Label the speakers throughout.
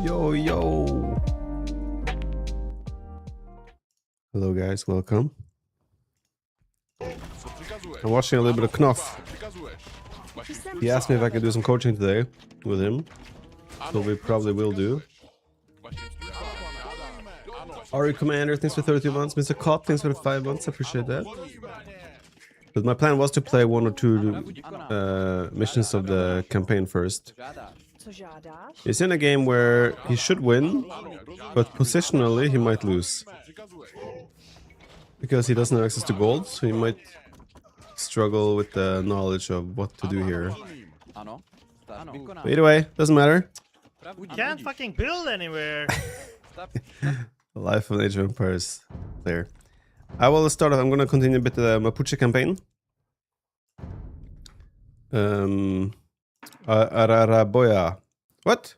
Speaker 1: Yo, yo. Hello, guys. Welcome. I'm watching a little bit of Knopf. He asked me if I could do some coaching today with him. So we probably will do. Ari Commander, thanks for 32 months. Mr. Cop, thanks for the 5 months. I appreciate that. But my plan was to play 1 or 2 missions of the campaign first. He's in a game where he should win, but positionally he might lose. Because he doesn't have access to gold, so he might struggle with the knowledge of what to do here. But either way, doesn't matter.
Speaker 2: We can't fucking build anywhere.
Speaker 1: The life of an Age of Empires player. I will start off. I'm gonna continue a bit the Mapuche campaign. Araraboya. What?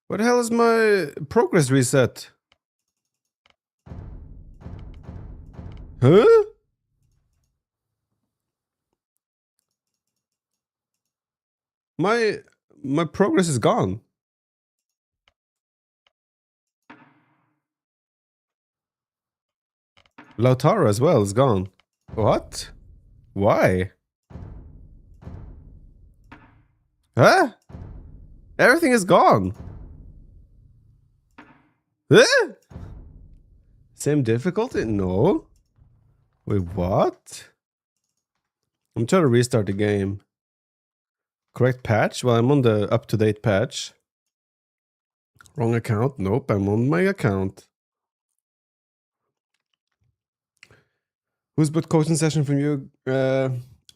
Speaker 1: What the hell is my progress reset? Huh? My progress is gone. Lautaro as well is gone. What? Why? Huh? Everything is gone. Huh? Same difficulty? No. Wait, what? I'm trying to restart the game. Correct patch? Well, I'm on the up-to-date patch. Wrong account? Nope, I'm on my account. Who's booked coaching session from you?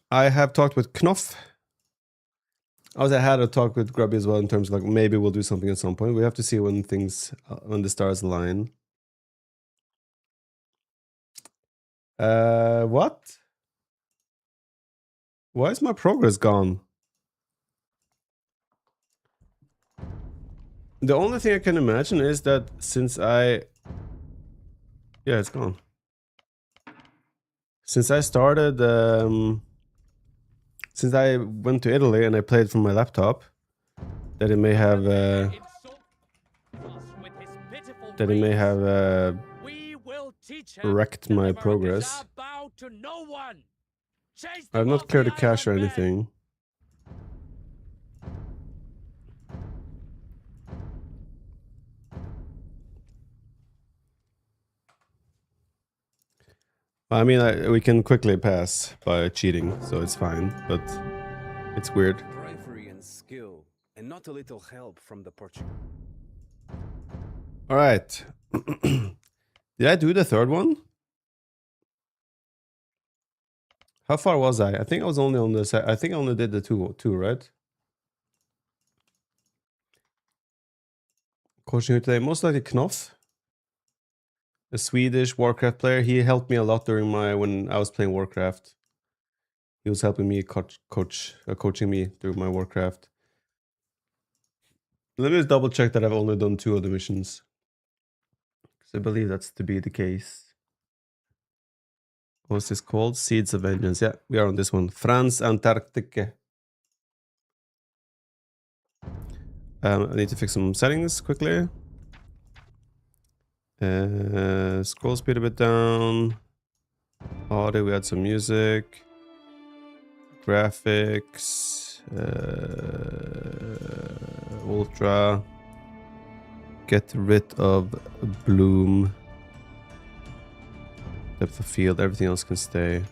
Speaker 1: I have talked with Knopf. I had a talk with Grubby as well in terms of like maybe we'll do something at some point. We have to see when things, when the stars align. What? Why is my progress gone? The only thing I can imagine is that since yeah, it's gone. Since I started, since I went to Italy and I played from my laptop, that it may have, wrecked my progress. I've not cleared the cache or anything. I mean, we can quickly pass by cheating, so it's fine, but it's weird.
Speaker 3: Bravery and skill, and not a little help from the Portuguese.
Speaker 1: All right. Did I do the third one? How far was I? I think I was only on the. I think I only did the two, right? Coaching today, most likely Knopf, a Swedish Warcraft player. He helped me a lot during when I was playing Warcraft. He was helping me coaching me through my Warcraft. Let me just double check that I've only done 2 of the missions, because I believe that's to be the case. What's this called? Seeds of Vengeance. Yeah, we are on this one. France Antarctique. I need to fix some settings quickly. Scroll speed a bit down. Audio, we had some music. Graphics. Ultra. Get rid of bloom. Depth of field, everything else can stay.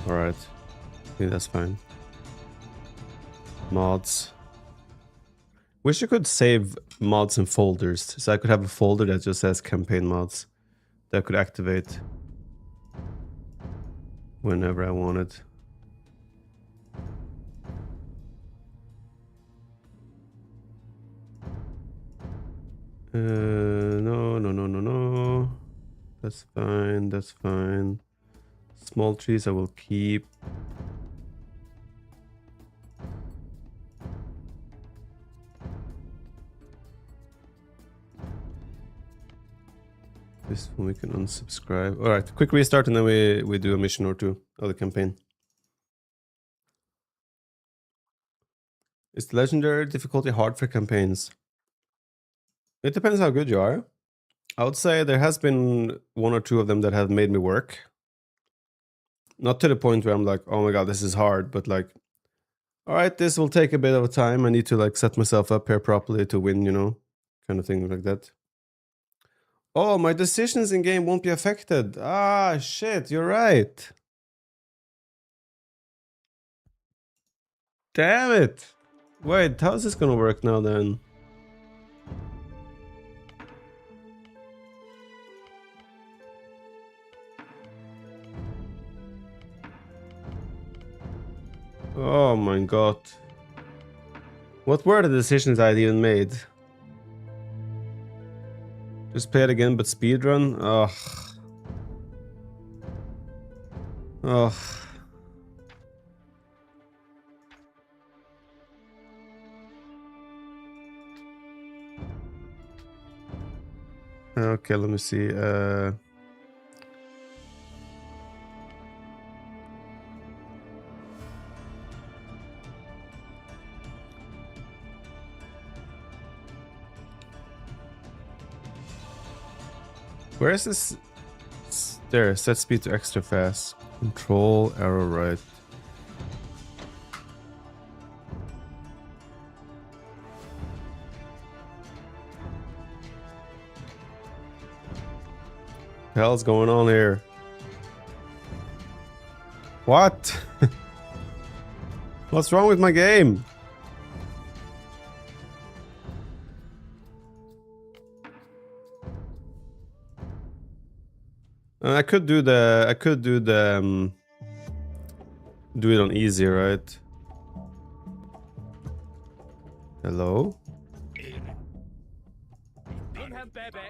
Speaker 1: Alright. I think that's fine. Mods. Wish you could save mods in folders, so I could have a folder that just says campaign mods that I could activate whenever I wanted. No. That's fine, that's fine. Small trees I will keep. This one we can unsubscribe. Alright, quick restart and then we do a mission or 2 of the campaign. Is the legendary difficulty hard for campaigns? It depends how good you are. I would say there has been one or two of them that have made me work. Not to the point where I'm like, oh my god, this is hard, but like, all right, this will take a bit of time. I need to like set myself up here properly to win, you know, kind of thing like that. Oh, my decisions in game won't be affected. Ah, shit, you're right. Damn it. Wait, how's this gonna work now then? Oh my god. What were the decisions I even made? Just play it again, but speedrun? Ugh. Ugh. Okay, let me see. Where is this? There, set speed to extra fast. Control, arrow right. The hell's going on here? What? What's wrong with my game? I could do the do it on easy, right? Hello?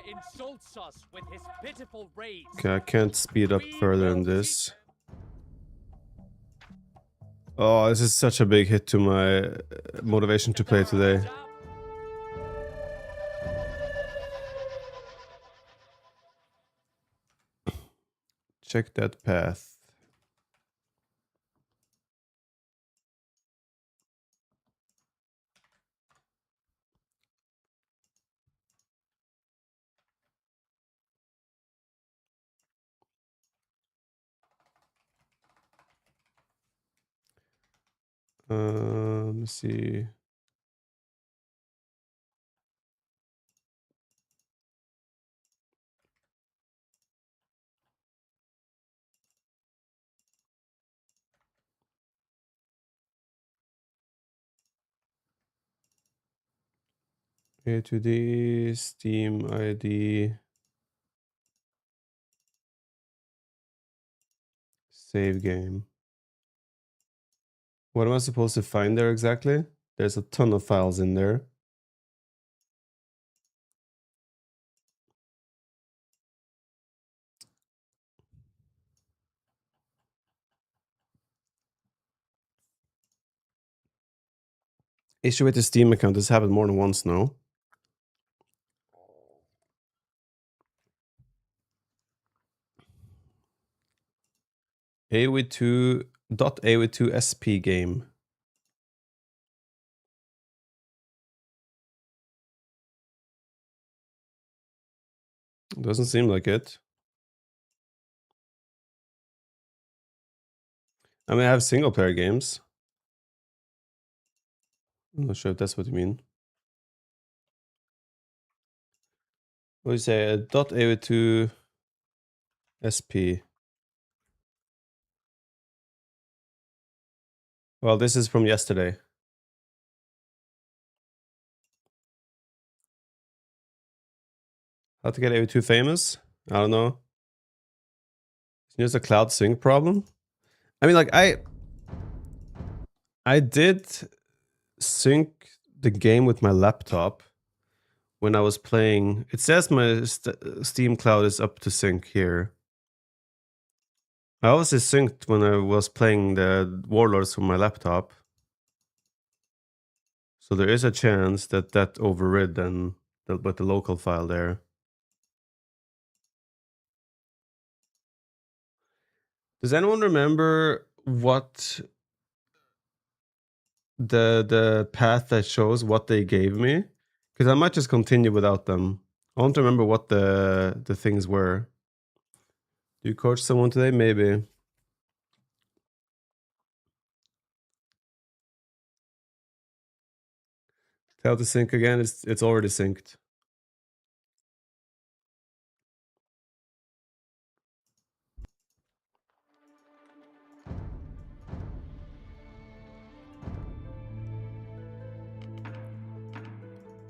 Speaker 4: Insults us with his pitiful raids.
Speaker 1: Okay, I can't speed up further in this. Oh, this is such a big hit to my motivation to play today. Check that path. Let me see. A to D, Steam ID, save game. What am I supposed to find there exactly? There's a ton of files in there. Issue with the Steam account. This happened more than once now. AW2.AW2SP game. Doesn't seem like it. I mean, I have single player games. I'm not sure if that's what you mean. What do you say? .aw2sp. Well, this is from yesterday. How to get AW2 famous? I don't know. It's just a cloud sync problem. I mean, like I did sync the game with my laptop when I was playing. It says my Steam Cloud is up to sync here. I obviously synced when I was playing the Warlords from my laptop. So there is a chance that that overrid then with the local file there. Does anyone remember what the path that shows what they gave me, because I might just continue without them. I want to remember what the things were. Do you coach someone today? Maybe. Tell to sync again. It's already synced.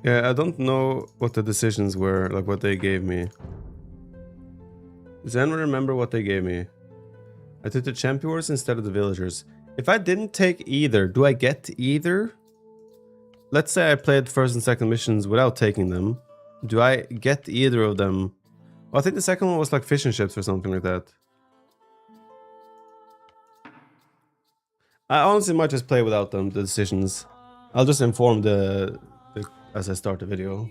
Speaker 1: Yeah, I don't know what the decisions were, like what they gave me. Does anyone remember what they gave me? I took the champion wars instead of the villagers. If I didn't take either, do I get either? Let's say I played first and second missions without taking them. Do I get either of them? Well, I think the second one was like fish and chips or something like that. I honestly might just play without them, the decisions. I'll just inform the as I start the video.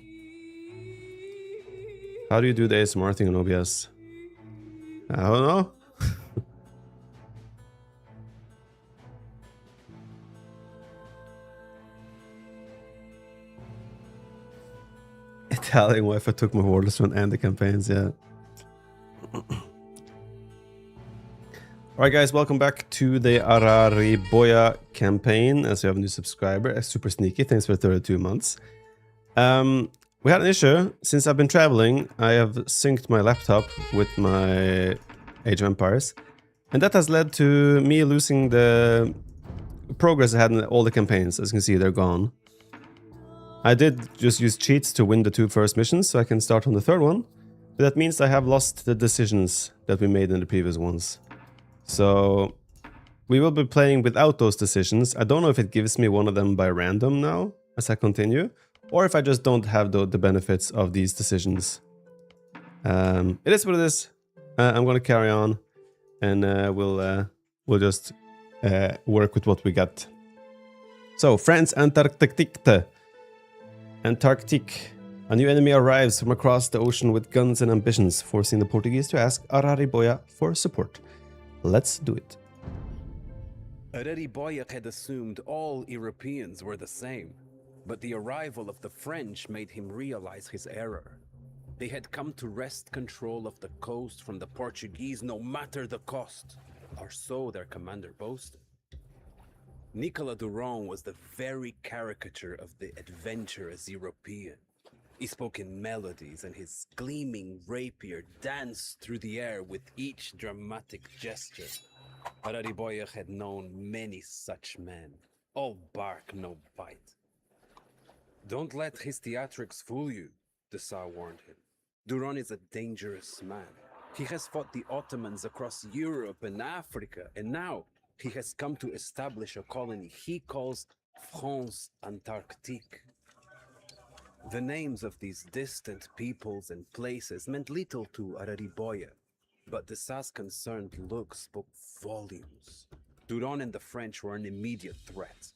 Speaker 1: How do you do the ASMR thing on OBS? I don't know. Italian wife, I took my orders from and the campaigns, yeah. Alright guys, welcome back to the Arariboya campaign. As we have a new subscriber, super sneaky, thanks for 32 months. We had an issue. Since I've been traveling, I have synced my laptop with my Age of Empires. And that has led to me losing the progress I had in all the campaigns. As you can see, they're gone. I did just use cheats to win the 2 first missions, so I can start on the 3rd one. But that means I have lost the decisions that we made in the previous ones. So we will be playing without those decisions. I don't know if it gives me one of them by random now as I continue, or if I just don't have the benefits of these decisions. It is what it is. I'm going to carry on, and we'll just work with what we got. So, France Antarctique. Antarctic. A new enemy arrives from across the ocean with guns and ambitions, forcing the Portuguese to ask Arariboya for support. Let's do it.
Speaker 3: Arariboya had assumed all Europeans were the same, but the arrival of the French made him realize his error. They had come to wrest control of the coast from the Portuguese no matter the cost, or so their commander boasted. Nicolas Duran was the very caricature of the adventurous European. He spoke in melodies, and his gleaming rapier danced through the air with each dramatic gesture. Arariboya had known many such men, all bark, no bite. Don't let his theatrics fool you, the Tsar warned him. Duran is a dangerous man. He has fought the Ottomans across Europe and Africa, and now he has come to establish a colony he calls France Antarctique. The names of these distant peoples and places meant little to Arariboya, but the Tsar's concerned look spoke volumes. Duran and the French were an immediate threat.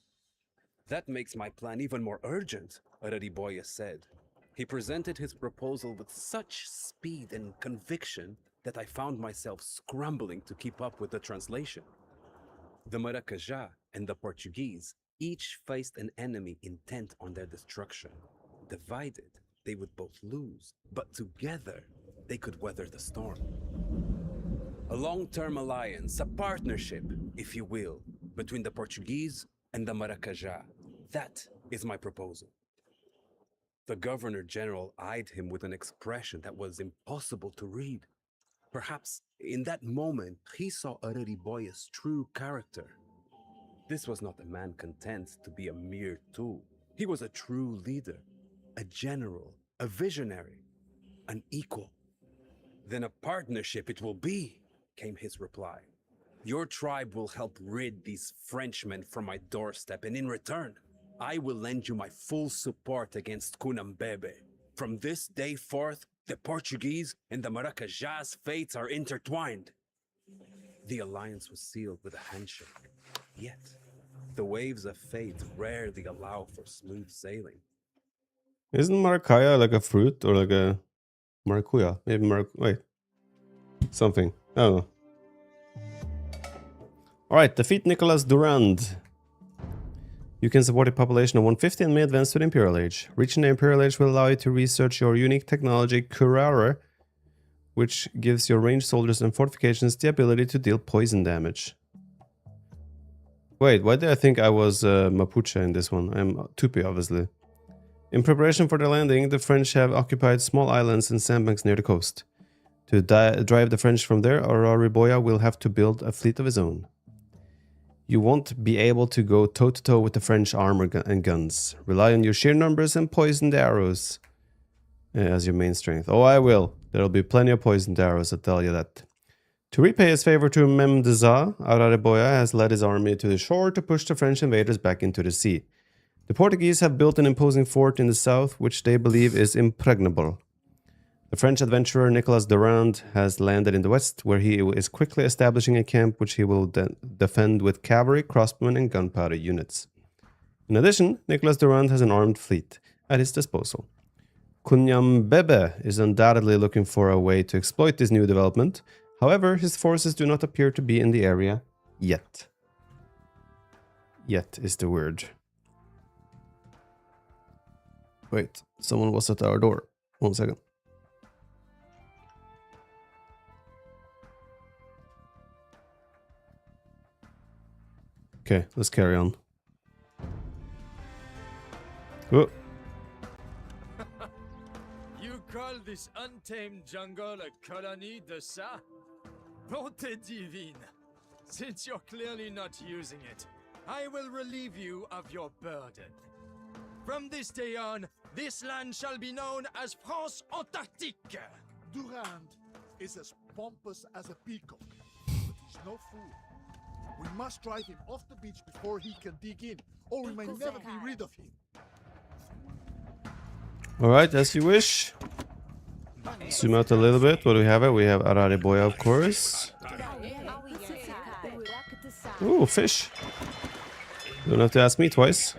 Speaker 3: That makes my plan even more urgent, Arariboya said. He presented his proposal with such speed and conviction that I found myself scrambling to keep up with the translation. The Maracajá and the Portuguese each faced an enemy intent on their destruction. Divided, they would both lose, but together, they could weather the storm. A long-term alliance, a partnership, if you will, between the Portuguese and the Maracajá. That is my proposal. The Governor-General eyed him with an expression that was impossible to read. Perhaps in that moment, he saw Arariboya's true character. This was not a man content to be a mere tool. He was a true leader, a general, a visionary, an equal. Then a partnership it will be, came his reply. Your tribe will help rid these Frenchmen from my doorstep, and in return, I will lend you my full support against Kunambebe. From this day forth, the Portuguese and the Maracajá's fates are intertwined. The alliance was sealed with a handshake. Yet, the waves of fate rarely allow for smooth sailing.
Speaker 1: Isn't maracaya like a fruit or like a maracuya? Maybe wait. Something. I don't know. Alright, defeat Nicolas Durand. You can support a population of 150 and may advance to the Imperial Age. Reaching the Imperial Age will allow you to research your unique technology, Curare, which gives your ranged soldiers and fortifications the ability to deal poison damage. Wait, why did I think I was Mapuche in this one? I'm Tupi, obviously. In preparation for the landing, the French have occupied small islands and sandbanks near the coast. To drive the French from there, Arariboya will have to build a fleet of his own. You won't be able to go toe-to-toe with the French armor and guns. Rely on your sheer numbers and poisoned arrows as your main strength. Oh, I will. There'll be plenty of poisoned arrows, I'll tell you that. To repay his favor to Memdeza, Arariboya has led his army to the shore to push the French invaders back into the sea. The Portuguese have built an imposing fort in the south, which they believe is impregnable. The French adventurer Nicolas Durand has landed in the west, where he is quickly establishing a camp which he will defend with cavalry, crossbowmen, and gunpowder units. In addition, Nicolas Durand has an armed fleet at his disposal. Kunyambebe is undoubtedly looking for a way to exploit this new development. However, his forces do not appear to be in the area yet. Yet is the word. Wait, someone was at our door. 1 second. Okay, let's carry on. Oh.
Speaker 5: You call this untamed jungle a colony de ça? Bonté divine! Since you're clearly not using it, I will relieve you of your burden. From this day on, this land shall be known as France Antarctique!
Speaker 6: Durand is as pompous as a peacock, but he's no fool. We must drive him off the beach before he can dig in, or we may never be rid of him.
Speaker 1: Alright, as you wish. Zoom out a little bit. What do we have? We have Arariboya, of course. Ooh, fish. Don't have to ask me twice.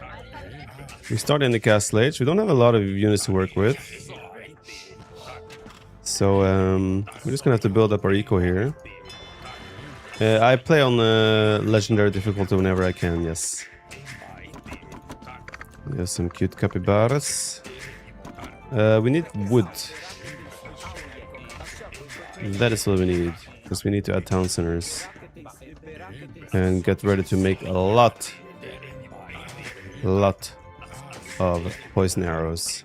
Speaker 1: We start in the castle age. We don't have a lot of units to work with. So, we're just gonna have to build up our eco here. I play on legendary difficulty whenever I can, yes. We have some cute capybaras. We need wood. That is what we need, because we need to add town centers. And get ready to make a lot of poison arrows.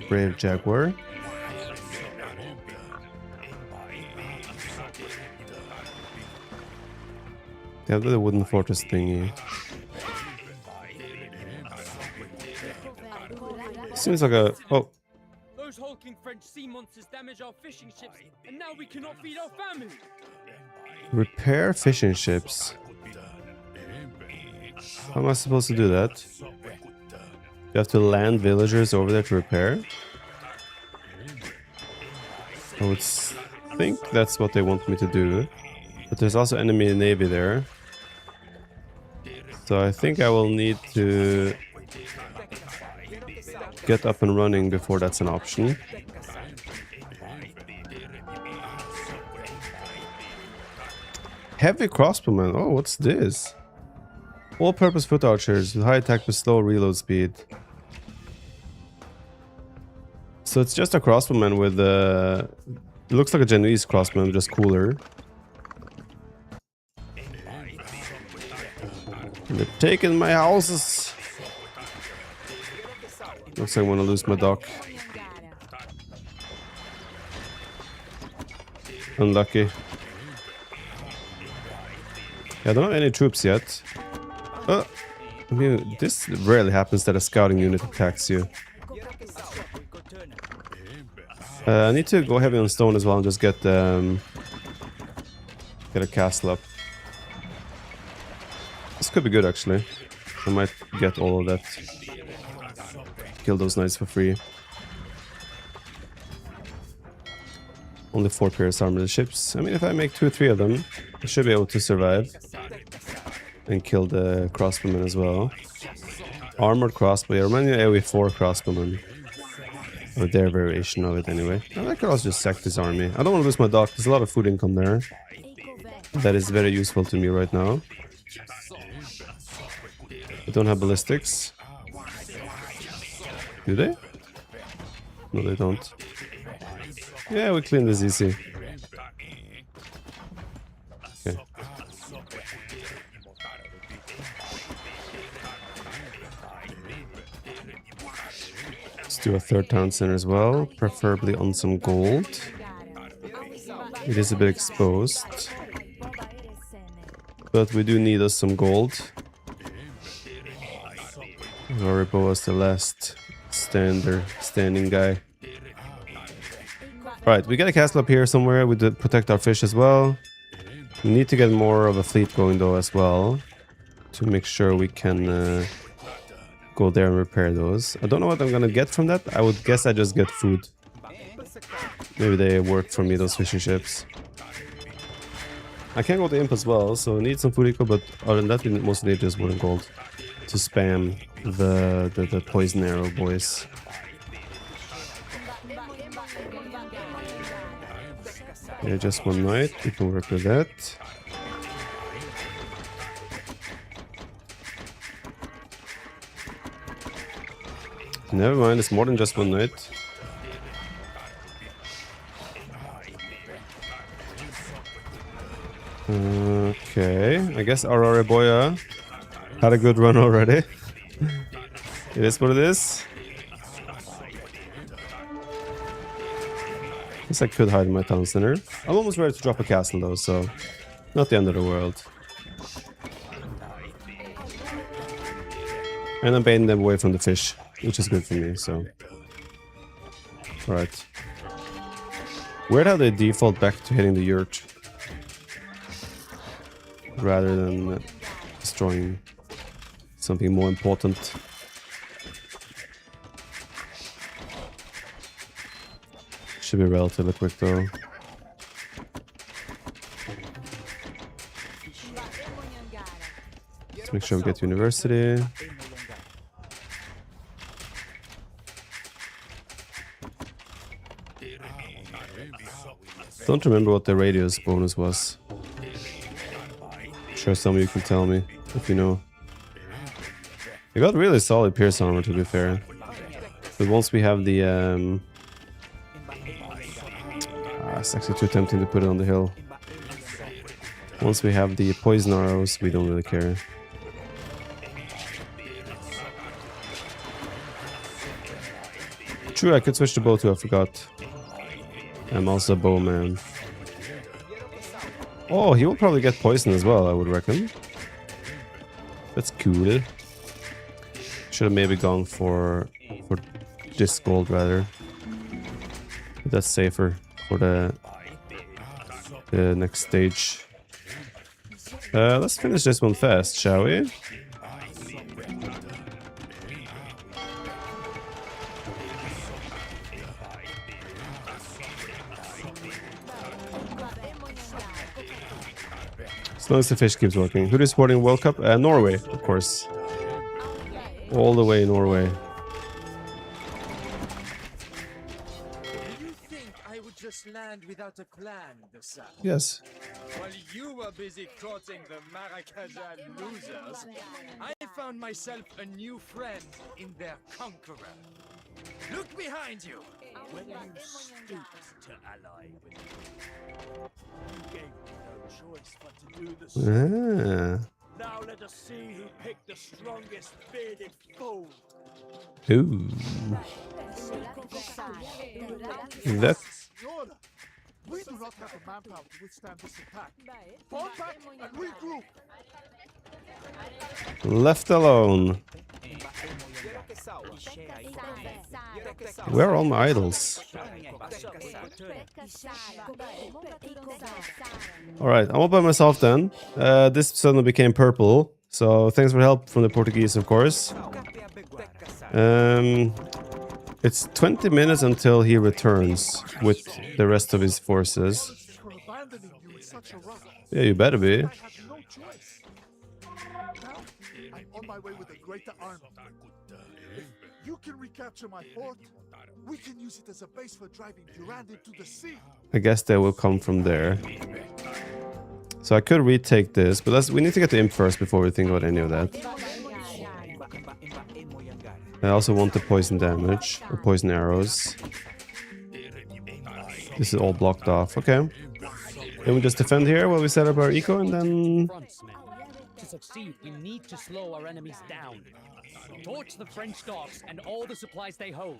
Speaker 1: Brave jaguar. They have the wooden fortress thingy. Seems like a... Oh.
Speaker 4: Those hulking French sea monsters damage our fishing ships, and now we cannot feed our family.
Speaker 1: Repair fishing ships. How am I supposed to do that? You have to land villagers over there to repair? I would think that's what they want me to do. But there's also enemy navy there. So I think I will need to get up and running before that's an option. Heavy crossbowmen. Oh, what's this? All-purpose foot archers with high attack but slow reload speed. So it's just a crossbowman with it looks like a Genoese crossbowman, just cooler. And they're taking my houses. Looks like I want to lose my dock. Unlucky. Yeah, I don't have any troops yet. I mean, this rarely happens that a scouting unit attacks you. I need to go heavy on stone as well and just get a castle up. This could be good actually. I might get all of that. Kill those knights for free. Only 4 pairs armored ships. I mean, if I make 2 or 3 of them, I should be able to survive. And kill the crossbowmen as well. Armored crossbow. Yeah, remind me of AoE 4 crossbowmen. Or their variation of it anyway. And I could also just sack this army. I don't want to lose my dock. There's a lot of food income there. That is very useful to me right now. I don't have ballistics. Do they? No, they don't. Yeah, we clean this easy. Okay. Let's do a third town center as well, preferably on some gold. It is a bit exposed, but we do need us some gold. Haribo was the last standing guy. Alright, we got a castle up here somewhere. We did protect our fish as well. We need to get more of a fleet going though as well, to make sure we can go there and repair those. I don't know what I'm gonna get from that. I would guess I just get food. Maybe they work for me, those fishing ships. I can go to Imp as well, so I need some food eco, but other than that we mostly need just wood and gold to spam the poison arrow boys. Yeah, just one night, we can work with that. Never mind, it's more than just one night. Okay, I guess our Areboya had a good run already. It is what it is. I guess I could hide in my town center. I'm almost ready to drop a castle though, so not the end of the world. And I'm baiting them away from the fish, which is good for me, so... Alright. Weird how they default back to hitting the yurt, rather than destroying something more important. Should be relatively quick though. Let's make sure we get to university. Don't remember what the radius bonus was. I'm sure some of you can tell me if you know. They got really solid pierce armor, to be fair. But once we have the it's actually too tempting to put it on the hill. Once we have the poison arrows, we don't really care. True, I could switch to bow too, I forgot. I'm also a bowman. Oh, he will probably get poison as well, I would reckon. That's cool. Should have maybe gone for this gold rather. That's safer for the next stage. Let's finish this one fast, shall we? As long as the fish keeps working. Who is supporting World Cup? Norway, of course. All the way Norway.
Speaker 5: You think I would just land without a plan, Dessa?
Speaker 1: Yes.
Speaker 5: While you were busy courting the Marakajan losers, I found myself a new friend in their conqueror. Look behind you! When you stooped to ally with me, you gave me no choice but to do the same.
Speaker 1: Ah.
Speaker 5: Now let us see who picked the strongest bearded foe.
Speaker 1: Ooh. That.
Speaker 6: Yoda, we do not have the manpower to withstand this attack. Fall back and regroup.
Speaker 1: Left alone. Where are all my idols? Alright, I'm all by myself then. This suddenly became purple. So thanks for help from the Portuguese, of course. It's 20 minutes until he returns with the rest of his forces.
Speaker 6: For abandoning you in such a rush.
Speaker 1: Yeah, you better be.
Speaker 6: I had no choice. Now, I'm on my way with a greater army. If you can recapture my fort, we can use it as a base for driving Durand into the sea.
Speaker 1: I guess they will come from there. So I could retake this, but we need to get the imp first before we think about any of that. I also want the poison damage, or poison arrows. This is all blocked off, okay. Then we just defend here while we set up our eco and then...
Speaker 4: To succeed, we need to slow our enemies down. Torch the French docks and all the supplies they hold.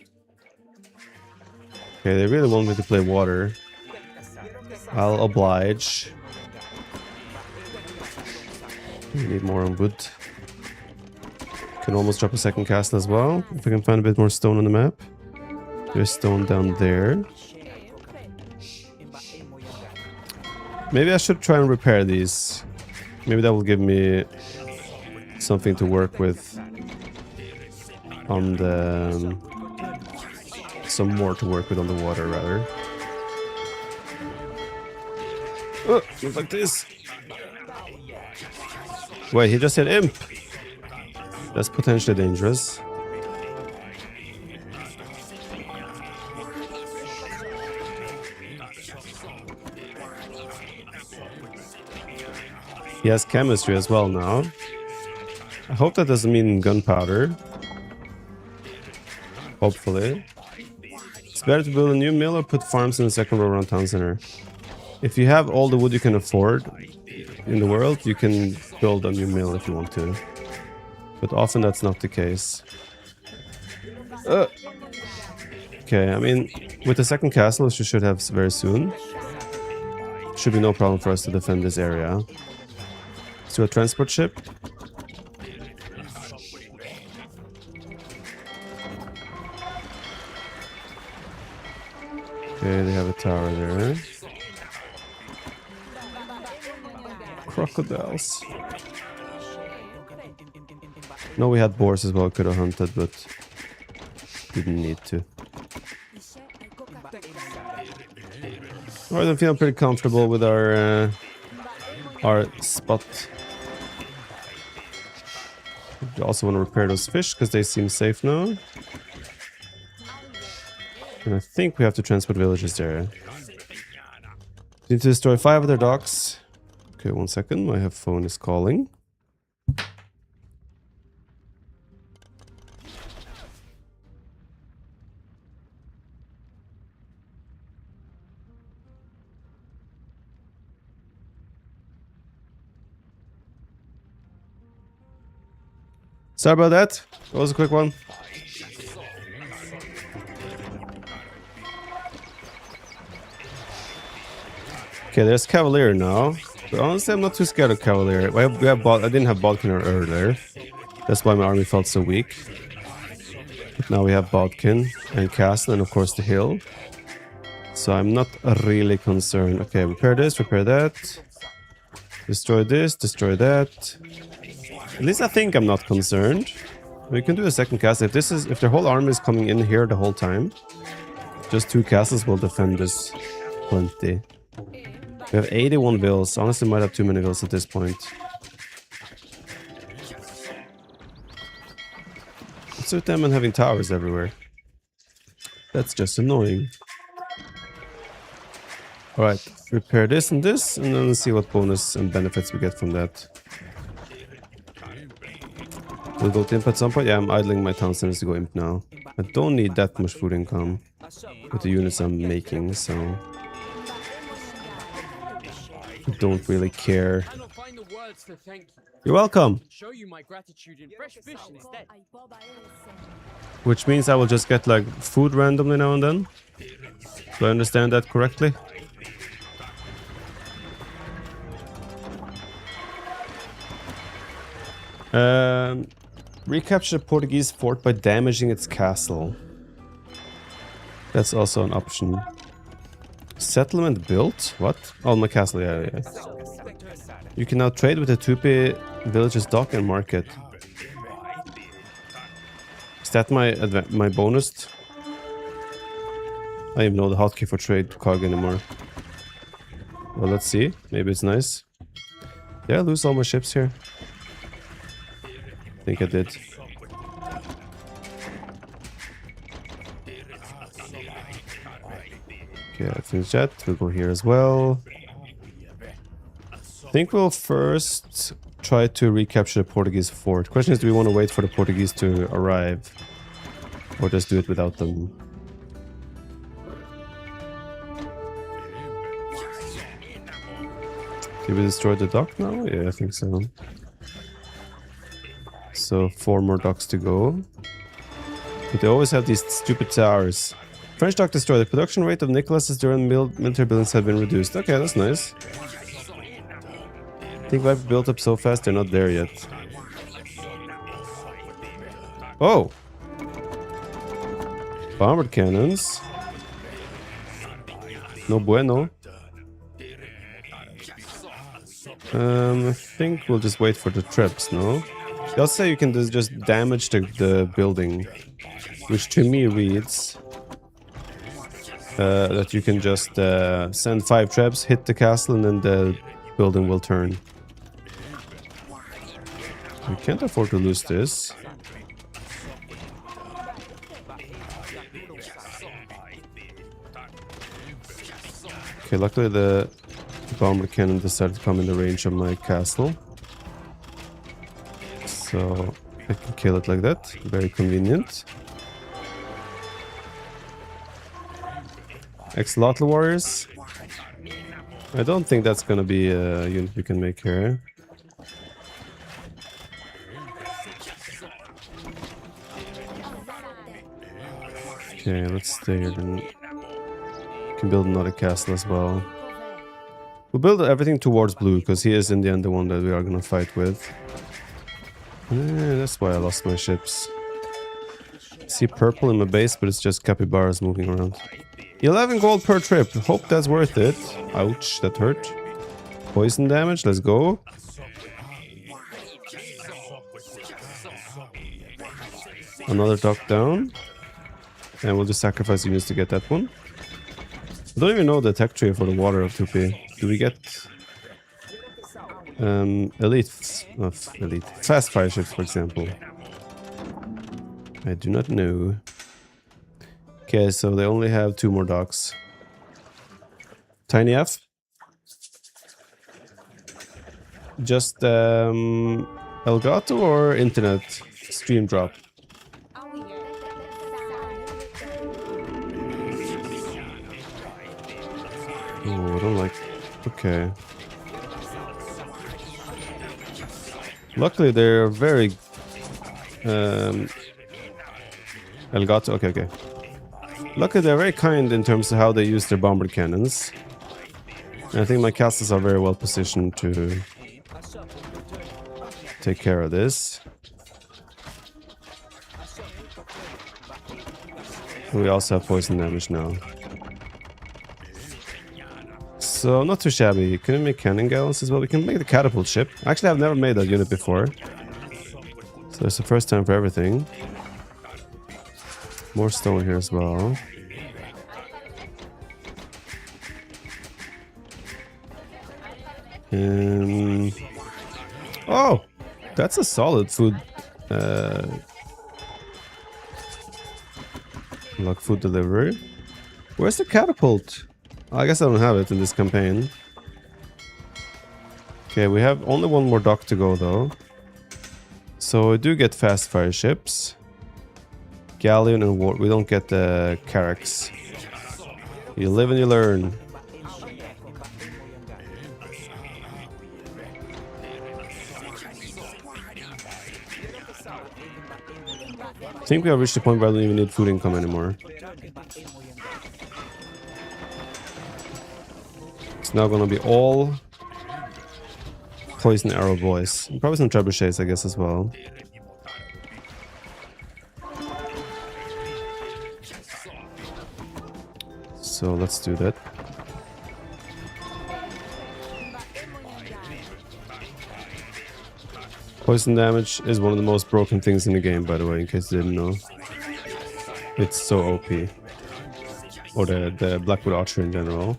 Speaker 1: Okay, they really want me to play water. I'll oblige. We need more on wood. Can almost drop a second castle as well, if I can find a bit more stone on the map. There's stone down there. Maybe I should try and repair these. Maybe that will give me something to work with on the... some more to work with on the water, rather. Oh, look like this. Wait, he just hit imp. That's potentially dangerous. He has chemistry as well now. I hope that doesn't mean gunpowder. Hopefully. It's better to build a new mill or put farms in the second row around town center. If you have all the wood you can afford in the world, you can build a new mill if you want to. But often that's not the case. Okay, I mean, with the second castle, which we should have very soon, should be no problem for us to defend this area. So a transport ship. Okay, they have a tower there. Crocodiles. No, we had boars as well, could have hunted, but didn't need to. Alright, I'm feeling pretty comfortable with our spot. I also want to repair those fish because they seem safe now. And I think we have to transport villages there. Need to destroy 5 of their docks. Okay, 1 second. My phone is calling. Sorry about that. That was a quick one. Okay, there's Cavalier now. But honestly, I'm not too scared of Cavalier. I didn't have Bodkin earlier. That's why my army felt so weak. But now we have Bodkin and Castle and of course the hill. So I'm not really concerned. Okay, repair this, repair that. Destroy this, destroy that. At least I think I'm not concerned. We can do a second castle. If their whole army is coming in here the whole time, just 2 castles will defend this plenty. We have 81 vills. Honestly, might have too many vills at this point. What's with them and having towers everywhere? That's just annoying. Alright, repair this, and then see what bonus and benefits we get from that. We'll go to imp at some point. Yeah, I'm idling my town centers to go imp now. I don't need that much food income with the units I'm making, so I don't really care. You're welcome.
Speaker 4: Show you my gratitude in fresh fish instead.
Speaker 1: Which means I will just get like food randomly now and then. Do I understand that correctly? Recapture the Portuguese fort by damaging its castle. That's also an option. Settlement built? What? Oh, my castle, yeah. You can now trade with the Tupi village's dock and market. Is that my bonus? I don't even know the hotkey for trade cog anymore. Well, let's see. Maybe it's nice. Yeah, I lose all my ships here. think I did. Okay, I finished that. We'll go here as well. I think we'll first try to recapture the Portuguese fort. Question is, do we want to wait for the Portuguese to arrive? Or just do it without them? Did we destroy the dock now? Yeah, I think so. So 4 more docks to go. But they always have these stupid towers. French dock destroyed. The production rate of Nicholas's during military buildings have been reduced. Okay, that's nice. I think Viper built up so fast they're not there yet. Oh! Bomber cannons. No bueno. I think we'll just wait for the trips, no? They'll say you can just damage the building, which to me reads that you can just send 5 traps, hit the castle, and then the building will turn. We can't afford to lose this. Okay, luckily the bomber cannon decided to come in the range of my castle. So I can kill it like that. Very convenient. Axolotl warriors. I don't think that's gonna be a unit we can make here. Okay, let's stay here then. Can build another castle as well. We'll build everything towards blue, because he is in the end the one that we are gonna fight with. That's why I lost my ships. I see purple in my base, but it's just capybaras moving around. 11 gold per trip. Hope that's worth it. Ouch, that hurt. Poison damage, let's go. Another dock down. And we'll just sacrifice units to get that one. I don't even know the tech tree for the water of Tupi. Do we get elite fast fire ships, for example? I do not know. Okay, so they only have 2 more docks. Tiny F. Just Elgato or internet stream drop? Oh, I don't like... Okay. Luckily, they're very... Elgato... Okay. Luckily, they're very kind in terms of how they use their bomber cannons. And I think my castles are very well positioned to take care of this. We also have poison damage now. So, not too shabby. Can we make cannon gallons as well? We can make the catapult ship. Actually, I've never made that unit before. So, it's the first time for everything. More stone here as well. Oh! That's a solid food... like food delivery. Where's the catapult? I guess I don't have it in this campaign. Okay, we have only 1 more dock to go though. So we do get fast fire ships. Galleon and war. We don't get the carracks. You live and you learn. I think we have reached the point where I don't even need food income anymore. It's now gonna be all poison arrow boys. And probably some trebuchets, I guess, as well. So let's do that. Poison damage is one of the most broken things in the game, by the way, in case you didn't know. It's so OP. Or the Blackwood Archer in general.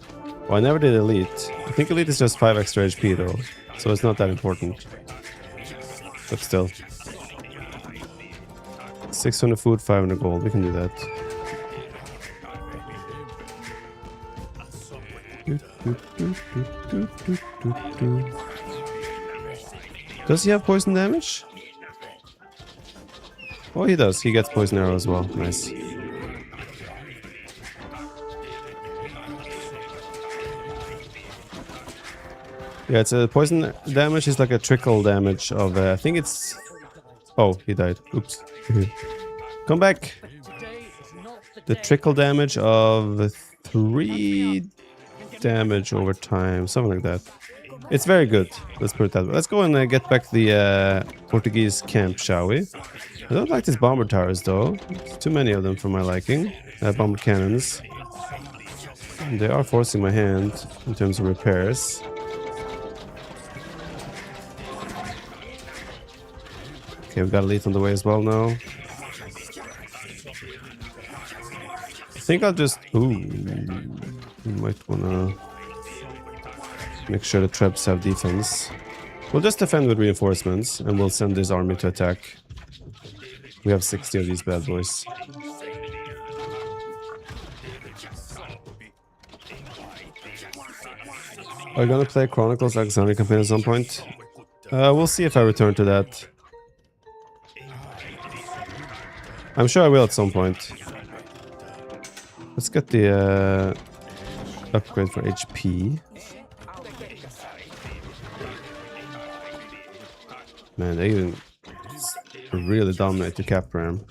Speaker 1: Well, I never did Elite. I think Elite is just 5 extra HP though, so it's not that important. But still. 600 food, 500 gold. We can do that. Does he have poison damage? Oh, he does. He gets poison arrow as well. Nice. Yeah, it's a poison damage is like a trickle damage of, I think it's... Oh, he died. Oops. Come back! The trickle damage of 3 damage over time, something like that. It's very good. Let's put it that way. Let's go and get back to the Portuguese camp, shall we? I don't like these bomber towers, though. There's too many of them for my liking. Bomber cannons. They are forcing my hand in terms of repairs. Okay, we've got elite on the way as well now. I think I'll just... Ooh. You might wanna... make sure the traps have defense. We'll just defend with reinforcements, and we'll send this army to attack. We have 60 of these bad boys. Are you gonna play Chronicles Alexandria campaign at some point? We'll see if I return to that. I'm sure I will at some point. Let's get the upgrade for HP. Man, they even really dominate the cap ram.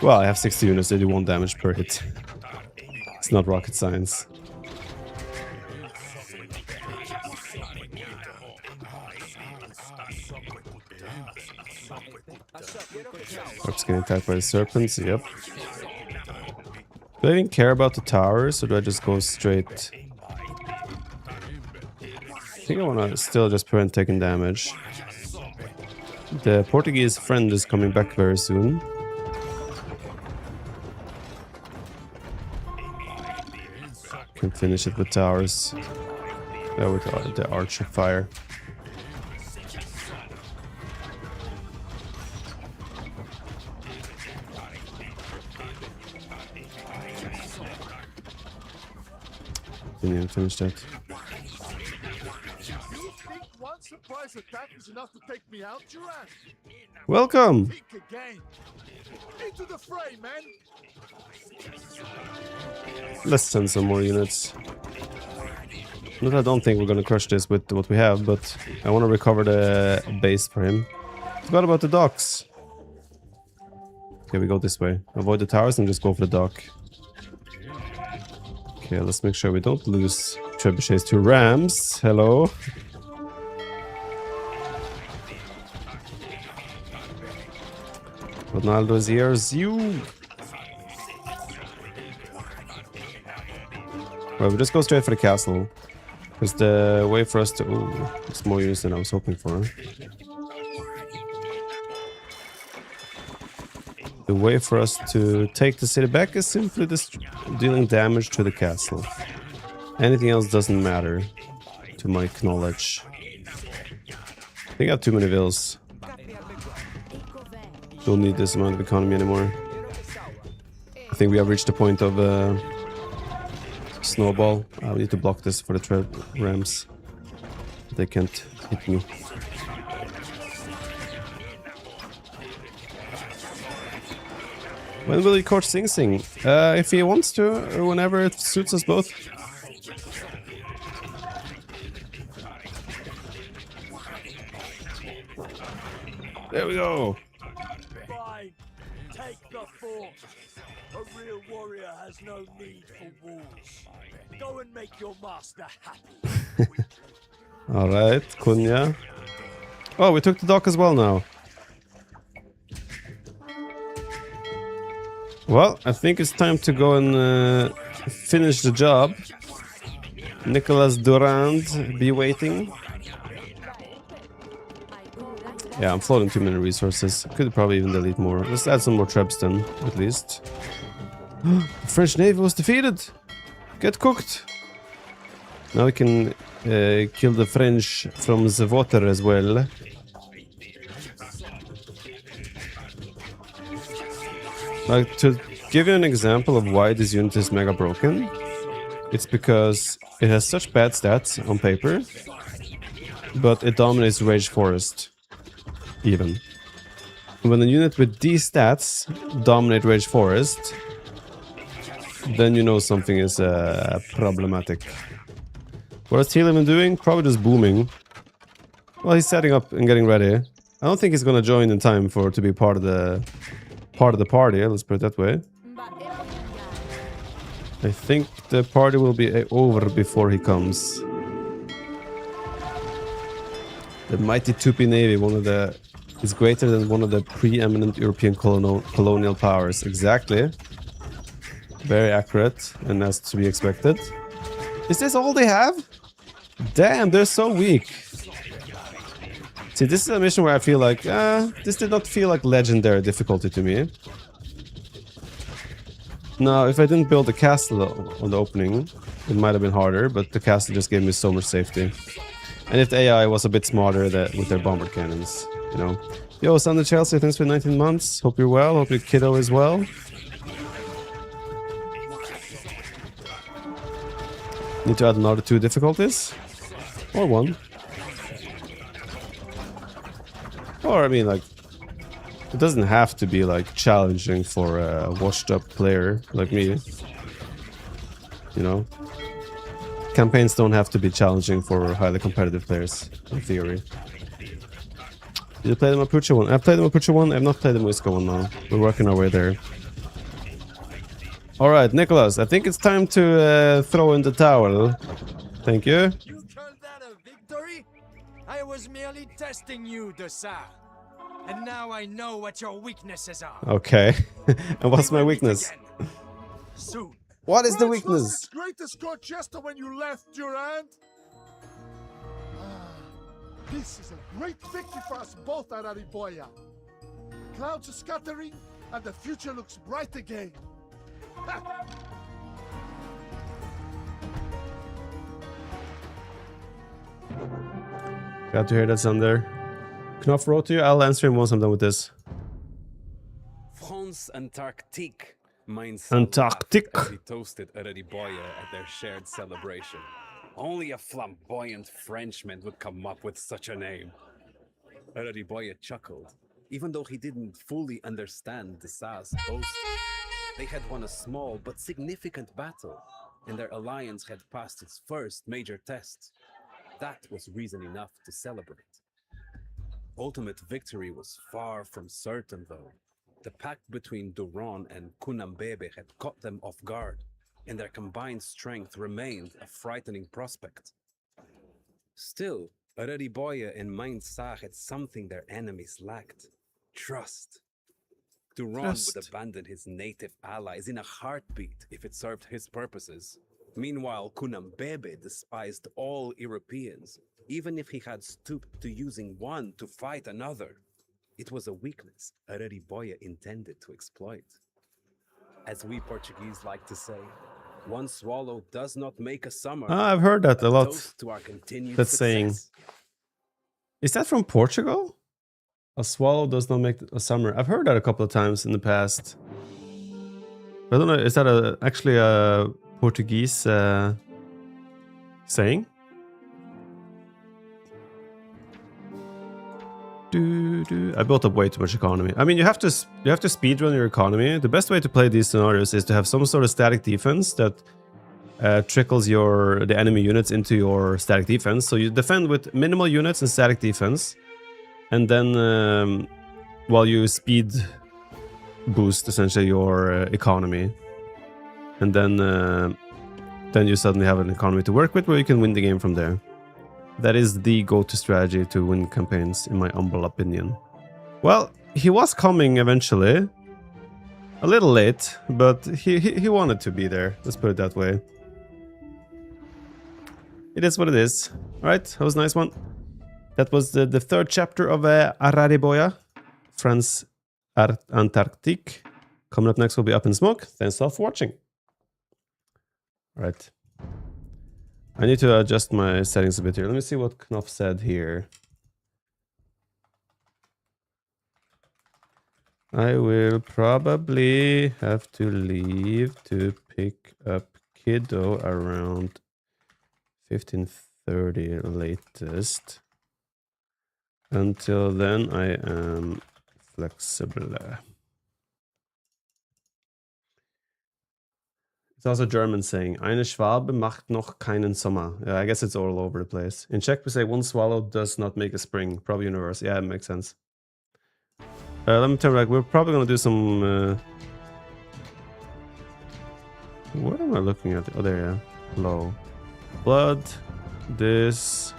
Speaker 1: Well, I have 60 units, they do 1 damage per hit. It's not rocket science. Corpse getting attacked by the serpents, yep. Do I even care about the towers, or do I just go straight? I think I want to still just prevent taking damage. The Portuguese friend is coming back very soon. Can finish it with towers. Yeah, with the archer fire. Didn't even finish that.
Speaker 6: Surprise attack is enough to take me out, Duran.
Speaker 1: Welcome!
Speaker 6: Think again. Into the fray, man.
Speaker 1: Let's send some more units. Not, I don't think we're gonna crush this with what we have, but I want to recover the base for him. Forgot about the docks. Okay, we go this way. Avoid the towers and just go for the dock. Okay, let's make sure we don't lose trebuchets to rams. Hello. Ronaldo's here's you. Well, we just go straight for the castle. Because the way for us to... Ooh, it's more units than I was hoping for. The way for us to take the city back is simply just dealing damage to the castle. Anything else doesn't matter, to my knowledge. I think I have too many vills. Don't need this amount of economy anymore. I think we have reached the point of snowball. We need to block this for the rams. They can't hit me. When will he coach Sing Sing? If he wants to, or whenever it suits us both. There we go.
Speaker 7: Fine. Take the fort. A real warrior has no need for walls. Go and make your master happy.
Speaker 1: Alright, Kunya. Oh, we took the dock as well now. Well, I think it's time to go and finish the job. Nicolas Durand be waiting. Yeah, I'm floating too many resources. Could probably even delete more. Let's add some more traps then, at least. The French Navy was defeated! Get cooked! Now we can kill the French from the water as well. Like, to give you an example of why this unit is mega broken, it's because it has such bad stats on paper, but it dominates Rage Forest, even. When a unit with these stats dominate Rage Forest, then you know something is problematic. What is Thielemann doing? Probably just booming. Well, he's setting up and getting ready. I don't think he's gonna join in time to be part of the party. Let's put it that way. I think the party will be over before he comes. The mighty Tupi Navy, is greater than one of the preeminent European colonial powers. Exactly. Very accurate, and as to be expected. Is this all they have? Damn, they're so weak. See, this is a mission where I feel like, this did not feel like legendary difficulty to me. Now, if I didn't build a castle on the opening, it might have been harder, but the castle just gave me so much safety. And if the AI was a bit smarter with their bomber cannons, you know. Yo, Sander Chelsea, thanks for 19 months. Hope you're well. Hope your kiddo is well. Need to add another 2 difficulties? Or 1. Or, I mean, like, it doesn't have to be, like, challenging for a washed-up player like me. You know? Campaigns don't have to be challenging for highly competitive players, in theory. Did you play the Mapuche one? I've played the Mapuche one, I've not played the Muisca one now. We're working our way there. Alright, Nicholas, I think it's time to throw in the towel. Thank you.
Speaker 5: You call that a victory? I was merely testing you, Dessart. And now I know what your weaknesses are.
Speaker 1: Okay. And what's
Speaker 5: We
Speaker 1: my
Speaker 5: will meet
Speaker 1: weakness?
Speaker 5: again. Soon.
Speaker 1: What is the
Speaker 6: France
Speaker 1: weakness?
Speaker 6: was its greatest Colchester when you left, Durand. This is a great victory for us both, Arariboya. Clouds are scattering, and the future looks bright again.
Speaker 1: Glad to hear that, Sander. Knopf wrote to you. I'll answer him once I'm done with this.
Speaker 3: France Antarctique.
Speaker 1: Antarctique.
Speaker 3: As he toasted Arariboya at their shared celebration. Only a flamboyant Frenchman would come up with such a name. Arariboya chuckled, even though he didn't fully understand the Sa's boast. They had won a small but significant battle, and their alliance had passed its first major test. That was reason enough to celebrate. Ultimate victory was far from certain, though. The pact between Duran and Kunambebe had caught them off guard, and their combined strength remained a frightening prospect. Still, Arariboya and Mind Sa had something their enemies lacked: trust. Duran would abandon his native allies in a heartbeat if it served his purposes. Meanwhile, Kunambebe despised all Europeans, even if he had stooped to using one to fight another. It was a weakness Arariboya intended to exploit. As we Portuguese like to say, one swallow does not make a summer.
Speaker 1: I've heard that a lot.
Speaker 3: Toast to our continued
Speaker 1: That saying.
Speaker 3: success.
Speaker 1: Is that from Portugal? A swallow does not make a summer. I've heard that a couple of times in the past. I don't know, is that actually a Portuguese saying? I built up way too much economy. I mean, you have to speedrun your economy. The best way to play these scenarios is to have some sort of static defense that trickles the enemy units into your static defense. So you defend with minimal units and static defense, and then while you speed boost essentially your economy, and then you suddenly have an economy to work with where you can win the game from there. That is the go-to strategy to win campaigns, in my humble opinion. Well, he was coming eventually. A little late, but he wanted to be there. Let's put it that way. It is what it is. Alright, that was a nice one. That was the third chapter of Arariboya, France Antarctique. Coming up next will be Up in Smoke. Thanks all for watching. Alright. I need to adjust my settings a bit here. Let me see what Knopf said here. I will probably have to leave to pick up kiddo around 15:30 latest. Until then, I am flexible. It's also German saying, eine Schwabe macht noch keinen Sommer. Yeah, I guess it's all over the place. In Czech, we say one swallow does not make a spring. Probably universe. Yeah, it makes sense. Let me turn back. We're probably going to do some... what am I looking at? Oh, there, yeah. Low. Blood. This.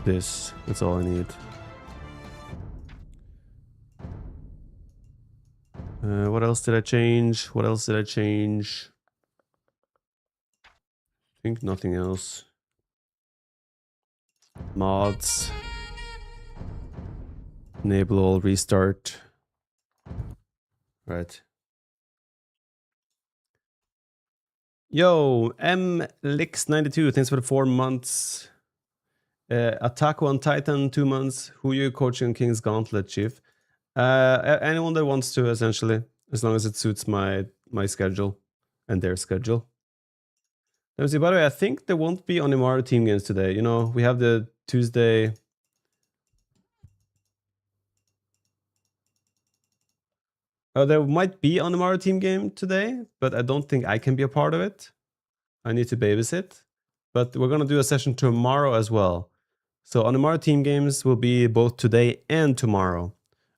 Speaker 1: This. That's all I need. What else did I change? What else did I change? I think nothing else. Mods. Enable all restart. Right. Yo, MLix92, thanks for the 4 months. Attack on Titan, 2 months. Who you coaching King's Gauntlet, Chief? Anyone that wants to, essentially, as long as it suits my schedule and their schedule. Let me see. By the way, I think there won't be Onimaro team games today. You know, we have the Tuesday. There might be Onimaro team game today, but I don't think I can be a part of it. I need to babysit. But we're gonna do a session tomorrow as well. So Onimaro team games will be both today and tomorrow.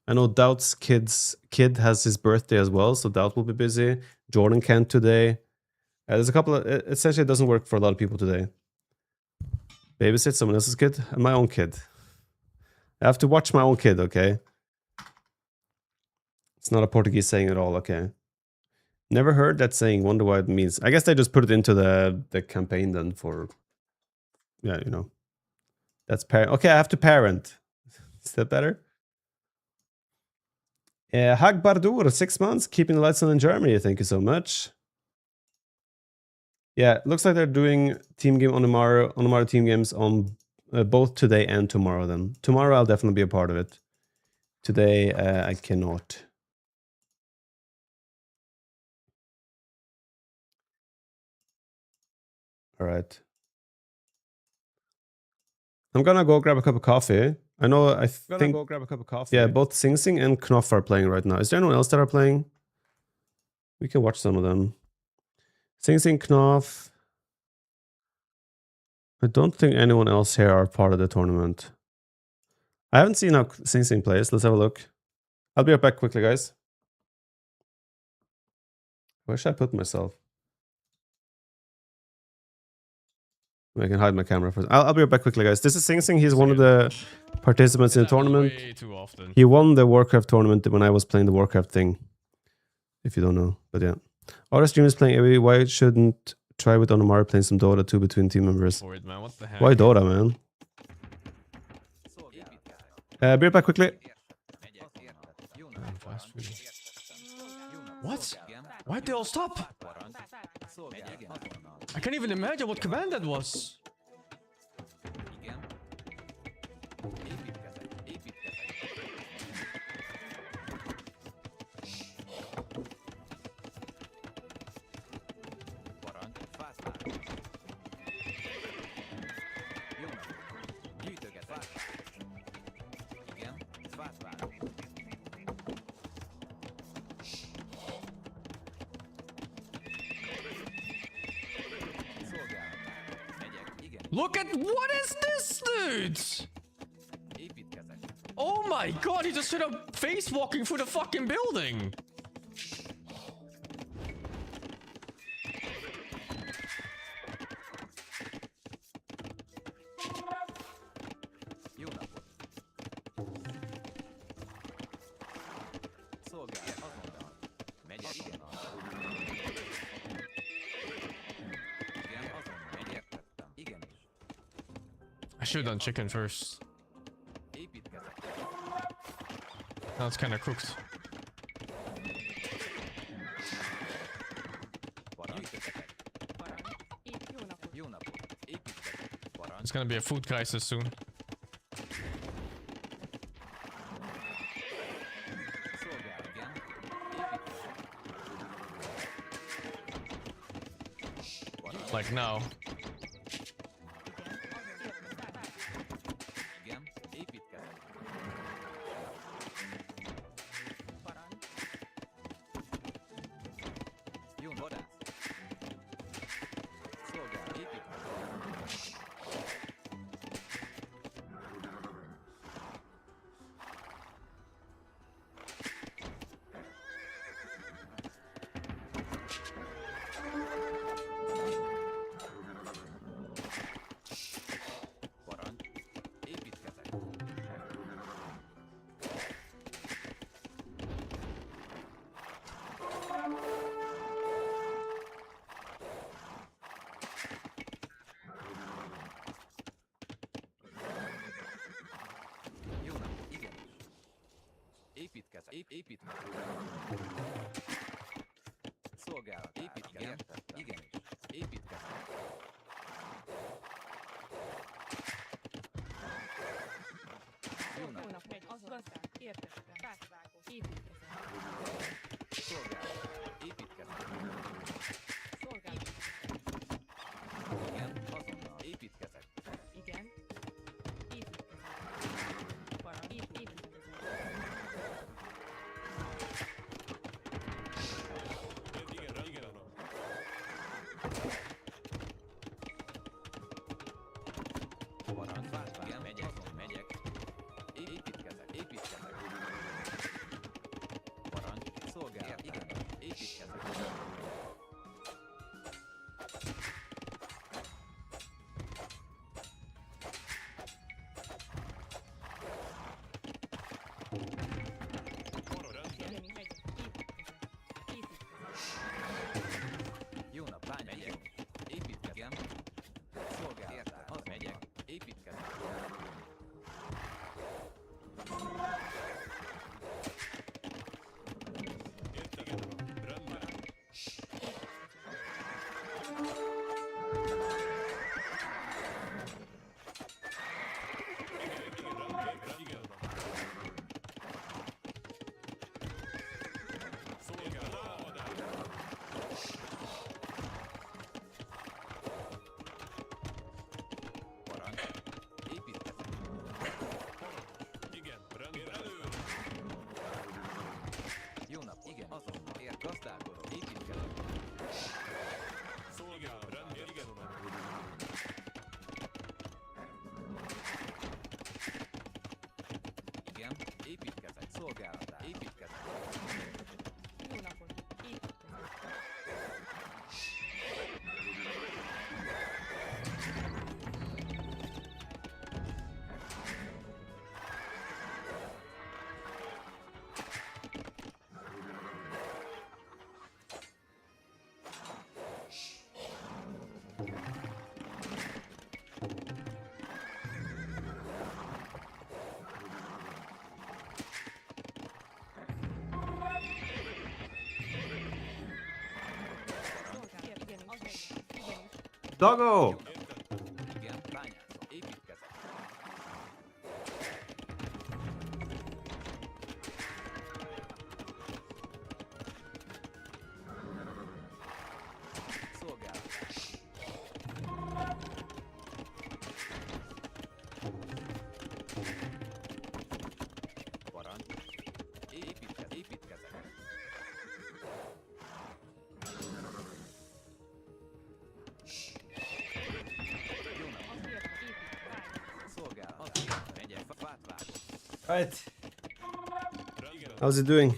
Speaker 1: I know Doubt's kid has his birthday as well, so Doubt will be busy. Jordan can't today. There's a couple of... essentially, it doesn't work for a lot of people today. Babysit someone else's kid? My own kid. I have to watch my own kid, okay? It's not a Portuguese saying at all, okay? Never heard that saying, wonder what it means. I guess they just put it into the campaign then for... yeah, you know. That's parent. Okay, I have to parent. Is that better? Hag Bardur, 6 months, keeping the lights on in Germany. Thank you so much. Yeah, looks like they're doing team game on Onimaro team games on both today and tomorrow then. Tomorrow I'll definitely be a part of it. Today I cannot. All right. I'm gonna go grab a cup of coffee. I know, I think... go grab a cup of coffee. Yeah, both Sing Sing and Knopf are playing right now. Is there anyone else that are playing? We can watch some of them. Sing Sing, Knopf. I don't think anyone else here are part of the tournament. I haven't seen how Sing Sing plays. Let's have a look. I'll be right back quickly, guys. Where should I put myself? I can hide my camera first. I'll be right back quickly, guys. This is Sing Sing. He's one of the participants in the tournament.
Speaker 8: Way too often.
Speaker 1: He won the Warcraft tournament when I was playing the Warcraft thing. If you don't know, but yeah. Other streamers playing AoE. Why shouldn't try with Onimaro playing some Dota 2 between team members?
Speaker 8: For it, man. What the heck?
Speaker 1: Why Dota, man? Be right back quickly.
Speaker 8: What? Why'd they all stop? I can't even imagine what command that was. Look at what is this, dude? Oh my god, he just straight up face walking through the fucking building. I should have done chicken first. Now it's kind of cooked. It's gonna be a food crisis soon. Like now.
Speaker 9: Igen, építkezek. Jó vadász. Szolgál, építkezek. Parancs, építkezek. Jó napot, igenis. Építkezek, építkezek. Szolgálat, építkezek. Igenis, építkezek. Jó napot.
Speaker 10: Megy, az gazdák, értettem. Fátvágó, építkezek.
Speaker 9: Szolgálat, építkezek.
Speaker 10: Szolgálat,
Speaker 9: Igen, azonnal, építkezek.
Speaker 10: igen. Építkezek. Parancs, építkezek.
Speaker 9: Parancs, vágvá, igen, megyek, azon megyek. Építkezek, építkezek. Parancs, szolgálat, igen, építkezek.
Speaker 10: Igen, megy, építkezek. Építkezek.
Speaker 9: Jó nap, lány, megyek. Építkezem. Szolgálat, az megyek. Építkezem. Parancs, építkezek. Jó nap, igen, azonnal ér gazdálkodó, építkezek. Igen, építkezek, szolgálatá, építkezek.
Speaker 10: Jó napot, építkezek. Szolgálat, igenis, igenis.
Speaker 1: Doggo!
Speaker 9: Igen, bányászom, építkezek. Szolgálat. Parancs. Építkezek. Jó nap.
Speaker 10: Az érte, épít, vágy.
Speaker 9: Szolgálat. Az megyek, fát vágok.
Speaker 1: Right. How's it doing?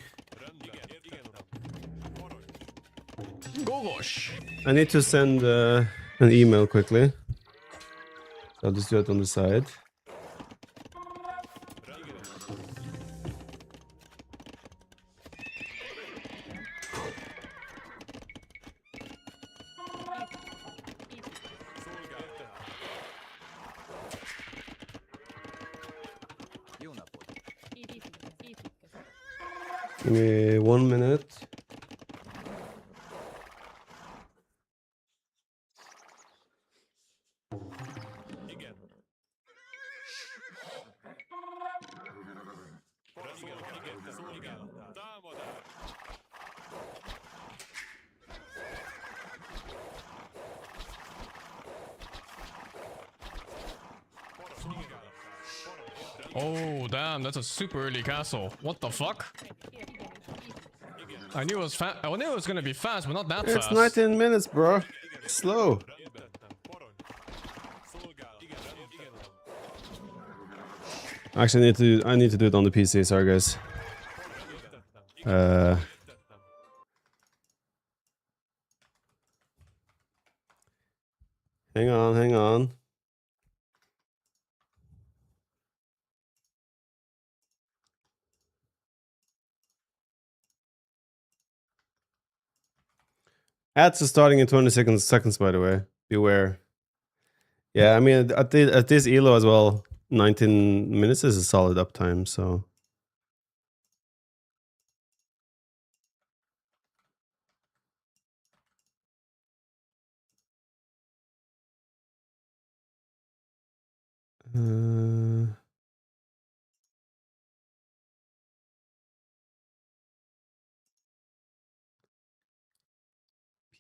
Speaker 8: Gogos!
Speaker 1: I need to send an email quickly. So I'll just do it on the side.
Speaker 9: Jó napot.
Speaker 10: Építkezek.
Speaker 1: Give me 1 minute.
Speaker 8: Oh, damn, that's a super early castle. What the fuck? I knew it was fast. I knew it was gonna be fast, but not that
Speaker 1: It's
Speaker 8: fast.
Speaker 1: 19 minutes, bro. Slow. Actually, I need to do it on the PC. Sorry, guys. Hang on, hang on. Ads are starting in 20 seconds, by the way. Beware. Yeah, I mean, at this ELO as well, 19 minutes is a solid uptime, so...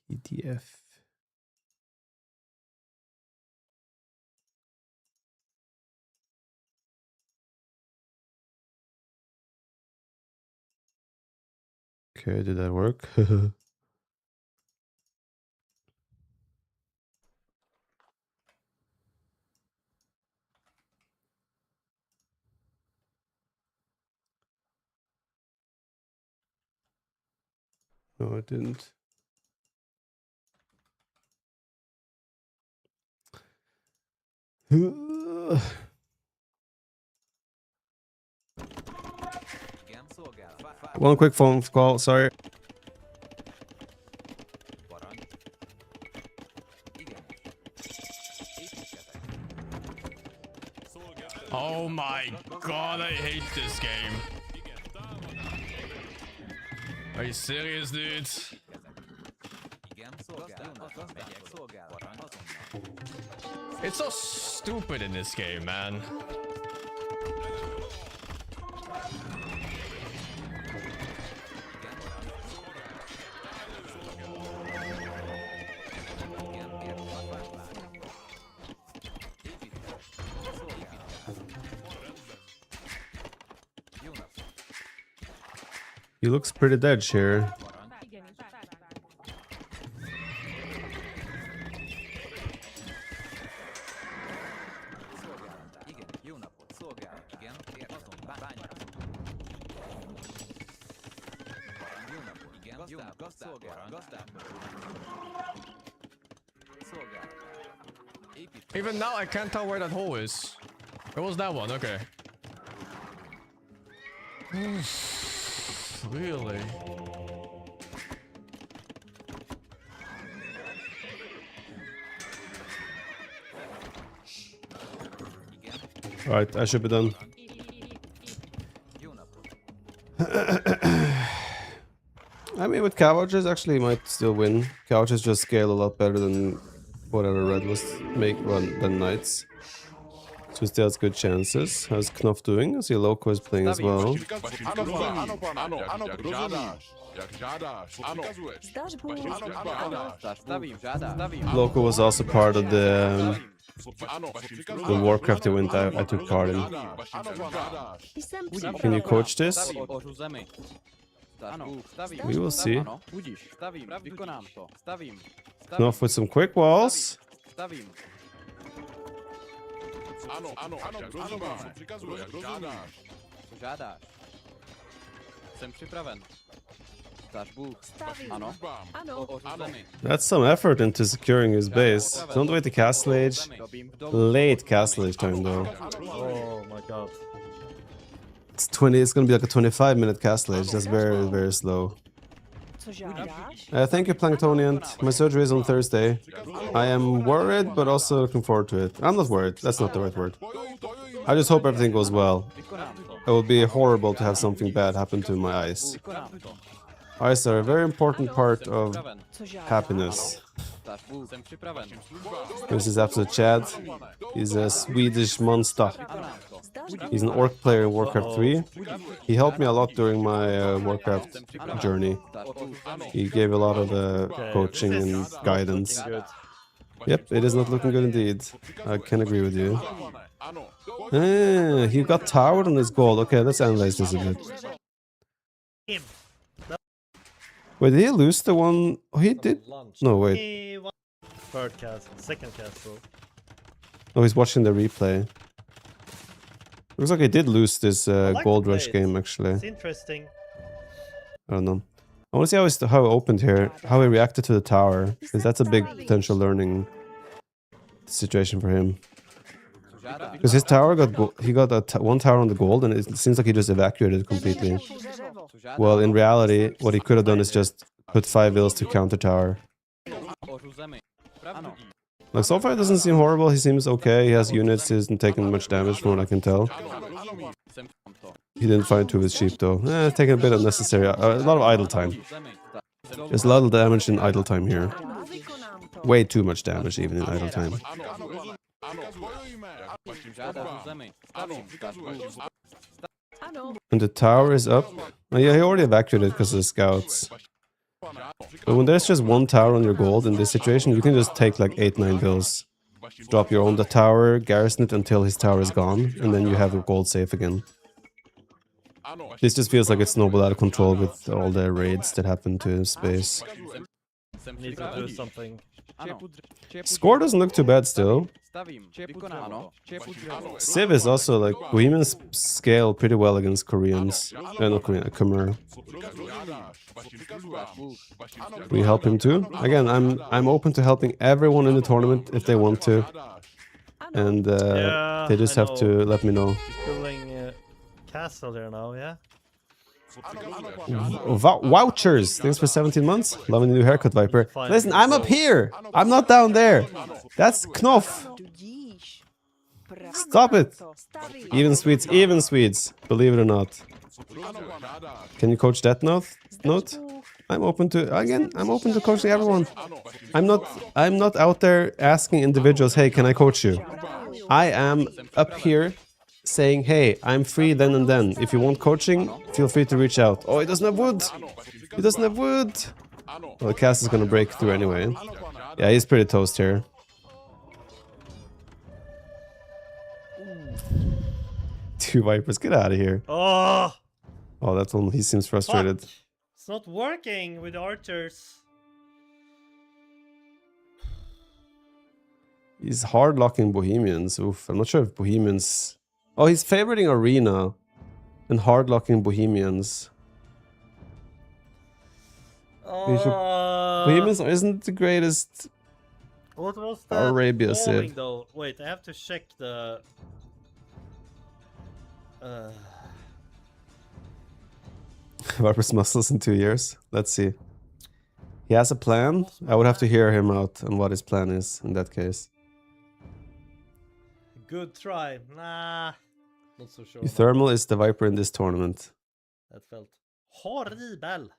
Speaker 1: PDF. Okay, did that work? No, it didn't. One quick phone call, sorry.
Speaker 8: Oh my god, I hate this game. Are you serious, dude? It's so stupid in this game, man.
Speaker 1: He looks pretty dead here.
Speaker 8: Even now, I can't tell where that hole is. Where was that one? Okay. Really?
Speaker 1: Alright, I should be done. I mean, with couches, actually, might still win. Couches just scale a lot better than whatever Red was than Knights. So still has good chances. How's Knopf doing? I see Loco is playing as well. Loco was also part of the Warcraft event I took part in. Can you coach this? We will see. Knopf with some quick walls. That's some effort into securing his base. Don't wait to castle age. Late castle age time though.
Speaker 2: Oh my god.
Speaker 1: It's gonna be like a 25-minute castle age. That's very, very slow. Thank you, Planktonian. My surgery is on Thursday. I am worried, but also looking forward to it. I'm not worried. That's not the right word. I just hope everything goes well. It would be horrible to have something bad happen to my eyes. Eyes are a very important part of happiness. This is absolute Chad. He's a Swedish monster. He's an orc player in Warcraft 3. He helped me a lot during my Warcraft journey. He gave a lot of coaching and guidance. Yep, it is not looking good indeed. I can agree with you. He got towered on his gold. Okay, let's analyze this a bit.
Speaker 2: Him.
Speaker 1: Wait, did he lose the one? Oh, he did. No, wait.
Speaker 2: He won third castle, second castle.
Speaker 1: Oh, he's watching the replay. Looks like he did lose this
Speaker 2: like
Speaker 1: gold
Speaker 2: to play
Speaker 1: rush
Speaker 2: it.
Speaker 1: game, actually.
Speaker 2: It's interesting.
Speaker 1: I don't know. I want to see how it opened here, how he reacted to the tower, because that's a big potential learning situation for him. Because his tower got one tower on the gold, and it seems like he just evacuated completely. Well, in reality, what he could have done is just put 5 vills to counter tower. Like, so far it doesn't seem horrible, he seems okay, he has units, he isn't taking much damage from what I can tell. He didn't find 2 of his sheep though. Taking a bit unnecessary, a lot of idle time. There's a lot of damage in idle time here. Way too much damage even in idle time. And the tower is up. Oh, yeah, he already evacuated because of the scouts. But when there's just one tower on your gold in this situation, you can just take like 8-9 bills. Drop your own tower, garrison it until his tower is gone, and then you have your gold safe again. This just feels like it's snowballed out of control with all the raids that happen to space.
Speaker 2: Need to do something.
Speaker 1: Score doesn't look too bad still. Civ is also like, Bohemians scale pretty well against Koreans. Not Korean, Khmer. We help him too. Again, I'm open to helping everyone in the tournament if they want to. And they just have to let me know.
Speaker 2: He's building castle there now, yeah?
Speaker 1: Vouchers! Thanks for 17 months. Loving the new haircut, Viper. Listen, I'm up here! I'm not down there! That's Knof! Stop it! Even Swedes, believe it or not. Can you coach that note? I'm open to, again, I'm open to coaching everyone. I'm not out there asking individuals, hey, can I coach you? I am up here saying, hey, I'm free then and then. If you want coaching, feel free to reach out. Oh, he doesn't have wood! He doesn't have wood! Well, the cast is gonna break through anyway. Yeah, he's pretty toast here. Two Vipers, get out of here.
Speaker 2: Oh!
Speaker 1: Oh, that's one, he seems frustrated.
Speaker 2: Fuck. It's not working with archers.
Speaker 1: He's hard locking Bohemians. Oof, I'm not sure if Bohemians... Oh, he's favoriting Arena and hard locking Bohemians. Bohemians isn't the greatest.
Speaker 2: What was that?
Speaker 1: Arabia Civ.
Speaker 2: Though? Wait, I have to check the.
Speaker 1: Viper's muscles in 2 years. Let's see. He has a plan. I would have to hear him out on what his plan is in that case.
Speaker 2: Good try. Nah, not so sure.
Speaker 1: Thermal is the Viper in this tournament.
Speaker 2: That felt horrible.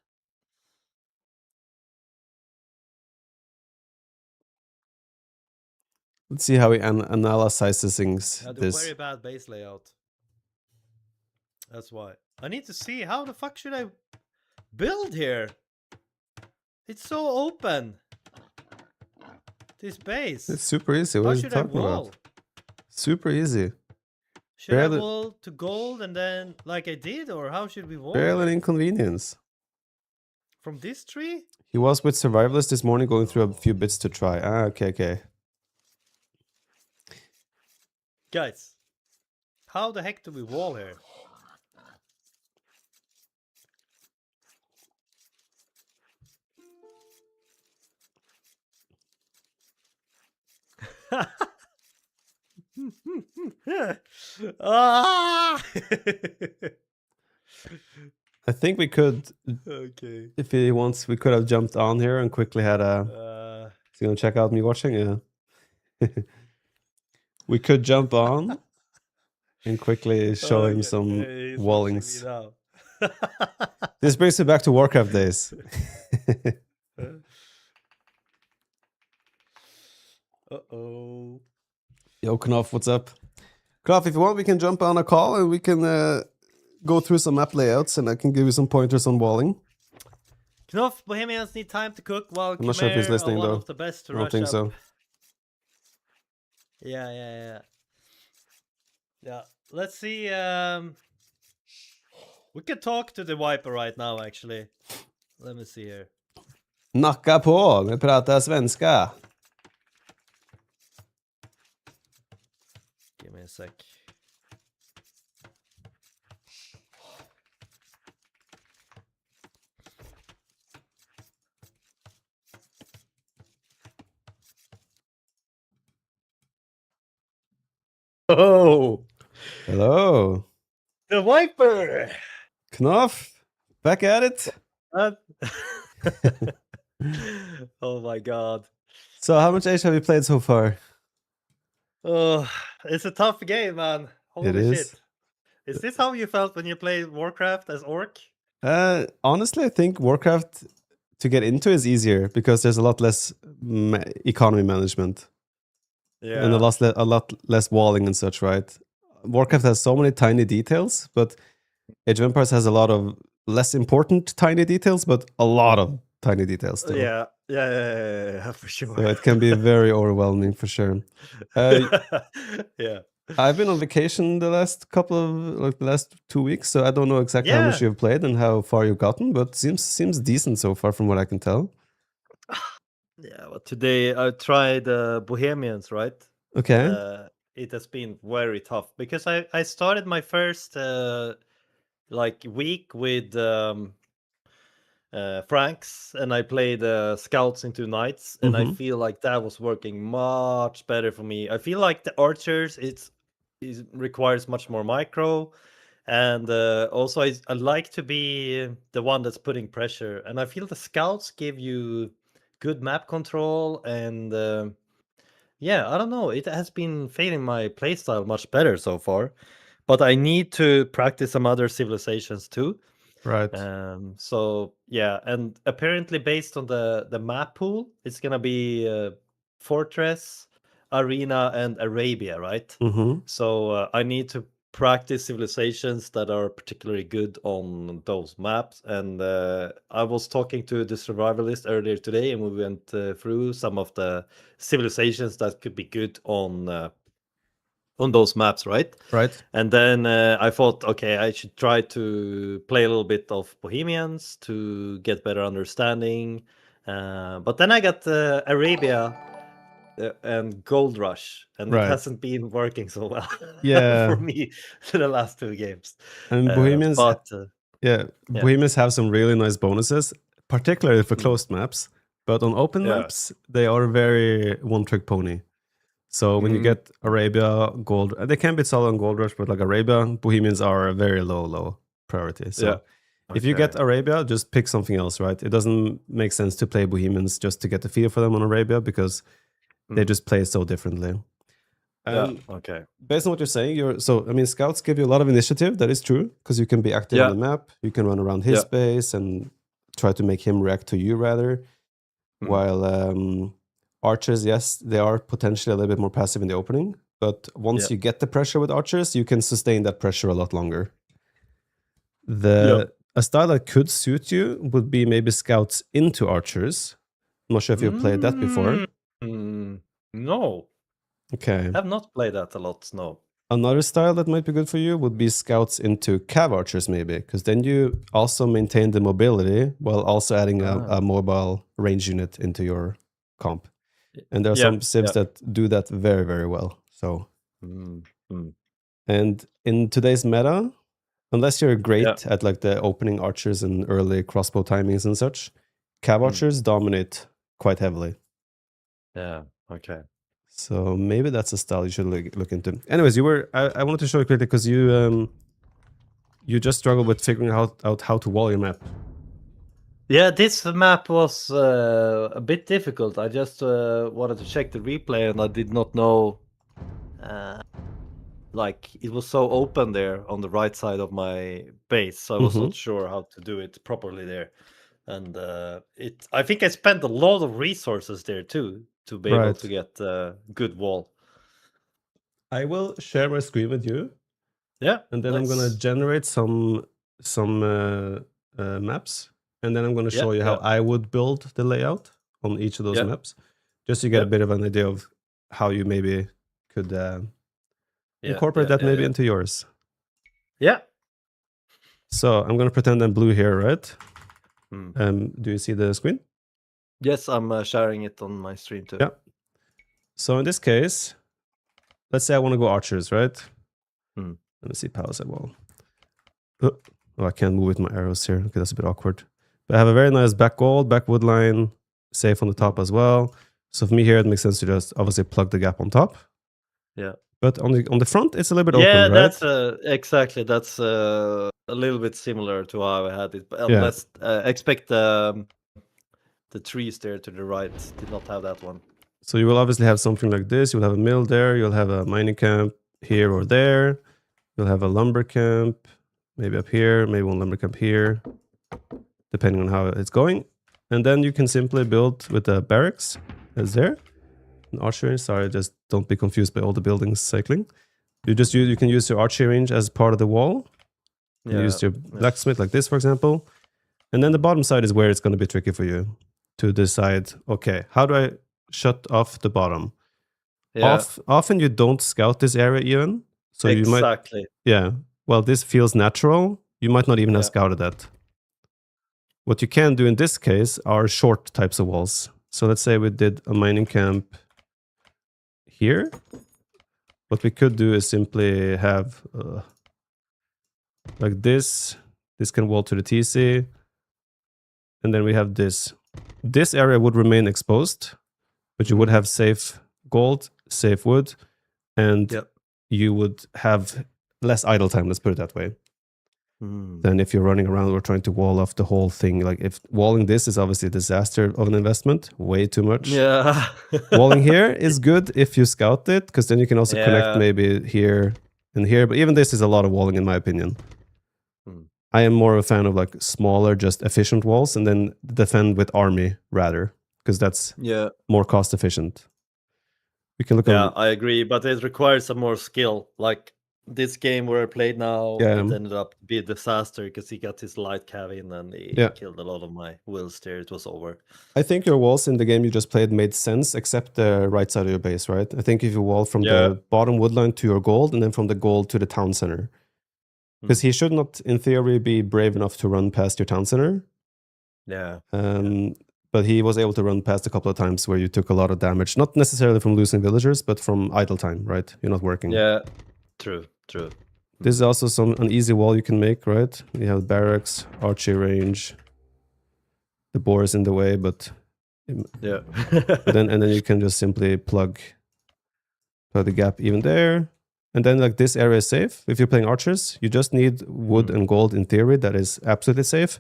Speaker 1: Let's see how he analyzes things.
Speaker 2: This very bad base layout. That's why. I need to see how the fuck should I build here. It's so open. This base.
Speaker 1: It's super easy. What are you talking about? Super easy.
Speaker 2: Should I wall to gold and then like I did, or how should we wall?
Speaker 1: Barely an inconvenience.
Speaker 2: From this tree?
Speaker 1: He was with survivalists this morning going through a few bits to try. Ah, okay.
Speaker 2: Guys, how the heck do we wall here? Ah!
Speaker 1: I think we could.
Speaker 2: Okay.
Speaker 1: If he wants, we could have jumped on here and quickly had a. Is he gonna check out me watching? Yeah. We could jump on and quickly show him some wallings. This brings me back to Warcraft days.
Speaker 2: Uh-oh.
Speaker 1: Yo, Knof, what's up? Knof, if you want, we can jump on a call and we can go through some map layouts and I can give you some pointers on walling.
Speaker 2: Knof, Bohemians need time to cook while
Speaker 1: I'm not sure if he's listening though.
Speaker 2: Of the best to
Speaker 1: I don't think so.
Speaker 2: Yeah. Yeah. Let's see. We can talk to the Viper right now, actually. Let me see here.
Speaker 1: Knacka på, vi pratar svenska.
Speaker 2: Give me a sec. Oh,
Speaker 1: Hello.
Speaker 2: the Viper!
Speaker 1: Knopf, back at it.
Speaker 2: Uh, oh my god.
Speaker 1: So how much Age have you played so far?
Speaker 2: Oh, it's a tough game, man. Holy
Speaker 1: It is.
Speaker 2: shit. Is this how you felt when you played Warcraft as Orc?
Speaker 1: Honestly, I think Warcraft to get into is easier because there's a lot less economy management.
Speaker 2: Yeah.
Speaker 1: And a lot less walling and such, right? Warcraft has so many tiny details, but Age of Empires has a lot of less important tiny details, but a lot of tiny details still.
Speaker 2: Yeah, for sure.
Speaker 1: So it can be very overwhelming for sure.
Speaker 2: Yeah.
Speaker 1: I've been on vacation the last couple of the last 2 weeks, so I don't know exactly how much
Speaker 2: Yeah.
Speaker 1: you've played and how far you've gotten, but seems decent so far from what I can tell.
Speaker 2: Yeah, well, today I tried Bohemians, right?
Speaker 1: Okay.
Speaker 2: It has been very tough because I started my first like week with Franks, and I played scouts into knights, and I feel like that was working much better for me. I feel like the archers it requires much more micro, and also I like to be the one that's putting pressure, and I feel the scouts give you good map control, and yeah, I don't know, it has been fitting my playstyle much better so far, but I need to practice some other civilizations too.
Speaker 1: Right.
Speaker 2: So yeah, and apparently based on the map pool, it's gonna be Fortress, Arena, and Arabia, right? So I need to practice civilizations that are particularly good on those maps. And I was talking to the survivalist earlier today, and we went through some of the civilizations that could be good on those maps, right?
Speaker 1: Right.
Speaker 2: And then I thought, okay, I should try to play a little bit of Bohemians to get better understanding. But then I got Arabia and Gold Rush, and it
Speaker 1: Right.
Speaker 2: hasn't been working so well
Speaker 1: Yeah.
Speaker 2: for me the last 2 games.
Speaker 1: And Bohemians,
Speaker 2: Yeah.
Speaker 1: Bohemians have some really nice bonuses, particularly for closed maps. But on open
Speaker 2: Yeah.
Speaker 1: maps, they are very one-trick pony. So when you get Arabia, Gold, they can be solid on Gold Rush, but like Arabia, Bohemians are a very low priority. So if you get Arabia, just pick something else, right? It doesn't make sense to play Bohemians just to get a feel for them on Arabia because they just play so differently. And based on what you're saying, scouts give you a lot of initiative. That is true because you can be active on the map. You can run around his base and try to make him react to you rather. While archers, yes, they are potentially a little bit more passive in the opening, but once you get the pressure with archers, you can sustain that pressure a lot longer. A style that could suit you would be maybe scouts into archers. I'm not sure if you've played that before.
Speaker 2: No.
Speaker 1: Okay.
Speaker 2: I've not played that a lot, no.
Speaker 1: Another style that might be good for you would be scouts into cav archers, maybe, because then you also maintain the mobility while also adding a mobile range unit into your comp. And there are some civs that do that very, very well. So, and in today's meta, unless you're great at like the opening archers and early crossbow timings and such, cav archers dominate quite heavily.
Speaker 2: Yeah. Okay.
Speaker 1: So maybe that's a style you should look into. Anyways, I wanted to show you quickly because you just struggled with figuring out how to wall your map.
Speaker 2: Yeah, this map was a bit difficult. I just wanted to check the replay, and I did not know, like it was so open there on the right side of my base, so I was not sure how to do it properly there. And I think I spent a lot of resources there too to be able to get a good wall.
Speaker 1: I will share my screen with you.
Speaker 2: Yeah,
Speaker 1: and then I'm gonna generate some maps, and then I'm gonna show you how I would build the layout on each of those maps, just to get a bit of an idea of how you maybe could incorporate that maybe into yours.
Speaker 2: Yeah.
Speaker 1: So I'm gonna pretend I'm blue here, right?
Speaker 2: Hmm.
Speaker 1: Do you see the screen?
Speaker 2: Yes, I'm sharing it on my stream too.
Speaker 1: Yeah. So in this case, let's say I want to go archers, right?
Speaker 2: Hmm.
Speaker 1: Let me see palace at wall. Oh, I can't move with my arrows here. Okay, that's a bit awkward. But I have a very nice back gold, back wood line, safe on the top as well. So for me here, it makes sense to just obviously plug the gap on top.
Speaker 2: Yeah.
Speaker 1: But on the front, it's a little bit
Speaker 2: Yeah,
Speaker 1: open, right?
Speaker 2: that's exactly. That's a little bit similar to how I had it. But
Speaker 1: Yeah.
Speaker 2: unless expect the trees there to the right did not have that one.
Speaker 1: So you will obviously have something like this. You'll have a mill there. You'll have a mining camp here or there. You'll have a lumber camp, maybe up here, maybe one lumber camp here, depending on how it's going. And then you can simply build with the barracks as there. An archery range. Sorry, just don't be confused by all the buildings cycling. You can use your archery range as part of the wall. You use your blacksmith like this, for example. And then the bottom side is where it's going to be tricky for you to decide, okay, how do I shut off the bottom?
Speaker 2: Yeah.
Speaker 1: Often you don't scout this area even. So you might,
Speaker 2: exactly.
Speaker 1: yeah. Well, this feels natural. You might not even have scouted that. What you can do in this case are short types of walls. So let's say we did a mining camp here. What we could do is simply have like this. This can wall to the TC. And then we have this. This area would remain exposed, but you would have safe gold, safe wood, and you would have less idle time, let's put it that way, than if you're running around or trying to wall off the whole thing. Like if walling this is obviously a disaster of an investment, way too much.
Speaker 2: Yeah.
Speaker 1: Walling here is good if you scout it, because then you can also connect maybe here and here. But even this is a lot of walling in my opinion. I am more of a fan of like smaller, just efficient walls, and then defend with army rather, because that's more cost efficient. We can look
Speaker 2: Yeah,
Speaker 1: on.
Speaker 2: I agree, but it requires some more skill. Like this game where I played now, it ended up to be a disaster because he got his light cav in and he killed a lot of my wills there. It was over.
Speaker 1: I think your walls in the game you just played made sense, except the right side of your base, right? I think if you wall from the bottom woodline to your gold, and then from the gold to the town center. Because he should not, in theory, be brave enough to run past your town center.
Speaker 2: Yeah.
Speaker 1: But he was able to run past a couple of times where you took a lot of damage. Not necessarily from losing villagers, but from idle time, right? You're not working.
Speaker 2: Yeah, true, true.
Speaker 1: This is also an easy wall you can make, right? You have barracks, archery range. The boar is in the way, but...
Speaker 2: Yeah.
Speaker 1: and then you can just simply plug the gap even there. And then like this area is safe. If you're playing archers, you just need wood and gold in theory. That is absolutely safe.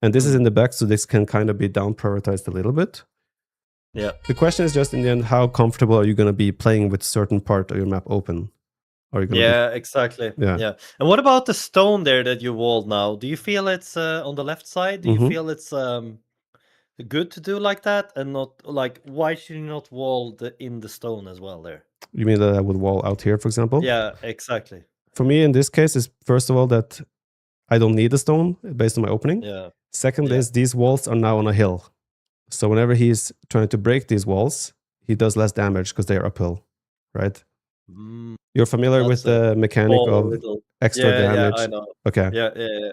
Speaker 1: And this is in the back, so this can kind of be down prioritized a little bit.
Speaker 2: Yeah.
Speaker 1: The question is just in the end, how comfortable are you going to be playing with certain part of your map open? Are you gonna
Speaker 2: exactly.
Speaker 1: Yeah.
Speaker 2: Yeah. And what about the stone there that you walled now? Do you feel it's on the left side? Do you feel it's good to do like that and not like why should you not wall in the stone as well there?
Speaker 1: You mean that I would wall out here, for example?
Speaker 2: Yeah, exactly.
Speaker 1: For me, in this case, is first of all that I don't need a stone based on my opening.
Speaker 2: Yeah.
Speaker 1: Second is these walls are now on a hill. So whenever he's trying to break these walls, he does less damage because they are uphill, right? You're familiar with the mechanic of extra damage?
Speaker 2: Yeah, I know.
Speaker 1: Okay.
Speaker 2: Yeah.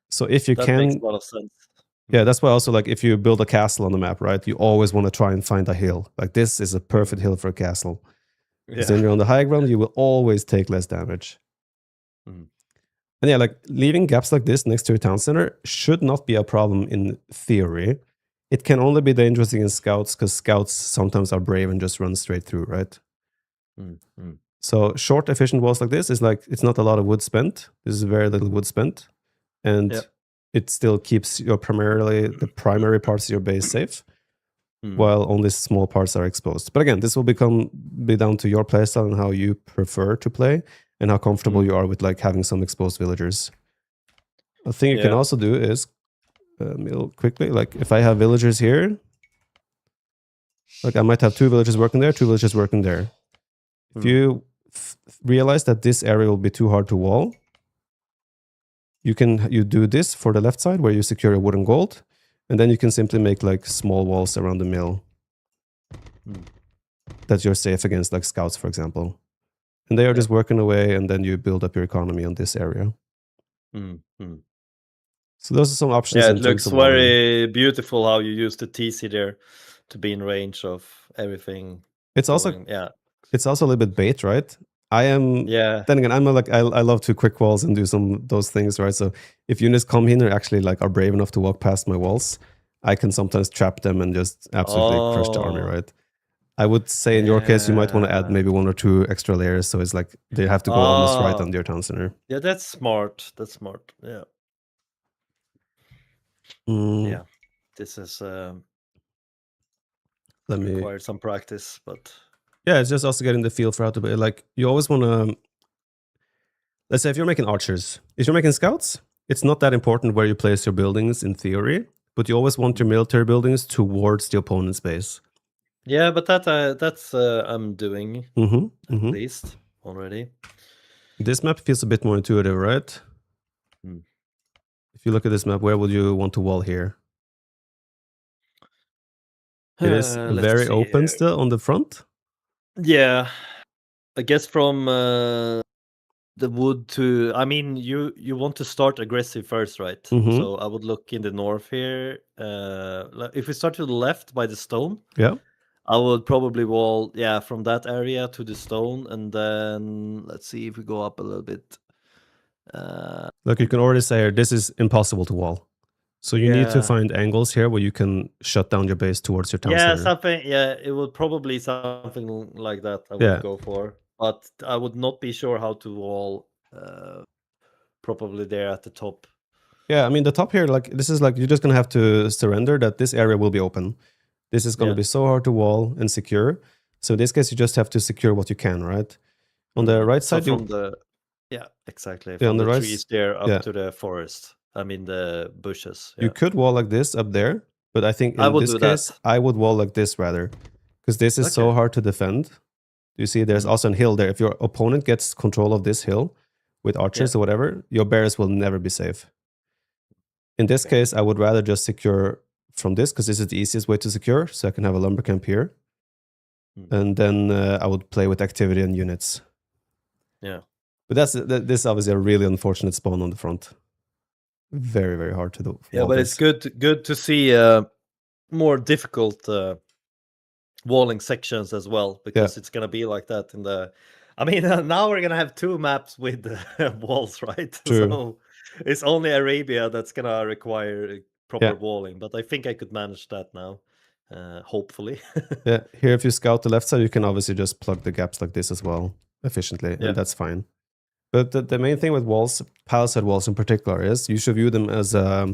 Speaker 1: So if you
Speaker 2: that
Speaker 1: can...
Speaker 2: makes a lot of sense.
Speaker 1: Yeah, that's why also like if you build a castle on the map, right? You always want to try and find a hill. Like this is a perfect hill for a castle. Because then you're on the high ground, you will always take less damage. And yeah, like leaving gaps like this next to your town center should not be a problem in theory. It can only be dangerous against scouts because scouts sometimes are brave and just run straight through, right? So short, efficient walls like this is like, it's not a lot of wood spent. This is very little wood spent. And it still keeps your the primary parts of your base safe, while only small parts are exposed. But again, this will be down to your playstyle and how you prefer to play and how comfortable you are with like having some exposed villagers. A thing you can also do is mill quickly. Like if I have villagers here, like I might have 2 villagers working there, 2 villagers working there. If you realize that this area will be too hard to wall, you do this for the left side where you secure your wood and gold, and then you can simply make like small walls around the mill that you're safe against, like scouts, for example. And they are
Speaker 2: Yeah.
Speaker 1: just working away, and then you build up your economy on this area. So those are some options
Speaker 2: Yeah,
Speaker 1: in
Speaker 2: it
Speaker 1: terms
Speaker 2: looks
Speaker 1: of walling.
Speaker 2: very beautiful how you use the TC there to be in range of everything.
Speaker 1: It's also
Speaker 2: going. Yeah.
Speaker 1: it's also a little bit bait, right? I am.
Speaker 2: Yeah.
Speaker 1: Then again, I'm a, like I love to quick walls and do some those things, right? So if units come in and actually like are brave enough to walk past my walls, I can sometimes trap them and just absolutely crush the army,
Speaker 2: Oh,
Speaker 1: right? I would say in your case, you might want to add
Speaker 2: yeah.
Speaker 1: maybe 1 or 2 extra layers, so it's like they have to go almost right
Speaker 2: Ah,
Speaker 1: under your town center.
Speaker 2: yeah, that's smart. That's smart. Yeah.
Speaker 1: Mm,
Speaker 2: Yeah. This is
Speaker 1: let me.
Speaker 2: required some practice, but
Speaker 1: Yeah, it's just also getting the feel for how to be like. You always want to. Let's say if you're making archers, if you're making scouts, it's not that important where you place your buildings in theory, but you always want your military buildings towards the opponent's base.
Speaker 2: yeah, but that's I'm doing at least already.
Speaker 1: This map feels a bit more intuitive, right?
Speaker 2: Hmm.
Speaker 1: If you look at this map, where would you want to wall here? It is
Speaker 2: Let's
Speaker 1: very
Speaker 2: see
Speaker 1: open
Speaker 2: here.
Speaker 1: still on the front.
Speaker 2: Yeah, I guess from the wood to. I mean, you want to start aggressive first, right? So I would look in the north here. If we start to the left by the stone,
Speaker 1: Yeah.
Speaker 2: I would probably wall, yeah, from that area to the stone, and then let's see if we go up a little bit.
Speaker 1: Look, you can already say here, this is impossible to wall. So you need to
Speaker 2: Yeah.
Speaker 1: find angles here where you can shut down your base towards your town
Speaker 2: Yeah,
Speaker 1: center.
Speaker 2: something. Yeah, it would probably something like that. I would
Speaker 1: Yeah.
Speaker 2: go for, but I would not be sure how to wall. Probably there at the top.
Speaker 1: Yeah, I mean the top here, like this is like you're just gonna have to surrender that this area will be open. This is gonna
Speaker 2: Yeah.
Speaker 1: be so hard to wall and secure. So in this case, you just have to secure what you can, right? On the right
Speaker 2: So
Speaker 1: side,
Speaker 2: from the yeah, exactly
Speaker 1: yeah,
Speaker 2: from
Speaker 1: on the
Speaker 2: the
Speaker 1: right,
Speaker 2: trees there up
Speaker 1: yeah,
Speaker 2: to the forest. I mean the bushes.
Speaker 1: you
Speaker 2: Yeah,
Speaker 1: could wall like this up there, but I think
Speaker 2: I
Speaker 1: in
Speaker 2: would
Speaker 1: this
Speaker 2: do
Speaker 1: case,
Speaker 2: that.
Speaker 1: I would wall like this rather, because this is so
Speaker 2: Okay.
Speaker 1: hard to defend. You see, there's also a hill there. If your opponent gets control of this hill with archers or whatever, your bears will never be safe. In this case, I would rather just secure from this because this is the easiest way to secure. So I can have a lumber camp here. And then I would play with activity and units.
Speaker 2: Yeah.
Speaker 1: But this is obviously a really unfortunate spawn on the front. Very, very hard to do.
Speaker 2: Yeah, but it's good to see more difficult walling sections as well, because it's gonna be like that in the. I mean, now we're gonna have 2 maps with walls, right?
Speaker 1: True.
Speaker 2: So it's only Arabia that's gonna require proper walling, but I think I could manage that now, hopefully.
Speaker 1: Yeah, here if you scout the left side, you can obviously just plug the gaps like this as well efficiently,
Speaker 2: Yeah.
Speaker 1: and that's fine. But the main thing with walls, palisade walls in particular, is you should view them as a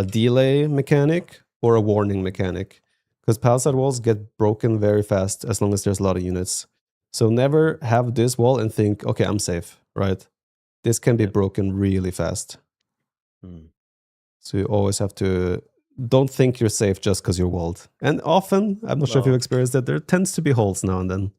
Speaker 1: delay mechanic or a warning mechanic. Because palisade walls get broken very fast as long as there's a lot of units. So never have this wall and think, okay, I'm safe, right? This can be broken really fast. So you always have to, don't think you're safe just because you're walled. And often, I'm not sure if you've experienced that, there tends to be holes now and then.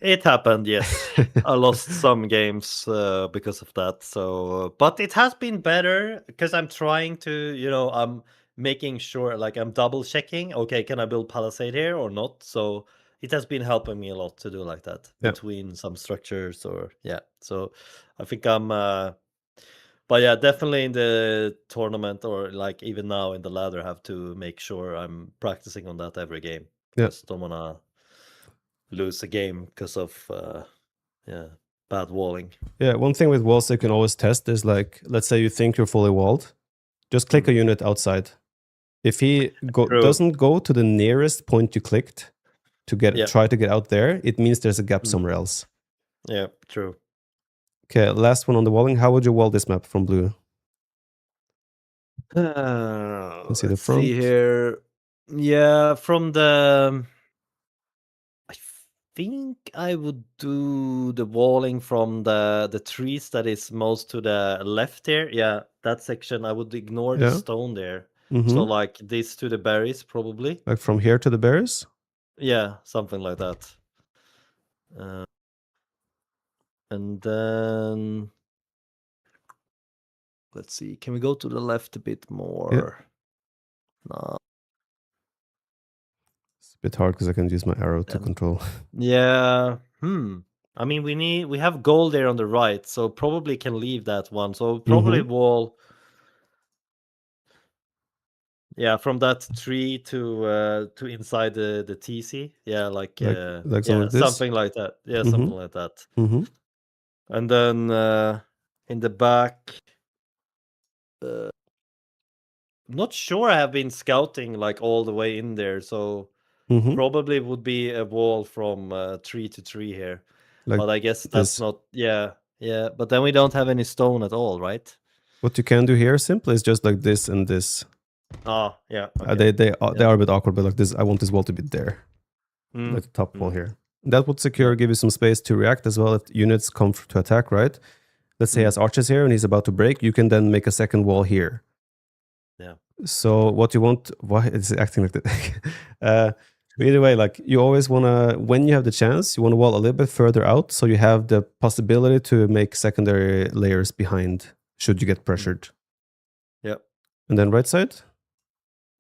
Speaker 2: It happened, yes. I lost some games because of that. So, but it has been better because I'm trying to, I'm making sure, like I'm double checking. Okay, can I build palisade here or not? So it has been helping me a lot to do like that between some structures or So I think I'm, but yeah, definitely in the tournament or like even now in the ladder, I have to make sure I'm practicing on that every game because don't wanna lose a game because of bad walling.
Speaker 1: Yeah, one thing with walls you can always test is like, let's say you think you're fully walled, just click a unit outside. If he doesn't go to the nearest point you clicked to try to get out there, it means there's a gap somewhere else.
Speaker 2: Yeah, true.
Speaker 1: Okay, last one on the walling. How would you wall this map from blue?
Speaker 2: Let's
Speaker 1: see the front.
Speaker 2: see here. Yeah, from the. I think I would do the walling from the trees that is most to the left here. Yeah, that section. I would ignore the stone there. So like this to the berries, probably.
Speaker 1: Like from here to the berries?
Speaker 2: Yeah, something like that. And then let's see. Can we go to the left a bit more? No.
Speaker 1: bit hard because I can use my arrow to
Speaker 2: Um,
Speaker 1: control.
Speaker 2: Yeah. I mean, we have gold there on the right, so probably can leave that one. So probably wall. Yeah, from that tree to inside the TC. Yeah, like
Speaker 1: like something
Speaker 2: yeah,
Speaker 1: like this.
Speaker 2: something like that. Yeah, something like that.
Speaker 1: Mm-hmm.
Speaker 2: And then in the back, not sure. I have been scouting like all the way in there, so
Speaker 1: Mm-hmm.
Speaker 2: probably would be a wall from tree to tree here.
Speaker 1: Like
Speaker 2: but I guess
Speaker 1: this.
Speaker 2: that's not. Yeah, yeah. But then we don't have any stone at all, right?
Speaker 1: What you can do here simply is just like this and this.
Speaker 2: Oh, yeah. Okay.
Speaker 1: They are a bit awkward, but like this, I want this wall to be there, like the top wall here. That would secure, give you some space to react as well if units come to attack, right? Let's say he has archers here and he's about to break. You can then make a second wall here.
Speaker 2: Yeah.
Speaker 1: So what you want? Why is it acting like that? Either way, like you always want to, when you have the chance, you want to wall a little bit further out, so you have the possibility to make secondary layers behind should you get pressured.
Speaker 2: Yep.
Speaker 1: And then right side.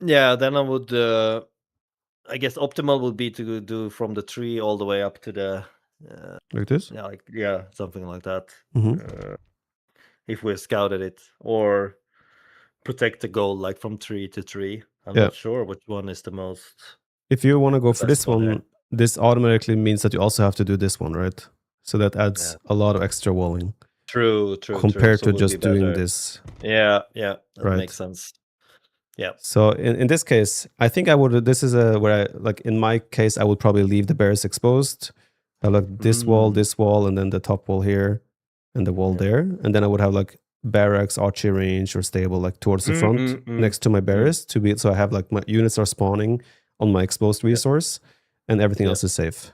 Speaker 2: Yeah, then I would. I guess optimal would be to do from the tree all the way up to the.
Speaker 1: Like this.
Speaker 2: Yeah, something like that.
Speaker 1: Mm-hmm.
Speaker 2: If we scouted it, or protect the goal like from tree to tree. I'm not sure which one is the most.
Speaker 1: If you want to go for this one, this automatically means that you also have to do this one, right? So that adds a lot of extra walling.
Speaker 2: True.
Speaker 1: Compared
Speaker 2: So
Speaker 1: to just doing this.
Speaker 2: Yeah, that makes sense. Yeah.
Speaker 1: So in this case, I think I would. This is where I like. In my case, I would probably leave the bears exposed. I like this wall, and then the top wall here, and the wall there, and then I would have like barracks, archery range, or stable like towards the front next to my bears to be. So I have like my units are spawning on my exposed resource, and everything else is safe.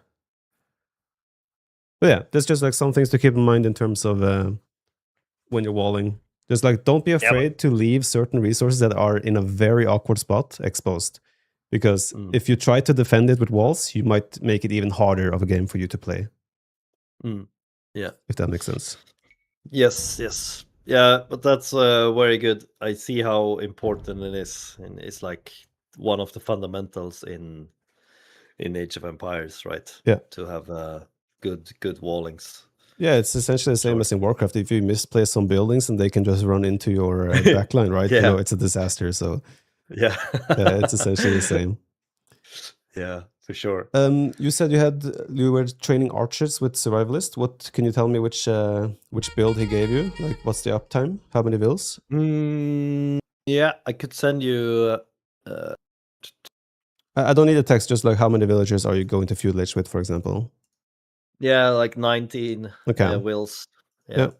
Speaker 1: But yeah, there's just like some things to keep in mind in terms of when you're walling. Just like don't be afraid to leave certain resources that are in a very awkward spot exposed. Because if you try to defend it with walls, you might make it even harder of a game for you to play.
Speaker 2: Yeah.
Speaker 1: If that makes sense.
Speaker 2: Yes. Yeah, but that's very good. I see how important it is. And it's like one of the fundamentals in Age of Empires, right?
Speaker 1: Yeah.
Speaker 2: To have good wallings.
Speaker 1: Yeah, it's essentially the same as in Warcraft. If you misplace some buildings and they can just run into your backline, right? You know, it's a disaster. So
Speaker 2: yeah,
Speaker 1: it's essentially the same.
Speaker 2: Yeah, for sure.
Speaker 1: You said you were training archers with Survivalist. What can you tell me which build he gave you? Like, what's the uptime? How many vills?
Speaker 2: Yeah, I could send you.
Speaker 1: I don't need a text. Just like how many villagers are you going to feudal age with, for example?
Speaker 2: Yeah, like 19 wills. Yeah.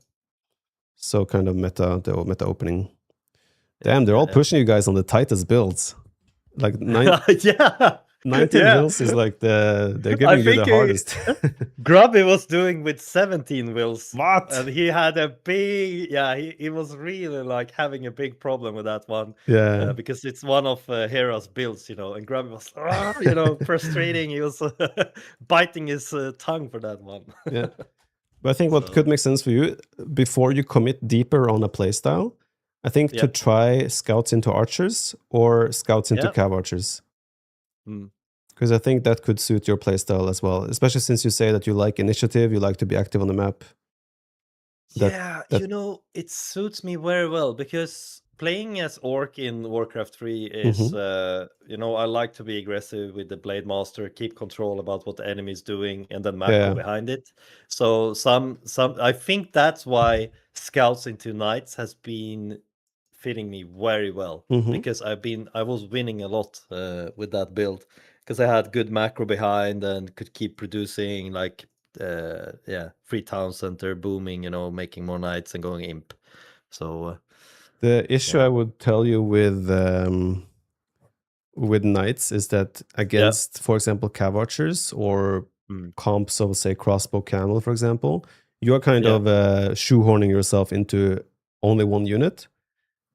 Speaker 1: So kind of the meta opening. Damn, they're all pushing you guys on the tightest builds. Like 19 wills is like they're giving you the hardest.
Speaker 2: Grubby was doing with 17 wills.
Speaker 1: What?
Speaker 2: And he had a big, he was really like having a big problem with that one.
Speaker 1: Yeah.
Speaker 2: Because it's one of Hera's builds, you know, and Grubby was, frustrating. He was biting his tongue for that one.
Speaker 1: Yeah. But I think what could make sense for you, before you commit deeper on a playstyle, I think to try scouts into archers or scouts into cav archers. Because I think that could suit your playstyle as well, especially since you say that you like initiative, you like to be active on the map.
Speaker 2: It suits me very well because playing as orc in Warcraft 3 is, I like to be aggressive with the Blade Master, keep control about what the enemy is doing, and then macro behind it. So I think that's why scouts into knights has been fitting me very well because I was winning a lot with that build because I had good macro behind and could keep producing like free town center booming, making more knights and going imp. So
Speaker 1: the issue I would tell you with knights is that against, for example, cav archers or comps of say crossbow camel, for example, you are kind of shoehorning yourself into only one unit.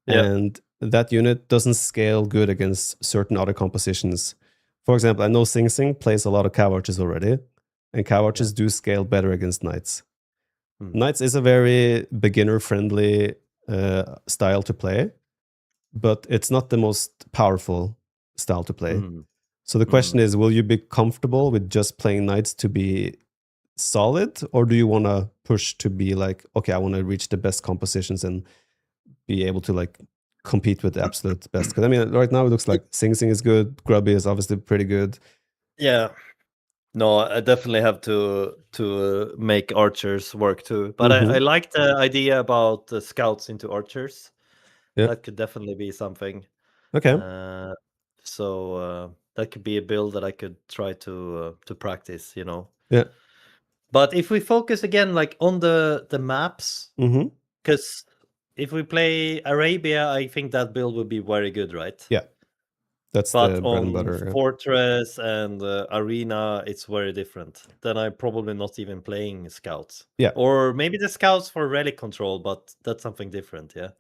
Speaker 1: And that unit doesn't scale good against certain other compositions. For example, I know Sing Sing plays a lot of cav archers already, and cav archers do scale better against knights. Knights is a very beginner-friendly style to play, but it's not the most powerful style to play. So the question is, will you be comfortable with just playing knights to be solid, or do you want to push to be like, okay, I want to reach the best compositions and be able to like compete with the absolute best? Because I mean, right now it looks like Sing Sing is good, Grubby is obviously pretty good.
Speaker 2: Yeah. No, I definitely have to make archers work too. But I like the idea about the scouts into archers.
Speaker 1: Yeah.
Speaker 2: That could definitely be something.
Speaker 1: Okay.
Speaker 2: So that could be a build that I could try to practice, you know.
Speaker 1: Yeah.
Speaker 2: But if we focus again, like on the maps, because if we play Arabia, I think that build would be very good, right?
Speaker 1: Yeah. That's
Speaker 2: But
Speaker 1: the bread and
Speaker 2: on
Speaker 1: butter. Yeah.
Speaker 2: Fortress and Arena, it's very different. Then I'm probably not even playing scouts.
Speaker 1: Yeah.
Speaker 2: Or maybe the scouts for relic control, but that's something different, yeah.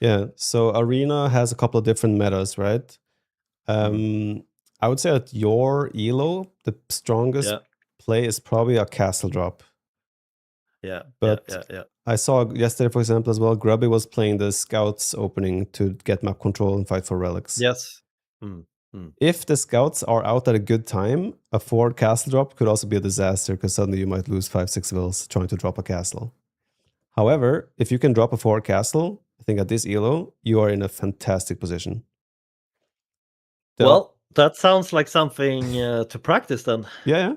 Speaker 1: Yeah. So Arena has a couple of different metas, right? I would say at your elo, the strongest play is probably a castle drop.
Speaker 2: Yeah.
Speaker 1: But I saw yesterday, for example, as well, Grubby was playing the scouts opening to get map control and fight for relics.
Speaker 2: Yes.
Speaker 1: If the scouts are out at a good time, a forward castle drop could also be a disaster because suddenly you might lose 5-6 vills trying to drop a castle. However, if you can drop a forward castle, I think at this elo, you are in a fantastic position.
Speaker 2: Well, that sounds like something to practice then.
Speaker 1: Yeah.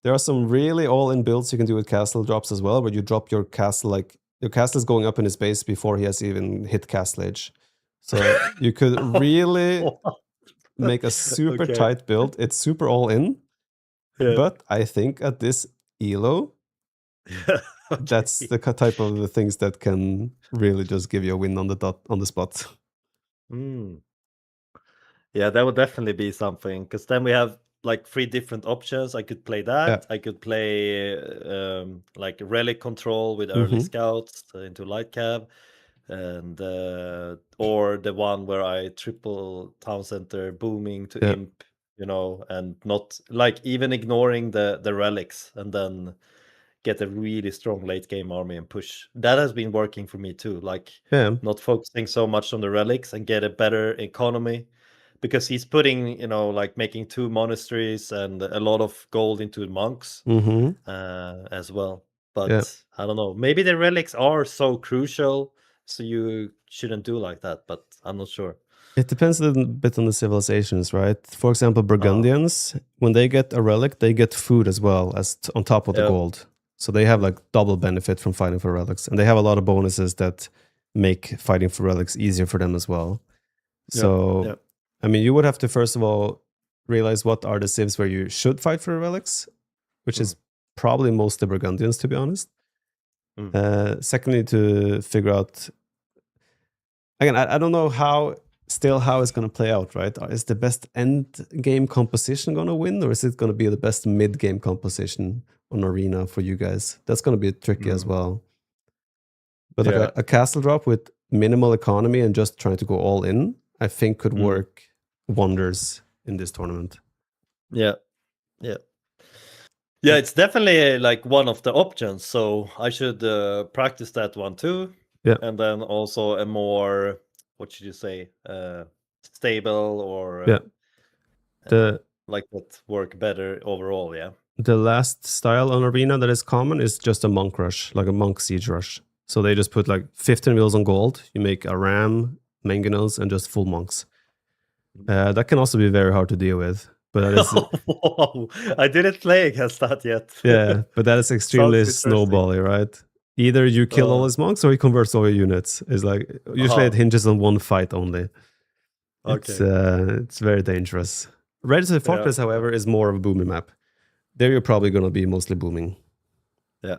Speaker 1: There are some really all-in builds you can do with castle drops as well, where you drop your castle, like your castle is going up in his base before he has even hit castle age. So you could really make a super tight build. It's super all-in. Yeah. But I think at this elo, that's the type of the things that can really just give you a win on the dot, on the spot.
Speaker 2: Yeah, that would definitely be something, because then we have like 3 different options. I could play that. I could play like relic control with early scouts into light cab, and or the one where I triple town center booming to imp, you know, and not like even ignoring the relics, and then get a really strong late game army and push. That has been working for me too, like not focusing so much on the relics and get a better economy, because he's putting, you know, like making 2 monasteries and a lot of gold into monks as well. But I don't know, maybe the relics are so crucial, so you shouldn't do like that, but I'm not sure.
Speaker 1: It depends a little bit on the civilizations, right? For example, Burgundians, when they get a relic, they get food as well as on top of the gold. So they have like double benefit from fighting for relics. And they have a lot of bonuses that make fighting for relics easier for them as well. So, I mean, you would have to first of all realize what are the civs where you should fight for relics, which is probably mostly Burgundians, to be honest. Secondly, to figure out, again, I don't know how it's going to play out, right? Is the best end game composition going to win, or is it going to be the best mid game composition on Arena for you guys? That's going to be tricky as well. But like a castle drop with minimal economy and just trying to go all in, I think could work wonders in this tournament.
Speaker 2: Yeah, it's definitely like one of the options. So I should practice that one too.
Speaker 1: Yeah,
Speaker 2: and then also a more, what should you say, stable or like that work better overall. Yeah.
Speaker 1: The last style on Arena that is common is just a monk rush, like a monk siege rush. So they just put like 15 wheels on gold. You make a ram, mangonels, and just full monks. That can also be very hard to deal with. But that is
Speaker 2: whoa, I didn't play against that yet.
Speaker 1: Yeah, but that is extremely snowbally, right? Either you kill all his monks or he converts all your units. It's like usually it hinges on one fight only. It's very dangerous. Registered Fortress, however, is more of a booming map. There you're probably going to be mostly booming.
Speaker 2: Yeah.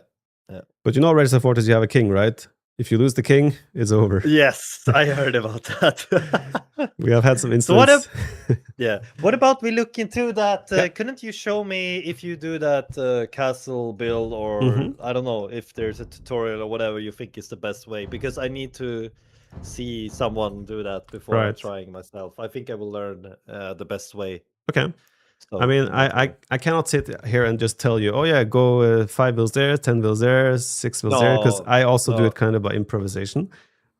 Speaker 1: But you know, Registered Fortress, you have a king, right? If you lose the king, it's over.
Speaker 2: Yes, I heard about that.
Speaker 1: We have had some incidents.
Speaker 2: So what about we look into that? Couldn't you show me if you do that castle build, or I don't know if there's a tutorial or whatever you think is the best way? Because I need to see someone do that before I'm trying myself. I think I will learn the best way.
Speaker 1: Okay. So, I mean, I cannot sit here and just tell you, oh yeah, go 5 vills there, 10 vills there, 6 vills there, because I also do it kind of by improvisation.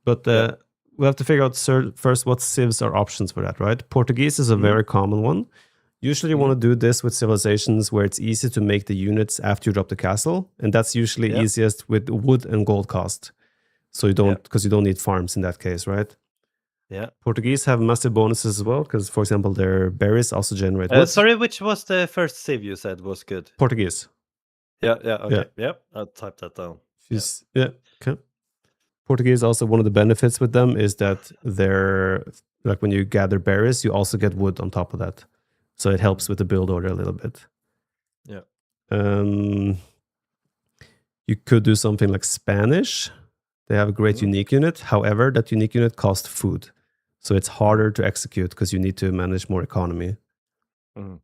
Speaker 1: But we have to figure out first what civs are options for that, right? Portuguese is a very common one. Usually you want to do this with civilizations where it's easy to make the units after you drop the castle, and that's usually
Speaker 2: Yeah.
Speaker 1: easiest with wood and gold cost. So you don't, because you don't need farms in that case, right?
Speaker 2: Yeah.
Speaker 1: Portuguese have massive bonuses as well, because for example, their berries also generate wood.
Speaker 2: Sorry, which was the first civ you said was good?
Speaker 1: Portuguese.
Speaker 2: Yeah, okay. Yep, I'll type that down.
Speaker 1: Yeah. Okay. Portuguese also, one of the benefits with them is that they're like when you gather berries, you also get wood on top of that. So it helps with the build order a little bit.
Speaker 2: Yeah.
Speaker 1: You could do something like Spanish. They have a great unique unit. However, that unique unit costs food. So it's harder to execute because you need to manage more economy.
Speaker 2: Mhm.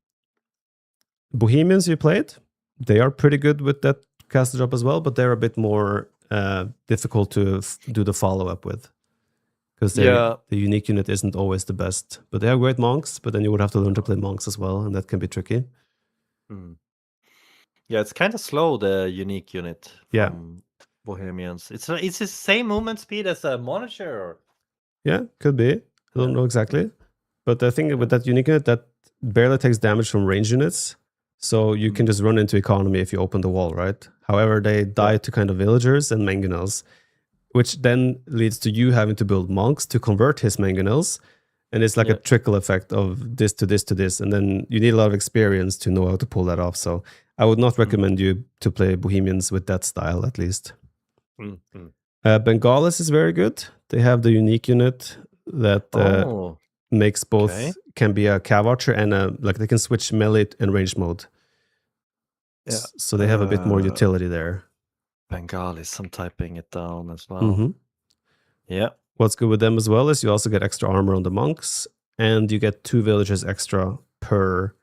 Speaker 1: Bohemians you played, they are pretty good with that castle drop as well, but they're a bit more difficult to do the follow-up with. Because the unique unit isn't always the best. But they have great monks, but then you would have to learn to play monks as well, and that can be tricky.
Speaker 2: Mm. Yeah, it's kind of slow, the unique unit from Bohemians. It's the same movement speed as a monitor? Or?
Speaker 1: Yeah, could be. I don't know exactly. But the thing with that unique unit, that barely takes damage from range units. So you can just run into economy if you open the wall, right? However, they die to kind of villagers and mangonels, which then leads to you having to build monks to convert his mangonels. And it's like a trickle effect of this to this to this. And then you need a lot of experience to know how to pull that off. So I would not recommend you to play Bohemians with that style, at least. Bengalis is very good. They have the unique unit that makes both, can be a cav archer and like they can switch melee and range mode.
Speaker 2: Yeah.
Speaker 1: So they have a bit more utility there.
Speaker 2: Bengalis, I'm typing it down as well.
Speaker 1: Mm-hmm.
Speaker 2: Yeah.
Speaker 1: What's good with them as well is you also get extra armor on the monks, and you get 2 villagers extra per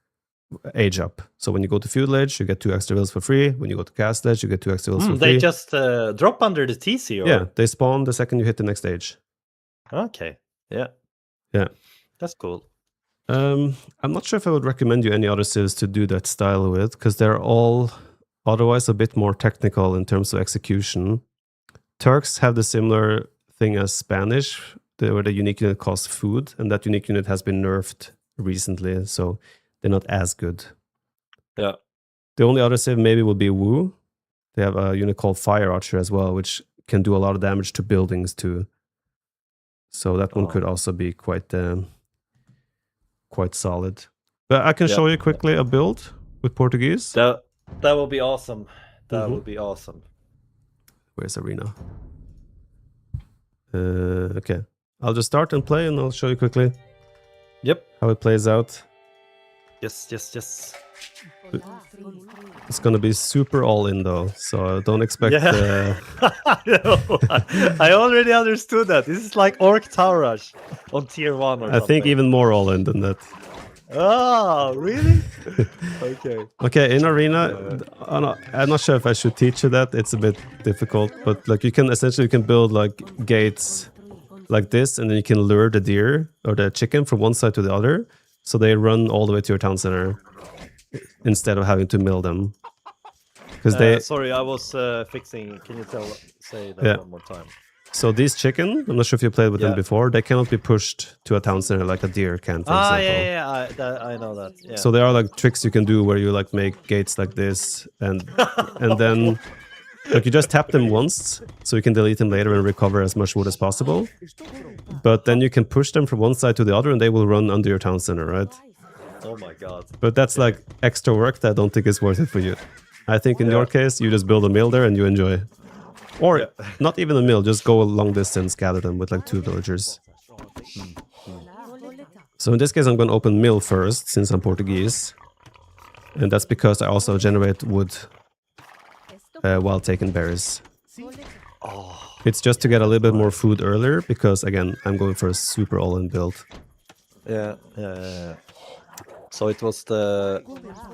Speaker 1: age up. So when you go to feudal age, you get 2 extra villas for free. When you go to castle age, you get 2 extra villas for free.
Speaker 2: They just drop under the TC? Or?
Speaker 1: Yeah, they spawn the second you hit the next age.
Speaker 2: Okay. Yeah. That's cool.
Speaker 1: I'm not sure if I would recommend you any other civs to do that style with, because they're all otherwise a bit more technical in terms of execution. Turks have the similar thing as Spanish, where the unique unit costs food, and that unique unit has been nerfed recently, so they're not as good.
Speaker 2: Yeah.
Speaker 1: The only other civ maybe would be Wu. They have a unit called Fire Archer as well, which can do a lot of damage to buildings too. So that one could also be quite solid. But I can show you quickly a build with Portuguese.
Speaker 2: That will be awesome. That would be awesome.
Speaker 1: Where's Arena? Okay. I'll just start and play, and I'll show you quickly.
Speaker 2: Yep.
Speaker 1: How it plays out.
Speaker 2: Yes.
Speaker 1: It's gonna be super all in though, so don't expect.
Speaker 2: I already understood that. This is like Orc Tower Rush on tier 1 or something.
Speaker 1: I think even more all in than that.
Speaker 2: Oh, really?
Speaker 1: Okay, in Arena, I'm not sure if I should teach you that. It's a bit difficult, but like you can build like gates like this, and then you can lure the deer or the chicken from one side to the other, so they run all the way to your town center instead of having to mill them. Because
Speaker 2: sorry, I was fixing. Can you say that one more time?
Speaker 1: So these chicken, I'm not sure if you played with them before, they cannot be pushed to a town center like a deer can, for example.
Speaker 2: I know that. Yeah.
Speaker 1: So there are like tricks you can do where you like make gates like this, and then like you just tap them once, so you can delete them later and recover as much wood as possible. But then you can push them from one side to the other, and they will run under your town center, right?
Speaker 2: Oh my god.
Speaker 1: But that's like extra work that I don't think is worth it for you. I think in your case, you just build a mill there and you enjoy. Or not even a mill, just go a long distance, gather them with like 2 villagers. So in this case, I'm going to open mill first, since I'm Portuguese. And that's because I also generate wood while taking berries. It's just to get a little bit more food earlier, because again, I'm going for a super all-in build.
Speaker 2: Yeah. So it was the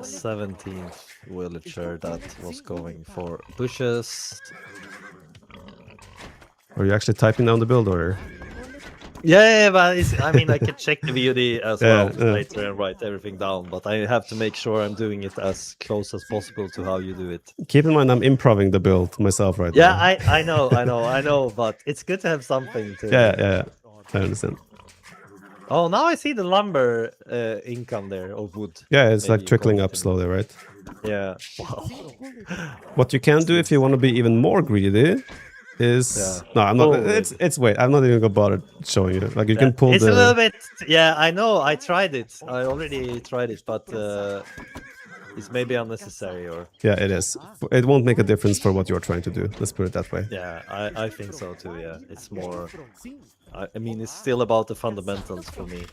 Speaker 2: 17th villager that was going for bushes.
Speaker 1: Are you actually typing down the build order?
Speaker 2: Yeah, but I mean, I can check the VOD as well later and write everything down, but I have to make sure I'm doing it as close as possible to how you do it.
Speaker 1: Keep in mind, I'm improving the build myself right now.
Speaker 2: Yeah, I know, but it's good to have something to...
Speaker 1: Yeah, I understand.
Speaker 2: Oh, now I see the lumber income there, or wood.
Speaker 1: Yeah, it's
Speaker 2: maybe
Speaker 1: like
Speaker 2: you
Speaker 1: trickling
Speaker 2: call
Speaker 1: up
Speaker 2: it in-
Speaker 1: slowly, right?
Speaker 2: Yeah. Wow.
Speaker 1: What you can do if you want to be even more greedy is
Speaker 2: Yeah.
Speaker 1: no, I'm not.
Speaker 2: Pull
Speaker 1: It's wait. I'm not even gonna bother showing you. Like you can pull
Speaker 2: it's
Speaker 1: the.
Speaker 2: a little bit. Yeah, I know. I tried it. I already tried it, but it's maybe unnecessary. Or
Speaker 1: Yeah, it is. It won't make a difference for what you're trying to do. Let's put it that way.
Speaker 2: yeah, I think so too. Yeah, it's more. I mean, it's still about the fundamentals for me.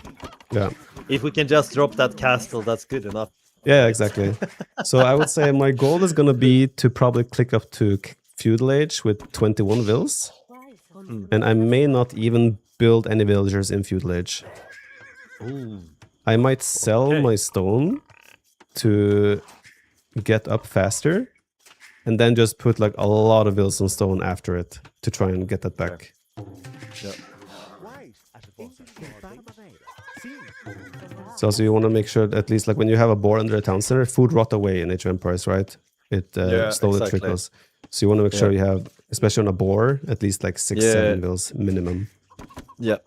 Speaker 1: Yeah.
Speaker 2: If we can just drop that castle, that's good enough.
Speaker 1: Yeah, exactly. So I would say my goal is gonna be to probably click up to feudal age with 21 vills, and I may not even build any villagers in feudal age.
Speaker 2: Ooh.
Speaker 1: I might sell
Speaker 2: Okay.
Speaker 1: my stone to get up faster, and then just put like a lot of vills on stone after it to try and get that back.
Speaker 2: Yeah.
Speaker 1: So also you want to make sure that at least like when you have a boar under a town center, food rot away in Age of Empires, right? It slowly
Speaker 2: exactly.
Speaker 1: trickles. So you want to make sure you have, especially on a boar, at least like 6-7 vills minimum.
Speaker 2: Yeah.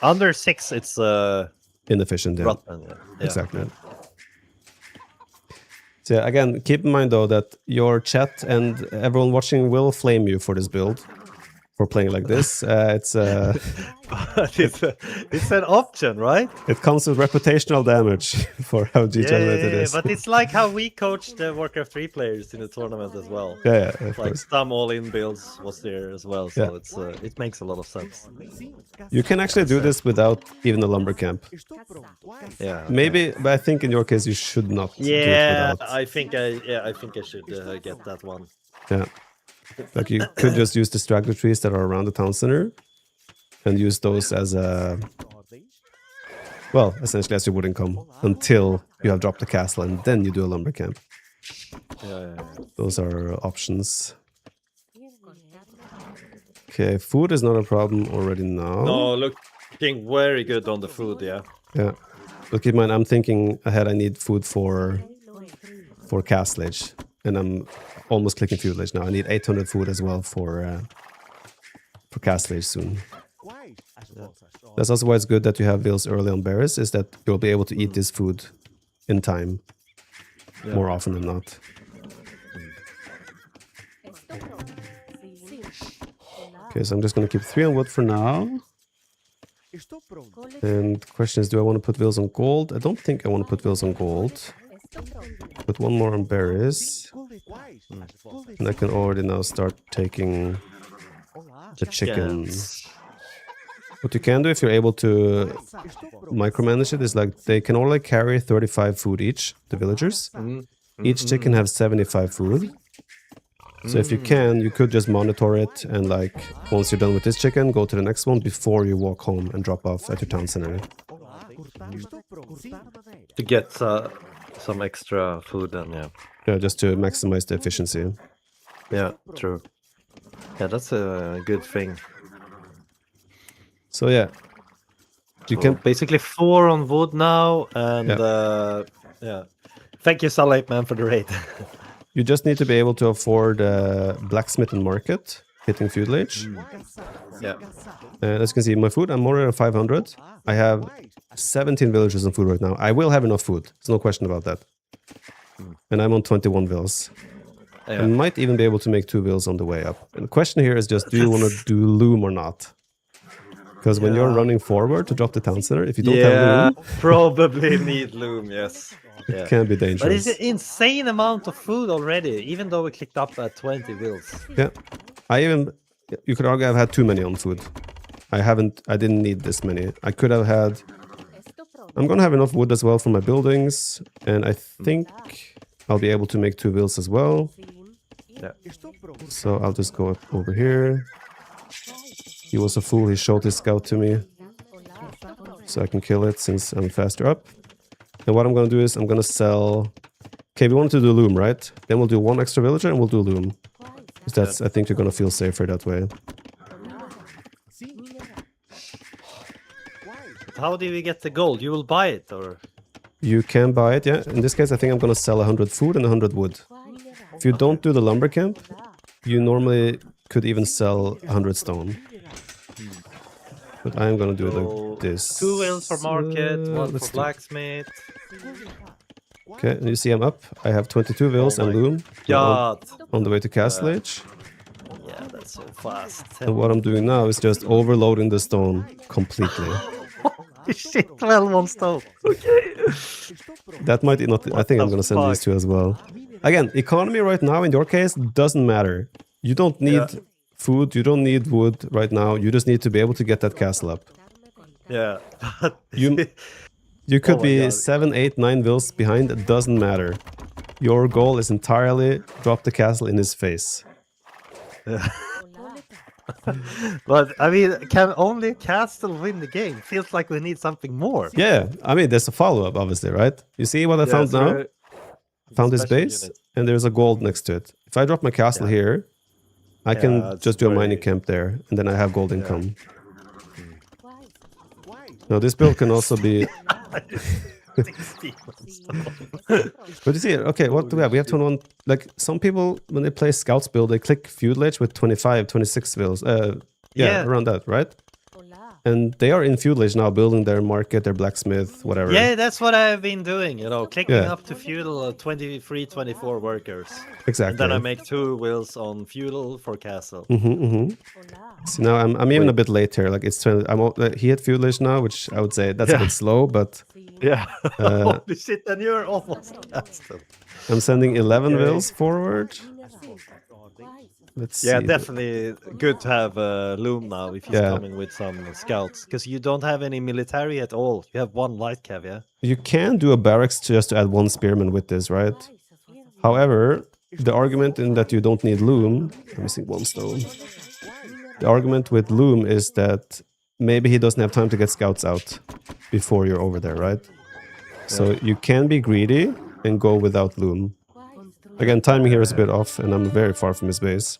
Speaker 2: Under 6, it's
Speaker 1: Inefficient, yeah.
Speaker 2: rotten. Yeah.
Speaker 1: Exactly. So yeah, again, keep in mind though that your chat and everyone watching will flame you for this build, for playing like this.
Speaker 2: But it's an option, right?
Speaker 1: It comes with reputational damage for how degenerate it is.
Speaker 2: But it's like how we coached the Warcraft 3 players in the tournament as well.
Speaker 1: Yeah, of
Speaker 2: Like
Speaker 1: course.
Speaker 2: some all-in builds was there as well, so
Speaker 1: Yeah.
Speaker 2: it's it makes a lot of sense.
Speaker 1: You can actually do this without even a lumber camp.
Speaker 2: Yeah.
Speaker 1: Maybe, but I think in your case you should not do it
Speaker 2: Yeah,
Speaker 1: without.
Speaker 2: I think I should get that one.
Speaker 1: Yeah. Like you could just use the straggler trees that are around the town center and use those as a, well, essentially as your wood income until you have dropped the castle and then you do a lumber camp.
Speaker 2: Yeah.
Speaker 1: Those are options. Okay, food is not a problem already now.
Speaker 2: No, looking very good on the food, yeah.
Speaker 1: Yeah. But keep in mind, I'm thinking ahead I need food for castle age. And I'm almost clicking feudal age now. I need 800 food as well for castle age soon. That's also why it's good that you have vills early on berries, is that you'll be able to eat this food in time more often than not. Okay, so I'm just going to keep 3 on wood for now. And the question is, do I want to put vills on gold? I don't think I want to put vills on gold. Put 1 more on berries. And I can already now start taking the chickens. What you can do if you're able to micromanage it is like they can only carry 35 food each, the villagers. Each chicken have 75 food. So if you can, you could just monitor it and like once you're done with this chicken, go to the next one before you walk home and drop off at your town center.
Speaker 2: To get some extra food then, yeah.
Speaker 1: Yeah, just to maximize the efficiency.
Speaker 2: Yeah, true. Yeah, that's a good thing.
Speaker 1: So yeah, you
Speaker 2: So
Speaker 1: can
Speaker 2: basically 4 on wood now, and yeah. Thank you, Sunlight Man, for the raid.
Speaker 1: you just need to be able to afford blacksmith and market hitting feudal age.
Speaker 2: Yeah.
Speaker 1: And as you can see, my food, I'm already at 500. I have 17 villagers on food right now. I will have enough food. There's no question about that. And I'm on 21 vills. I might even be able to make 2 vills on the way up. And the question here is just, do you want to do loom or not? Because when you're running forward to drop the town center, if you don't have loom,
Speaker 2: probably need loom, yes.
Speaker 1: it can be dangerous.
Speaker 2: But it's an insane amount of food already, even though we clicked up at 20 vills.
Speaker 1: Yeah. You could argue I've had too many on food. I didn't need this many. I could have had, I'm going to have enough wood as well for my buildings. And I think I'll be able to make 2 vills as well.
Speaker 2: Yeah.
Speaker 1: So I'll just go over here. He was a fool, he showed his scout to me. So I can kill it since I'm faster up. And what I'm going to do is I'm going to sell... Okay, we wanted to do loom, right? Then we'll do 1 extra villager and we'll do loom. Because I think you're going to feel safer that way.
Speaker 2: How do we get the gold? You will buy it, or?
Speaker 1: You can buy it, yeah. In this case, I think I'm going to sell 100 food and 100 wood. If you don't do the lumber camp, you normally could even sell 100 stone. But I'm gonna do it
Speaker 2: So,
Speaker 1: like this.
Speaker 2: 2 wheels for market, 1
Speaker 1: let's
Speaker 2: for
Speaker 1: do it.
Speaker 2: blacksmith.
Speaker 1: Okay, and you see I'm up. I have 22 wheels
Speaker 2: Oh
Speaker 1: and
Speaker 2: my
Speaker 1: loom.
Speaker 2: God.
Speaker 1: On the way to Castle Age.
Speaker 2: Yeah, that's so fast.
Speaker 1: And what I'm doing now is just overloading the stone completely.
Speaker 2: Shit, 12 on stone. Okay.
Speaker 1: That might not. I think I'm gonna send these two as well. Again, economy right now in your case doesn't matter. You don't need food. You don't need wood right now. You just need to be able to get that castle up.
Speaker 2: Yeah.
Speaker 1: You could
Speaker 2: Oh my
Speaker 1: be
Speaker 2: God.
Speaker 1: 7, 8, 9 vills behind. It doesn't matter. Your goal is entirely drop the castle in his face.
Speaker 2: But I mean, can only castle win the game? Feels like we need something more.
Speaker 1: Yeah, I mean, there's a follow-up, obviously, right? You see what I found now? I found this base, and there's a gold next to it. If I drop my castle here, I can just do a mining camp there, and then I have gold income. Now, this build can also be... But you see, okay, what do we have? We have 21... Like, some people, when they play Scouts build, they click Feudal Age with 25, 26 vills. Yeah, around that, right? And they are in Feudal Age now, building their market, their blacksmith, whatever.
Speaker 2: Yeah, that's what I've been doing, you know, clicking up to feudal 23, 24 workers.
Speaker 1: Exactly.
Speaker 2: And then I make 2 wheels on feudal for castle.
Speaker 1: See, now I'm even a bit late here. Like, it's 20, he hit Feudal Age now, which I would say that's a bit slow, but...
Speaker 2: Yeah. Holy shit, and you're almost castle.
Speaker 1: I'm sending 11 vills forward. Let's see.
Speaker 2: Yeah, definitely good to have Loom now if he's coming with some scouts. Because you don't have any military at all. You have 1 light cav, yeah?
Speaker 1: You can do a barracks just to add 1 spearman with this, right? However, the argument in that you don't need Loom... I'm missing 1 stone. The argument with Loom is that maybe he doesn't have time to get scouts out before you're over there, right? So you can be greedy and go without Loom. Again, timing here is a bit off, and I'm very far from his base.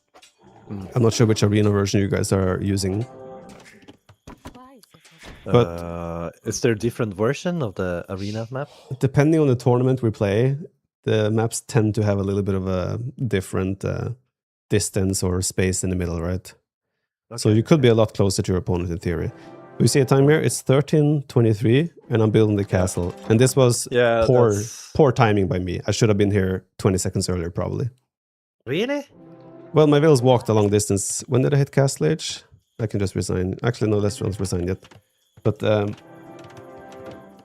Speaker 1: I'm not sure which arena version you guys are using. But
Speaker 2: is there a different version of the arena map?
Speaker 1: Depending on the tournament we play, the maps tend to have a little bit of a different distance or space in the middle, right? Okay. So you could be a lot closer to your opponent in theory. We see a time here, it's 13:23, and I'm building the castle. And this was poor timing by me. I should have been here 20 seconds earlier, probably.
Speaker 2: Really?
Speaker 1: Well, my vills walked a long distance. When did I hit Castle Age? I can just resign. Actually, no, let's not resign yet. But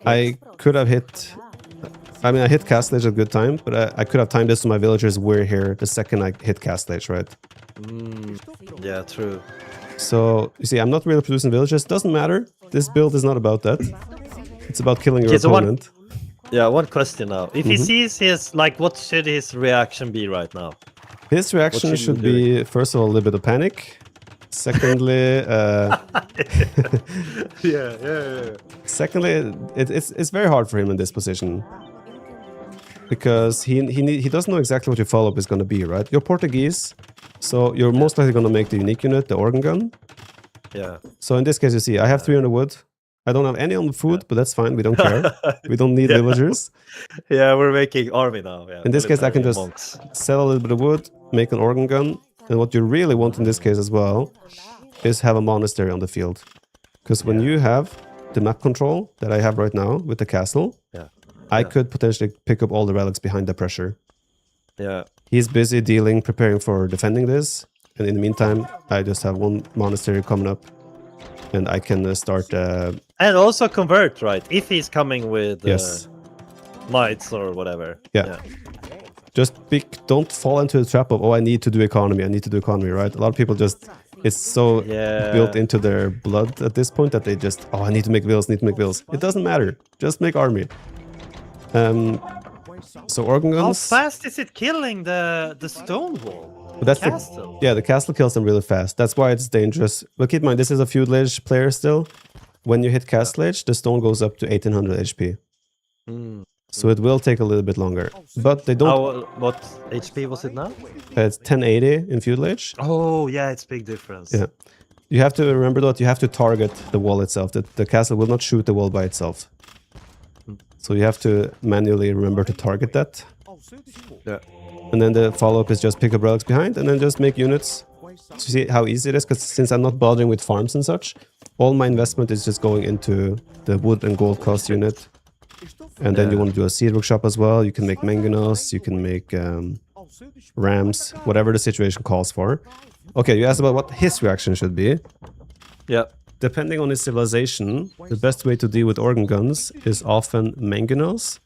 Speaker 1: I could have hit... I mean, I hit Castle Age at a good time, but I could have timed this so my villagers were here the second I hit Castle Age, right?
Speaker 2: Yeah, true.
Speaker 1: So, you see, I'm not really producing villagers. Doesn't matter. This build is not about that. It's about killing your opponent.
Speaker 2: One question now. If he sees his... Like, what should his reaction be right now?
Speaker 1: His reaction should be, first of all, a little bit of panic. Secondly... Secondly, it's very hard for him in this position. Because he doesn't know exactly what your follow-up is going to be, right? You're Portuguese, so you're most likely going to make the unique unit, the organ gun.
Speaker 2: Yeah.
Speaker 1: So in this case, you see, I have 300 wood. I don't have any on the food, but that's fine. We don't care. We don't need villagers.
Speaker 2: Yeah, we're making army now. Yeah,
Speaker 1: in this case, I can just sell a little bit of wood, make an organ gun. And what you really want in this case as well is have a monastery on the field. Because when you have the map control that I have right now with the castle, I could potentially pick up all the relics behind the pressure.
Speaker 2: Yeah.
Speaker 1: He's busy preparing for defending this. And in the meantime, I just have 1 monastery coming up. And I can start...
Speaker 2: And also convert, right? If he's coming with knights or whatever.
Speaker 1: Yeah. Just don't fall into the trap of, oh, I need to do economy, right? A lot of people just... It's so built into their blood at this point that they just, oh, I need to make vills, It doesn't matter. Just make army. So organ guns...
Speaker 2: How fast is it killing the stone wall?
Speaker 1: That's the castle. The castle kills them really fast. That's why it's dangerous. But keep in mind, this is a feudal age player still. When you hit castle age, the stone goes up to 1800 HP. So it will take a little bit longer. But they don't...
Speaker 2: what HP was it now?
Speaker 1: It's 1080 in feudal age.
Speaker 2: Oh, yeah, it's big difference.
Speaker 1: Yeah. You have to remember that you have to target the wall itself. The castle will not shoot the wall by itself. So you have to manually remember to target that.
Speaker 2: Yeah.
Speaker 1: And then the follow-up is just pick up relics behind and then just make units So you see how easy it is? Because since I'm not bothering with farms and such, all my investment is just going into the wood and gold cost unit. And then you want to do a seed workshop as well. You can make mangonels, you can make rams, whatever the situation calls for. Okay, you asked about what his reaction should be.
Speaker 2: Yeah.
Speaker 1: Depending on his civilization, the best way to deal with organ guns is often mangonels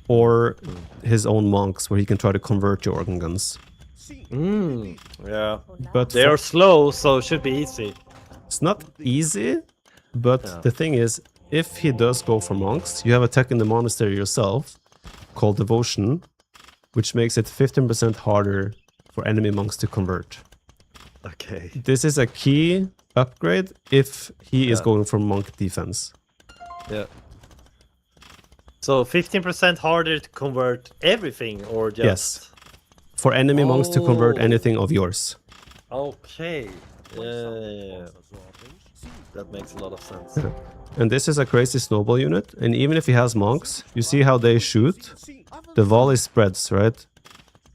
Speaker 1: or his own monks, where he can try to convert your organ guns.
Speaker 2: Yeah.
Speaker 1: But
Speaker 2: They are slow, so it should be easy.
Speaker 1: it's not easy, but the thing is, if he does go for monks, you have a tech in the monastery yourself called Devotion, which makes it 15% harder for enemy monks to convert.
Speaker 2: Okay.
Speaker 1: This is a key upgrade if he is going for monk defense.
Speaker 2: Yeah. So 15% harder to convert everything, or just...
Speaker 1: Yes. For enemy monks to convert
Speaker 2: Oh.
Speaker 1: anything of yours.
Speaker 2: Okay. Yeah. That makes a lot of sense.
Speaker 1: And this is a crazy snowball unit. And even if he has monks, you see how they shoot? The volley spreads, right?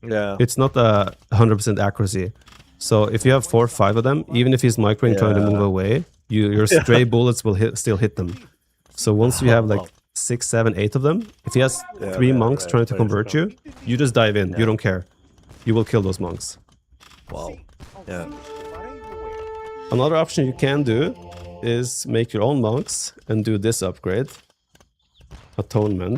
Speaker 2: Yeah.
Speaker 1: It's not a 100% accuracy. So if you have 4 or 5 of them, even if he's microing trying to move away, your stray bullets will still hit them. So once you have like 6, 7, 8 of them, if he has 3 monks trying to convert you, you just dive in. You don't care. You will kill those monks.
Speaker 2: Wow. Yeah.
Speaker 1: Another option you can do is make your own monks and do this upgrade. Atonement.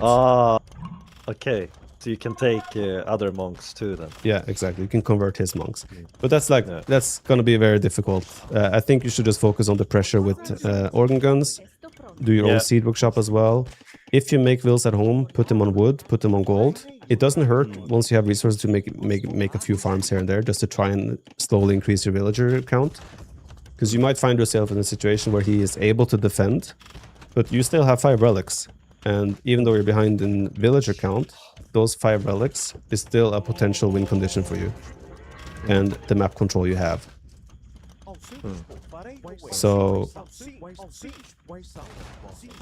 Speaker 2: Okay. So you can take other monks too then.
Speaker 1: Yeah, exactly. You can convert his monks. But that's like, that's gonna be very difficult. I think you should just focus on the pressure with organ guns. Do your own seed workshop as well. If you make vills at home, put them on wood, put them on gold. It doesn't hurt once you have resources to make a few farms here and there, just to try and slowly increase your villager count. Because you might find yourself in a situation where he is able to defend, but you still have 5 relics. And even though you're behind in villager count, those 5 relics is still a potential win condition for you. And the map control you have. So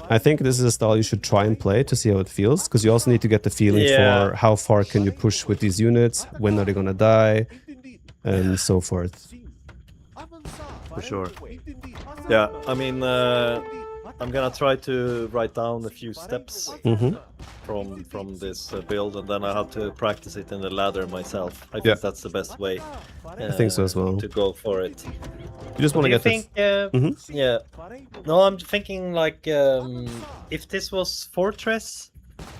Speaker 1: I think this is a style you should try and play to see how it feels, because you also need to get the feeling for how far can you push with these units, when are they gonna die, and so forth.
Speaker 2: For sure. Yeah, I mean, I'm gonna try to write down a few steps from this build, and then I have to practice it in the ladder myself. I think that's the best way.
Speaker 1: I think so as well.
Speaker 2: To go for it.
Speaker 1: You just want to get
Speaker 2: this. Yeah. No, I'm thinking like if this was Fortress,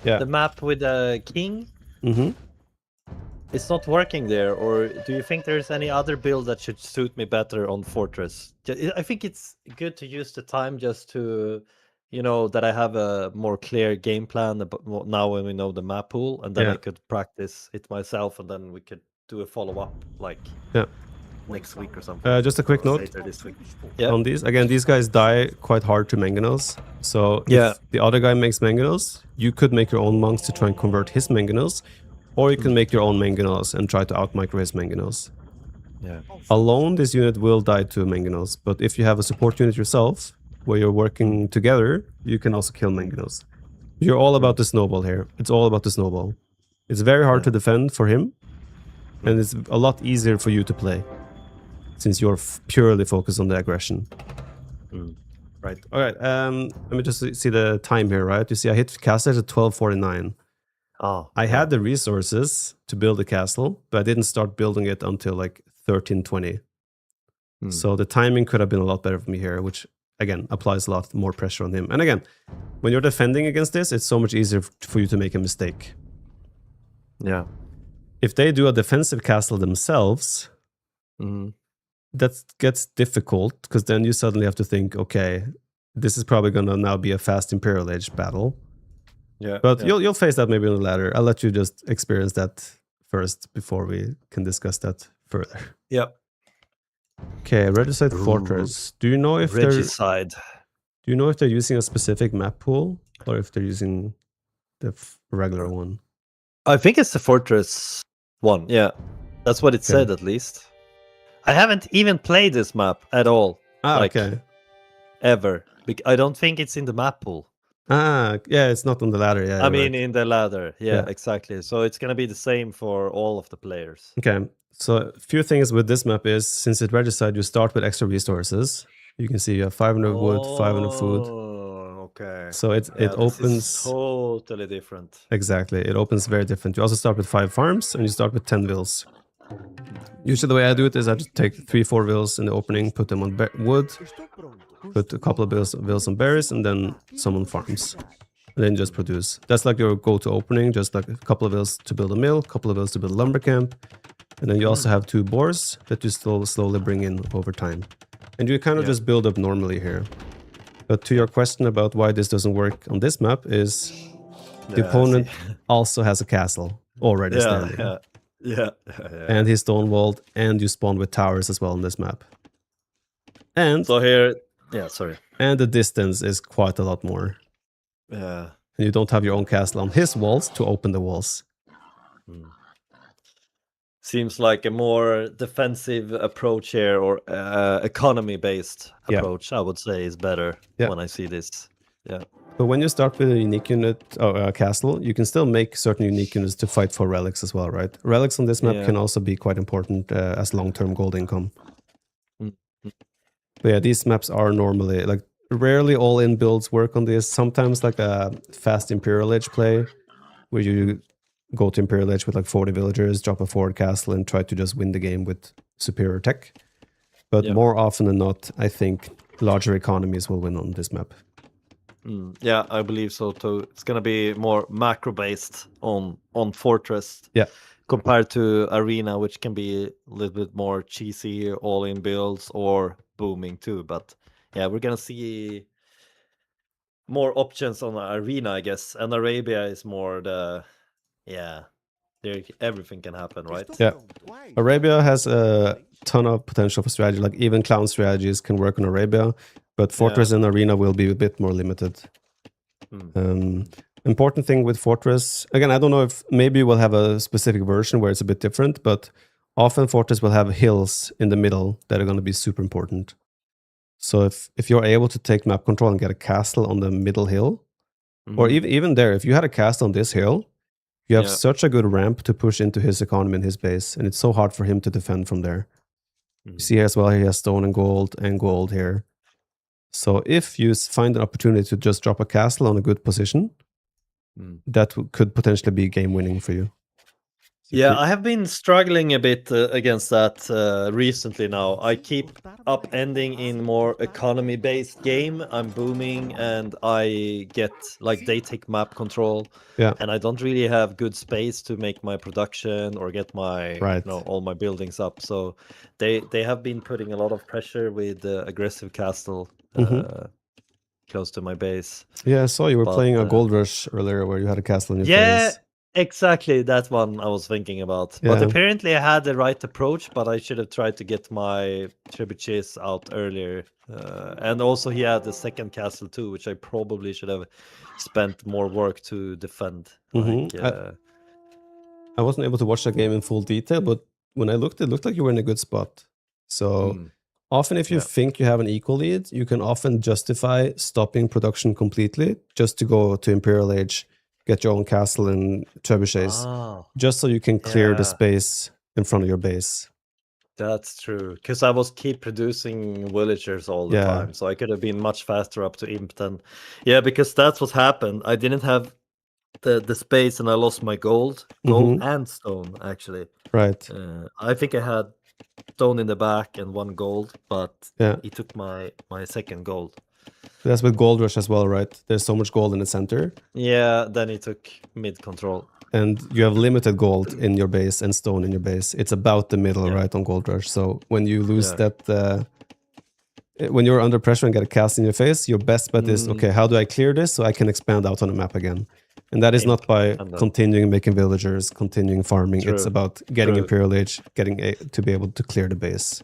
Speaker 2: the map with a king. It's not working there, or do you think there's any other build that should suit me better on Fortress? I think it's good to use the time just to, you know, that I have a more clear game plan now when we know the map pool, and then I could practice it myself, and then we could do a follow-up like next week or something.
Speaker 1: Just a quick note
Speaker 2: later this week.
Speaker 1: on these. Again, these guys die quite hard to mangonels. So if the other guy makes mangonels, you could make your own monks to try and convert his mangonels. Or you can make your own mangonels and try to out-micro his mangonels.
Speaker 2: Yeah.
Speaker 1: Alone, this unit will die to mangonels, but if you have a support unit yourself, where you're working together, you can also kill mangonels. You're all about the snowball here. It's all about the snowball. It's very hard to defend for him, and it's a lot easier for you to play, since you're purely focused on the aggression. Right. All right. Let me just see the time here, right? You see I hit castle at 12:49. I had the resources to build a castle, but I didn't start building it until like 13:20. So the timing could have been a lot better for me here, which again applies a lot more pressure on him. And again, when you're defending against this, it's so much easier for you to make a mistake.
Speaker 2: Yeah.
Speaker 1: If they do a defensive castle themselves, that gets difficult, because then you suddenly have to think, okay, this is probably going to now be a fast Imperial Age battle.
Speaker 2: Yeah,
Speaker 1: but you'll face that maybe on the ladder. I'll let you just experience that first before we can discuss that further.
Speaker 2: Yep.
Speaker 1: Okay, Regicide Fortress. Do you know if
Speaker 2: Regicide.
Speaker 1: Do you know if they're using a specific map pool or if they're using the regular one?
Speaker 2: I think it's the Fortress one. Yeah, that's what it said at least. I haven't even played this map at all. Ever. I don't think it's in the map pool.
Speaker 1: Yeah, it's not on the ladder. Yeah,
Speaker 2: I mean, in the ladder. Yeah, exactly. So it's gonna be the same for all of the players.
Speaker 1: Okay. So a few things with this map is, since it's regicide, you start with extra resources. You can see you have 500 wood, 500 food.
Speaker 2: Oh, okay.
Speaker 1: So it
Speaker 2: Yeah, this
Speaker 1: opens
Speaker 2: is totally different.
Speaker 1: exactly. It opens very different. You also start with 5 farms and you start with 10 vills. Usually the way I do it is I just take 3-4 vills in the opening, put them on wood, put a couple of vills on berries, and then some on farms. And then just produce. That's like your go-to opening, just like a couple of vills to build a mill, a couple of vills to build a lumber camp. And then you also have 2 boars that you still slowly bring in over time. And you kind of just build up normally here. But to your question about why this doesn't work on this map is the opponent also has a castle already standing.
Speaker 2: Yeah.
Speaker 1: And he's stone walled, and you spawn with towers as well on this map. And
Speaker 2: so here, sorry.
Speaker 1: And the distance is quite a lot more.
Speaker 2: Yeah.
Speaker 1: And you don't have your own castle on his walls to open the walls.
Speaker 2: Seems like a more defensive approach here, or economy-based approach, I would say, is better when I see this. Yeah.
Speaker 1: But when you start with a unique unit or a castle, you can still make certain unique units to fight for relics as well, right? Relics on this map can also be quite important as long-term gold income. But yeah, these maps are normally, like, rarely all-in builds work on this. Sometimes like a fast Imperial Age play, where you go to Imperial Age with like 40 villagers, drop a forward castle, and try to just win the game with superior tech. But more often than not, I think larger economies will win on this map.
Speaker 2: Yeah, I believe so too. It's gonna be more macro-based on Fortress.
Speaker 1: Yeah.
Speaker 2: Compared to Arena, which can be a little bit more cheesy, all-in builds, or booming too. But yeah, we're gonna see more options on Arena, I guess. And Arabia is more the there everything can happen, right?
Speaker 1: Yeah. Arabia has a ton of potential for strategy. Like even clown strategies can work on Arabia, but Fortress and Arena will be a bit more limited. Important thing with Fortress, again, I don't know if maybe we'll have a specific version where it's a bit different, but often Fortress will have hills in the middle that are going to be super important. So if you're able to take map control and get a castle on the middle hill, or even there, if you had a castle on this hill, you have such a good ramp to push into his economy and his base, and it's so hard for him to defend from there. You see as well, he has stone and gold here. So if you find an opportunity to just drop a castle on a good position, that could potentially be game winning for you.
Speaker 2: Yeah, I have been struggling a bit against that recently now. I keep upending in more economy-based game. I'm booming and I get, like, they take map control.
Speaker 1: Yeah.
Speaker 2: And I don't really have good space to make my production or get my, all my buildings up. So they have been putting a lot of pressure with aggressive castle close to my base.
Speaker 1: Yeah, I saw you were playing a Gold Rush earlier where you had a castle in your face.
Speaker 2: Exactly, that's one I was thinking about. But apparently I had the right approach, but I should have tried to get my trebuchets out earlier. And also he had the second castle too, which I probably should have spent more work to defend.
Speaker 1: I wasn't able to watch the game in full detail, but when I looked, it looked like you were in a good spot. So often if you think you have an equal lead, you can often justify stopping production completely just to go to Imperial Age, get your own castle and trebuchets, just so you can clear the space in front of your base.
Speaker 2: That's true, because I was keep producing villagers all the time, so I could have been much faster up to Impton. Yeah, because that's what happened. I didn't have the space and I lost my gold and stone, actually.
Speaker 1: Right.
Speaker 2: I think I had stone in the back and 1 gold, but he took my second gold.
Speaker 1: That's with Gold Rush as well, right? There's so much gold in the center.
Speaker 2: Yeah, then he took mid control.
Speaker 1: And you have limited gold in your base and stone in your base. It's about the middle, right, on Gold Rush. So when you lose that, when you're under pressure and get a cast in your face, your best bet is, okay, how do I clear this so I can expand out on the map again? And that is not by continuing making villagers, continuing farming. It's about getting Imperial Age, getting to be able to clear the base.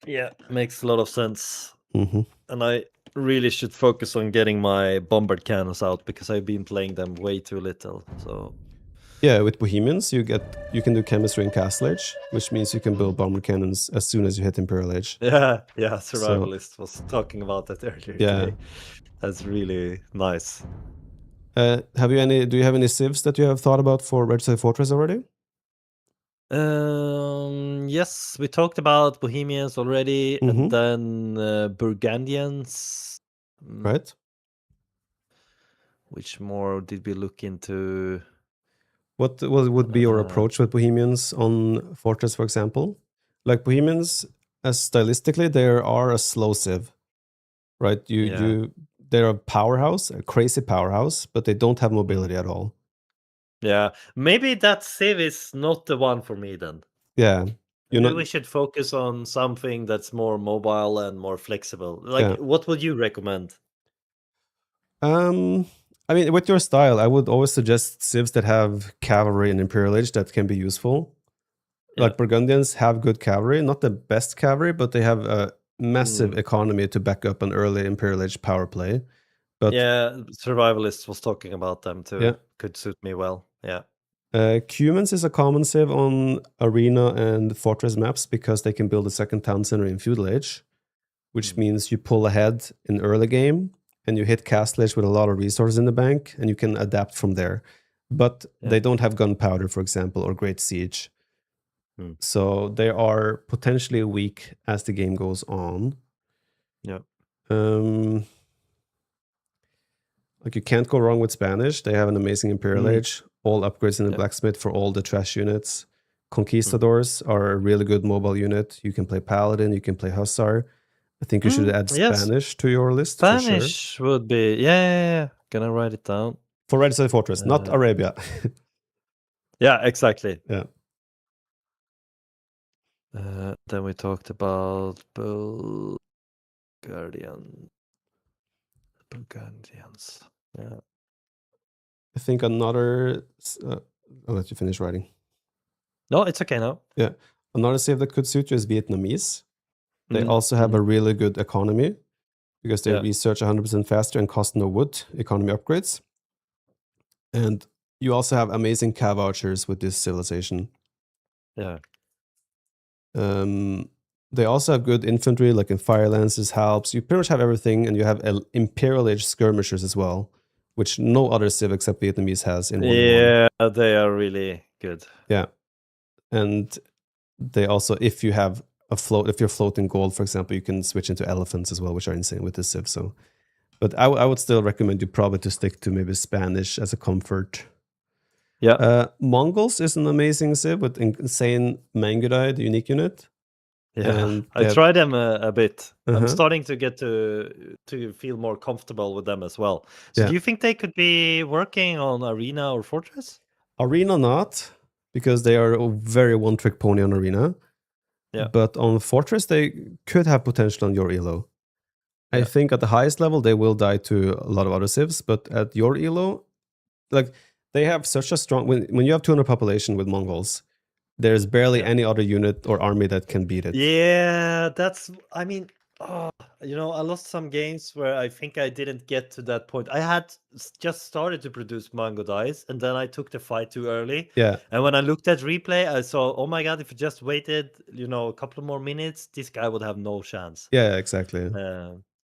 Speaker 2: Yeah, makes a lot of sense. And I really should focus on getting my bombard cannons out because I've been playing them way too little. So
Speaker 1: yeah, with Bohemians, you can do chemistry in Castle Age, which means you can build bomber cannons as soon as you hit Imperial Age.
Speaker 2: Yeah, Survivalist was talking about that earlier today. That's really nice.
Speaker 1: Do you have any civs that you have thought about for Regicide Fortress already?
Speaker 2: Yes, we talked about Bohemians already,
Speaker 1: Mhm.
Speaker 2: and then Burgundians.
Speaker 1: Right.
Speaker 2: Which more did we look into?
Speaker 1: What would be your approach with Bohemians on Fortress, for example? Like Bohemians, as stylistically, they are a slow civ, right? They're a powerhouse, a crazy powerhouse, but they don't have mobility at all.
Speaker 2: Yeah, maybe that civ is not the one for me then.
Speaker 1: Yeah,
Speaker 2: Maybe we should focus on something that's more mobile and more flexible. Like, what would you recommend?
Speaker 1: I mean, with your style, I would always suggest civs that have cavalry and Imperial Age that can be useful. Like Burgundians have good cavalry, not the best cavalry, but they have a massive economy to back up an early Imperial Age power play. But
Speaker 2: yeah, Survivalists was talking about them too.
Speaker 1: Yeah.
Speaker 2: Could suit me well. Yeah.
Speaker 1: Cumans is a common civ on Arena and Fortress maps because they can build a second town center in Feudal Age, which means you pull ahead in early game and you hit Castle Age with a lot of resources in the bank and you can adapt from there. But they don't have gunpowder, for example, or Great Siege. So they are potentially weak as the game goes on.
Speaker 2: Yeah.
Speaker 1: Like you can't go wrong with Spanish. They have an amazing Imperial Age, all upgrades in the blacksmith for all the trash units. Conquistadors are a really good mobile unit. You can play Paladin, you can play Hussar. I think you should add Spanish to your list for sure.
Speaker 2: Spanish would be, yeah. Gonna write it down.
Speaker 1: For Red Side Fortress, not Arabia.
Speaker 2: Yeah, exactly.
Speaker 1: Yeah.
Speaker 2: Then we talked about Bulgarians. Yeah.
Speaker 1: I think another. I'll let you finish writing.
Speaker 2: No, it's okay now.
Speaker 1: Yeah. Another save that could suit you is Vietnamese. They also have a really good economy because they research 100% faster and cost no wood, economy upgrades. And you also have amazing cav vouchers with this civilization.
Speaker 2: Yeah.
Speaker 1: They also have good infantry, like in Fire Lances, Halps. You pretty much have everything, and you have Imperial Age skirmishers as well, which no other civ except Vietnamese has in 1-1.
Speaker 2: Yeah, they are really good.
Speaker 1: Yeah. And they also, if you have if you're floating gold, for example, you can switch into elephants as well, which are insane with this civ. So, but I would still recommend you probably to stick to maybe Spanish as a comfort.
Speaker 2: Yeah.
Speaker 1: Mongols is an amazing civ with insane Mangudai, the unique unit.
Speaker 2: Yeah,
Speaker 1: And
Speaker 2: I tried them a bit.
Speaker 1: Uh-huh.
Speaker 2: I'm starting to get to feel more comfortable with them as well. So
Speaker 1: Yeah.
Speaker 2: do you think they could be working on Arena or Fortress?
Speaker 1: Arena not, because they are a very one-trick pony on Arena.
Speaker 2: Yeah.
Speaker 1: But on Fortress, they could have potential on your elo. I
Speaker 2: Yeah.
Speaker 1: think at the highest level, they will die to a lot of other civs, but at your elo, like they have such a strong... When you have 200 population with Mongols, there's barely any other unit or army that can beat it.
Speaker 2: Yeah, that's, I mean, I lost some games where I think I didn't get to that point. I had just started to produce Mango Dice, and then I took the fight too early.
Speaker 1: Yeah.
Speaker 2: And when I looked at replay, I saw, oh my god, if I just waited, a couple more minutes, this guy would have no chance.
Speaker 1: Yeah, exactly.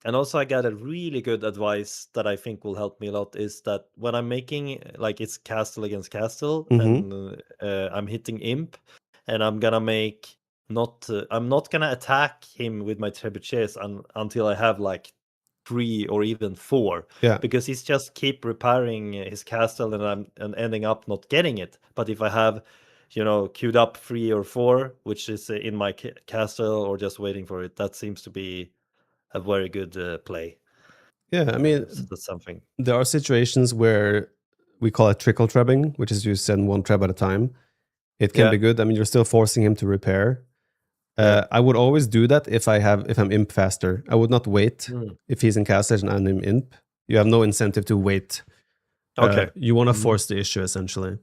Speaker 2: And also I got a really good advice that I think will help me a lot is that when I'm making, like, it's castle against castle, and I'm hitting imp, and I'm gonna make I'm not gonna attack him with my trebuchets until I have like 3 or even 4.
Speaker 1: Yeah.
Speaker 2: Because he's just keep repairing his castle, and I'm ending up not getting it. But if I have, queued up 3 or 4, which is in my castle or just waiting for it, that seems to be a very good play.
Speaker 1: Yeah, I mean,
Speaker 2: So that's something.
Speaker 1: there are situations where we call it trickle trabbing, which is you send one trap at a time. It can be good. I mean, you're still forcing him to repair. I would always do that if I'm imp faster. I would not wait if he's in castle and I'm imp. You have no incentive to wait.
Speaker 2: Okay.
Speaker 1: You want to force the issue essentially.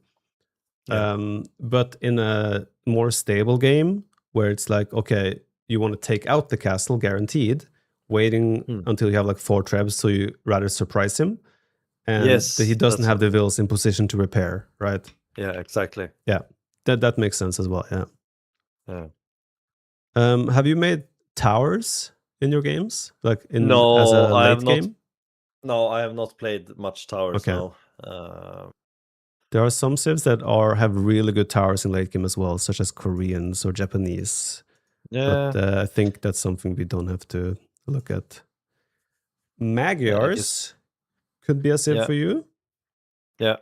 Speaker 1: But in a more stable game where it's like, okay, you want to take out the castle guaranteed, waiting until you have like 4 trebs, so you rather surprise him, and he doesn't have the vills in position to repair, right?
Speaker 2: Yeah, exactly.
Speaker 1: Yeah, that makes sense as well. Yeah.
Speaker 2: Yeah.
Speaker 1: Have you made towers in your games, like as a
Speaker 2: I
Speaker 1: late
Speaker 2: have not.
Speaker 1: game?
Speaker 2: No, I have not played much towers.
Speaker 1: Okay.
Speaker 2: No.
Speaker 1: There are some civs that have really good towers in late game as well, such as Koreans or Japanese.
Speaker 2: Yeah.
Speaker 1: But I think that's something we don't have to look at. Magyars could be a civ for you.
Speaker 2: Yeah.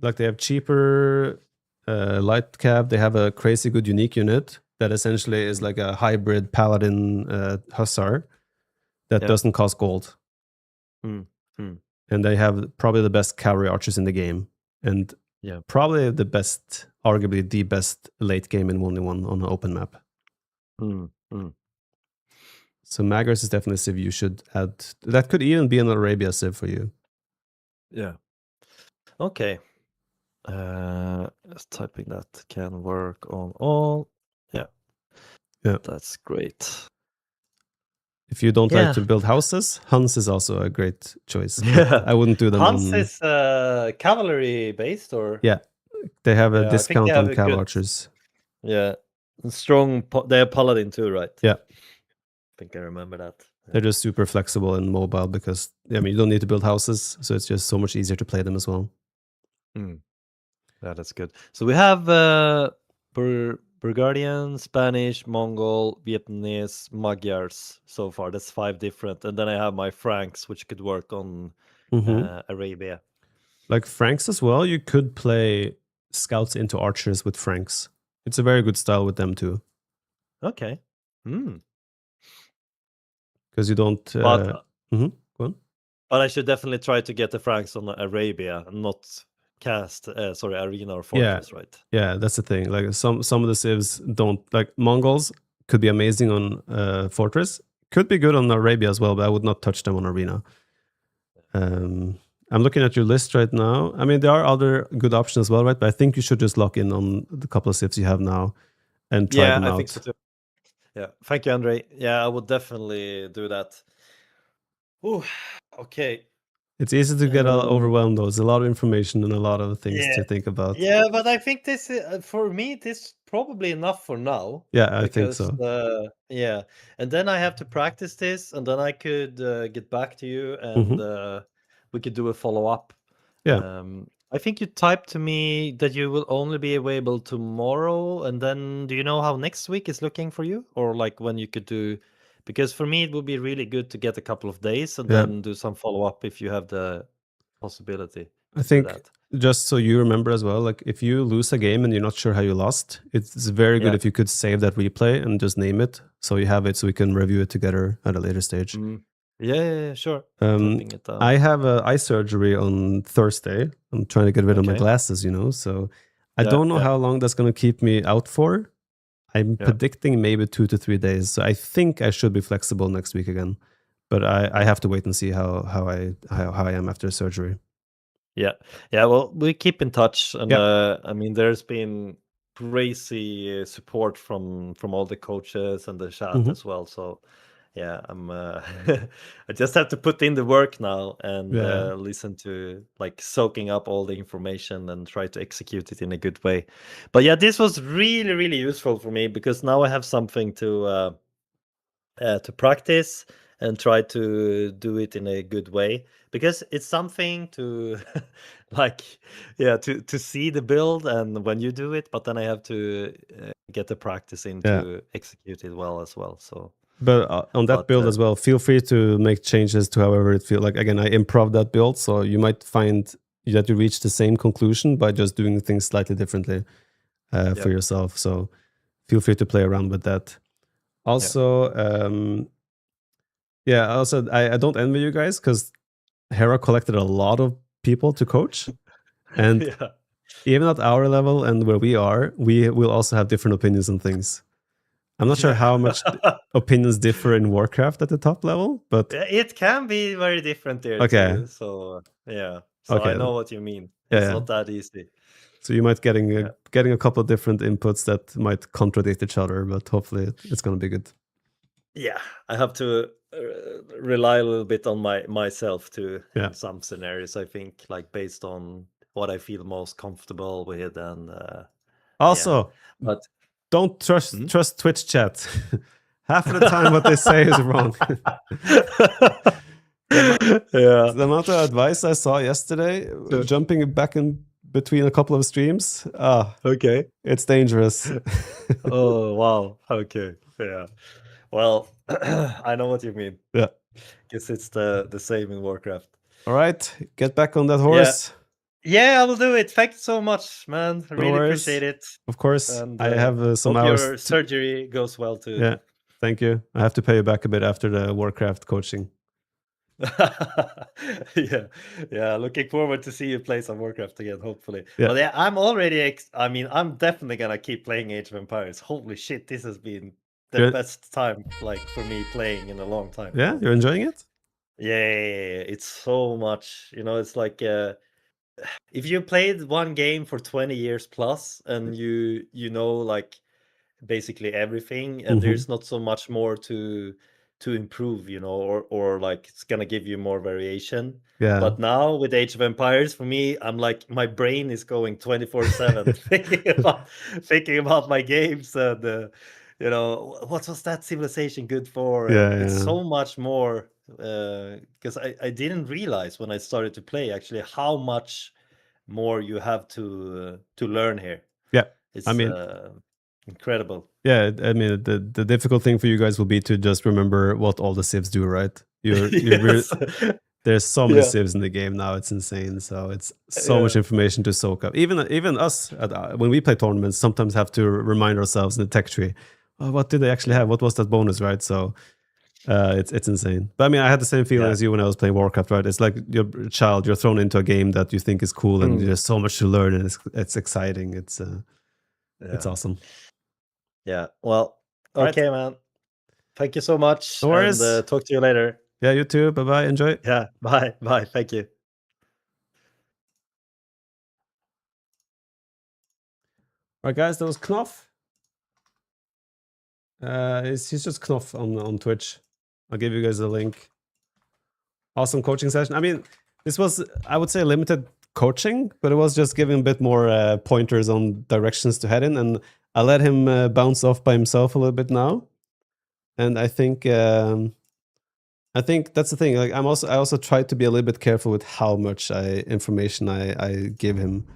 Speaker 1: Like they have cheaper light cab. They have a crazy good unique unit that essentially is like a hybrid paladin hussar that doesn't cost gold. And they have probably the best cavalry archers in the game. And probably the best, arguably the best late game in 1v1 on an open map. So Magyars is definitely a civ you should add. That could even be an Arabia civ for you.
Speaker 2: Yeah. Okay. Just typing that can work on all. Yeah. That's great.
Speaker 1: If you don't like to build houses, Hans is also a great choice. But I wouldn't do them
Speaker 2: Hans
Speaker 1: on...
Speaker 2: is cavalry based, or?
Speaker 1: Yeah. They have a discount on cav archers.
Speaker 2: Yeah. Strong... They have paladin too, right?
Speaker 1: Yeah.
Speaker 2: I think I remember that.
Speaker 1: They're just super flexible and mobile because, I mean, you don't need to build houses, so it's just so much easier to play them as well.
Speaker 2: Yeah, that's good. So we have Bulgarian, Spanish, Mongol, Vietnamese, Magyars so far. That's 5 different. And then I have my Franks, which could work on Arabia.
Speaker 1: Like Franks as well, you could play scouts into archers with Franks. It's a very good style with them too.
Speaker 2: Okay.
Speaker 1: Because you don't... Go on.
Speaker 2: But I should definitely try to get the Franks on Arabia and not cast arena or fortress, right?
Speaker 1: Yeah, that's the thing. Like some of the civs don't, like Mongols could be amazing on fortress, could be good on Arabia as well, but I would not touch them on arena. I'm looking at your list right now. I mean, there are other good options as well, right? But I think you should just lock in on the couple of civs you have now and try them out.
Speaker 2: Yeah, I think so too. Yeah, thank you, Andre. Yeah, I would definitely do that. Ooh, okay.
Speaker 1: It's easy to get overwhelmed, though. There's a lot of information and a lot of things to think about.
Speaker 2: Yeah, but I think this, for me, this is probably enough for now.
Speaker 1: Yeah, I think so.
Speaker 2: Yeah, and then I have to practice this, and then I could get back to you, and we could do a follow-up.
Speaker 1: Yeah.
Speaker 2: I think you typed to me that you will only be available tomorrow, and then do you know how next week is looking for you? Or like when you could do... Because for me, it would be really good to get a couple of days and then do some follow-up if you have the possibility.
Speaker 1: I think, just so you remember as well, like if you lose a game and you're not sure how you lost, it's very good if you could save that replay and just name it so you have it so we can review it together at a later stage.
Speaker 2: Yeah, sure.
Speaker 1: I have eye surgery on Thursday. I'm trying to get rid of my glasses, so I don't know how long that's going to keep me out for. I'm predicting maybe 2 to 3 days. So I think I should be flexible next week again, but I have to wait and see how I am after surgery.
Speaker 2: Yeah. Well, we keep in touch, and I mean, there's been crazy support from all the coaches and the chat as well. So yeah, I'm I just have to put in the work now and listen to, like, soaking up all the information and try to execute it in a good way. But yeah, this was really, really useful for me because now I have something to practice and try to do it in a good way, because it's something to to see the build and when you do it, but then I have to get the practice in to execute it well as well. So
Speaker 1: but on that build as well, feel free to make changes to however it feels. Like, again, I improv that build, so you might find that you reach the same conclusion by just doing things slightly differently for yourself. So feel free to play around with that. Also, I don't envy you guys because Hera collected a lot of people to coach, and even at our level and where we are, we will also have different opinions on things. I'm not sure how much opinions differ in Warcraft at the top level, but
Speaker 2: it can be very different there too. So I know what you mean. It's not that easy.
Speaker 1: So you might getting a couple of different inputs that might contradict each other, but hopefully it's going to be good.
Speaker 2: Yeah, I have to rely a little bit on myself too in some scenarios. I think, like, based on what I feel most comfortable with, and
Speaker 1: but don't trust Twitch chat. Half of the time, what they say is wrong.
Speaker 2: Yeah.
Speaker 1: The amount of advice I saw yesterday, jumping back in between a couple of streams,
Speaker 2: Okay.
Speaker 1: it's dangerous.
Speaker 2: Oh wow. Okay. Yeah. Well, I know what you mean.
Speaker 1: Yeah.
Speaker 2: Guess it's the same in Warcraft.
Speaker 1: All right, get back on that
Speaker 2: Yeah.
Speaker 1: horse.
Speaker 2: Yeah, I will do it. Thank you so much, man. I
Speaker 1: No
Speaker 2: really
Speaker 1: worries.
Speaker 2: appreciate it.
Speaker 1: Of course,
Speaker 2: And
Speaker 1: I have some
Speaker 2: hope
Speaker 1: hours.
Speaker 2: your surgery goes well too.
Speaker 1: Yeah, thank you. I have to pay you back a bit after the Warcraft coaching.
Speaker 2: Yeah. Looking forward to see you play some Warcraft again, hopefully.
Speaker 1: Yeah.
Speaker 2: But yeah, I'm already. I mean, I'm definitely gonna keep playing Age of Empires. Holy shit, this has been the
Speaker 1: Good.
Speaker 2: best time, like for me playing in a long time.
Speaker 1: Yeah, you're enjoying it?
Speaker 2: Yeah, it's so much. It's like if you played one game for 20 years plus, and you know like basically everything, and
Speaker 1: Mhm.
Speaker 2: there's not so much more to improve, or like it's gonna give you more variation.
Speaker 1: Yeah.
Speaker 2: But now with Age of Empires, for me, I'm like my brain is going 24/7 thinking about my games, and what was that civilization good for?
Speaker 1: Yeah,
Speaker 2: And it's
Speaker 1: yeah.
Speaker 2: so much more, because I didn't realize when I started to play actually how much more you have to learn here.
Speaker 1: Yeah.
Speaker 2: It's
Speaker 1: I mean,
Speaker 2: incredible.
Speaker 1: yeah, I mean, the difficult thing for you guys will be to just remember what all the civs do, right?
Speaker 2: Yes.
Speaker 1: There's so many
Speaker 2: Yeah.
Speaker 1: civs in the game now; it's insane. So it's so much information to soak up. Even us, when we play tournaments, sometimes have to remind ourselves in the tech tree, oh, what did they actually have? What was that bonus, right? So it's insane. But I mean, I had the same feeling
Speaker 2: Yeah.
Speaker 1: as you when I was playing Warcraft, right? It's like you're a child, you're thrown into a game that you think is cool, and there's so much to learn, and it's exciting. It's awesome.
Speaker 2: Yeah. Well,
Speaker 1: All right.
Speaker 2: okay, man. Thank you so much.
Speaker 1: No worries.
Speaker 2: And talk to you later.
Speaker 1: Yeah, you too. Bye bye. Enjoy.
Speaker 2: Yeah. Bye. Bye. Thank you.
Speaker 1: All right, guys, that was Knopf. He's just Knopf on Twitch. I'll give you guys a link. Awesome coaching session. I mean, this was, I would say, limited coaching, but it was just giving a bit more pointers on directions to head in, and I let him bounce off by himself a little bit now. And I think that's the thing. Like I also try to be a little bit careful with how much information I give him,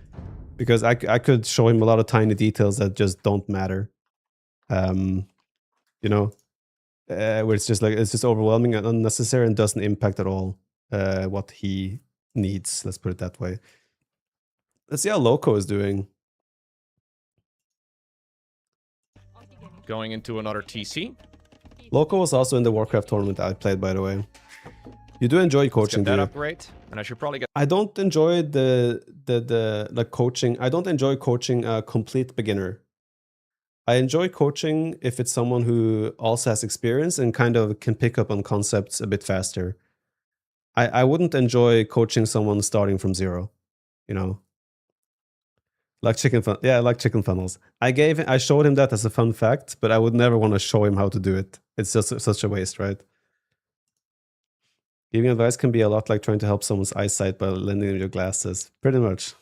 Speaker 1: because I could show him a lot of tiny details that just don't matter. Where it's just overwhelming and unnecessary and doesn't impact at all what he needs. Let's put it that way. Let's see how Loco is doing.
Speaker 8: Going into another TC.
Speaker 1: Loco was also in the Warcraft tournament I played, by the way. You do enjoy coaching,
Speaker 8: Let's get
Speaker 1: do
Speaker 8: that
Speaker 1: you?
Speaker 8: upgrade, and I should probably get.
Speaker 1: I don't enjoy the coaching. I don't enjoy coaching a complete beginner. I enjoy coaching if it's someone who also has experience and kind of can pick up on concepts a bit faster. I wouldn't enjoy coaching someone starting from zero, like chicken fun. Yeah, like chicken funnels. I showed him that as a fun fact, but I would never want to show him how to do it. It's just such a waste, right? Giving advice can be a lot like trying to help someone's eyesight by lending them your glasses. Pretty much.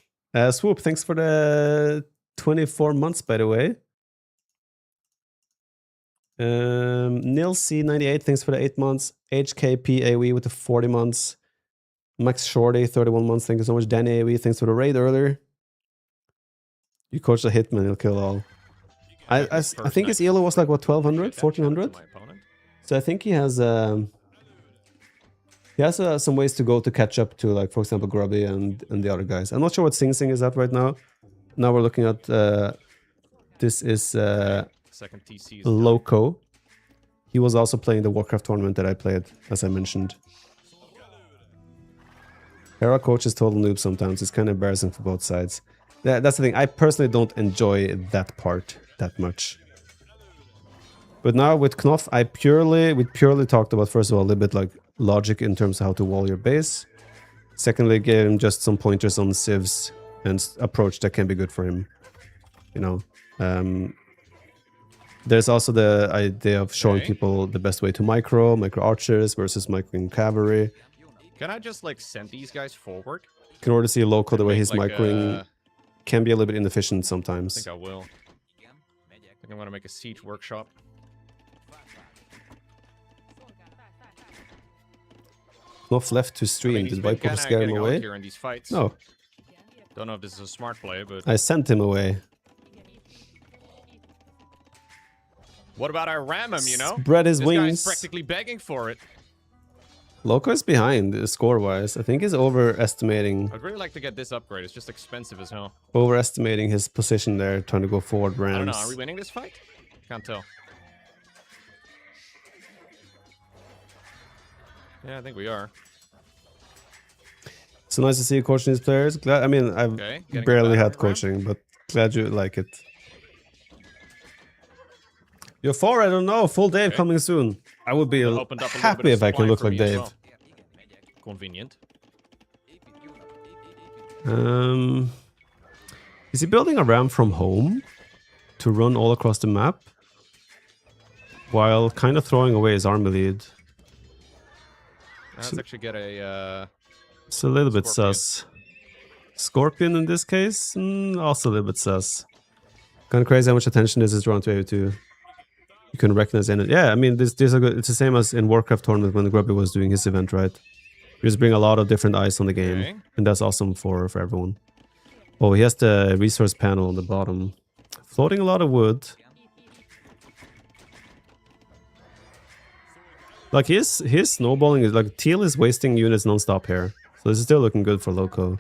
Speaker 1: Swoop, thanks for the 24 months, by the way. Nil C98, thanks for the 8 months. HKP AOE with the 40 months. Max Shorty, 31 months. Thank you so much. Danny AOE, thanks for the raid earlier. You coach a hitman, he'll kill all. I think his ELO was like, what, 1200? 1400? So I think he has some ways to go to catch up to, like, for example, Grubby and the other guys. I'm not sure what Sing Sing is at right now. Now we're looking at, this is
Speaker 8: Second TC is
Speaker 1: Loco. He was also playing the Warcraft tournament that I played, as I mentioned. Hera coach is total noob sometimes. It's kind of embarrassing for both sides. That's the thing. I personally don't enjoy that part that much. But now with Knopf, we purely talked about, first of all, a little bit like logic in terms of how to wall your base. Secondly, gave him just some pointers on civs and approach that can be good for him. There's also the idea of showing people the best way to micro archers versus microing cavalry.
Speaker 8: Can I just like send these guys forward?
Speaker 1: You can already see Loco, the way
Speaker 8: Make,
Speaker 1: he's
Speaker 8: like,
Speaker 1: microing can be a little bit inefficient sometimes.
Speaker 8: I think I will. I think I'm gonna make a siege workshop.
Speaker 1: Enough left to
Speaker 8: I
Speaker 1: stream.
Speaker 8: mean, he's
Speaker 1: Did
Speaker 8: been
Speaker 1: Viper
Speaker 8: kinda
Speaker 1: scare him
Speaker 8: getting out
Speaker 1: away?
Speaker 8: here in these fights.
Speaker 1: No,
Speaker 8: Don't know if this is a smart play, but
Speaker 1: I sent him away.
Speaker 8: what about I ram him, you know?
Speaker 1: Spread his
Speaker 8: This
Speaker 1: wings.
Speaker 8: guy's practically begging for it.
Speaker 1: Loco is behind score-wise. I think he's overestimating
Speaker 8: I'd really like to get this upgrade. It's just expensive as hell.
Speaker 1: his position there, trying to go forward
Speaker 8: I don't know.
Speaker 1: rams.
Speaker 8: Are we winning this fight? Can't tell. Yeah, I think we are.
Speaker 1: So nice to see you coaching these players. Glad. I mean, I've
Speaker 8: Okay, getting a
Speaker 1: barely
Speaker 8: batter
Speaker 1: had
Speaker 8: ram.
Speaker 1: coaching, but glad you like it. You're 4, I don't know. Full Dave
Speaker 8: Okay.
Speaker 1: coming soon. I would be
Speaker 8: That opened up a little
Speaker 1: happy
Speaker 8: bit of
Speaker 1: if I can
Speaker 8: supply
Speaker 1: look
Speaker 8: for
Speaker 1: like
Speaker 8: me as
Speaker 1: Dave.
Speaker 8: well. Convenient.
Speaker 1: Is he building a ram from home to run all across the map while kind of throwing away his army lead?
Speaker 8: Let's actually get a...
Speaker 1: It's a little bit
Speaker 8: Scorpion.
Speaker 1: sus. Scorpion in this case, also a little bit sus. Kind of crazy how much attention this is drawn to AO2. You can recognize it. Yeah, I mean, this are good. It's the same as in Warcraft tournament when Grubby was doing his event, right? You just bring a lot of different eyes on the game,
Speaker 8: Okay.
Speaker 1: and that's awesome for everyone. Oh, he has the resource panel on the bottom, floating a lot of wood. Like his snowballing is like Teal is wasting units non-stop here, so this is still looking good for Loco.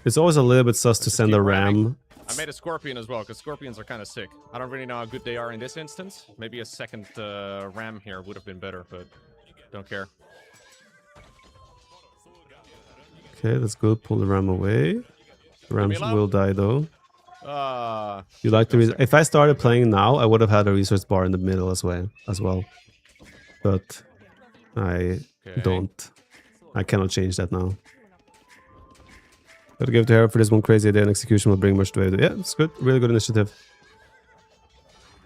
Speaker 1: It's always a little bit sus to
Speaker 8: just
Speaker 1: send a
Speaker 8: keep ramming.
Speaker 1: ram.
Speaker 8: I made a Scorpion as well, because Scorpions are kind of sick. I don't really know how good they are in this instance. Maybe a second ram here would have been better, but don't care.
Speaker 1: Okay, that's good. Pull the ram away. The rams
Speaker 8: alone.
Speaker 1: will die though.
Speaker 8: Uh,
Speaker 1: You like the if I started playing now, I would have had a resource bar in the middle as well. But I
Speaker 8: Okay.
Speaker 1: don't. I cannot change that now. Gotta give it to her for this one crazy idea and execution will bring much to it. Yeah, it's good. Really good initiative.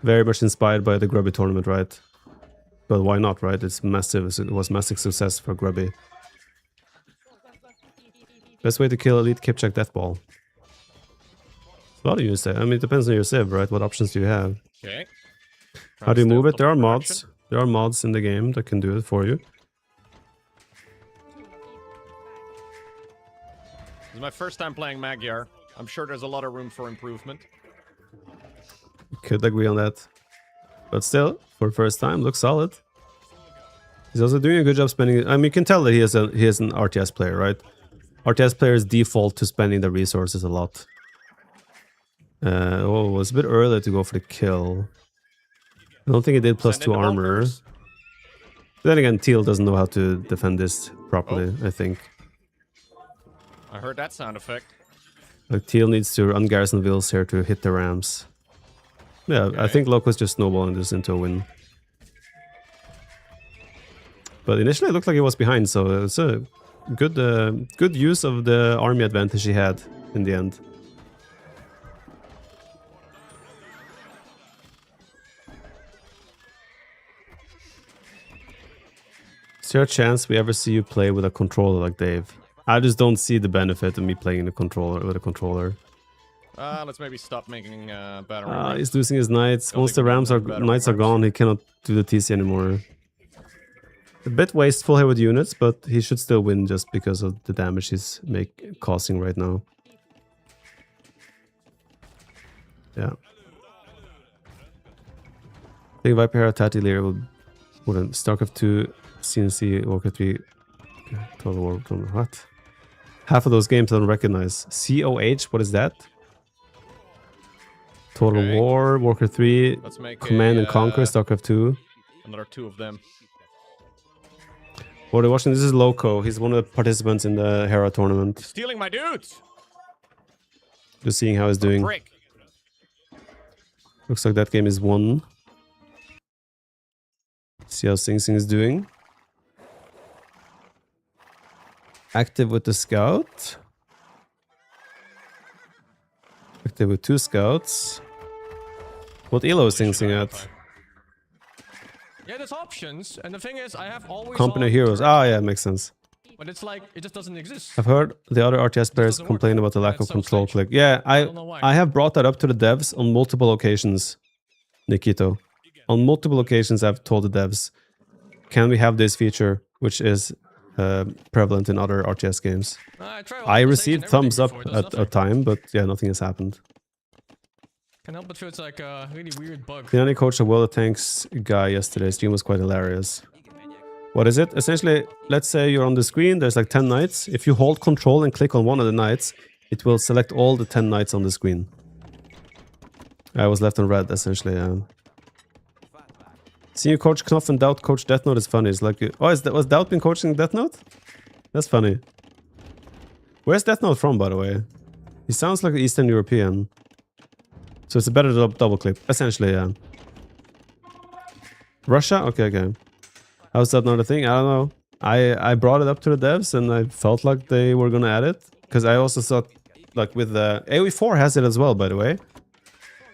Speaker 1: Very much inspired by the Grubby tournament, right? But why not, right? It's massive. It was massive success for Grubby. Best way to kill elite Kipchak Deathball. A lot of units there. I mean, it depends on your civ, right? What options do you have?
Speaker 8: okay.
Speaker 1: How do you
Speaker 8: Trying to
Speaker 1: move
Speaker 8: stay
Speaker 1: it? There are
Speaker 8: on top of
Speaker 1: mods.
Speaker 8: production.
Speaker 1: There are mods in the game that can do it for you.
Speaker 8: This is my first time playing Magyar. I'm sure there's a lot of room for improvement.
Speaker 1: Could agree on that. But still, for first time, looks solid. He's also doing a good job spending. I mean, you can tell that he is an RTS player, right? RTS players default to spending their resources a lot. Oh, it was a bit early to go for the kill. I don't think he did plus
Speaker 8: Send
Speaker 1: 2
Speaker 8: in the
Speaker 1: armor.
Speaker 8: bunkers.
Speaker 1: Then again, Teal doesn't know how to defend this properly, I think.
Speaker 8: I heard that sound effect.
Speaker 1: Like, Teal needs to run Garrison Vills here to hit the rams. Yeah, I
Speaker 8: Okay.
Speaker 1: think Loco's just snowballing this into a win. But initially it looked like he was behind, so it's a good use of the army advantage he had in the end. Is there a chance we ever see you play with a controller like Dave? I just don't see the benefit of me playing a controller with a controller.
Speaker 8: Let's maybe stop making battery rams.
Speaker 1: He's losing his knights.
Speaker 8: Don't
Speaker 1: Once
Speaker 8: think
Speaker 1: the
Speaker 8: we need
Speaker 1: rams
Speaker 8: no
Speaker 1: are
Speaker 8: battle
Speaker 1: knights are
Speaker 8: rams.
Speaker 1: gone, he cannot do the TC anymore. A bit wasteful here with units, but he should still win just because of the damage he's causing right now. Yeah. I think Viper Hera Tati Lear wouldn't. StarCraft 2, CNC, Warcraft 3, Total War. What? Half of those games I don't recognize. COH, what is that? Total
Speaker 8: Okay.
Speaker 1: War, Warcraft 3,
Speaker 8: Let's make
Speaker 1: Command
Speaker 8: a,
Speaker 1: and Conquer, StarCraft 2.
Speaker 8: another 2 of them.
Speaker 1: What are you watching? This is Loco. He's one of the participants in the Hera tournament.
Speaker 8: Stealing my dudes!
Speaker 1: Just seeing how he's doing.
Speaker 8: Brick.
Speaker 1: Looks like that game is won. See how Sing Sing is doing. Active with the scout. Active with 2 scouts. What elo is Sing Sing at?
Speaker 8: Yeah, there's options, and the thing is, I have always
Speaker 1: Company
Speaker 8: on
Speaker 1: Heroes.
Speaker 8: turret,
Speaker 1: Ah, yeah, makes sense.
Speaker 8: but it's like it just doesn't exist.
Speaker 1: I've heard the other RTS players
Speaker 8: doesn't work.
Speaker 1: complain about the lack
Speaker 8: It's
Speaker 1: of
Speaker 8: so
Speaker 1: control
Speaker 8: strange.
Speaker 1: click. Yeah,
Speaker 8: don't know why.
Speaker 1: I have brought that up to the devs on multiple occasions, Nikito. On multiple occasions, I've told the devs, can we have this feature, which is prevalent in other RTS games?
Speaker 8: I try
Speaker 1: I
Speaker 8: optimization,
Speaker 1: received
Speaker 8: everything
Speaker 1: thumbs up
Speaker 8: before it does
Speaker 1: at a
Speaker 8: nothing.
Speaker 1: time, but yeah, nothing has happened.
Speaker 8: Can't help but feel it's like a really weird bug.
Speaker 1: Tiani coached a World of Tanks guy yesterday. Stream was quite hilarious. What is it? Essentially, let's say you're on the screen, there's like 10 knights. If you hold control and click on one of the knights, it will select all the 10 knights on the screen. I was left on red, essentially, yeah. Seeing you coach Knopf and Doubt coach Death Note is funny. It's like, was Doubt been coaching Death Note? That's funny. Where's Death Note from, by the way? He sounds like an Eastern European. So it's a better double clip, essentially, yeah. Russia? Okay, okay. How's that not a thing? I don't know. I brought it up to the devs and I felt like they were gonna add it. Because I also thought, like with the... AoE4 has it as well, by the way.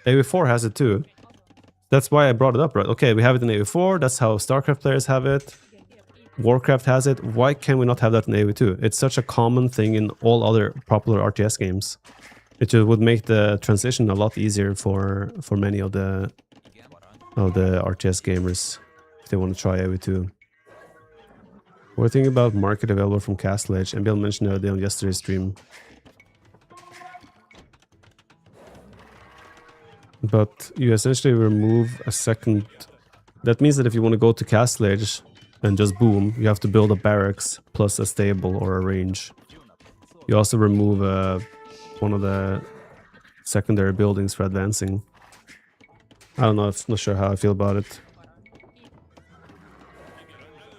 Speaker 1: AoE4 has it too. That's why I brought it up, right? Okay, we have it in AoE4. That's how StarCraft players have it. Warcraft has it. Why can we not have that in AoE2? It's such a common thing in all other popular RTS games. It would make the transition a lot easier for many of the RTS gamers if they want to try AoE2. What do you think about market available from Castle Age? And Bill mentioned the other day on yesterday's stream. But you essentially remove a second... That means that if you want to go to Castle Age and just boom, you have to build a barracks plus a stable or a range. You also remove one of the secondary buildings for advancing. I don't know, I'm not sure how I feel about it.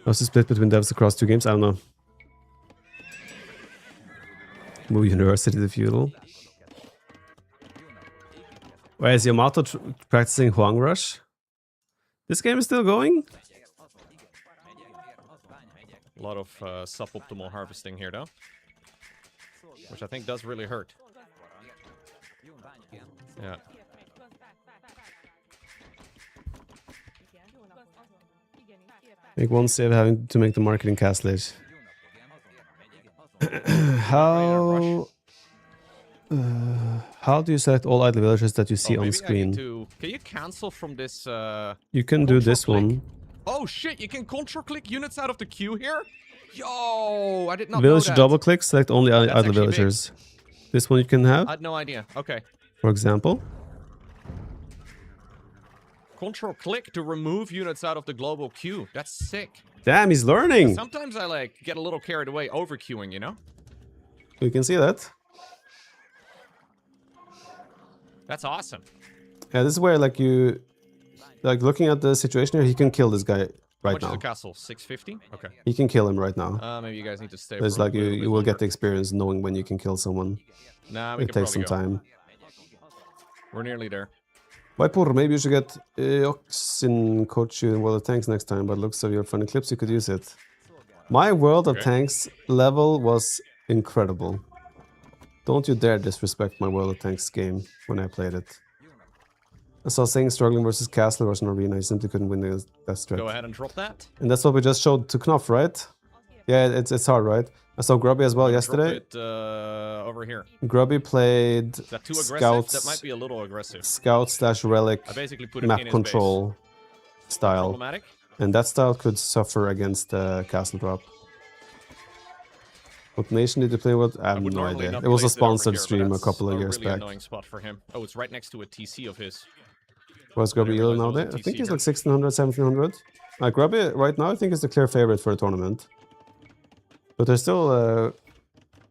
Speaker 1: What's the split between devs across two games? I don't know. Move University to Feudal. Why is Yamato practicing Huang Rush? This game is still going?
Speaker 8: A lot of suboptimal harvesting here, though. Which I think does really hurt. Yeah.
Speaker 1: Make one save having to make the marketing Castle Age. How do you select all idle villagers that you see on screen?
Speaker 8: Can you cancel from this?
Speaker 1: You can do this one.
Speaker 8: Oh shit! You can control click units out of the queue here. Yo, I did not
Speaker 1: Village
Speaker 8: know that.
Speaker 1: double click, select only idle
Speaker 8: actually
Speaker 1: villagers. This one you can have.
Speaker 8: I had no idea. Okay.
Speaker 1: For example.
Speaker 8: Control click to remove units out of the global queue. That's sick.
Speaker 1: Damn, he's learning.
Speaker 8: Sometimes I like get a little carried away over queuing, you know?
Speaker 1: You can see that.
Speaker 8: That's awesome.
Speaker 1: Yeah, this is where like you like looking at the situation here, he can kill this guy right
Speaker 8: How much
Speaker 1: now.
Speaker 8: is the castle? 650? Okay.
Speaker 1: He can kill him right now.
Speaker 8: Maybe you guys need to stay.
Speaker 1: It's
Speaker 8: for a
Speaker 1: like
Speaker 8: little
Speaker 1: you
Speaker 8: bit
Speaker 1: will get
Speaker 8: longer.
Speaker 1: the experience knowing when you can kill someone.
Speaker 8: Nah, we
Speaker 1: It
Speaker 8: can
Speaker 1: takes some
Speaker 8: probably go.
Speaker 1: time.
Speaker 8: We're nearly there.
Speaker 1: Vaipur, maybe you should get Oxin coach you in World of Tanks next time, but looks of your funny clips, you could use it. My World of Tanks level was incredible. Don't you dare disrespect my World of Tanks game when I played it. I saw saying struggling versus Castle versus Arena, I simply couldn't win that stretch.
Speaker 8: Go ahead and drop that.
Speaker 1: And that's what we just showed to Knopf, right? Yeah, it's hard, right? I saw Grubby as well yesterday.
Speaker 8: Drop it over here.
Speaker 1: Grubby played
Speaker 8: Is that too aggressive?
Speaker 1: Scouts,
Speaker 8: That might be a little aggressive.
Speaker 1: Scout/Relic
Speaker 8: I basically put it
Speaker 1: map
Speaker 8: in his
Speaker 1: control style.
Speaker 8: Problematic.
Speaker 1: And that style could suffer against Castle Drop. What nation did you play with? I have
Speaker 8: would
Speaker 1: no
Speaker 8: normally
Speaker 1: idea.
Speaker 8: not
Speaker 1: It was a
Speaker 8: place it over
Speaker 1: sponsored
Speaker 8: here, but
Speaker 1: stream a
Speaker 8: that's
Speaker 1: couple of years
Speaker 8: really
Speaker 1: back.
Speaker 8: Annoying spot for him. Oh, it's right next to a TC of his.
Speaker 1: What's Grubby
Speaker 8: didn't
Speaker 1: Elo
Speaker 8: realize
Speaker 1: now
Speaker 8: it was
Speaker 1: there?
Speaker 8: a
Speaker 1: I think
Speaker 8: TC
Speaker 1: he's
Speaker 8: here.
Speaker 1: like 1600, 1700. Grubby right now I think is the clear favorite for the tournament. But there's still a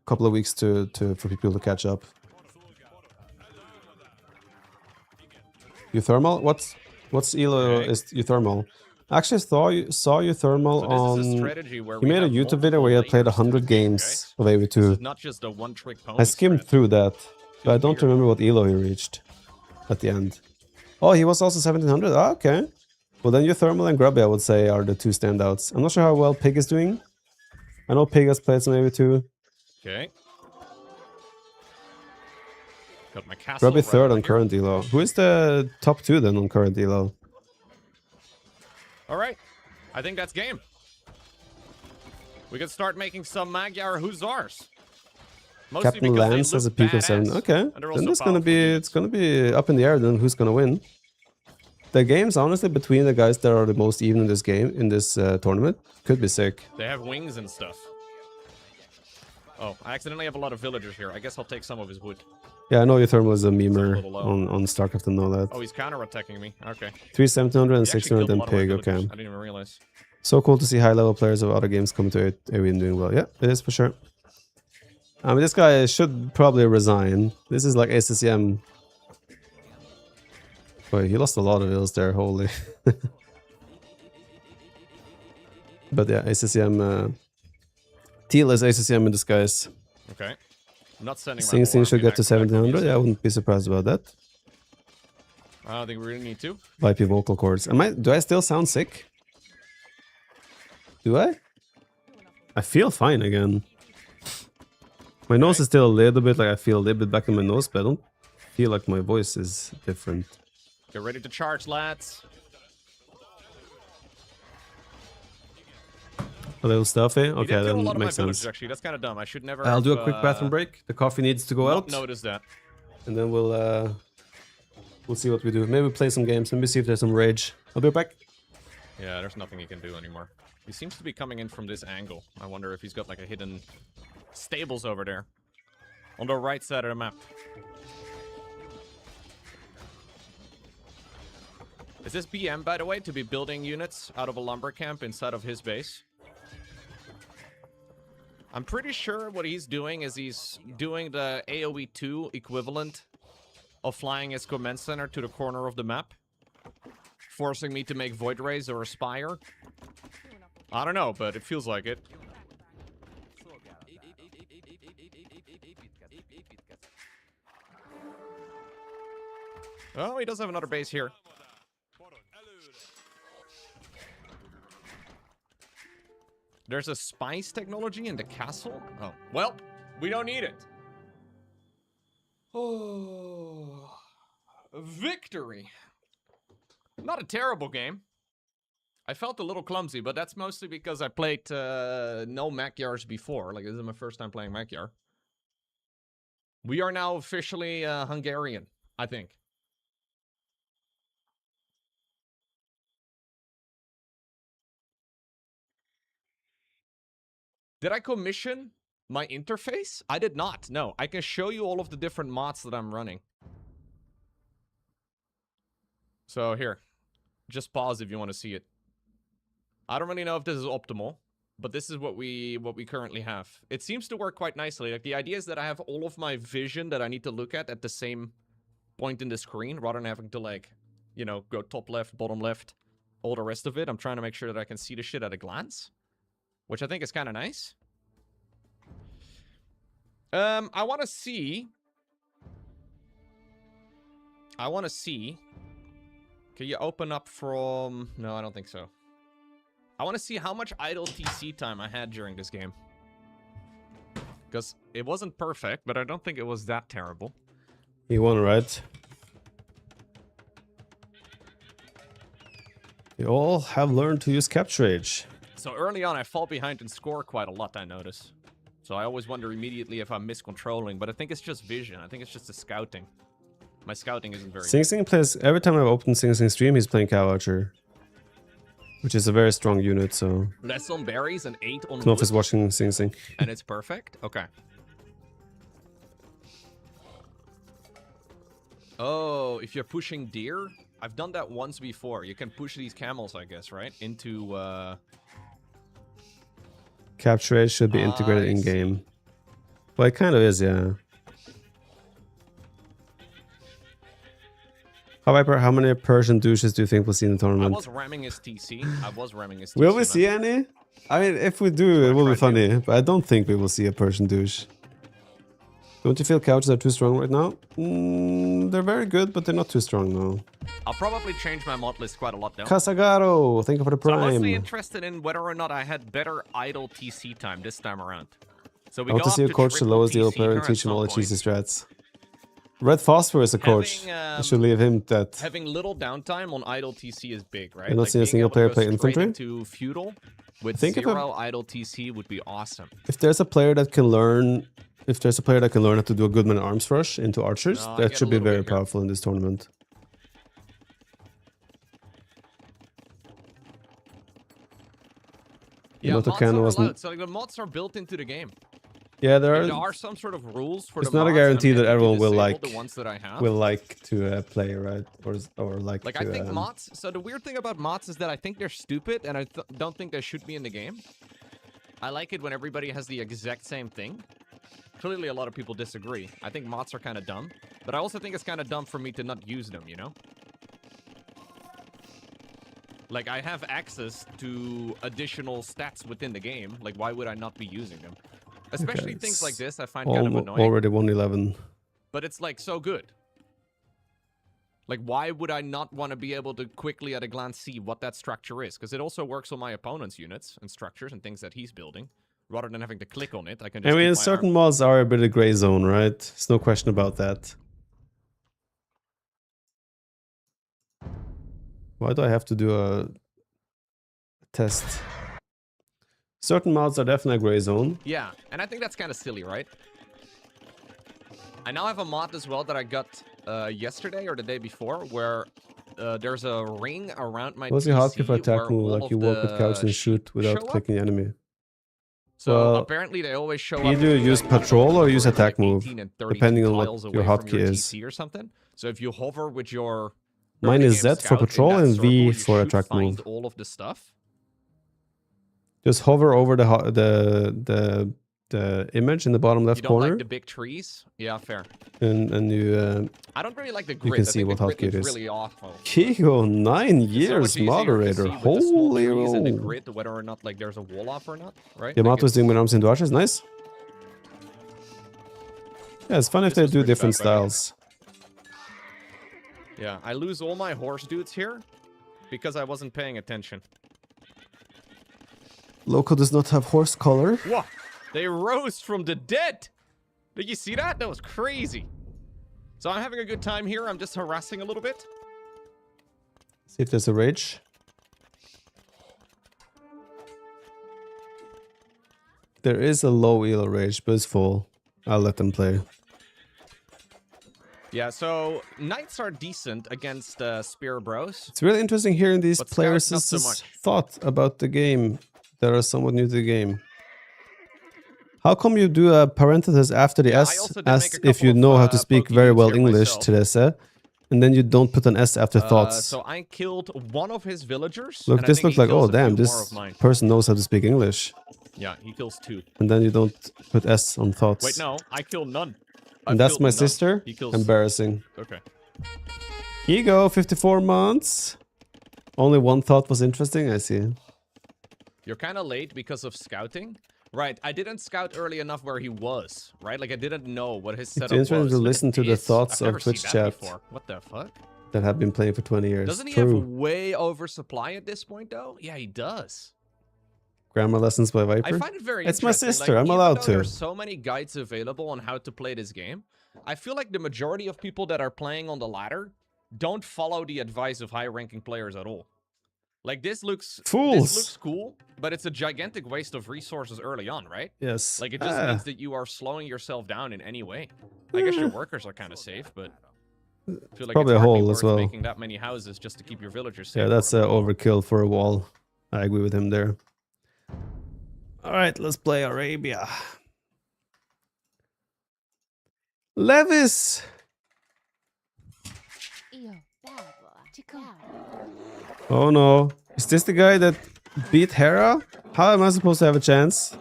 Speaker 1: couple of weeks for people to catch up. Euthermal? What's Elo is Euthermal? I actually saw Euthermal
Speaker 8: So this
Speaker 1: on...
Speaker 8: is a strategy where
Speaker 1: He
Speaker 8: we
Speaker 1: made a
Speaker 8: have
Speaker 1: YouTube video where he had played
Speaker 8: multiple
Speaker 1: 100
Speaker 8: layers to the game,
Speaker 1: games
Speaker 8: okay?
Speaker 1: of
Speaker 8: This
Speaker 1: AV2.
Speaker 8: is not just a one-trick pony
Speaker 1: I skimmed
Speaker 8: strat.
Speaker 1: through that, but I don't remember what Elo he reached at the end. Oh, he was also 1700? Ah, okay. Well, then Euthermal and Grubby, I would say, are the two standouts. I'm not sure how well Pig is doing. I know Pig has played some AV2.
Speaker 8: Okay. Got my castle.
Speaker 1: Grubby
Speaker 8: right
Speaker 1: third
Speaker 8: over
Speaker 1: on
Speaker 8: here.
Speaker 1: current Elo. Who is the top two then on current Elo?
Speaker 8: All right. I think that's game. We can start making some Magyar Hussars. Mostly
Speaker 1: Captain
Speaker 8: because they
Speaker 1: Lance has a
Speaker 8: look
Speaker 1: peak of 7.
Speaker 8: badass,
Speaker 1: Okay.
Speaker 8: and they're
Speaker 1: Then
Speaker 8: also
Speaker 1: it's gonna be
Speaker 8: powerful
Speaker 1: it's gonna be up in the air then who's gonna win. the games, honestly, between the guys that are the most even in this game, in this tournament, could be sick.
Speaker 8: They have wings and stuff. Oh, I accidentally have a lot of villagers here. I guess I'll take some of his wood.
Speaker 1: Yeah, I know your thermal is a memer
Speaker 8: little low.
Speaker 1: on StarCraft and all that.
Speaker 8: Oh, he's counter-attacking me. Okay.
Speaker 1: 3,700 and
Speaker 8: He actually
Speaker 1: 600
Speaker 8: killed a
Speaker 1: and
Speaker 8: lot of my
Speaker 1: Pig,
Speaker 8: villagers.
Speaker 1: okay.
Speaker 8: I didn't even realize.
Speaker 1: So cool to see high-level players of other games coming to AoE and doing well. Yeah, it is for sure. I mean, this guy should probably resign. This is like ACCM. Boy, he lost a lot of ills there, holy. But yeah, ACCM... Teal is ACCM in disguise.
Speaker 8: Okay. I'm not sending my
Speaker 1: Sing Sing
Speaker 8: whole
Speaker 1: should
Speaker 8: army
Speaker 1: get to
Speaker 8: back
Speaker 1: 1700. Yeah, I wouldn't be surprised about that.
Speaker 8: I don't think we really need to.
Speaker 1: YP vocal cords. Do I still sound sick? Do I? I feel fine again. My nose is still a little bit like I feel a little bit back in my nose, but I don't feel like my voice is different.
Speaker 8: Get ready to charge, lads.
Speaker 1: A little stuffy?
Speaker 8: He
Speaker 1: Okay,
Speaker 8: did kill a
Speaker 1: then
Speaker 8: lot of my
Speaker 1: makes
Speaker 8: villagers,
Speaker 1: sense.
Speaker 8: actually. That's kind of dumb. I should never.
Speaker 1: I'll do a
Speaker 8: have,
Speaker 1: quick bathroom break. The coffee needs to go
Speaker 8: not
Speaker 1: out.
Speaker 8: notice that.
Speaker 1: And then we'll see what we do. Maybe play some games. Maybe see if there's some rage. I'll be right back.
Speaker 8: Yeah, there's nothing he can do anymore. He seems to be coming in from this angle. I wonder if he's got like a hidden stables over there. On the right side of the map. Is this BM, by the way, to be building units out of a lumber camp inside of his base? I'm pretty sure what he's doing is he's doing the AoE 2 equivalent of flying his command center to the corner of the map. Forcing me to make Void Rays or Aspire. I don't know, but it feels like it. Oh, he does have another base here. There's a spice technology in the castle? Oh, well, we don't need it. Oh, victory. Not a terrible game. I felt a little clumsy, but that's mostly because I played no Magyars before. Like, this is my first time playing Magyar. We are now officially Hungarian, I think. Did I commission my interface? I did not. No, I can show you all of the different mods that I'm running. So here, just pause if you want to see it. I don't really know if this is optimal, but this is what we currently have. It seems to work quite nicely. Like, the idea is that I have all of my vision that I need to look at the same point in the screen, rather than having to, like, you know, go top left, bottom left, all the rest of it. I'm trying to make sure that I can see the shit at a glance, which I think is kind of nice. I want to see. Can you open up from... No, I don't think so. I want to see how much idle TC time I had during this game. Because it wasn't perfect, but I don't think it was that terrible.
Speaker 1: You won, right? You all have learned to use Capture Age.
Speaker 8: So early on, I fall behind in score quite a lot, I notice. So I always wonder immediately if I'm miscontrolling, but I think it's just vision. I think it's just the scouting. My scouting isn't very
Speaker 1: Sing Sing plays... Every time I've opened Sing Sing stream, he's playing Cow Archer. Which is a very strong unit, so...
Speaker 8: Less on berries and 8 on
Speaker 1: Knopf
Speaker 8: wood,
Speaker 1: is watching Sing Sing.
Speaker 8: and it's perfect? Okay. Oh, if you're pushing deer? I've done that once before. You can push these camels, I guess, right? Into,
Speaker 1: Capture Age should be integrated
Speaker 8: I see.
Speaker 1: in-game. Well, it kind of is, yeah. However, how many Persian douches do you think we'll see in the
Speaker 8: I
Speaker 1: tournament?
Speaker 8: was ramming his TC.
Speaker 1: Will we
Speaker 8: man.
Speaker 1: see any? I mean, if we do, it will be funny. But I don't think we will see a Persian douche. Don't you feel couches are too strong right now? They're very good, but they're not too strong now.
Speaker 8: I'll probably change my mod list quite a lot, though.
Speaker 1: Casagaro, thank you for the
Speaker 8: So I'm mostly
Speaker 1: prime.
Speaker 8: interested in whether or not I had better idle TC time this time around. So we
Speaker 1: I want
Speaker 8: go
Speaker 1: to see
Speaker 8: up
Speaker 1: a coach the
Speaker 8: triple
Speaker 1: lowest deal
Speaker 8: TC
Speaker 1: player and
Speaker 8: here
Speaker 1: teach
Speaker 8: at
Speaker 1: him all the
Speaker 8: some
Speaker 1: cheesy
Speaker 8: point.
Speaker 1: strats. Red Phosphor is a coach.
Speaker 8: Having,
Speaker 1: I should leave him that.
Speaker 8: Having little downtime on idle TC is big, right?
Speaker 1: I've not seen a
Speaker 8: being
Speaker 1: single
Speaker 8: able to
Speaker 1: player
Speaker 8: go
Speaker 1: play
Speaker 8: straight
Speaker 1: infantry.
Speaker 8: into feudal with
Speaker 1: Think if a-
Speaker 8: 0 idle TC would be awesome.
Speaker 1: If there's a player that can learn, how to do a good man arms rush into archers,
Speaker 8: No, I
Speaker 1: that
Speaker 8: get
Speaker 1: should
Speaker 8: a
Speaker 1: be
Speaker 8: little
Speaker 1: very
Speaker 8: bit here.
Speaker 1: powerful in this tournament.
Speaker 8: Yeah,
Speaker 1: Motor
Speaker 8: mods
Speaker 1: cannon
Speaker 8: are
Speaker 1: wasn't.
Speaker 8: allowed. So like, the mods are built into the game.
Speaker 1: Yeah,
Speaker 8: There are some sort of rules for
Speaker 1: it's
Speaker 8: the
Speaker 1: not a
Speaker 8: mods, and I'm
Speaker 1: guarantee that
Speaker 8: yet to
Speaker 1: everyone will
Speaker 8: disable
Speaker 1: like
Speaker 8: the ones that I have.
Speaker 1: to play, right? Or like
Speaker 8: Like,
Speaker 1: to,
Speaker 8: I think mods... So the weird thing about mods is that I think they're stupid, and I don't think they should be in the game. I like it when everybody has the exact same thing. Clearly, a lot of people disagree. I think mods are kind of dumb. But I also think it's kind of dumb for me to not use them, you know? Like, I have access to additional stats within the game. Like, why would I not be using them? Especially
Speaker 1: Okay,
Speaker 8: things like
Speaker 1: it's
Speaker 8: this I find kind of annoying.
Speaker 1: Already 111.
Speaker 8: But it's, like, so good. Like, why would I not want to be able to quickly at a glance see what that structure is? Because it also works on my opponent's units and structures and things that he's building. Rather than having to click on it, I can just
Speaker 1: I mean,
Speaker 8: keep my
Speaker 1: certain mods are a bit of gray zone, right? There's no question about that. Why do I have to do a test? Certain mods are definitely a gray zone.
Speaker 8: Yeah, and I think that's kind of silly, right? I now have a mod as well that I got yesterday or the day before, where there's a ring around my
Speaker 1: What's
Speaker 8: TC
Speaker 1: your hotkey for attack
Speaker 8: where
Speaker 1: move?
Speaker 8: all
Speaker 1: Like
Speaker 8: of
Speaker 1: you walk with
Speaker 8: the
Speaker 1: couch and shoot
Speaker 8: sheep
Speaker 1: without
Speaker 8: show up.
Speaker 1: clicking the enemy.
Speaker 8: So
Speaker 1: Well,
Speaker 8: apparently they always show up.
Speaker 1: either use
Speaker 8: like,
Speaker 1: patrol or use
Speaker 8: like
Speaker 1: attack move,
Speaker 8: 18 and 32
Speaker 1: depending on
Speaker 8: tiles
Speaker 1: what your
Speaker 8: away from
Speaker 1: hotkey is.
Speaker 8: TC or something. So if you hover with your
Speaker 1: Mine
Speaker 8: early
Speaker 1: is
Speaker 8: game
Speaker 1: Z for
Speaker 8: scout in
Speaker 1: patrol
Speaker 8: that
Speaker 1: and
Speaker 8: circle,
Speaker 1: V
Speaker 8: you
Speaker 1: for
Speaker 8: should
Speaker 1: attack
Speaker 8: find
Speaker 1: move.
Speaker 8: all of the stuff.
Speaker 1: Just hover over the image in the bottom left
Speaker 8: You don't
Speaker 1: corner,
Speaker 8: like the big trees? Yeah, fair.
Speaker 1: and you
Speaker 8: I don't really like the grid.
Speaker 1: can
Speaker 8: I
Speaker 1: see
Speaker 8: think
Speaker 1: what
Speaker 8: the grid
Speaker 1: hotkey it
Speaker 8: looks
Speaker 1: is.
Speaker 8: really awful.
Speaker 1: Kigo, 9
Speaker 8: It's so
Speaker 1: years
Speaker 8: much easier to
Speaker 1: moderator.
Speaker 8: see with the small
Speaker 1: Holy
Speaker 8: trees and the
Speaker 1: roll.
Speaker 8: grid, whether or not like there's a wall off or not, right?
Speaker 1: The
Speaker 8: Like,
Speaker 1: Yamato's doing
Speaker 8: it's-
Speaker 1: with arms into archers, nice. Yeah, it's fun if
Speaker 8: This
Speaker 1: they
Speaker 8: was
Speaker 1: do
Speaker 8: switched
Speaker 1: different
Speaker 8: up, by the way.
Speaker 1: styles.
Speaker 8: Yeah, I lose all my horse dudes here because I wasn't paying attention.
Speaker 1: Loco does not have horse color.
Speaker 8: What? They rose from the dead. Did you see that? That was crazy. So I'm having a good time here. I'm just harassing a little bit.
Speaker 1: See if there's a rage. There is a low elo rage, but it's full. I'll let them play.
Speaker 8: Yeah, so knights are decent against spear bros.
Speaker 1: It's really interesting hearing these
Speaker 8: But
Speaker 1: players'
Speaker 8: scouts, not so much.
Speaker 1: thought about the game that are somewhat new to the game. How come you do a parenthesis after the
Speaker 8: Yeah, I
Speaker 1: S
Speaker 8: also did
Speaker 1: as
Speaker 8: make a
Speaker 1: if
Speaker 8: couple
Speaker 1: you
Speaker 8: of,
Speaker 1: know how to speak
Speaker 8: pokey
Speaker 1: very
Speaker 8: dudes
Speaker 1: well
Speaker 8: here
Speaker 1: English,
Speaker 8: myself.
Speaker 1: Teresa, and then you don't put an S after thoughts?
Speaker 8: So I killed one of his villagers.
Speaker 1: Look,
Speaker 8: and I
Speaker 1: this
Speaker 8: think
Speaker 1: looks
Speaker 8: he
Speaker 1: like,
Speaker 8: kills
Speaker 1: oh
Speaker 8: a
Speaker 1: damn,
Speaker 8: few more
Speaker 1: this
Speaker 8: of mine.
Speaker 1: person knows how to speak English.
Speaker 8: Yeah, he kills 2.
Speaker 1: And then you don't put S on thoughts.
Speaker 8: Wait, no, I killed none.
Speaker 1: And
Speaker 8: I've
Speaker 1: that's
Speaker 8: killed
Speaker 1: my
Speaker 8: none.
Speaker 1: sister?
Speaker 8: He kills...
Speaker 1: Embarrassing.
Speaker 8: Okay.
Speaker 1: Here you go, 54 months. Only one thought was interesting, I see.
Speaker 8: You're kind of late because of scouting. Right, I didn't scout early enough where he was, right? Like, I didn't know what his setup was.
Speaker 1: It's interesting to
Speaker 8: Look at
Speaker 1: listen to the
Speaker 8: this.
Speaker 1: thoughts
Speaker 8: I've
Speaker 1: of
Speaker 8: never seen
Speaker 1: Twitch
Speaker 8: that
Speaker 1: chat
Speaker 8: before. What the fuck?
Speaker 1: that have been playing for 20 years.
Speaker 8: Doesn't he have a
Speaker 1: True.
Speaker 8: way oversupply at this point, though? Yeah, he does.
Speaker 1: Grammar lessons by Viper.
Speaker 8: I find it very
Speaker 1: It's my
Speaker 8: interesting.
Speaker 1: sister,
Speaker 8: Like,
Speaker 1: I'm
Speaker 8: even
Speaker 1: allowed
Speaker 8: though
Speaker 1: to.
Speaker 8: There's so many guides available on how to play this game. I feel like the majority of people that are playing on the ladder don't follow the advice of high-ranking players at all. Like, this looks cool, but it's a gigantic waste of resources early on, right?
Speaker 1: Yes.
Speaker 8: Like, it just means that you are slowing yourself down in any way. I guess your workers are kind of safe, but I feel like
Speaker 1: probably
Speaker 8: it's
Speaker 1: a
Speaker 8: hardly
Speaker 1: hole
Speaker 8: worth
Speaker 1: as well.
Speaker 8: making that many houses just to keep your villagers safe.
Speaker 1: Yeah, that's overkill for a wall. I agree with him there. Alright, let's play Arabia. Levis! Oh no. Is this the guy that beat Hera? How am I supposed to have a chance?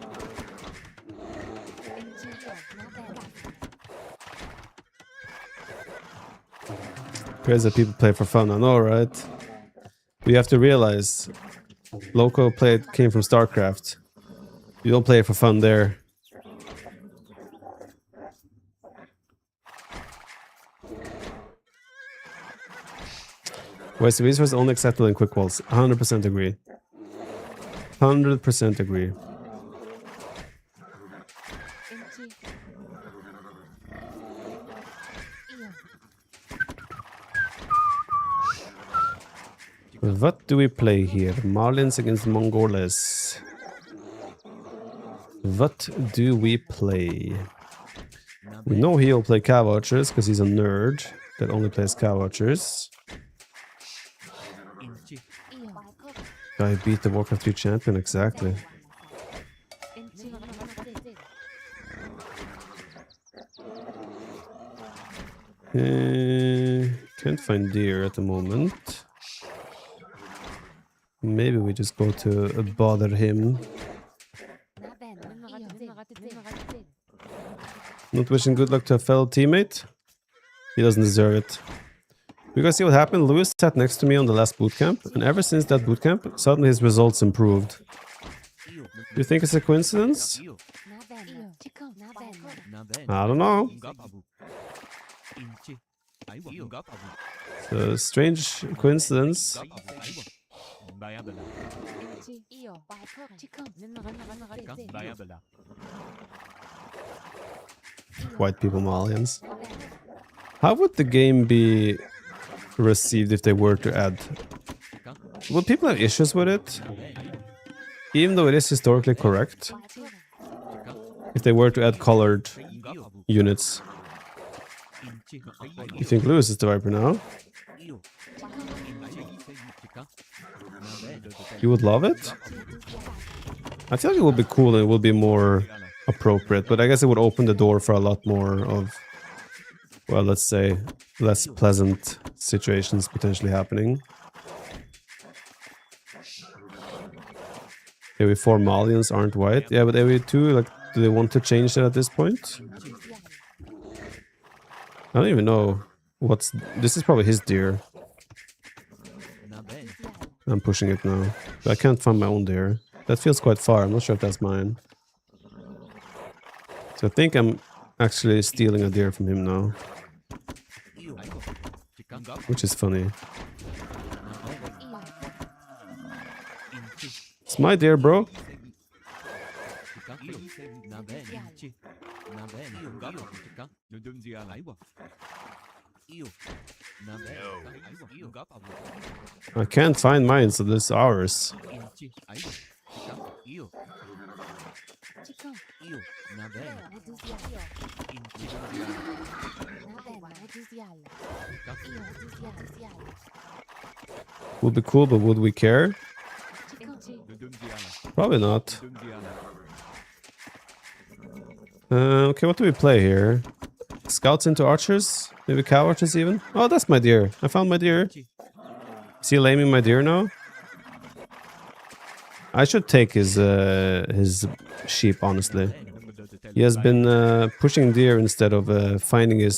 Speaker 1: Crazy that people play for fun, I know, right? You have to realize, Loco came from StarCraft. You don't play it for fun there. Waste of resources only acceptable in quick walls. 100% agree. 100% agree. What do we play here? Marlins against Mongoles. What do we play? We know he'll play Cav Archers because he's a nerd that only plays Cav Archers. Guy beat the Warcraft 3 champion, exactly. Can't find deer at the moment. Maybe we just go to bother him. Not wishing good luck to a fellow teammate. He doesn't deserve it. You guys see what happened? Lewis sat next to me on the last bootcamp, and ever since that bootcamp, suddenly his results improved. Do you think it's a coincidence? I don't know. It's a strange coincidence. White people Malians. How would the game be received if they were to add? Would people have issues with it? Even though it is historically correct? If they were to add colored units? You think Lewis is the Viper now? You would love it? I feel like it would be cool and it would be more appropriate, but I guess it would open the door for a lot more of, well, let's say, less pleasant situations potentially happening. AV4 Malians aren't white. Yeah, but AV2, like, do they want to change that at this point? I don't even know what's... This is probably his deer. I'm pushing it now. But I can't find my own deer. That feels quite far. I'm not sure if that's mine. So I think I'm actually stealing a deer from him now. Which is funny. It's my deer, bro. I can't find mine, so this is ours. Would be cool, but would we care? Probably not. Okay, what do we play here? Scouts into archers? Maybe cow archers even? Oh, that's my deer. I found my deer. Is he laming my deer now? I should take his sheep, honestly. He has been pushing deer instead of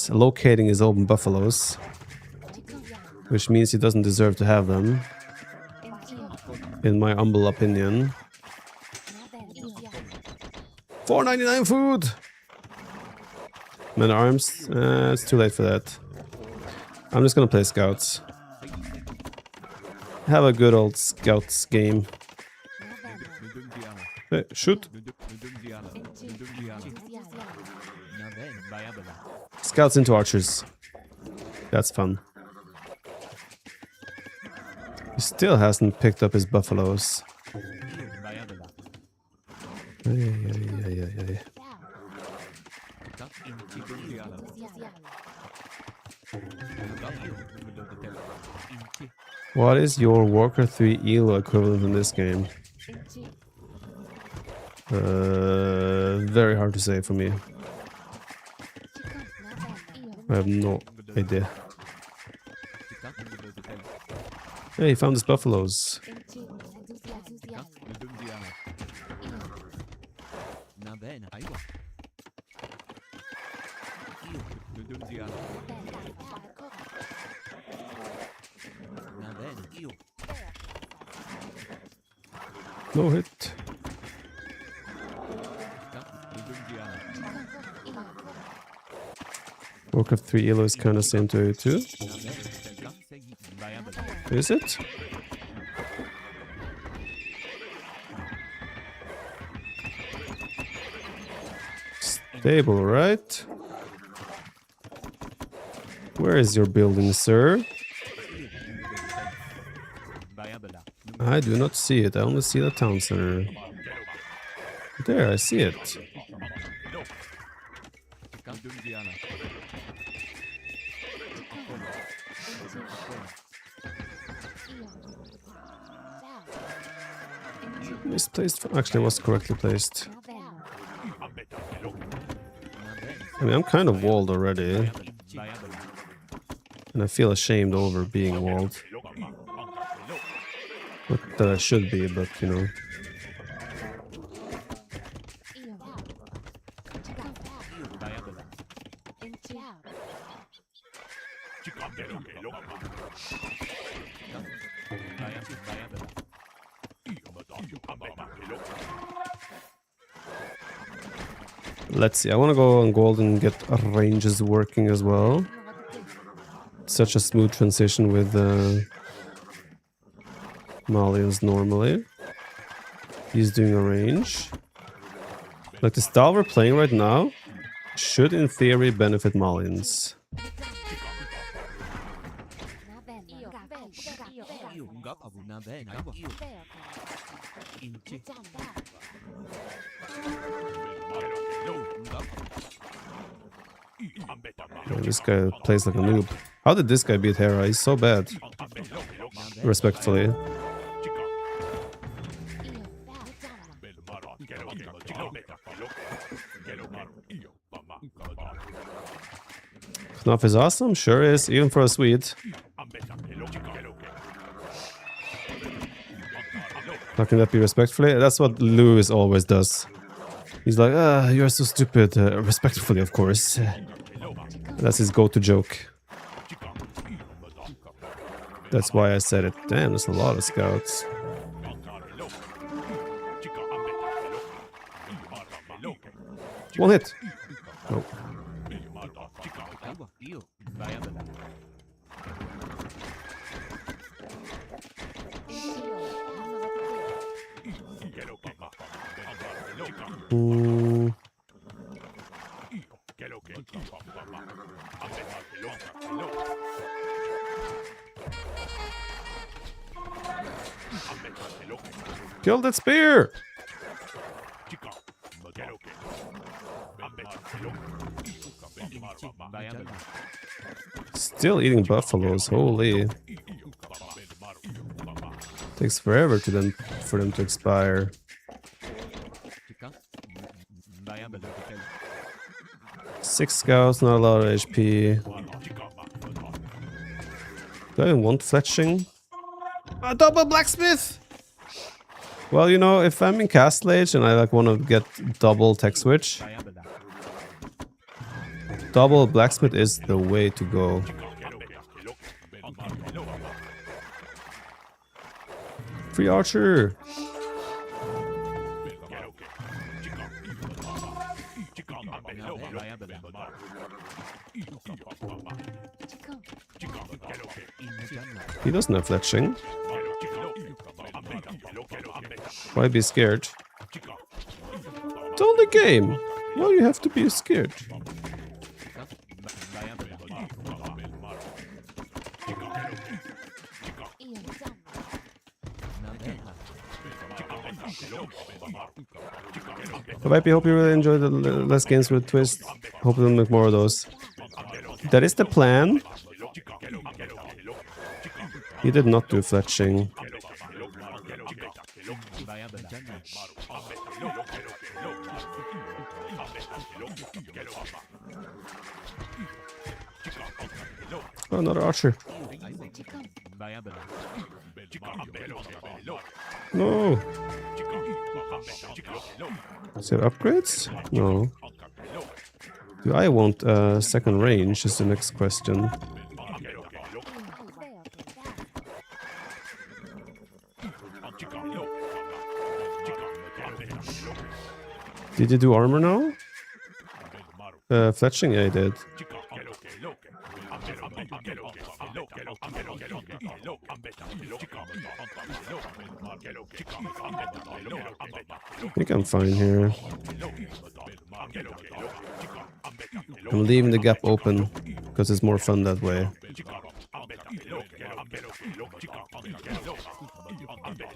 Speaker 1: locating his own buffaloes. Which means he doesn't deserve to have them. In my humble opinion. $4.99 food! Men at arms? It's too late for that. I'm just gonna play scouts. Have a good old scouts game. Hey, shoot! Scouts into archers. That's fun. He still hasn't picked up his buffaloes. What is your Walker 3 ELO equivalent in this game? Very hard to say for me. I have no idea. Hey, he found his buffaloes. No hit. Warcraft 3 ELO is kind of same to A2. Is it? Stable, right? Where is your building, sir? I do not see it. I only see the town center. There, I see it. Misplaced. Actually, it was correctly placed. I mean, I'm kind of walled already. And I feel ashamed over being walled. Not that I should be, but you know. Let's see, I want to go on gold and get ranges working as well. Such a smooth transition with Malians normally. He's doing a range. Like the style we're playing right now should in theory benefit Malians. Oh, this guy plays like a noob. How did this guy beat Hera? He's so bad. Respectfully. Knopf is awesome? Sure is, even for a Swede. How can that be respectfully? That's what Lewis always does. He's like, you're so stupid. Respectfully, of course. That's his go-to joke. That's why I said it. Damn, there's a lot of scouts. One hit. Oh. Mm. Kill that spear! Still eating buffaloes, holy. Takes forever for them to expire. 6 scouts, not a lot of HP. Do I even want fletching? A double blacksmith! Well, you know, if I'm in Castle Age and I like want to get double tech switch, double blacksmith is the way to go. Free archer! He doesn't have fletching. Why be scared? It's only game. Why you have to be scared? TheViper, hope you really enjoyed the less games with Twist. Hope we'll make more of those. That is the plan. He did not do fletching. Oh, another archer. No. Is there upgrades? No. Do I want a second range is the next question. Did you do armor now? Fletching? Yeah, I did. I think I'm fine here. I'm leaving the gap open because it's more fun that way.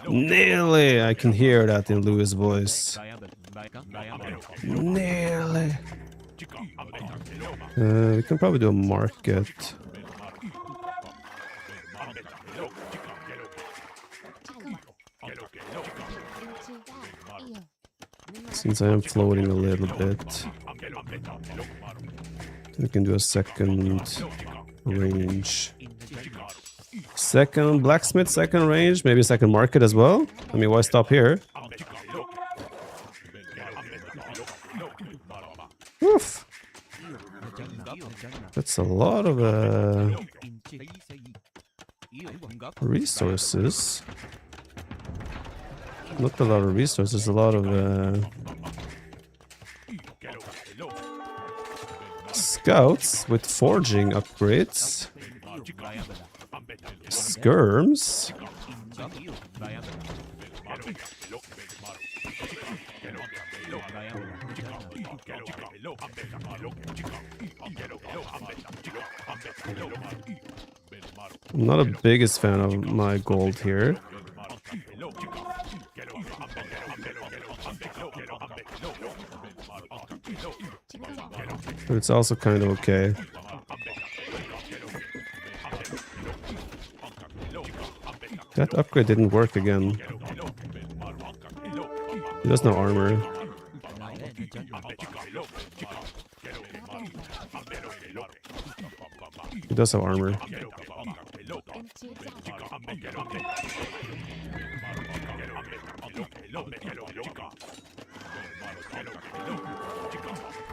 Speaker 1: Nearly! I can hear that in Louis' voice. Nearly. We can probably do a market. Since I am floating a little bit, we can do a second range. Second blacksmith, second range, maybe second market as well. I mean, why stop here? Oof. That's a lot of resources. Not a lot of resources, a lot of scouts with forging upgrades. Skirms. I'm not a biggest fan of my gold here. But it's also kind of okay. That upgrade didn't work again. He does no armor. He does have armor.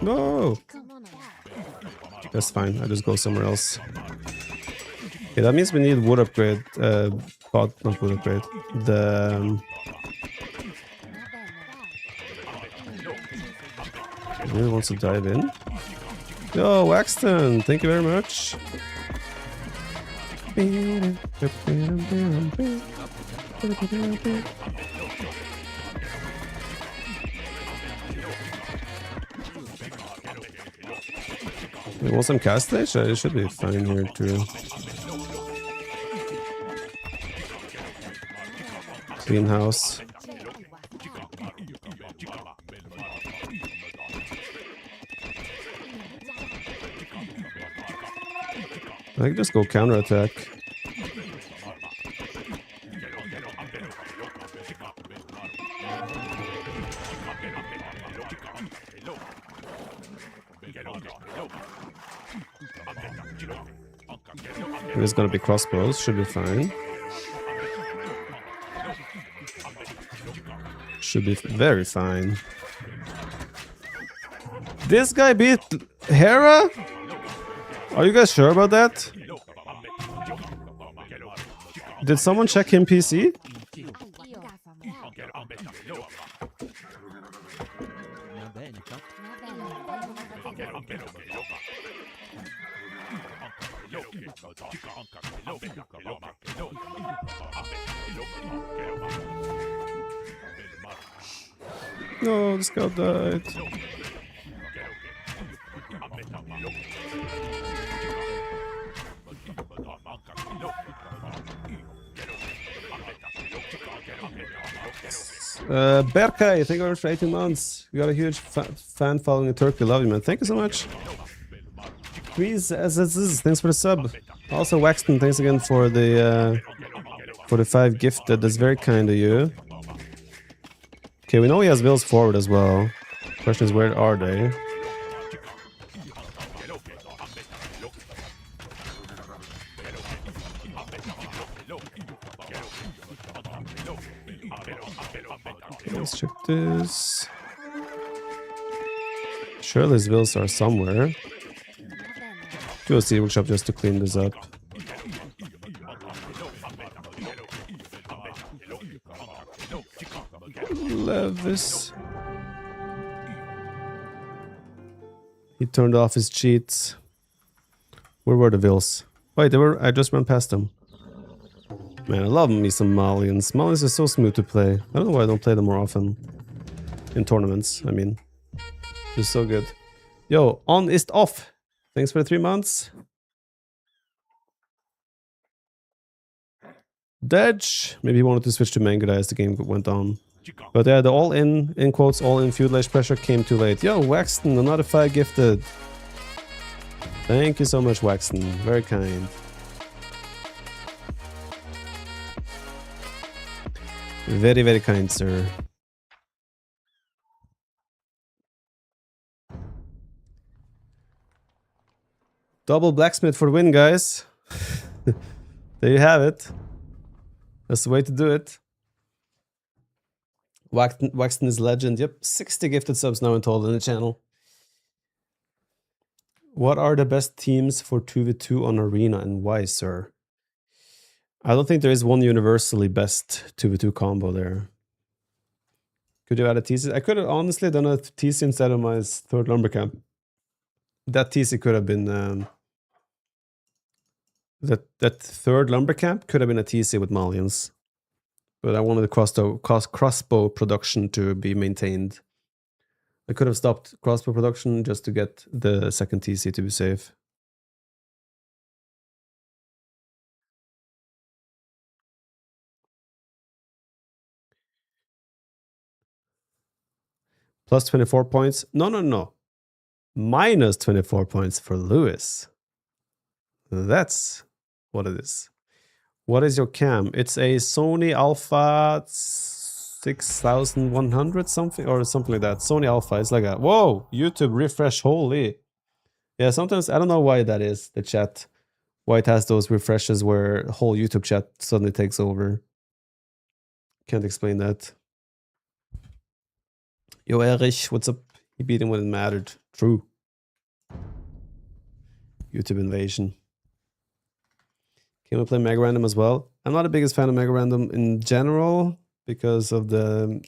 Speaker 1: No! That's fine, I just go somewhere else. Okay, that means we need wood upgrade. Not wood upgrade. The... really wants to dive in? Yo, Waxton, thank you very much. You want some cast stage? It should be fine here too. Clean house. I can just go counterattack. There's gonna be crossbows, should be fine. Should be very fine. This guy beat Hera? Are you guys sure about that? Did someone check him PC? No, the scout died. Berkay, thank you very much for 18 months. You got a huge fan following in Turkey. Love you, man. Thank you so much. Please, thanks for the sub. Also, Waxton, thanks again for the 5 gifted. That's very kind of you. Okay, we know he has bills forward as well. Question is, where are they? Let's check this. Surely his bills are somewhere. Do a sea workshop just to clean this up. Levis. He turned off his cheats. Where were the vills? Wait, they were. I just ran past them. Man, I love me some Malians. Malians are so smooth to play. I don't know why I don't play them more often. In tournaments, I mean. They're so good. Yo, on is off. Thanks for the 3 months. Dedge. Maybe he wanted to switch to Mangada as the game went on. But yeah, the all-in, in quotes, all-in feudal age pressure came too late. Yo, Waxton, another 5 gifted. Thank you so much, Waxton. Very kind. Very, very kind, sir. Double blacksmith for the win, guys. There you have it. That's the way to do it. Waxton is legend. Yep, 60 gifted subs now in total in the channel. What are the best teams for 2v2 on Arena and why, sir? I don't think there is one universally best 2v2 combo there. Could you add a TC? I could have honestly done a TC instead of my third lumber camp. That TC could have been... that third lumber camp could have been a TC with Malians. But I wanted the crossbow production to be maintained. I could have stopped crossbow production just to get the second TC to be safe. Plus 24 points. No. Minus 24 points for Lewis. That's what it is. What is your cam? It's a Sony Alpha 6100 something or something like that. Sony Alpha. It's like a whoa, YouTube refresh. Holy. Yeah, sometimes I don't know why that is, the chat. Why it has those refreshes where whole YouTube chat suddenly takes over. Can't explain that. Yo, Erich, what's up? He beat him when it mattered. True. YouTube invasion. Can we play Mega Random as well? I'm not the biggest fan of Mega Random in general because of the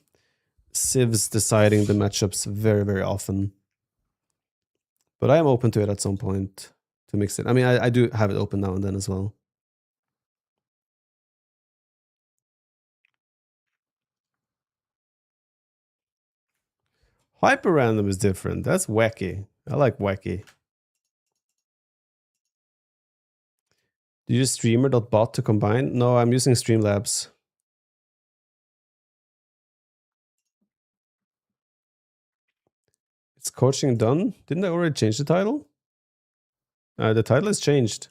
Speaker 1: civs deciding the matchups very, very often. But I am open to it at some point to mix it. I mean, I do have it open now and then as well. Hyper Random is different. That's wacky. I like wacky. Do you use streamer.bot to combine? No, I'm using Streamlabs. It's coaching done? Didn't I already change the title? The title is changed.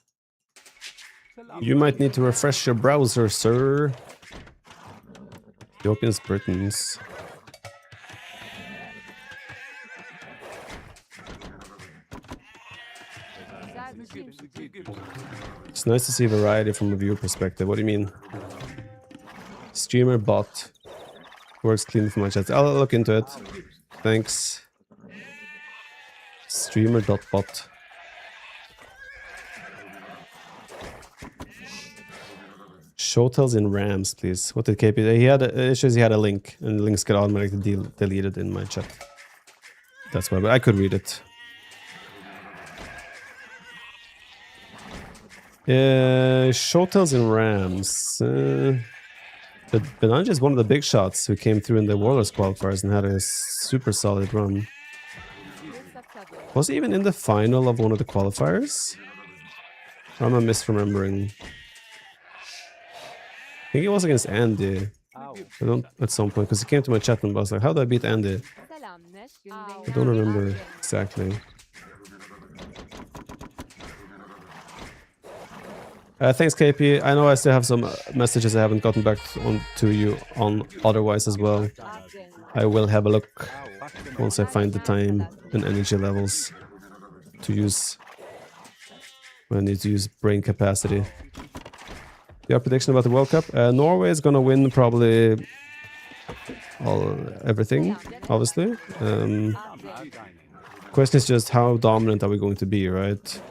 Speaker 1: You might need to refresh your browser, sir. Ethiopians, Britons. It's nice to see variety from a viewer perspective. What do you mean? Streamer bot. Works clean for my chat. I'll look into it. Thanks. Streamer.bot. Showtels in Rams, please. What did KP? He had issues. He had a link, and the links get automatically deleted in my chat. That's why, but I could read it. Showtels in Rams. But Benanja is one of the big shots who came through in the Warlords qualifiers and had a super solid run. Was he even in the final of one of the qualifiers? Or am I misremembering? I think it was against Andy. I don't at some point, because he came to my chat and was like, how did I beat Andy? I don't remember exactly. Thanks, KP. I know I still have some messages I haven't gotten back to you on otherwise as well. I will have a look once I find the time and energy levels to use when I need to use brain capacity. Your prediction about the World Cup? Norway is gonna win probably everything, obviously. Question is just how dominant are we going to be, right?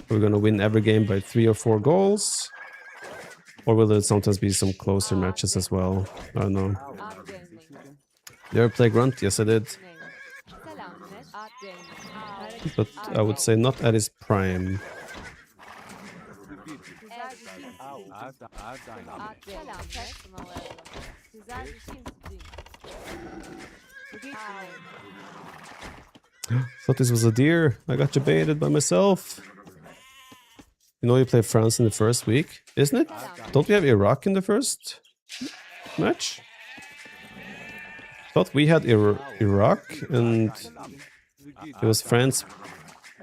Speaker 1: We're gonna win every game by 3 or 4 goals, or will there sometimes be some closer matches as well? I don't know. You ever play Grunt? Yes, I did. But I would say not at his prime. Thought this was a deer. I got baited by myself. You know you play France in the first week, isn't it? Don't we have Iraq in the first match? Thought we had Iraq and it was France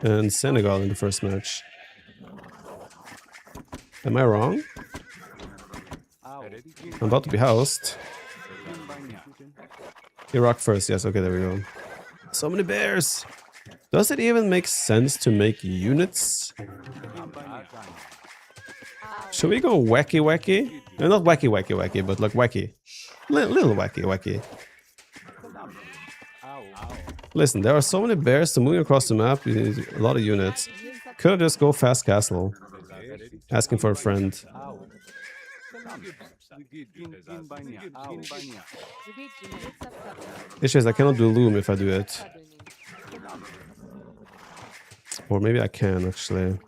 Speaker 1: and Senegal in the first match. Am I wrong? I'm about to be housed. Iraq first, yes, okay, there we go. So many bears! Does it even make sense to make units? Should we go wacky wacky? No, not wacky wacky wacky, but like wacky. Little wacky wacky. Listen, there are so many bears to moving across the map. You need a lot of units. Could I just go fast castle? Asking for a friend. Issue is I cannot do loom if I do it. Or maybe I can actually.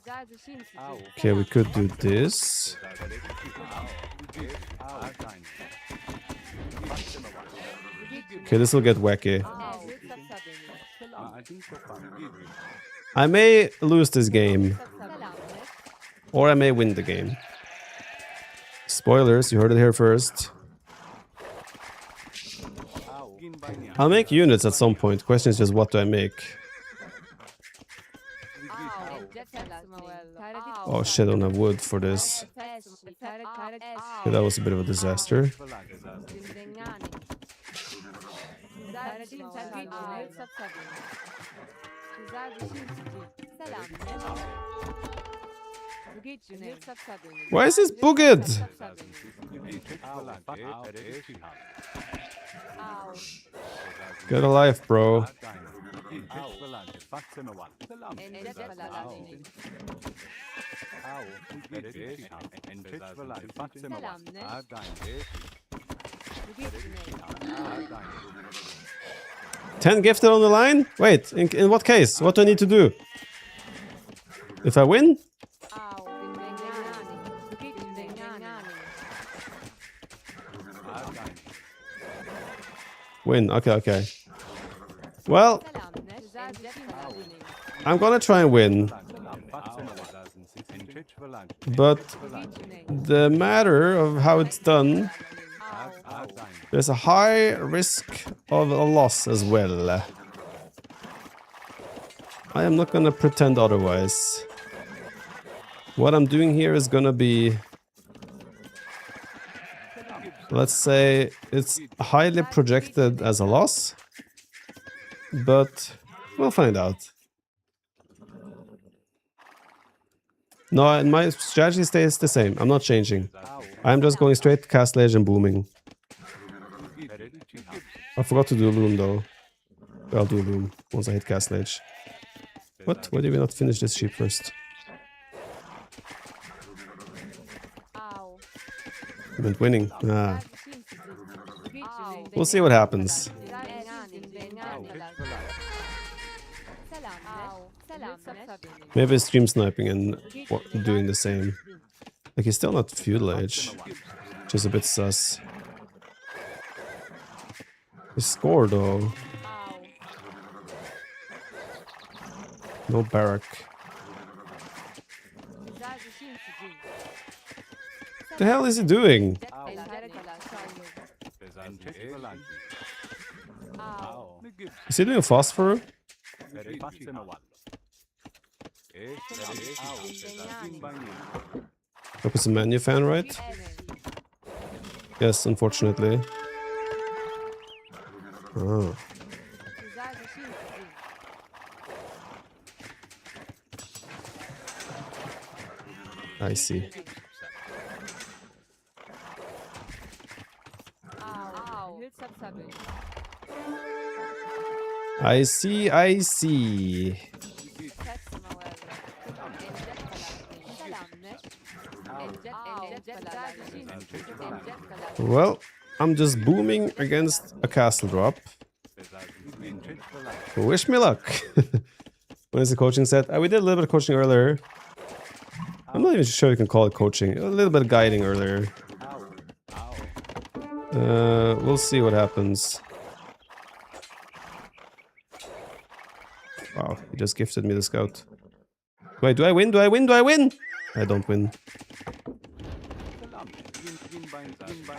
Speaker 1: Okay, we could do this. Okay, this will get wacky. I may lose this game. Or I may win the game. Spoilers, you heard it here first. I'll make units at some point. Question is just what do I make? Oh shit, I don't have wood for this. Okay, that was a bit of a disaster. Why is this bugged? Get a life, bro. Ten gifted on the line? Wait, in what case? What do I need to do? If I win? Win, okay. Well, I'm gonna try and win. But the matter of how it's done, there's a high risk of a loss as well. I am not gonna pretend otherwise. What I'm doing here is gonna be... Let's say it's highly projected as a loss, but we'll find out. No, my strategy stays the same. I'm not changing. I'm just going straight to Castle Age and booming. I forgot to do loom though. I'll do loom once I hit Castle Age. What? Why did we not finish this sheep first? I meant winning. Ah. We'll see what happens. Maybe stream sniping and doing the same. Like he's still not feudal age, which is a bit sus. He scored though. No barrack. What the hell is he doing? Is he doing phosphor? Hope it's a menu fan, right? Yes, unfortunately. Oh. I see. I see, I see. Well, I'm just booming against a castle drop. Wish me luck. When is the coaching set? We did a little bit of coaching earlier. I'm not even sure you can call it coaching. A little bit of guiding earlier. We'll see what happens. Wow, he just gifted me the scout. Wait, do I win? Do I win? Do I win? I don't win.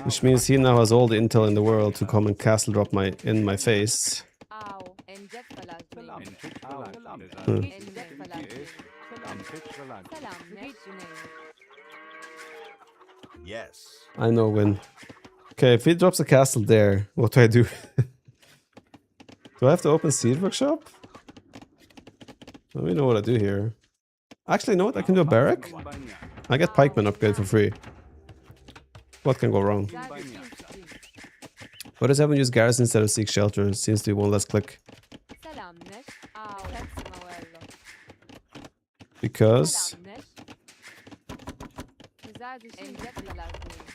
Speaker 1: Which means he now has all the intel in the world to come and castle drop in my face.
Speaker 11: Yes.
Speaker 1: I know when. Okay, if he drops a castle there, what do I do? Do I have to open Seed Workshop? Let me know what I do here. Actually, you know what? I can do a barrack. I get pikeman upgrade for free. What can go wrong? What does everyone use garrison instead of seek shelter? Seems to be one less click. Because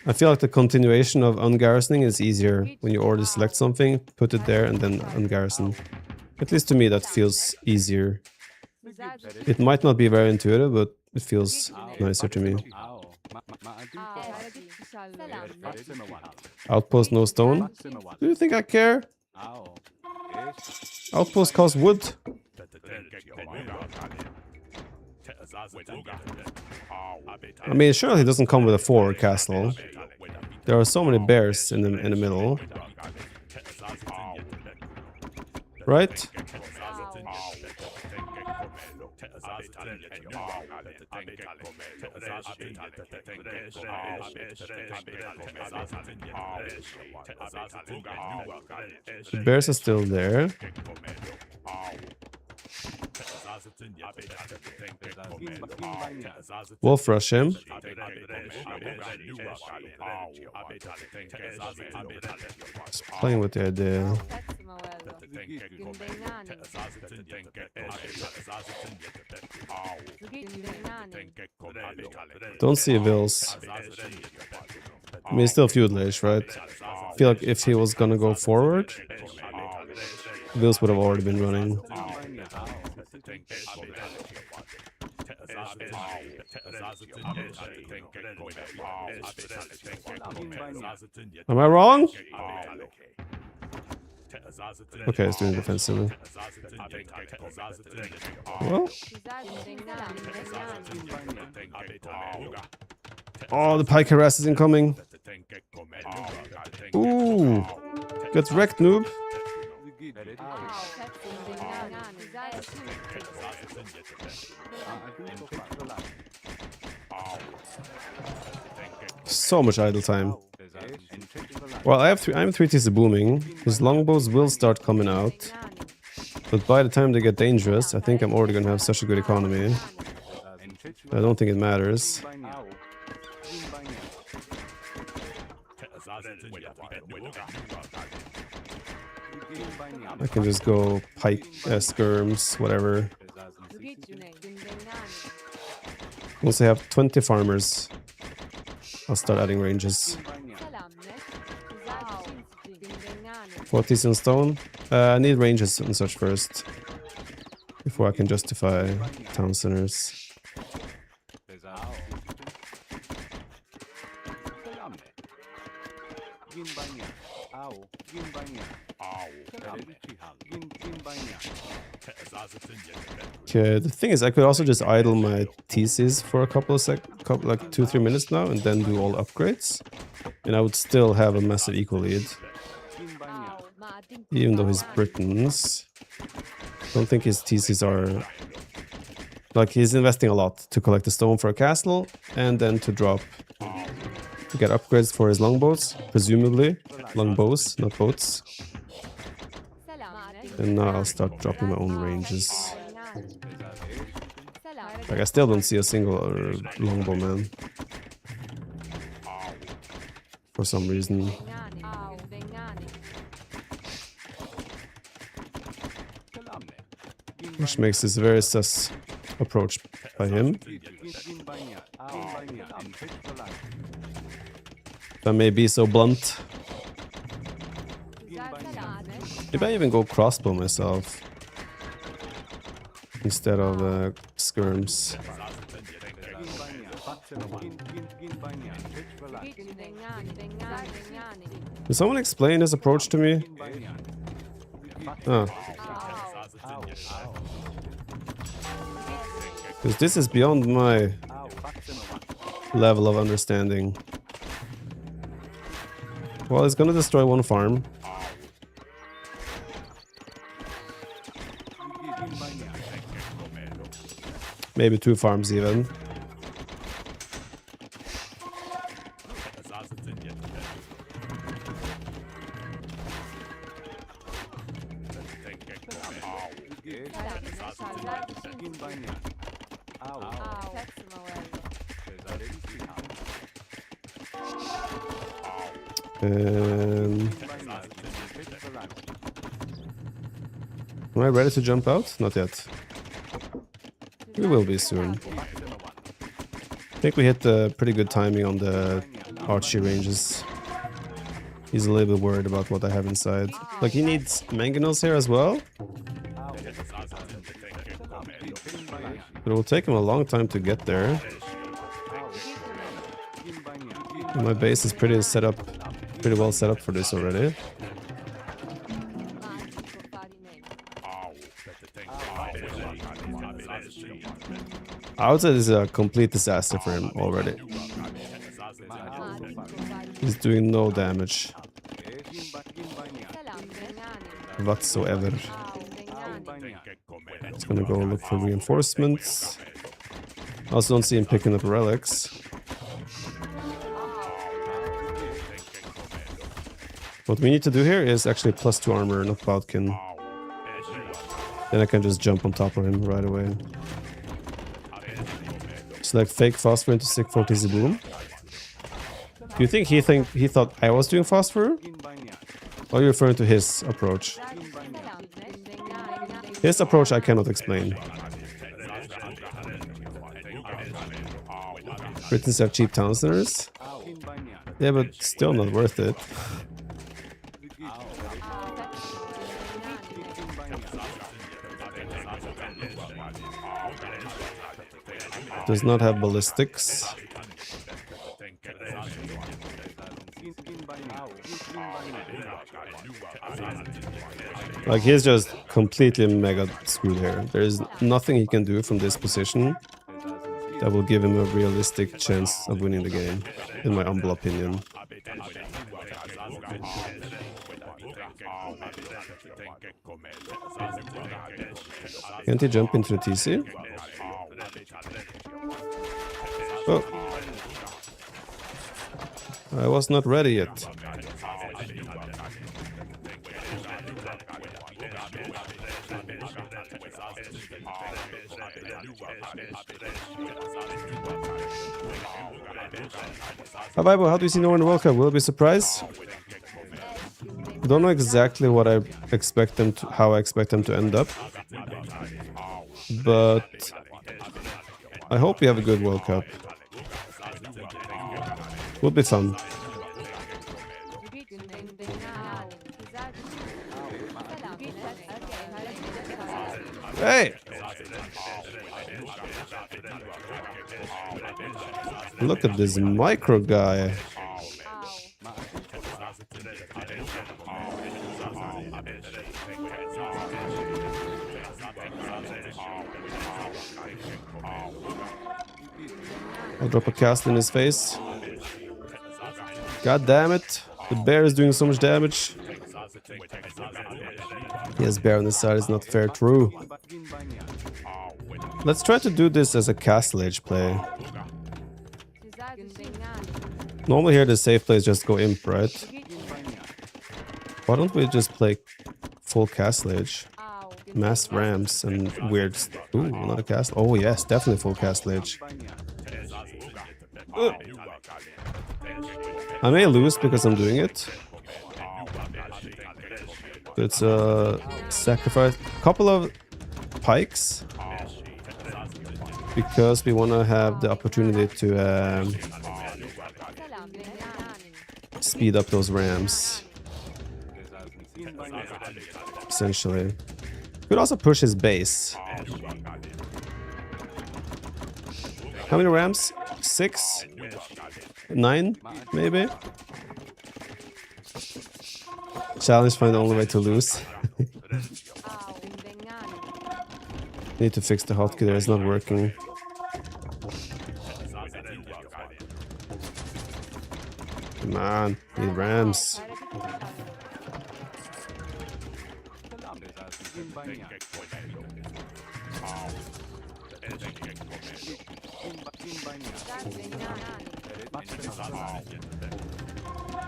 Speaker 1: I feel like the continuation of ungarrisoning is easier. When you already select something, put it there and then ungarrison. At least to me that feels easier. It might not be very intuitive, but it feels nicer to me. Outpost no stone? Do you think I care? Outpost costs wood. I mean, surely it doesn't come with a 4 castle. There are so many bears in the middle. Right? The bears are still there. Wolf rush him. Just playing with the idea. Don't see Vils. I mean, he's still feudalish, right? I feel like if he was gonna go forward, Vils would have already been running. Am I wrong? Okay, it's doing defensively. Well. Oh, the pike harass is incoming. Ooh. Get wrecked, noob. So much idle time. Well, I'm 3T's booming. His longbows will start coming out. But by the time they get dangerous, I think I'm already gonna have such a good economy. I don't think it matters. I can just go pike, skirms, whatever. Once I have 20 farmers, I'll start adding ranges. 40s in stone. I need ranges and such first, before I can justify town centers. Okay, the thing is, I could also just idle my TCs for a couple of like 2-3 minutes now, and then do all upgrades, and I would still have a massive equal lead. Even though he's Britons, don't think his TCs are... Like, he's investing a lot to collect the stone for a castle, and then to drop... to get upgrades for his longbows, presumably. Longbows, not boats. And now I'll start dropping my own ranges. Like, I still don't see a single longbow man. For some reason. Which makes this a very sus approach by him. If I may be so blunt. Maybe I even go crossbow myself. Instead of skirms. Can someone explain his approach to me? Because this is beyond my level of understanding. Well, it's gonna destroy one farm. Maybe 2 farms even. Am I ready to jump out? Not yet. We will be soon. I think we hit the pretty good timing on the Archie ranges. He's a little bit worried about what I have inside. Like, he needs mangonels here as well. But it will take him a long time to get there. And my base is pretty well set up for this already. I would say this is a complete disaster for him already. He's doing no damage whatsoever. He's gonna go look for reinforcements. I also don't see him picking up relics. What we need to do here is actually +2 armor, not Boutkin. Then I can just jump on top of him right away. Select fake phosphor into sick 40 boom. Do you think he thought I was doing phosphor? Or are you referring to his approach? His approach I cannot explain. Britons have cheap town centers. Yeah, but still not worth it. Does not have ballistics. Like, he's just completely mega screwed here. There is nothing he can do from this position that will give him a realistic chance of winning the game, in my humble opinion. Can't he jump into the TC? Oh. I was not ready yet. TheViper, how do you see no one in the World Cup? Will it be a surprise? I don't know exactly what I expect them to, how I expect them to end up, but I hope we have a good World Cup. Will be fun. Hey! Look at this micro guy. I'll drop a cast in his face. God damn it. The bear is doing so much damage. He has bear on his side, it's not fair. True. Let's try to do this as a castle age play. Normally here the safe play is just go imp, right? Why don't we just play full castle age? Mass rams and weird... Ooh, another castle. Oh yes, definitely full castle age. I may lose because I'm doing it. It's a sacrifice. Couple of pikes. Because we want to have the opportunity to speed up those rams. Essentially. Could also push his base. How many rams? 6? 9? Maybe? Challenge, find the only way to lose. Need to fix the hotkey there, it's not working. Come on, need rams.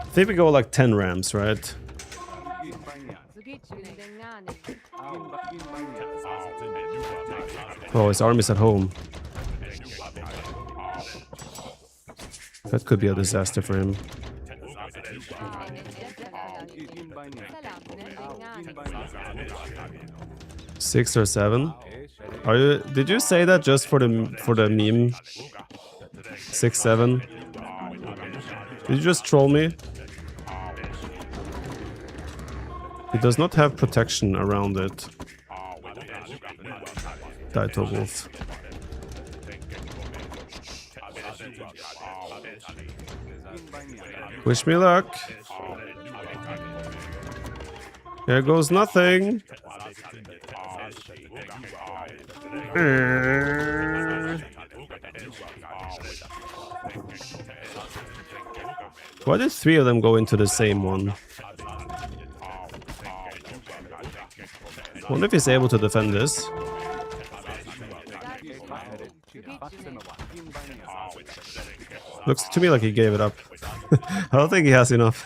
Speaker 1: I think we go like 10 rams, right? Oh, his army's at home. That could be a disaster for him. 6 or 7. Are you? Did you say that just for the meme? 6, 7. Did you just troll me? It does not have protection around it. Daito Wolf. Wish me luck. Here goes nothing. Why did 3 of them go into the same one? Wonder if he's able to defend this. Looks to me like he gave it up. I don't think he has enough.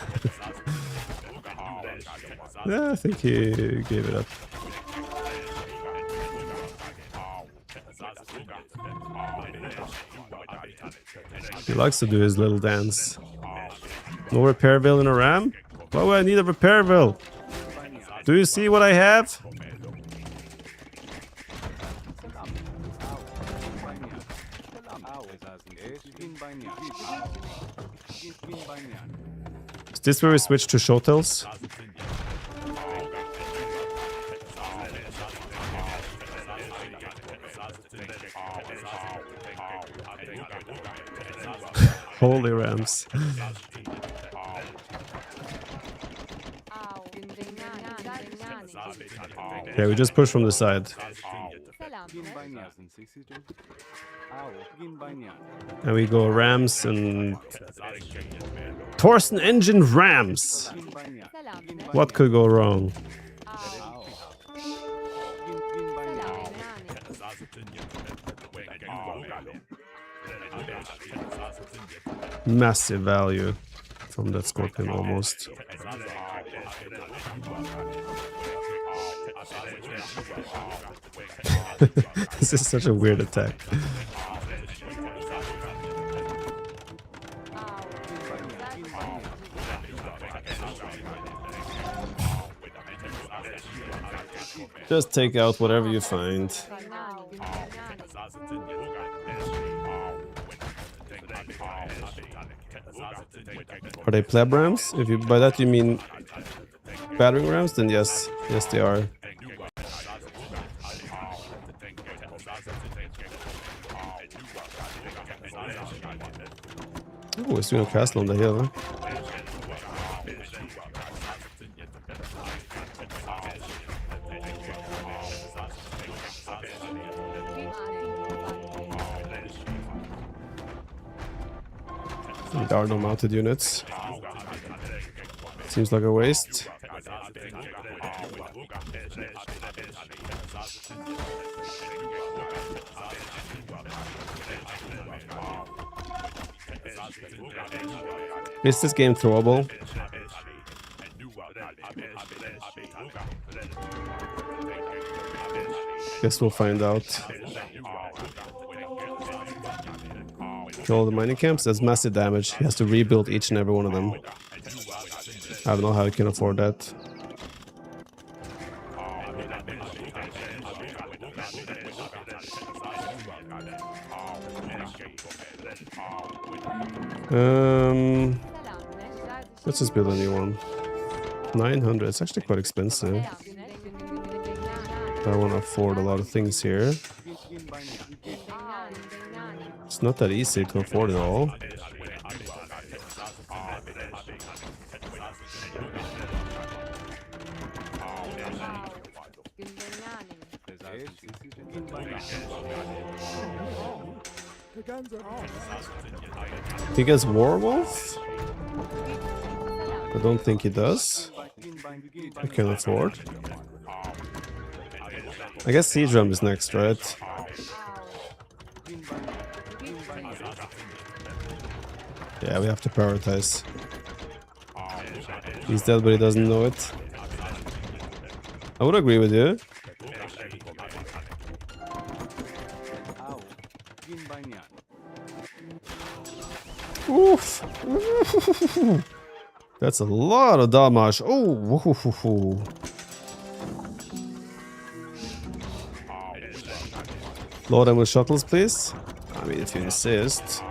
Speaker 1: Yeah, I think he gave it up. He likes to do his little dance. No repairville in a ram? Why would I need a repairville? Do you see what I have? Is this where we switch to showtails? Holy rams. Yeah, we just push from the side. And we go rams and... Torsen engine rams! What could go wrong? Massive value from that scorpion almost. This is such a weird attack. Just take out whatever you find. Are they pleb rams? If you by that you mean battering rams, then yes. Yes, they are. Oh, he's doing a castle on the hill, huh? There are no mounted units. Seems like a waste. Is this game throwable? Guess we'll find out. All the mining camps, that's massive damage. He has to rebuild each and every one of them. I don't know how he can afford that. Let's just build a new one. 900, it's actually quite expensive. I want to afford a lot of things here. It's not that easy to afford it all. He gets Warwolf? I don't think he does. I can afford. I guess Siege Ram is next, right? Yeah, we have to prioritize. He's dead, but he doesn't know it. I would agree with you. Oof. That's a lot of damage. Oh. Woohoo. Load them with shuttles, please. I mean, if you insist.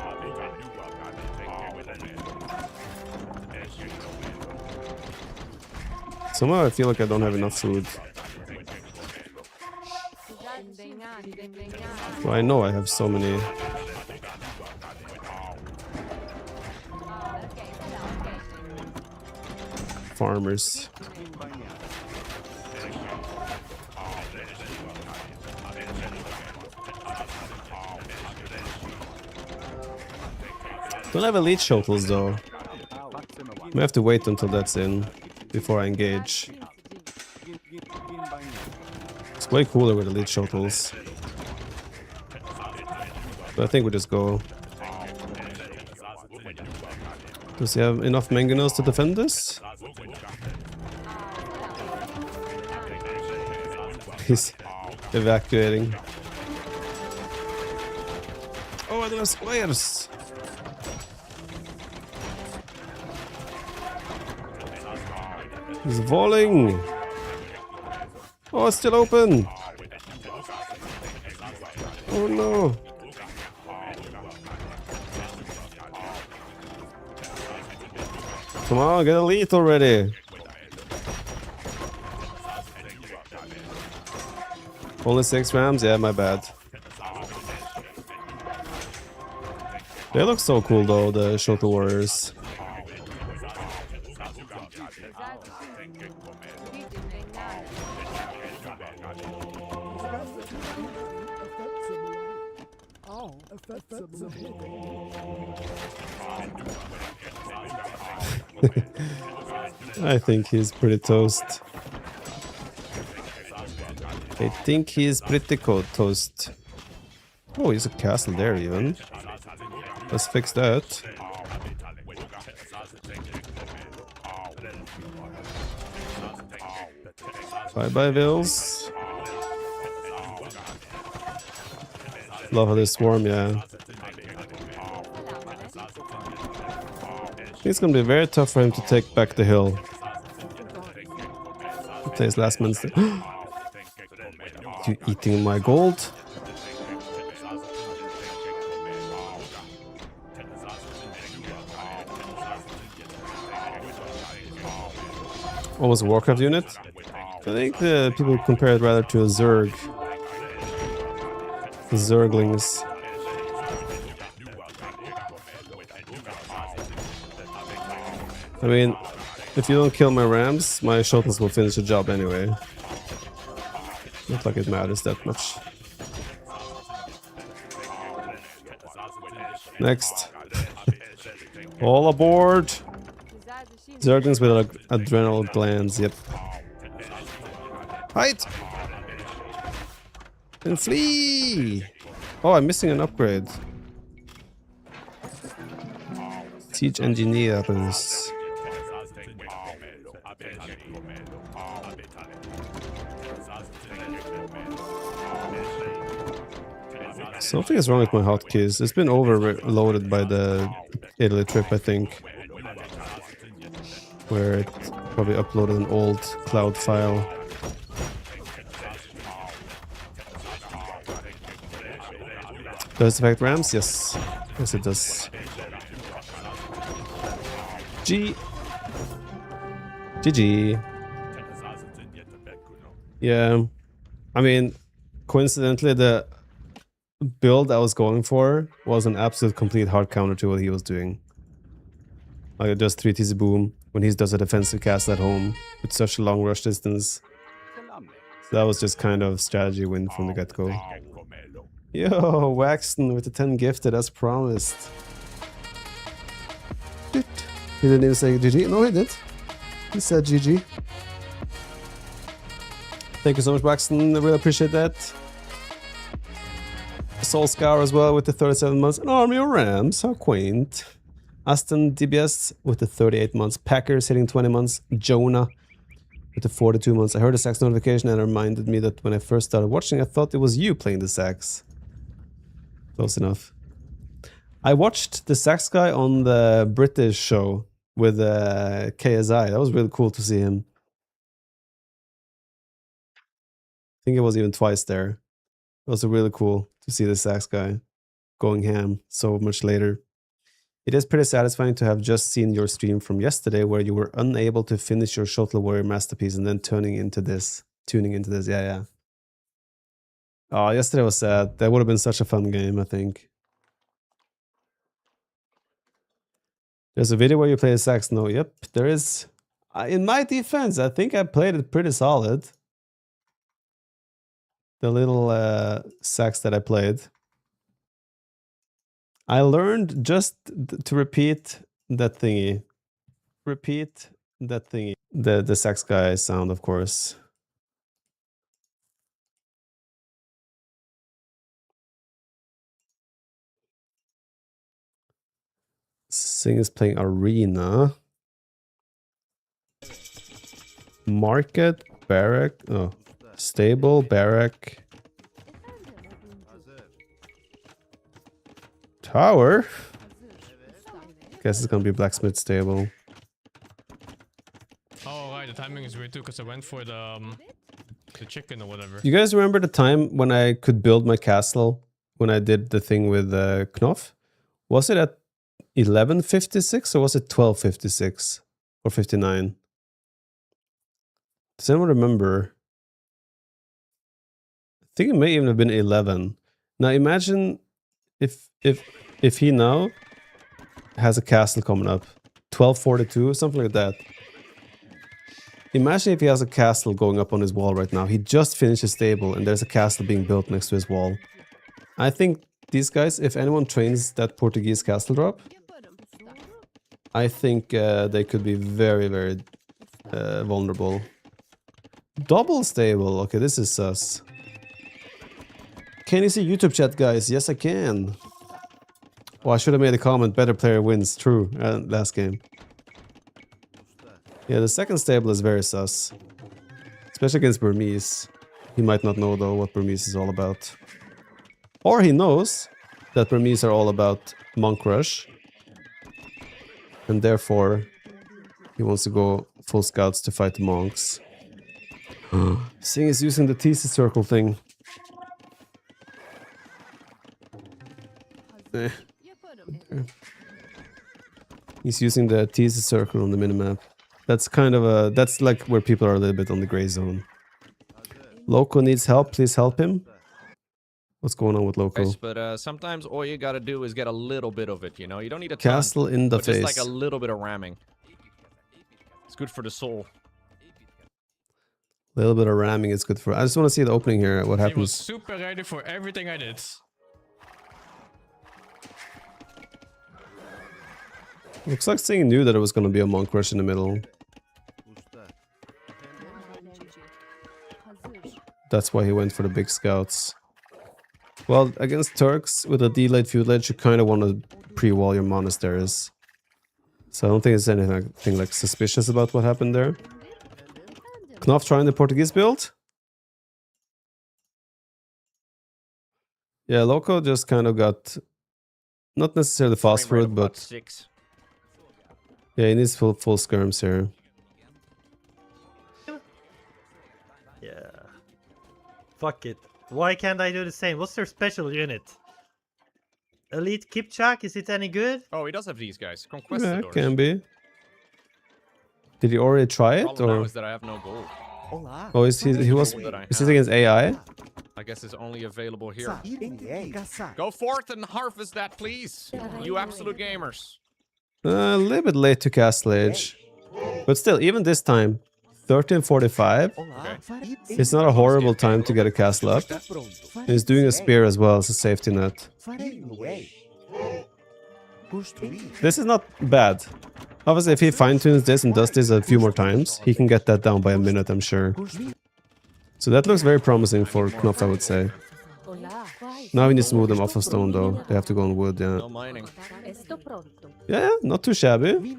Speaker 1: Somehow I feel like I don't have enough food. Well, I know I have so many. Farmers. Don't have elite shuttles though. I have to wait until that's in before I engage. It's way cooler with elite shuttles. But I think we just go. Does he have enough mangonels to defend this? He's evacuating. Oh, I don't have squares! He's falling! Oh, it's still open! Oh no! Come on, get elite already! Only 6 rams? Yeah, my bad. They look so cool though, the shuttle warriors. I think he's pretty toast. I think he's pretty toast. Oh, he's a castle there even. Let's fix that. Bye-bye, Vils. Love how they swarm, yeah. It's gonna be very tough for him to take back the hill. His last man's. You eating my gold? Almost a Warcraft unit. I think people compare it rather to a Zerg. The Zerglings. I mean, if you don't kill my rams, my shuttles will finish the job anyway. Not like it matters that much. Next. All aboard! Zerglings with adrenal glands, yep. Hide! And flee! Oh, I'm missing an upgrade. Siege engineers. Something is wrong with my hotkeys. It's been overloaded by the Italy trip, I think. Where it probably uploaded an old cloud file. Does it affect rams? Yes. Yes, it does. GG. Yeah. I mean, coincidentally, the build I was going for was an absolute complete hard counter to what he was doing. Like it does 3 TC boom when he does a defensive cast at home with such a long rush distance. So that was just kind of strategy win from the get-go. Yo, Waxton with the 10 gifted as promised. He didn't even say GG. No, he did. He said GG. Thank you so much, Waxton. I really appreciate that. Soul Scour as well with the 37 months. An army of rams. How quaint. Aston DBS with the 38 months. Packers hitting 20 months. Jonah With the 42 months, I heard a sax notification and it reminded me that when I first started watching, I thought it was you playing the sax. Close enough. I watched the sax guy on the British show with KSI. That was really cool to see him. I think it was even twice there. It was really cool to see the sax guy going ham so much later. It is pretty satisfying to have just seen your stream from yesterday where you were unable to finish your Shuttle Warrior masterpiece and then tuning into this. Yeah. Oh, yesterday was sad. That would have been such a fun game, I think. There's a video where you play a sax. No, yep, there is. In my defense, I think I played it pretty solid. The little sax that I played. I learned just to repeat that thingy. Repeat that thingy. The sax guy sound, of course. Sing is playing Arena. Market, barrack, oh, stable, barrack. Tower? Guess it's gonna be blacksmith stable.
Speaker 12: Oh, right, the timing is weird too, because I went for the chicken or whatever.
Speaker 1: You guys remember the time when I could build my castle? When I did the thing with Knopf? Was it at 11:56 or was it 12:56 or 59? Does anyone remember? I think it may even have been 11. Now imagine if he now has a castle coming up, 12:42, something like that. Imagine if he has a castle going up on his wall right now. He just finished his stable and there's a castle being built next to his wall. I think these guys, if anyone trains that Portuguese castle drop, I think they could be very, very vulnerable. Double stable. Okay, this is sus. Can you see YouTube chat, guys? Yes, I can. Oh, I should have made a comment. Better player wins. True. Last game. Yeah, the second stable is very sus. Especially against Burmese. He might not know, though, what Burmese is all about. Or he knows that Burmese are all about Monk Rush. And therefore, he wants to go full scouts to fight the monks. Sing is using the thesis circle thing. He's using the thesis circle on the minimap. That's kind of a... That's like where people are a little bit on the gray zone. Loco needs help. Please help him. What's going on with Loco?
Speaker 8: Yes, but sometimes all you gotta do is get a little bit of it, you know? You don't need a
Speaker 1: Castle
Speaker 8: ton,
Speaker 1: in the
Speaker 8: but
Speaker 1: face.
Speaker 8: just like a little bit of ramming. It's good for the soul.
Speaker 1: A little bit of ramming is good for... I just want to see the opening here. What
Speaker 12: He was
Speaker 1: happens?
Speaker 12: super ready for everything I did.
Speaker 1: Looks like Sing knew that it was going to be a monk rush in the middle. That's why he went for the big scouts. Well, against Turks with a delayed feud ledge, you kind of want to pre-wall your monasteries. So I don't think there's anything like suspicious about what happened there. Knopf trying the Portuguese build? Yeah, Loco just kind of got... Not necessarily fast
Speaker 8: Frame rate
Speaker 1: food,
Speaker 8: of about
Speaker 1: but...
Speaker 8: 6.
Speaker 1: Yeah, he needs full skirms here.
Speaker 2: Yeah. Fuck it. Why can't I do the same? What's their special unit? Elite Kipchak? Is it any good?
Speaker 8: Oh, he does have these guys.
Speaker 1: Yeah,
Speaker 8: Conquistadors.
Speaker 1: can be. Did he already try it?
Speaker 8: Problem now
Speaker 1: Or...
Speaker 8: is that I have no gold.
Speaker 1: Oh, is he was...
Speaker 8: That I
Speaker 1: Is it
Speaker 8: have.
Speaker 1: against AI?
Speaker 8: I guess it's only available here. Go forth and harvest that, please. You absolute gamers.
Speaker 1: A little bit late to Castle Age. But still, even this time, 13:45.
Speaker 8: Okay.
Speaker 1: It's not a horrible time to get a castle up. And he's doing a spear as well as a safety net. This is not bad. Obviously, if he fine-tunes this and does this a few more times, he can get that down by a minute, I'm sure. So that looks very promising for Knopf, I would say. Now he needs to move them off of stone, though. They have to go on wood, yeah.
Speaker 8: No mining.
Speaker 1: Yeah, not too shabby.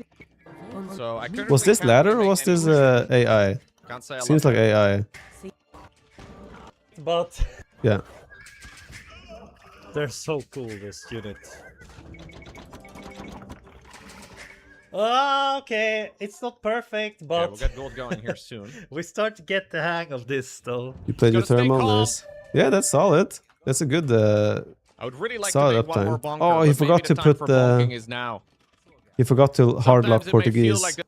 Speaker 8: So I
Speaker 1: Was this ladder or was this AI?
Speaker 8: Can't say I
Speaker 1: Seems
Speaker 8: love
Speaker 1: like AI.
Speaker 2: But
Speaker 1: Yeah.
Speaker 2: they're so cool, this unit. Ah, okay. It's not perfect,
Speaker 8: Yeah,
Speaker 2: but
Speaker 8: we'll get gold going here soon.
Speaker 2: we start to get the hang of this, though.
Speaker 1: You played your
Speaker 8: Gotta stay
Speaker 1: thermal,
Speaker 8: calm.
Speaker 1: nice. Yeah, that's solid. That's a good
Speaker 8: I would really like to
Speaker 1: solid
Speaker 8: make one more
Speaker 1: uptime.
Speaker 8: bonker,
Speaker 1: Oh, he
Speaker 8: but maybe
Speaker 1: forgot
Speaker 8: the
Speaker 1: to
Speaker 8: time
Speaker 1: put
Speaker 8: for
Speaker 1: the.
Speaker 8: bonking is now.
Speaker 1: He forgot to hard lock
Speaker 8: Sometimes it may feel
Speaker 1: Portuguese.
Speaker 8: like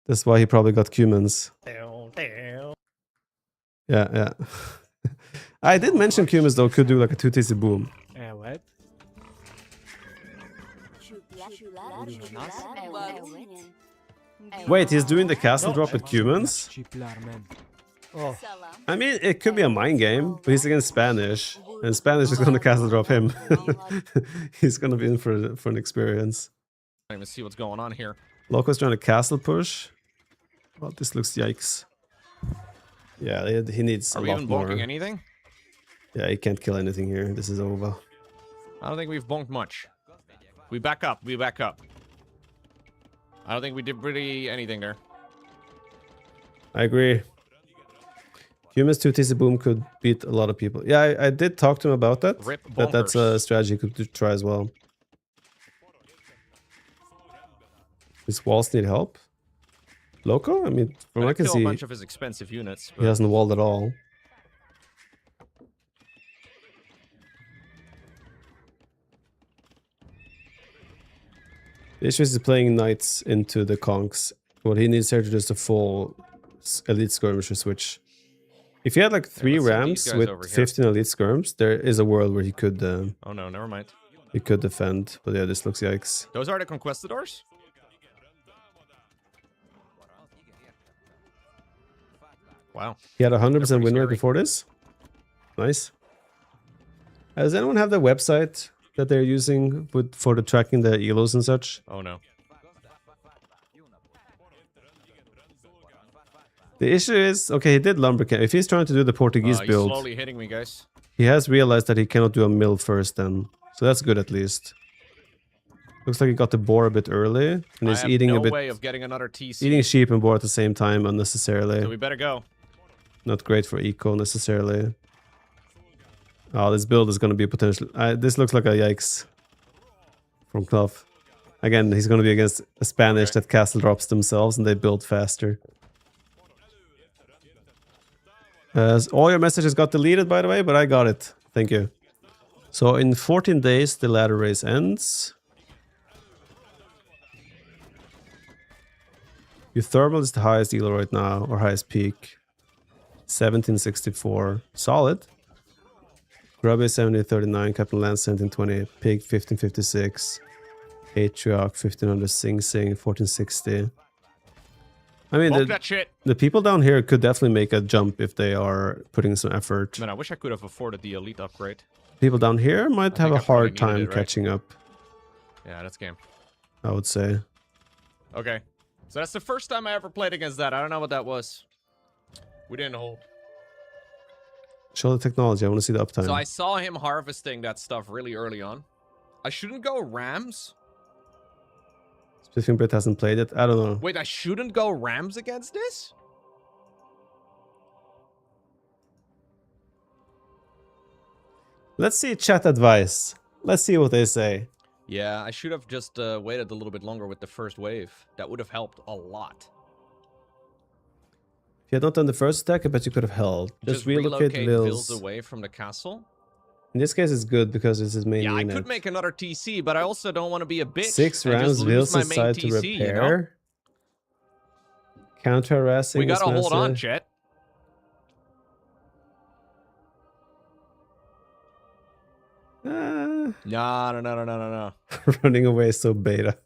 Speaker 1: That's why he probably got Cumans. Yeah, yeah. I did mention Cumans though could do like a 2TC boom.
Speaker 4: What?
Speaker 1: Wait, he's doing the castle drop with Cumans?
Speaker 2: Oh,
Speaker 1: I mean, it could be a mind game, but he's against Spanish, and Spanish is gonna castle drop him. He's gonna be in for an experience.
Speaker 8: I don't even see what's going on here.
Speaker 1: Loco's trying to castle push. Well, this looks yikes. Yeah, he needs
Speaker 8: Are
Speaker 1: a
Speaker 8: we
Speaker 1: lot
Speaker 8: even
Speaker 1: more.
Speaker 8: bonking anything?
Speaker 1: Yeah, he can't kill anything here. This is over.
Speaker 8: I don't think we've bonked much. We back up. We back up. I don't think we did really anything there.
Speaker 1: I agree. Humans 2TC boom could beat a lot of people. Yeah, I did talk to him about that.
Speaker 8: Rip
Speaker 1: That's a
Speaker 8: bonkers.
Speaker 1: strategy he could try as well. His walls need help. Loco? I mean, from what I can
Speaker 8: kill
Speaker 1: see,
Speaker 8: a bunch of his expensive units.
Speaker 1: he hasn't walled at all. The issue is he's playing knights into the conks. What he needs here to do is a full elite skirmisher switch. If he had like 3
Speaker 8: let's send these
Speaker 1: rams
Speaker 8: guys
Speaker 1: with
Speaker 8: over here.
Speaker 1: 15 elite skirms, there is a world where he could
Speaker 8: Oh no, never mind.
Speaker 1: defend. But yeah, this looks yikes.
Speaker 8: Those are the conquistadors? Wow.
Speaker 1: He had a 100%
Speaker 8: pretty
Speaker 1: win rate
Speaker 8: scary.
Speaker 1: before this. Nice. Does anyone have the website that they're using for the tracking the elos and such?
Speaker 8: Oh no.
Speaker 1: The issue is, okay, he did lumber camp. If he's trying to do the Portuguese
Speaker 8: He's
Speaker 1: build,
Speaker 8: slowly hitting me, guys.
Speaker 1: he has realized that he cannot do a mill first then. So that's good at least. Looks like he got the boar a bit early. And
Speaker 8: I
Speaker 1: he's
Speaker 8: have
Speaker 1: eating
Speaker 8: no
Speaker 1: a bit,
Speaker 8: way of getting another TC.
Speaker 1: eating sheep and boar at the same time unnecessarily.
Speaker 8: So we better go.
Speaker 1: Not great for eco necessarily. Oh, this build is going to be potential. This looks like a yikes from Clough. Again, he's going to be against a Spanish that castle drops themselves and they build faster. All your messages got deleted, by the way, but I got it. Thank you. So in 14 days, the ladder race ends. Your thermal is the highest elo right now, or highest peak. 1764. Solid. Grubby 1739, Captain Lance 1720, Pig 1556, Atriarch 1500, Sing Sing 1460. I mean,
Speaker 8: Bonk that shit.
Speaker 1: the people down here could definitely make a jump if they are putting some effort.
Speaker 8: Man, I wish I could have afforded the elite upgrade.
Speaker 1: People down here might have
Speaker 8: think
Speaker 1: a
Speaker 8: I probably
Speaker 1: hard
Speaker 8: needed
Speaker 1: time
Speaker 8: it, right?
Speaker 1: catching up,
Speaker 8: Yeah, that's game.
Speaker 1: I would say.
Speaker 8: Okay. So that's the first time I ever played against that. I don't know what that was. We didn't hold.
Speaker 1: Show the technology. I want to see the uptime.
Speaker 8: So I saw him harvesting that stuff really early on. I shouldn't go Rams.
Speaker 1: Spiffing Brit hasn't played it. I don't know.
Speaker 8: Wait, I shouldn't go Rams against this?
Speaker 1: Let's see chat advice. Let's see what they say.
Speaker 8: Yeah, I should have just waited a little bit longer with the first wave. That would have helped a lot.
Speaker 1: If you had not done the first attack, I bet you could have held. Just relocate
Speaker 8: Vils
Speaker 1: Vils.
Speaker 8: away from the castle.
Speaker 1: In this case, it's good because it's his main
Speaker 8: Yeah, I
Speaker 1: unit.
Speaker 8: could make another TC, but I also don't want to be a bitch.
Speaker 1: 6
Speaker 8: and
Speaker 1: rounds,
Speaker 8: just lose
Speaker 1: Vils
Speaker 8: my
Speaker 1: aside
Speaker 8: main
Speaker 1: to
Speaker 8: TC, you know?
Speaker 1: repair. Counter harassing.
Speaker 8: We
Speaker 1: is
Speaker 8: gotta hold on,
Speaker 1: massive.
Speaker 8: Chet. No.
Speaker 1: Running away is so beta.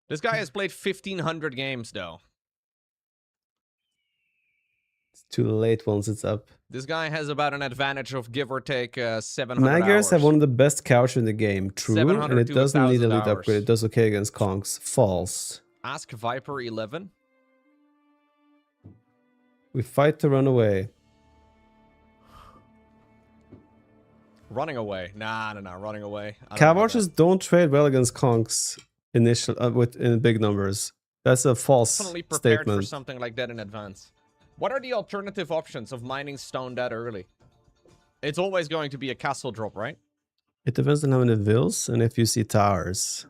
Speaker 8: This guy has played 1,500 games, though.
Speaker 1: It's too late once it's up.
Speaker 8: This guy has about an advantage of give or take 700
Speaker 1: Magyars
Speaker 8: hours.
Speaker 1: have one of the best couch in the game. True,
Speaker 8: 700
Speaker 1: and it
Speaker 8: to
Speaker 1: doesn't need
Speaker 8: 1,000
Speaker 1: elite
Speaker 8: hours.
Speaker 1: upgrade. It does okay against conks. False.
Speaker 8: Ask Viper 11.
Speaker 1: We fight to run away.
Speaker 8: Running away. Nah, running away.
Speaker 1: Cav archers don't trade well against conks in big numbers. That's a false
Speaker 8: Definitely prepared for
Speaker 1: statement.
Speaker 8: something like that in advance. What are the alternative options of mining stone that early? It's always going to be a castle drop, right?
Speaker 1: It depends on how many vills and if you see towers.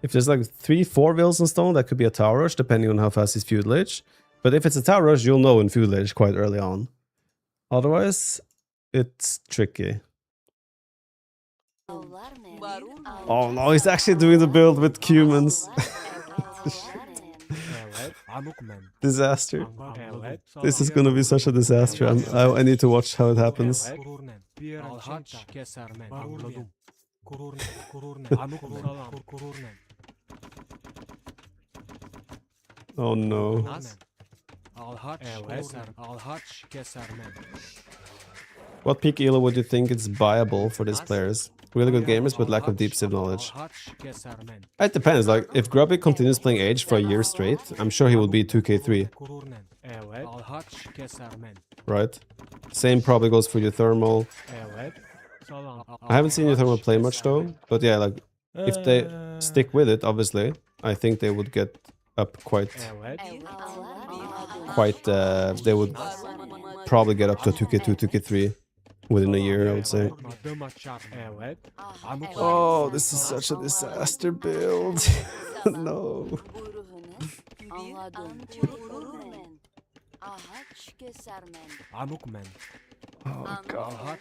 Speaker 1: If there's like 3-4 vills in stone, that could be a tower rush, depending on how fast he's feud lich. But if it's a tower rush, you'll know in feud lich quite early on. Otherwise, it's tricky. Oh no, he's actually doing the build with humans. Disaster. This is gonna be such a disaster. I need to watch how it happens. Oh no. What peak elo would you think is viable for these players? Really good gamers, but lack of deep civ knowledge. It depends, like, if Grubby continues playing Age for a year straight, I'm sure he will be 2k3. Right? Same probably goes for Thermal. I haven't seen Thermal play much though, but yeah, like, if they stick with it, obviously, I think they would get up quite, they would probably get up to 2k2, 2k3 within a year, I would say. Oh, this is such a disaster build. No. Oh god.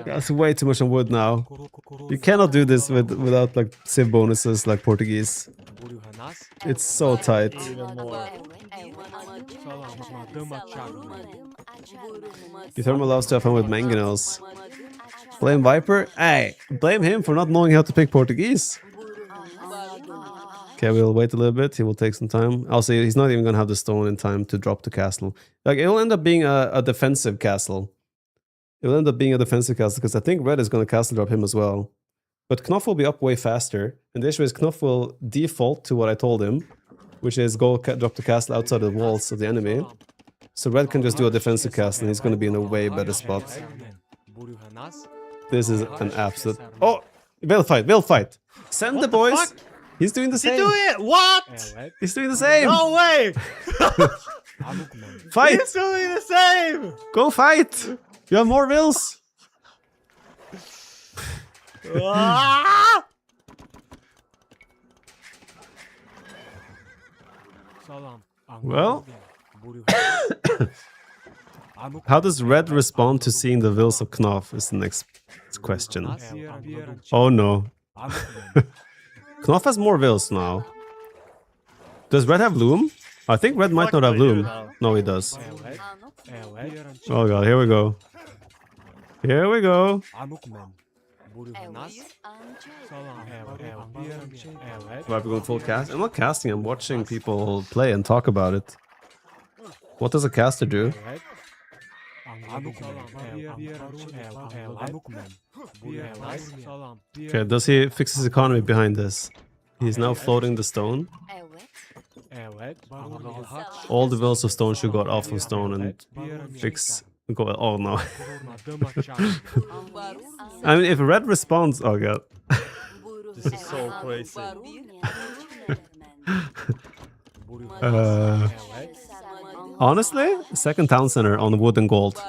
Speaker 1: That's way too much on wood now. You cannot do this without like civ bonuses like Portuguese. It's so tight. Thermal loves to have fun with mangonels. Blame Viper? Hey, blame him for not knowing how to pick Portuguese. Okay, we'll wait a little bit. He will take some time. Also, he's not even gonna have the stone in time to drop the castle. Like, it'll end up being a defensive castle. It'll end up being a defensive castle because I think Red is gonna castle drop him as well. But Knopf will be up way faster. And the issue is Knopf will default to what I told him, which is go drop the castle outside the walls of the enemy. So Red can just do a defensive castle and he's gonna be in a way better spot. This is an absolute... Oh! Will fight! Send the boys!
Speaker 2: Fuck?
Speaker 1: He's doing the same!
Speaker 2: He's doing it! What?
Speaker 1: He's doing the same!
Speaker 2: No way!
Speaker 1: Fight!
Speaker 2: He's doing the same!
Speaker 1: Go fight! You have more wills!
Speaker 2: Ah!
Speaker 1: Well... How does Red respond to seeing the wills of Knopf is the next question. Oh no. Knopf has more wills now. Does Red have Loom? I think Red might not have Loom. No, he does. Oh god, here we go. Here we go. Viper going full cast? I'm not casting, I'm watching people play and talk about it. What does a caster do? Okay, does he fix his economy behind this? He's now floating the stone. All the wells of stone should go off of stone and fix... Go, oh no. I mean, if Red responds... Oh god.
Speaker 2: This is so crazy.
Speaker 1: Honestly, second town center on wood and gold.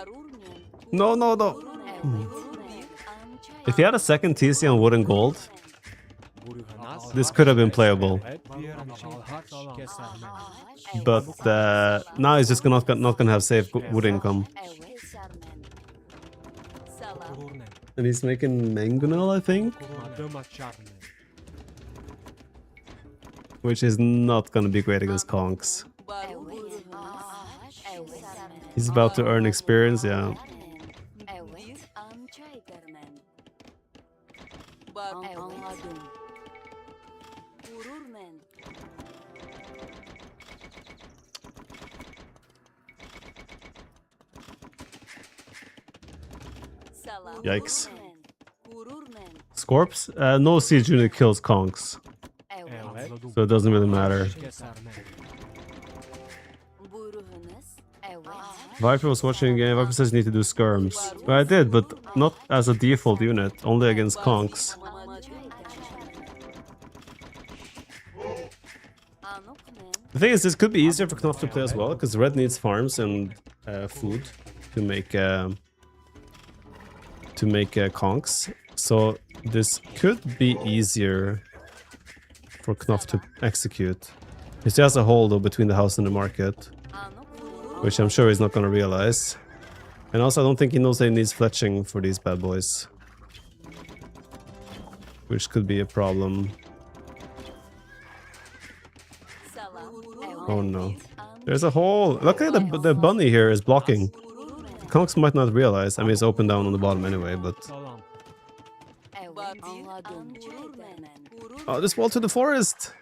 Speaker 1: No. If he had a second TC on wood and gold, this could have been playable. But now he's just not gonna have safe wood income. And he's making Mangonel, I think? Which is not gonna be great against Conks. He's about to earn experience, yeah. Yikes. Scorps? No siege unit kills Conks. So it doesn't really matter. Viper was watching a game. Viper says you need to do skirms. Well, I did, but not as a default unit, only against Conks. thing is, this could be easier for Knopf to play as well, because Red needs farms and food to make conks. So this could be easier for Knopf to execute. He still has a hole though between the house and the market, which I'm sure he's not going to realize. And also, I don't think he knows that he needs fletching for these bad boys, which could be a problem. Oh no. There's a hole! Look at the bunny here is blocking. The conks might not realize. I mean, it's open down on the bottom anyway, but... Oh, this wall to the forest!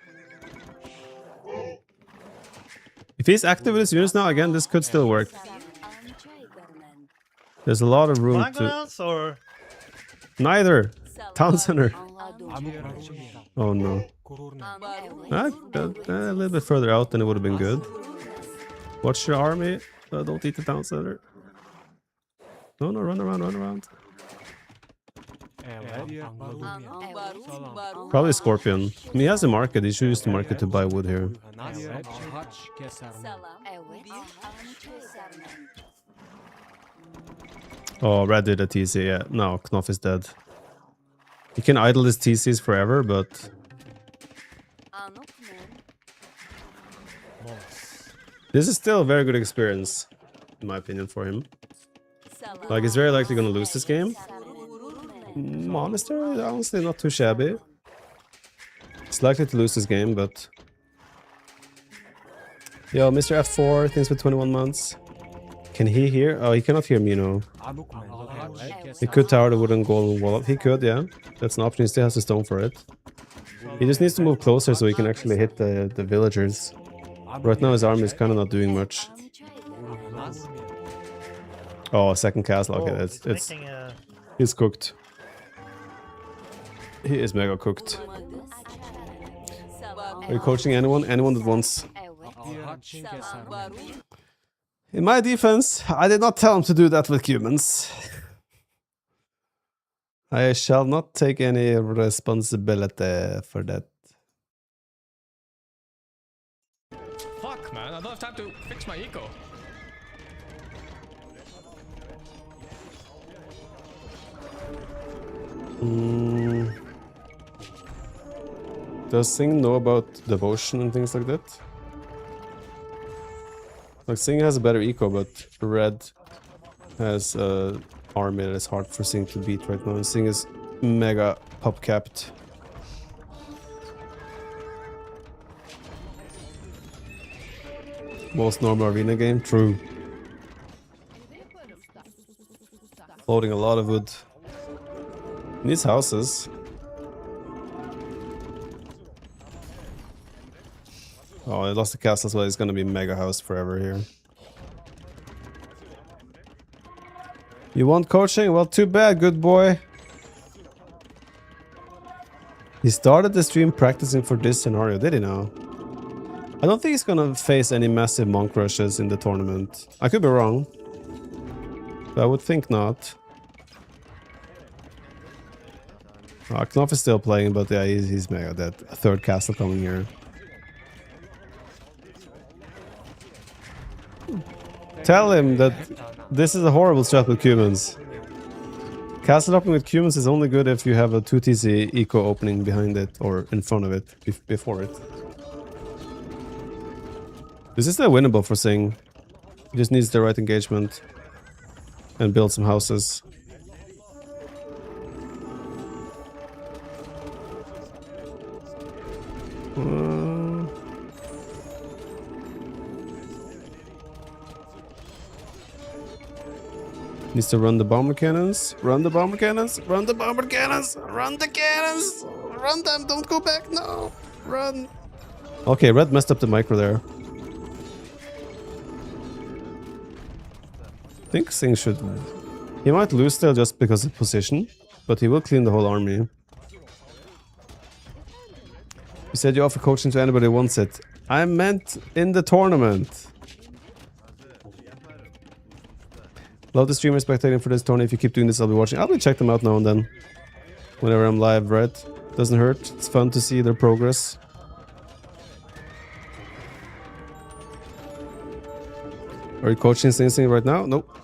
Speaker 1: If he's active with his units now, again, this could still work. There's a lot of room to...
Speaker 2: Mangonels or...
Speaker 1: Neither! Town center! Oh no. A little bit further out than it would have been good. Watch your army. Don't eat the town center. No, run around. Probably Scorpion. I mean, he has the market. He should use the market to buy wood here. Oh, Red did a TC. Yeah, no, Knopf is dead. He can idle his TCs forever, but... This is still a very good experience, in my opinion, for him. Like, he's very likely gonna lose this game. Monastery, honestly, not too shabby. He's likely to lose this game, but... Yo, Mr. F4, thanks for 21 months. Can he hear? Oh, he cannot hear me, no. He could tower the wooden golden wall up. He could, yeah. That's an option. He still has the stone for it. He just needs to move closer so he can actually hit the villagers. Right now his army is kind of not doing much. Oh, second castle. Okay, he's cooked. He is mega cooked. Are you coaching anyone? Anyone that wants. In my defense, I did not tell him to do that with humans. I shall not take any responsibility for that.
Speaker 12: Fuck, man, I don't have time to fix my eco.
Speaker 1: Does Singh know about devotion and things like that? Like, Singh has a better eco, but Red has a army that is hard for Singh to beat right now. And Singh is mega pop capped. Most normal arena game, true. Loading a lot of wood. Needs houses. Oh, I lost the castle as well. It's gonna be mega house forever here. You want coaching? Well, too bad, good boy. He started the stream practicing for this scenario, did he now? I don't think he's gonna face any massive monk rushes in the tournament. I could be wrong, but I would think not. Knopf is still playing, but yeah, he's mega dead. A third castle coming here. Tell him that this is a horrible strat with Cumans. Castle hopping with Cumans is only good if you have a 2TC eco opening behind it or in front of it, before it. This is still winnable for Singh. He just needs the right engagement and build some houses. Needs to run the bomber cannons. Run the bomber cannons. Run the bomber cannons. Run the cannons. Run them. Don't go back. No. Run. Okay, Red messed up the micro there. I think Singh should... He might lose still just because of position, but he will clean the whole army. You said you offer coaching to anybody who wants it. I meant in the tournament. Love the streamer spectating for this tournament. If you keep doing this, I'll be watching. I'll be check them out now and then. Whenever I'm live, right? Doesn't hurt. It's fun to see their progress. Are you coaching Sing Sing right now? Nope.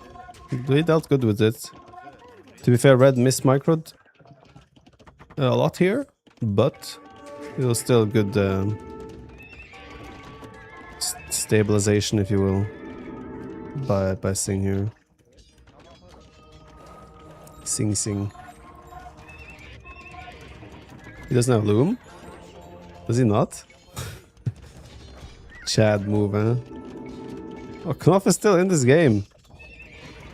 Speaker 1: He dealt good with it. To be fair, Red missed microed a lot here, but it was still good stabilization, if you will, by Sing here. Sing Sing. He doesn't have Loom? Does he not? Chad move, huh? Oh, Knopf is still in this game.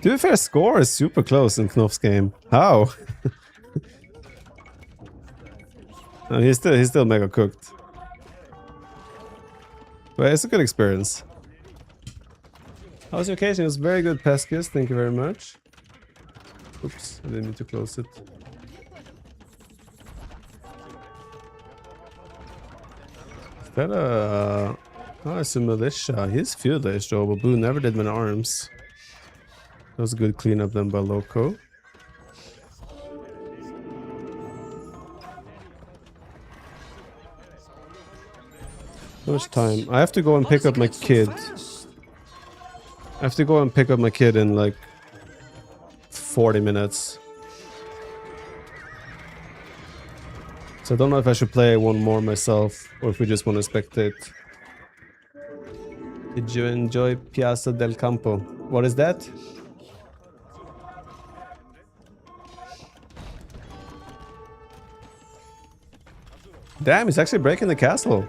Speaker 1: To be fair, score is super close in Knopf's game. How? No, he's still mega cooked. But it's a good experience. How was your occasion? It was very good, Pescus. Thank you very much. Oops, I didn't mean to close it. Is that a... Oh, it's a militia. He's feudalish though, but Boo never did many arms. That was a good cleanup then by Loco. How much time? I have to go and pick up my kid. I have to go and pick up my kid in like 40 minutes. So I don't know if I should play one more myself or if we just want to spectate. Did you enjoy Piazza del Campo? What is that? Damn, he's actually breaking the castle.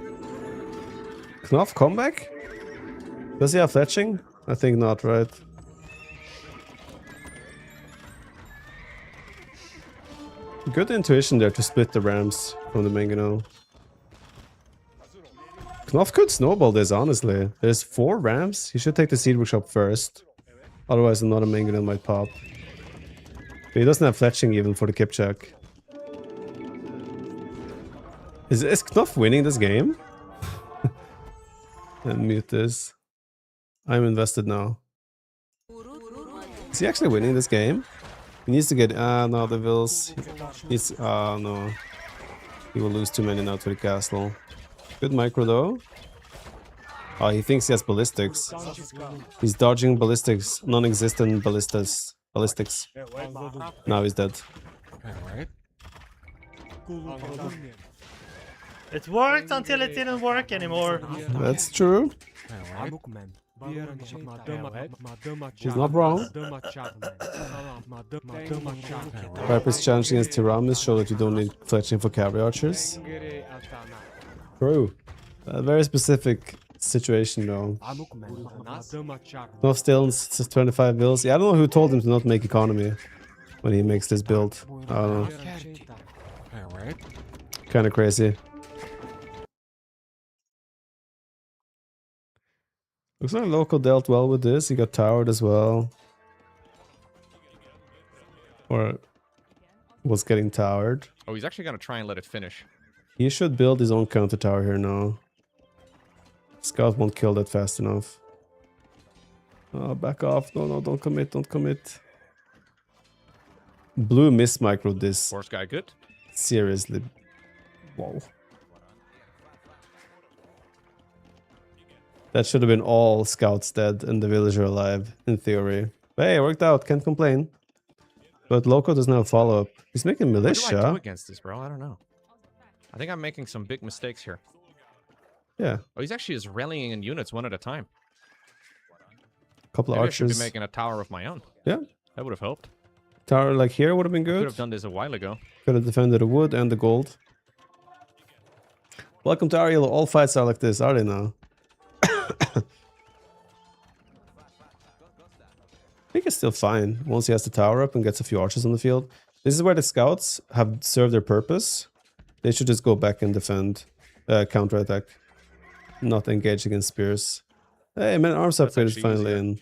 Speaker 1: Knopf comeback? Does he have fletching? I think not, right? Good intuition there to split the rams from the Mangano. Knopf could snowball this, honestly. There's 4 rams. He should take the seed workshop first. Otherwise another Mangano might pop. But he doesn't have fletching even for the Kipchak. Is Knopf winning this game? And mute this. I'm invested now. Is he actually winning this game? He needs to get... no, the Vills. He's... no. He will lose too many now to the castle. Good micro though. Oh, he thinks he has ballistics. He's dodging ballistics. Non-existent ballistics. Now he's dead.
Speaker 2: It worked until it didn't work anymore.
Speaker 1: That's true. He's not wrong. Viper's challenge against Tiramis show that you don't need fletching for cavalry archers. True. A very specific situation though. Knopf still 25 bills. Yeah, I don't know who told him to not make economy when he makes this build. I don't know. Kinda crazy. Looks like Loco dealt well with this. He got towered as well. Or was getting towered.
Speaker 8: Oh, he's actually gonna try and let it finish.
Speaker 1: He should build his own counter tower here now. Scout won't kill that fast enough. Oh, back off. No, don't commit, don't commit. Blue miss micro this.
Speaker 8: Force guy good.
Speaker 1: Seriously. Whoa. That should have been all scouts dead and the villager alive, in theory. But hey, it worked out, can't complain. But Loco doesn't have follow-up. He's making militia.
Speaker 8: What do I do against this, bro? I don't know. I think I'm making some big mistakes here.
Speaker 1: Yeah.
Speaker 8: Oh, he's actually just rallying in units one at a time.
Speaker 1: Couple of
Speaker 8: Maybe I should
Speaker 1: archers.
Speaker 8: be making a tower of my own.
Speaker 1: Yeah.
Speaker 8: That would have helped.
Speaker 1: Tower like here would have been
Speaker 8: I could
Speaker 1: good.
Speaker 8: have done this a while ago.
Speaker 1: Could have defended the wood and the gold. Welcome to Ariel. All fights are like this, are they now? I think it's still fine once he has the tower up and gets a few archers on the field. This is where the scouts have served their purpose. They should just go back and defend, counterattack, not engage against spears. Hey, man, arms upgrade is finally in.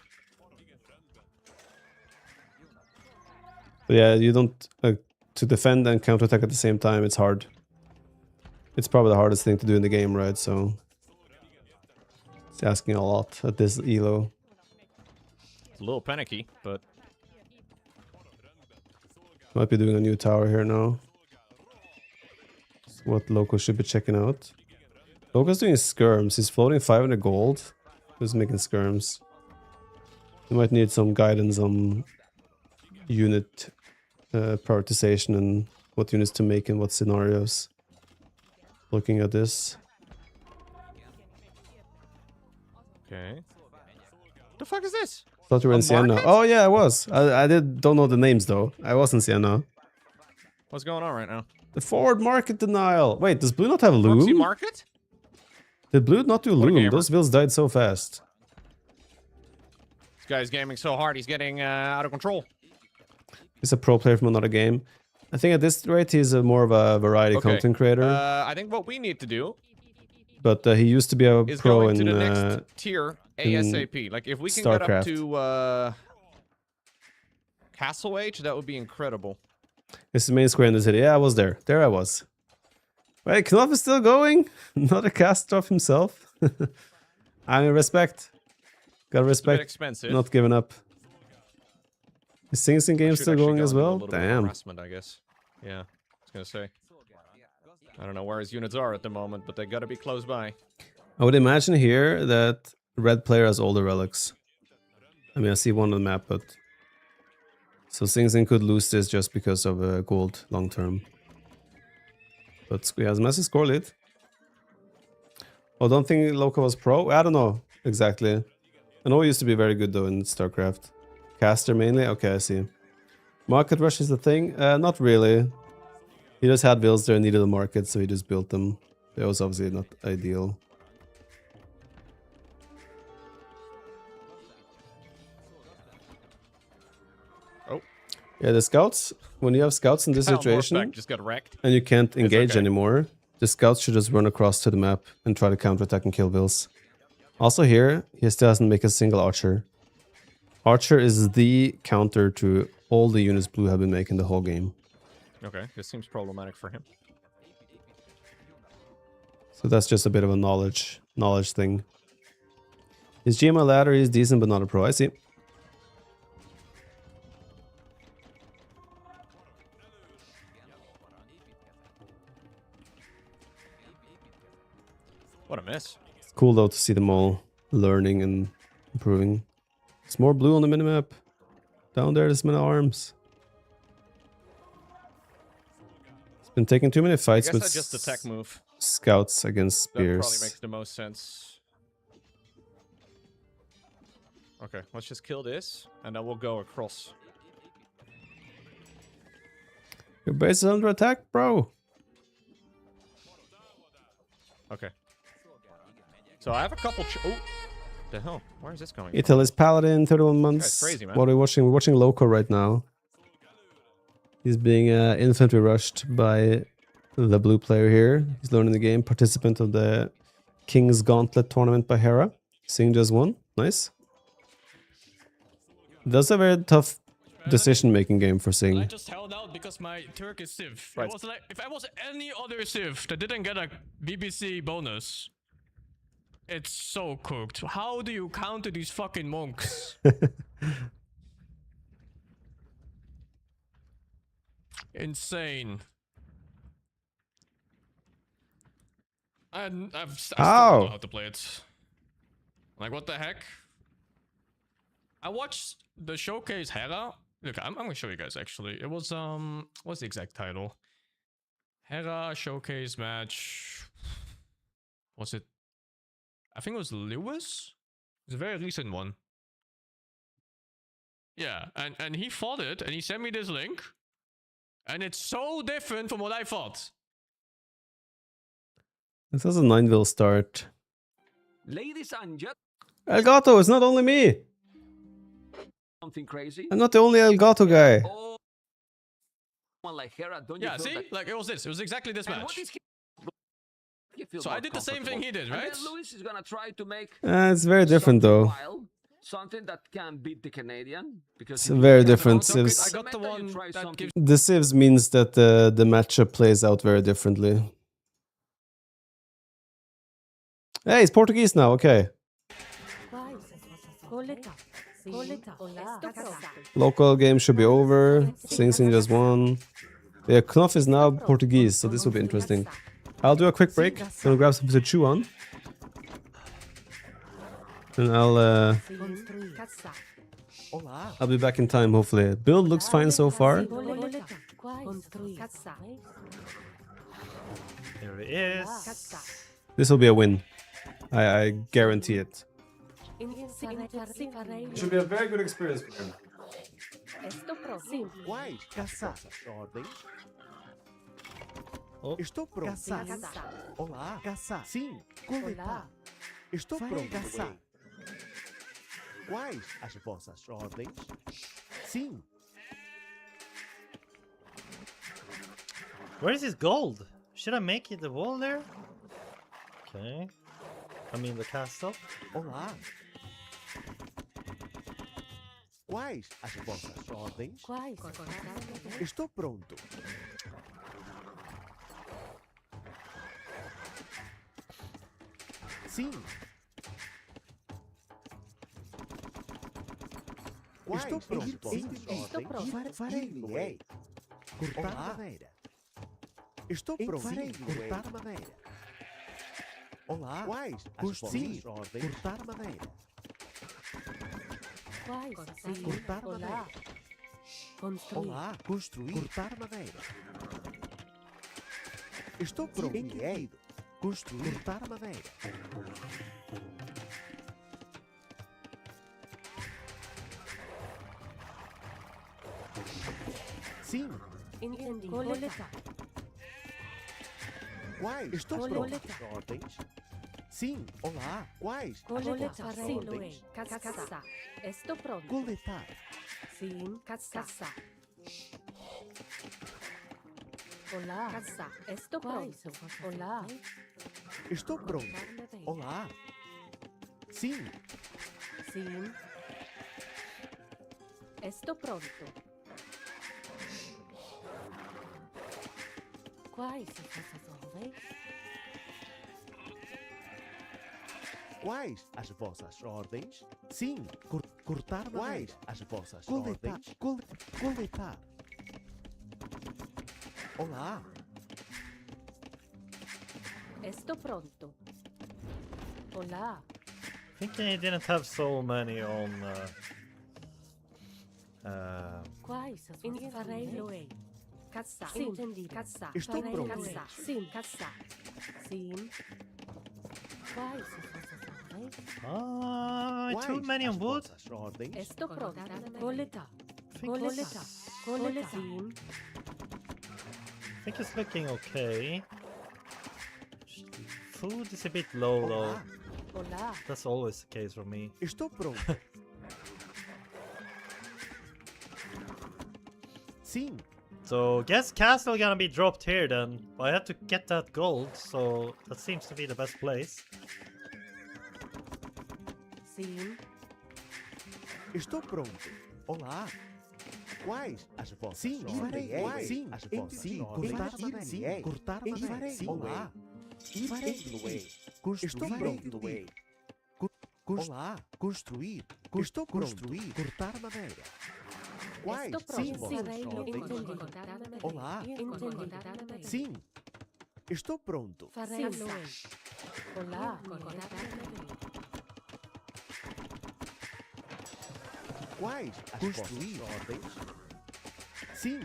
Speaker 1: But yeah, you don't to defend and counterattack at the same time. It's hard. It's probably the hardest thing to do in the game, right? So it's asking a lot at this elo.
Speaker 8: It's a little panicky, but
Speaker 1: Might be doing a new tower here now. That's what Loco should be checking out. Loco's doing skirms. He's floating 500 gold. He's making skirms. You might need some guidance on unit prioritization and what units to make in what scenarios. Looking at this.
Speaker 8: Okay. The fuck is this?
Speaker 1: Thought you were
Speaker 8: A
Speaker 1: in Sienna.
Speaker 8: market?
Speaker 1: Oh yeah, I was. I don't know the names though. I was in Sienna.
Speaker 8: What's going on right now?
Speaker 1: The forward market denial. Wait, does blue not have
Speaker 8: Proxy
Speaker 1: loom?
Speaker 8: market?
Speaker 1: Did blue not do
Speaker 8: What a
Speaker 1: loom?
Speaker 8: gamer.
Speaker 1: Those vills died so fast.
Speaker 8: This guy's gaming so hard, he's getting out of control.
Speaker 1: He's a pro player from another game. I think at this rate he's more of a variety
Speaker 8: Okay.
Speaker 1: content creator.
Speaker 8: I think what we need to do
Speaker 1: But he used to be a
Speaker 8: is
Speaker 1: pro
Speaker 8: go
Speaker 1: in
Speaker 8: into the next tier ASAP. Like if we can get up
Speaker 1: StarCraft.
Speaker 8: to Castle Age, that would be incredible.
Speaker 1: It's the main square in the city. Yeah, I was there. There I was. Wait, Knopf is still going? Not a cast off himself? I mean, respect. Gotta
Speaker 8: It's a bit
Speaker 1: respect.
Speaker 8: expensive.
Speaker 1: Not giving up. Is Sing Sing game
Speaker 8: Should
Speaker 1: still
Speaker 8: actually
Speaker 1: going
Speaker 8: go
Speaker 1: as
Speaker 8: into a
Speaker 1: well?
Speaker 8: little bit of
Speaker 1: Damn.
Speaker 8: harassment, I guess. Yeah, I was gonna say. I don't know where his units are at the moment, but they gotta be close by.
Speaker 1: I would imagine here that red player has all the relics. I mean, I see one on the map, but... So Sing Sing could lose this just because of gold long term. But he has a massive score lead. Oh, don't think Loco was pro? I don't know exactly. I know he used to be very good though in StarCraft. Caster mainly? Okay, I see. Market rush is the thing? Not really. He just had builds there and needed a market, so he just built them. That was obviously not ideal.
Speaker 8: Oh.
Speaker 1: Yeah, the scouts, when you have scouts in this situation,
Speaker 8: Morphback just got wrecked.
Speaker 1: and you can't engage
Speaker 8: okay.
Speaker 1: anymore, the scouts should just run across to the map and try to counterattack and kill vills. Also here, he still hasn't made a single archer. Archer is the counter to all the units blue have been making the whole game.
Speaker 8: Okay, this seems problematic for him.
Speaker 1: So that's just a bit of a knowledge thing. His GML ladder is decent but not a pro, I see.
Speaker 8: What a miss.
Speaker 1: It's cool though to see them all learning and improving. It's more blue on the minimap. Down there, there's many arms. It's been taking too many
Speaker 8: I
Speaker 1: fights
Speaker 8: guess
Speaker 1: with
Speaker 8: that's just a tech move.
Speaker 1: scouts against
Speaker 8: That probably
Speaker 1: spears.
Speaker 8: makes the most sense. Okay, let's just kill this, and then we'll go across.
Speaker 1: Your base is under attack, bro.
Speaker 8: Okay. So I have a couple. Oh, the hell? Where is this going?
Speaker 1: Italy's Paladin, 31 months.
Speaker 8: That's crazy, man.
Speaker 1: What are we watching? We're watching Loco right now. He's being infantry rushed by the blue player here. He's learning the game. Participant of the King's Gauntlet tournament by Hera. Sing just won. Nice. That's a very tough decision-making game for
Speaker 12: I
Speaker 1: Sing.
Speaker 12: just held out because my Turk is Civ.
Speaker 8: Right.
Speaker 12: It was like if I was any other Civ that didn't get a BBC bonus. It's so cooked. How do you counter these fucking monks? Insane. And I still don't know how to play it. Like, what the heck? I watched the showcase Hera. Look, I'm gonna show you guys actually. It was what's the exact title? Hera showcase match. Was it? I think it was Lewis. It's a very recent one. Yeah, and he fought it, and he sent me this link, and it's so different from what I thought.
Speaker 1: This is a 9-vil start.
Speaker 3: Ladies and gentlemen,
Speaker 1: Elgato, it's not only me.
Speaker 3: something crazy.
Speaker 1: I'm not the only Elgato guy.
Speaker 3: Oh, someone like Hera, don't you
Speaker 12: Yeah,
Speaker 3: feel
Speaker 12: see,
Speaker 3: that-
Speaker 12: like it was this. It was exactly this
Speaker 3: And what
Speaker 12: match.
Speaker 3: is he feels
Speaker 12: So I
Speaker 3: more
Speaker 12: did the same thing
Speaker 3: comfortable.
Speaker 12: he did,
Speaker 3: And
Speaker 12: right?
Speaker 3: then Lewis is gonna try to make
Speaker 1: It's very different
Speaker 3: something
Speaker 1: though.
Speaker 3: wild, something that can beat the Canadian. Because
Speaker 1: It's
Speaker 3: if you
Speaker 1: very
Speaker 3: look at the
Speaker 1: different
Speaker 3: counter,
Speaker 1: Civs.
Speaker 12: I got the
Speaker 3: meta, you
Speaker 12: one
Speaker 3: try
Speaker 12: that
Speaker 3: something
Speaker 12: gives.
Speaker 1: The Civs means that the matchup plays out very differently. Hey, it's Portuguese now, okay. Local game should be over. Sing Sing just won. Yeah, Knopf is now Portuguese, so this will be interesting. I'll do a quick break. Gonna grab something to chew on. And I'll be back in time, hopefully. Build looks fine so far.
Speaker 2: Here he is.
Speaker 1: This will be a win. I guarantee it. It should be a very good experience for him.
Speaker 7: Quais caçadas ordens?
Speaker 2: Oh.
Speaker 7: Estou pronto. Caçar. Olá. Caçar. Sim. Coletar. Estou pronto. Caçar. Quais as vossas ordens? Sim.
Speaker 2: Where is his gold? Should I make it the wall there? Okay. I mean the castle.
Speaker 7: Olá. Quais as vossas ordens? Estou pronto. Sim. Quais estou pronto. Estou pronto. Farei. Cortar madeira. Estou pronto. Cortar madeira. Olá. Quais as vossas ordens? Cortar madeira. Cortar madeira. Olá. Construir. Cortar madeira. Estou pronto. Construir. Cortar madeira. Sim. Coletar. Quais? Estou pronto. Ordens? Sim. Olá. Quais?
Speaker 10: Coletar.
Speaker 7: Ordens?
Speaker 10: Caçar. Estou pronto.
Speaker 7: Coletar.
Speaker 10: Sim. Caçar. Olá. Caçar. Estou pronto. Olá.
Speaker 7: Estou pronto. Olá. Sim.
Speaker 10: Sim. Estou pronto. Quais as vossas ordens?
Speaker 7: Quais as vossas ordens? Sim. Cortar madeira. Quais as vossas ordens? Coletar. Olá.
Speaker 10: Estou pronto. Olá.
Speaker 2: Thinking he didn't have so many on.
Speaker 10: Quais as vossas ordens? Caçar. Sim. Entendido. Caçar.
Speaker 7: Estou pronto.
Speaker 10: Caçar. Sim. Caçar. Sim. Quais as vossas ordens?
Speaker 2: Too many on wood.
Speaker 7: Ordens?
Speaker 10: Estou pronto. Coletar.
Speaker 2: Think
Speaker 10: Coletar. Coletar. Sim.
Speaker 2: I think it's looking okay. Food is a bit low though.
Speaker 10: Olá.
Speaker 2: That's always the case for me.
Speaker 7: Estou pronto. Sim.
Speaker 2: So guess castle gonna be dropped here then. I had to get that gold, so that seems to be the best place.
Speaker 10: Sim.
Speaker 7: Estou pronto. Olá. Quais as vossas? Sim, farei. Quais? Sim, as vossas. Sim, cortar madeira. Sim, cortar madeira. Sim, olá. Farei. Estou pronto. Olá. Construir. Estou pronto. Cortar madeira. Quais? Sim, vossas ordens. Olá. Sim. Estou pronto.
Speaker 10: Farei. Olá.
Speaker 7: Quais as construir ordens? Sim.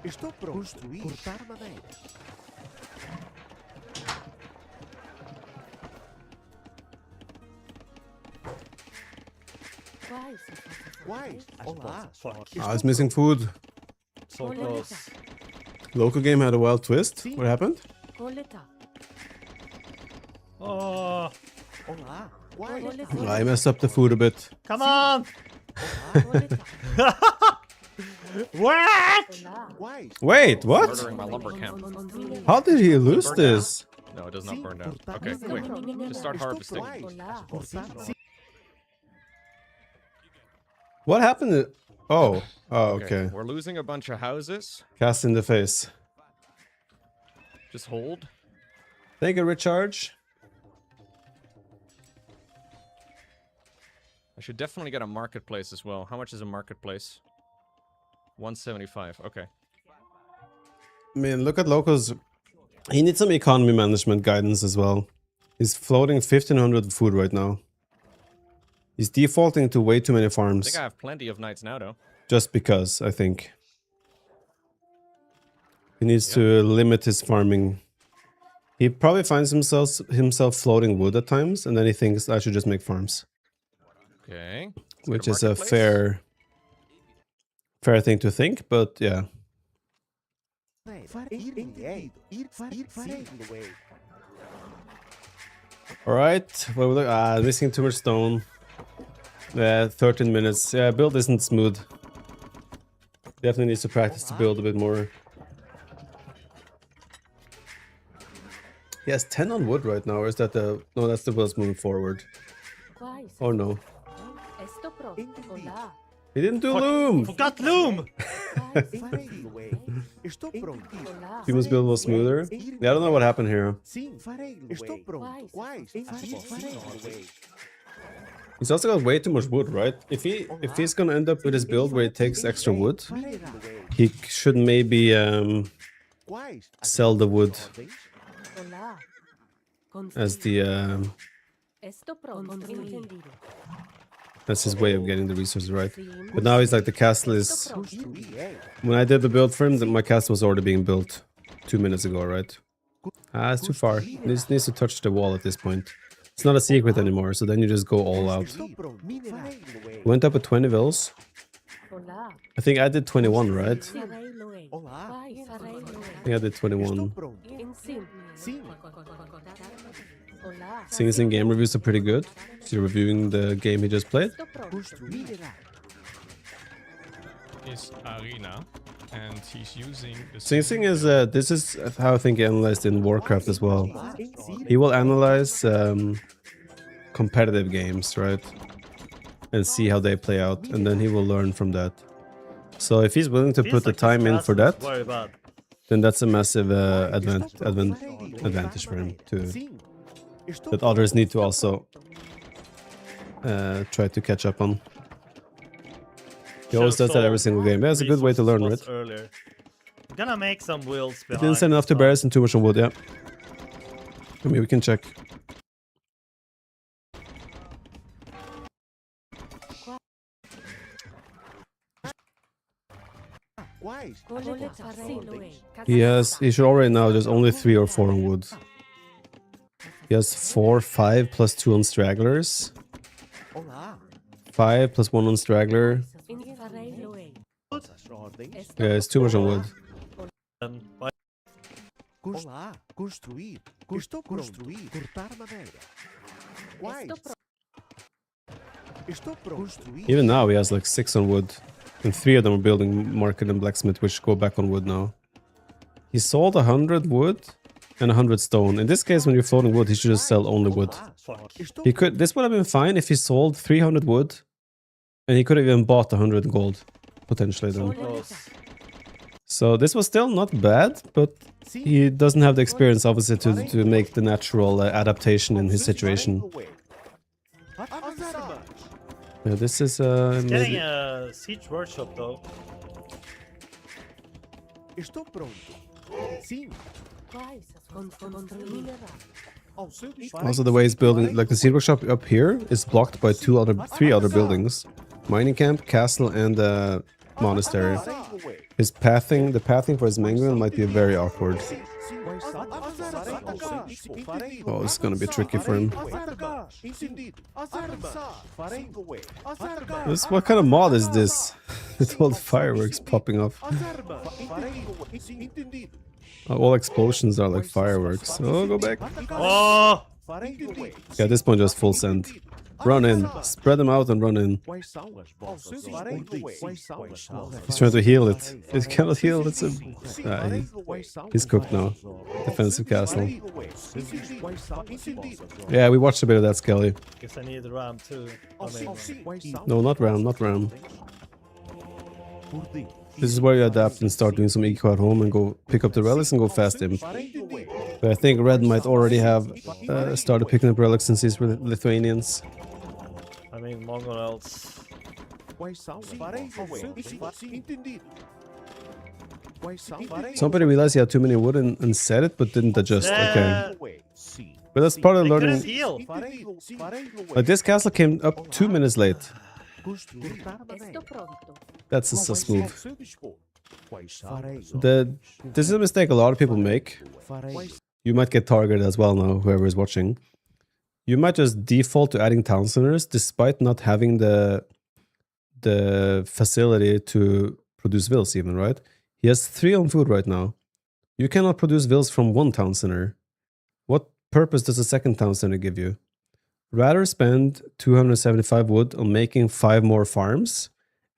Speaker 7: Estou pronto. Construir. Cortar madeira. Quais? Olá.
Speaker 1: I was missing food.
Speaker 2: So close.
Speaker 1: Local game had a wild twist. What happened?
Speaker 2: Oh,
Speaker 7: Olá. Quais?
Speaker 1: I messed up the food a bit.
Speaker 2: come on! What?
Speaker 7: Quais?
Speaker 1: Wait, what?
Speaker 8: Murdering my lumber camp.
Speaker 1: How did he lose
Speaker 8: Burn down?
Speaker 1: this?
Speaker 8: No, it does not burn down.
Speaker 7: cortar
Speaker 8: Okay, quick.
Speaker 7: madeira.
Speaker 8: Just start
Speaker 7: Estou
Speaker 8: harvesting.
Speaker 7: pronto. Cortar. Sim.
Speaker 1: What happened? Oh, okay.
Speaker 8: We're losing a bunch of houses.
Speaker 1: Cast in the face.
Speaker 8: Just hold.
Speaker 1: Take a recharge.
Speaker 8: I should definitely get a marketplace as well. How much is a marketplace? 175. Okay.
Speaker 1: I mean, look at locals He needs some economy management guidance as well. He's floating 1500 food right now. He's defaulting to way too many
Speaker 8: I
Speaker 1: farms.
Speaker 8: think I have plenty of knights now, though.
Speaker 1: Just because, I think. He needs to limit his farming. He probably finds himself floating wood at times, and then he thinks I should just make farms.
Speaker 8: Okay.
Speaker 1: Which is a fair thing to think, but yeah. Alright, well, look, missing too much stone. 13 minutes. Yeah, build isn't smooth. Definitely needs to practice to build a bit more. He has 10 on wood right now, or is that the... No, that's the builds moving forward. Oh no. He didn't do loom!
Speaker 2: Forgot loom!
Speaker 1: Human's build was smoother. Yeah, I don't know what happened here. He's also got way too much wood, right? If he's gonna end up with his build where he takes extra wood, he should maybe sell the wood as the that's his way of getting the resources, right? But now he's like, the castle is... When I did the build for him, my castle was already being built 2 minutes ago, right? It's too far. Needs to touch the wall at this point. It's not a secret anymore, so then you just go all out. Went up with 20 vills. I think I did 21, right? I think I did 21. Sing game reviews are pretty good. So you're reviewing the game he just played.
Speaker 12: Is arena, and he's using the
Speaker 1: Sing is this is how I think he analyzed in Warcraft as well. He will analyze competitive games, right? And see how they play out, and then he will learn from that. So if he's willing to put the time in for that, then that's a massive advantage for him too. That others need to also try to catch up on. He always does that every single game. Yeah, it's a good way to learn, right?
Speaker 2: Earlier. I'm gonna make some wheels behind.
Speaker 1: Didn't send enough to berries and too much on wood, yeah. I mean, we can check. He should already know there's only 3 or 4 on wood. He has 4, 5 plus 2 on stragglers. 5 plus 1 on straggler. Yeah, it's too much on wood. Even now he has like 6 on wood. And 3 of them are building market and blacksmith, which go back on wood now. He sold 100 wood and 100 stone. In this case, when you're floating wood, he should just sell only wood. He could. This would have been fine if he sold 300 wood, and he could have even bought 100 gold, potentially then. So this was still not bad, but he doesn't have the experience, obviously, to make the natural adaptation in his situation. Yeah, this is
Speaker 2: getting a siege workshop though.
Speaker 1: Also, the way he's building, like the seed workshop up here, is blocked by 3 other buildings: mining camp, castle, and monastery. His pathing, the pathing for his manguin might be very awkward. Oh, it's gonna be tricky for him. What kind of mod is this? With all the fireworks popping off. All explosions are like fireworks. Oh, go back.
Speaker 2: Oh!
Speaker 1: Yeah, at this point, just full send. Run in. Spread them out and run in. He's trying to heal it. He cannot heal. It's a... he's cooked now. Defensive castle. Yeah, we watched a bit of that, Skelly.
Speaker 2: Guess I need ram too.
Speaker 1: No, not ram, not ram. This is where you adapt and start doing some eco at home and go pick up the relics and go fast imp. But I think Red might already have started picking up relics since he's with Lithuanians.
Speaker 2: I mean, Mongols.
Speaker 1: Somebody realized he had too many wood and said it, but didn't adjust. Okay. But that's part of
Speaker 2: They couldn't
Speaker 1: learning.
Speaker 2: heal.
Speaker 1: Like this castle came up 2 minutes late.
Speaker 10: Esto pronto.
Speaker 1: That's a sus move. This is a mistake a lot of people make. You might get targeted as well now, whoever is watching. You might just default to adding town centers despite not having the facility to produce vills even, right? He has 3 on food right now. You cannot produce vills from 1 town center. What purpose does a second town center give you? Rather spend 275 wood on making 5 more farms,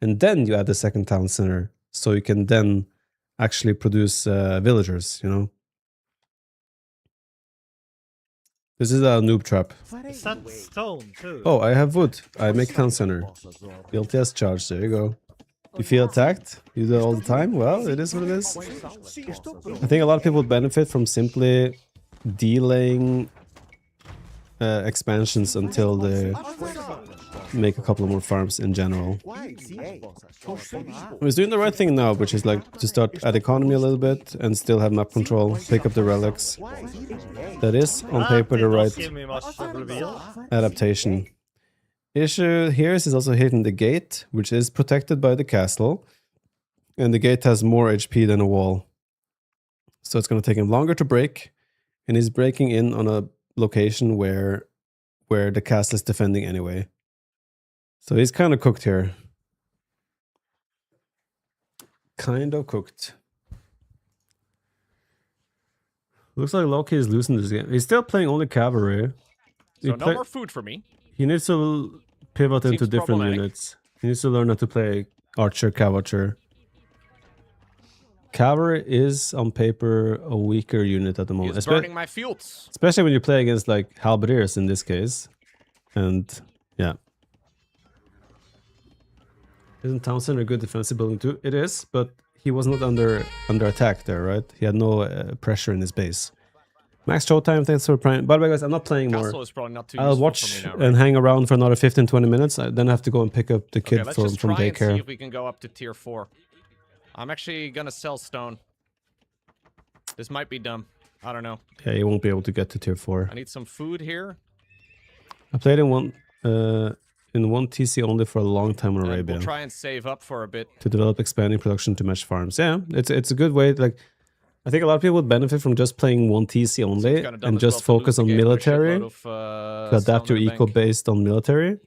Speaker 1: and then you add the second town center, so you can then actually produce villagers, you know? This is a noob trap.
Speaker 2: Is that stone too?
Speaker 1: Oh, I have wood. I make town center. Guilty as charged. There you go. You feel attacked? You do it all the time? Well, it is what it is. I think a lot of people benefit from simply delaying expansions until they make a couple of more farms in general. He's doing the right thing now, which is like to start at economy a little bit and still have map control, pick up the relics. That is on paper the right adaptation. Issue here is he's also hitting the gate, which is protected by the castle, and the gate has more HP than a wall. So it's going to take him longer to break, and he's breaking in on a location where the castle is defending anyway. So he's kind of cooked here. Kind of cooked. Looks like Loki is losing this game. He's still playing only cavalry.
Speaker 8: So no more food for me.
Speaker 1: He needs to pivot into different units. He needs to learn how to play archer, cavalry. Cavalry is on paper a weaker unit at the moment.
Speaker 8: He's burning my fields.
Speaker 1: Especially when you play against like halberdiers in this case. And yeah. Isn't town center a good defensive building too? It is, but he was not under attack there, right? He had no pressure in his base. Max showtime, thanks for playing. By the way, guys, I'm not playing more.
Speaker 8: Is probably not too
Speaker 1: I'll watch and hang around for another 15-20 minutes. I then have to go and pick up the kid from daycare.
Speaker 8: And see if we can go up to tier 4. I'm actually gonna sell stone. This might be dumb. I don't know.
Speaker 1: Yeah, you won't be able to get to tier 4.
Speaker 8: I need some food here.
Speaker 1: I played in one TC only for a long time in Arabia.
Speaker 8: We'll try and save up for a bit
Speaker 1: to develop expanding production to match farms. Yeah, it's a good way. Like, I think a lot of people would benefit from just playing one TC only and just focus on military to adapt your eco based on military.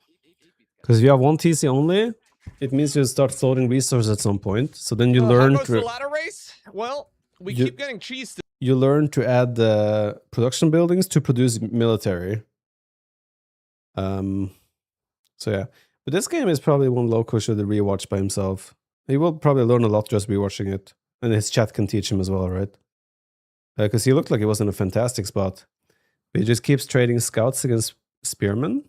Speaker 1: Because if you have one TC only, it means you start floating resources at some point. So then you learn to.
Speaker 8: The ladder race? Well, we keep getting cheese.
Speaker 1: You learn to add the production buildings to produce military. So yeah, but this game is probably one Loco should rewatch by himself. He will probably learn a lot just rewatching it, and his chat can teach him as well, right? Because he looked like he was in a fantastic spot. But he just keeps trading scouts against spearmen,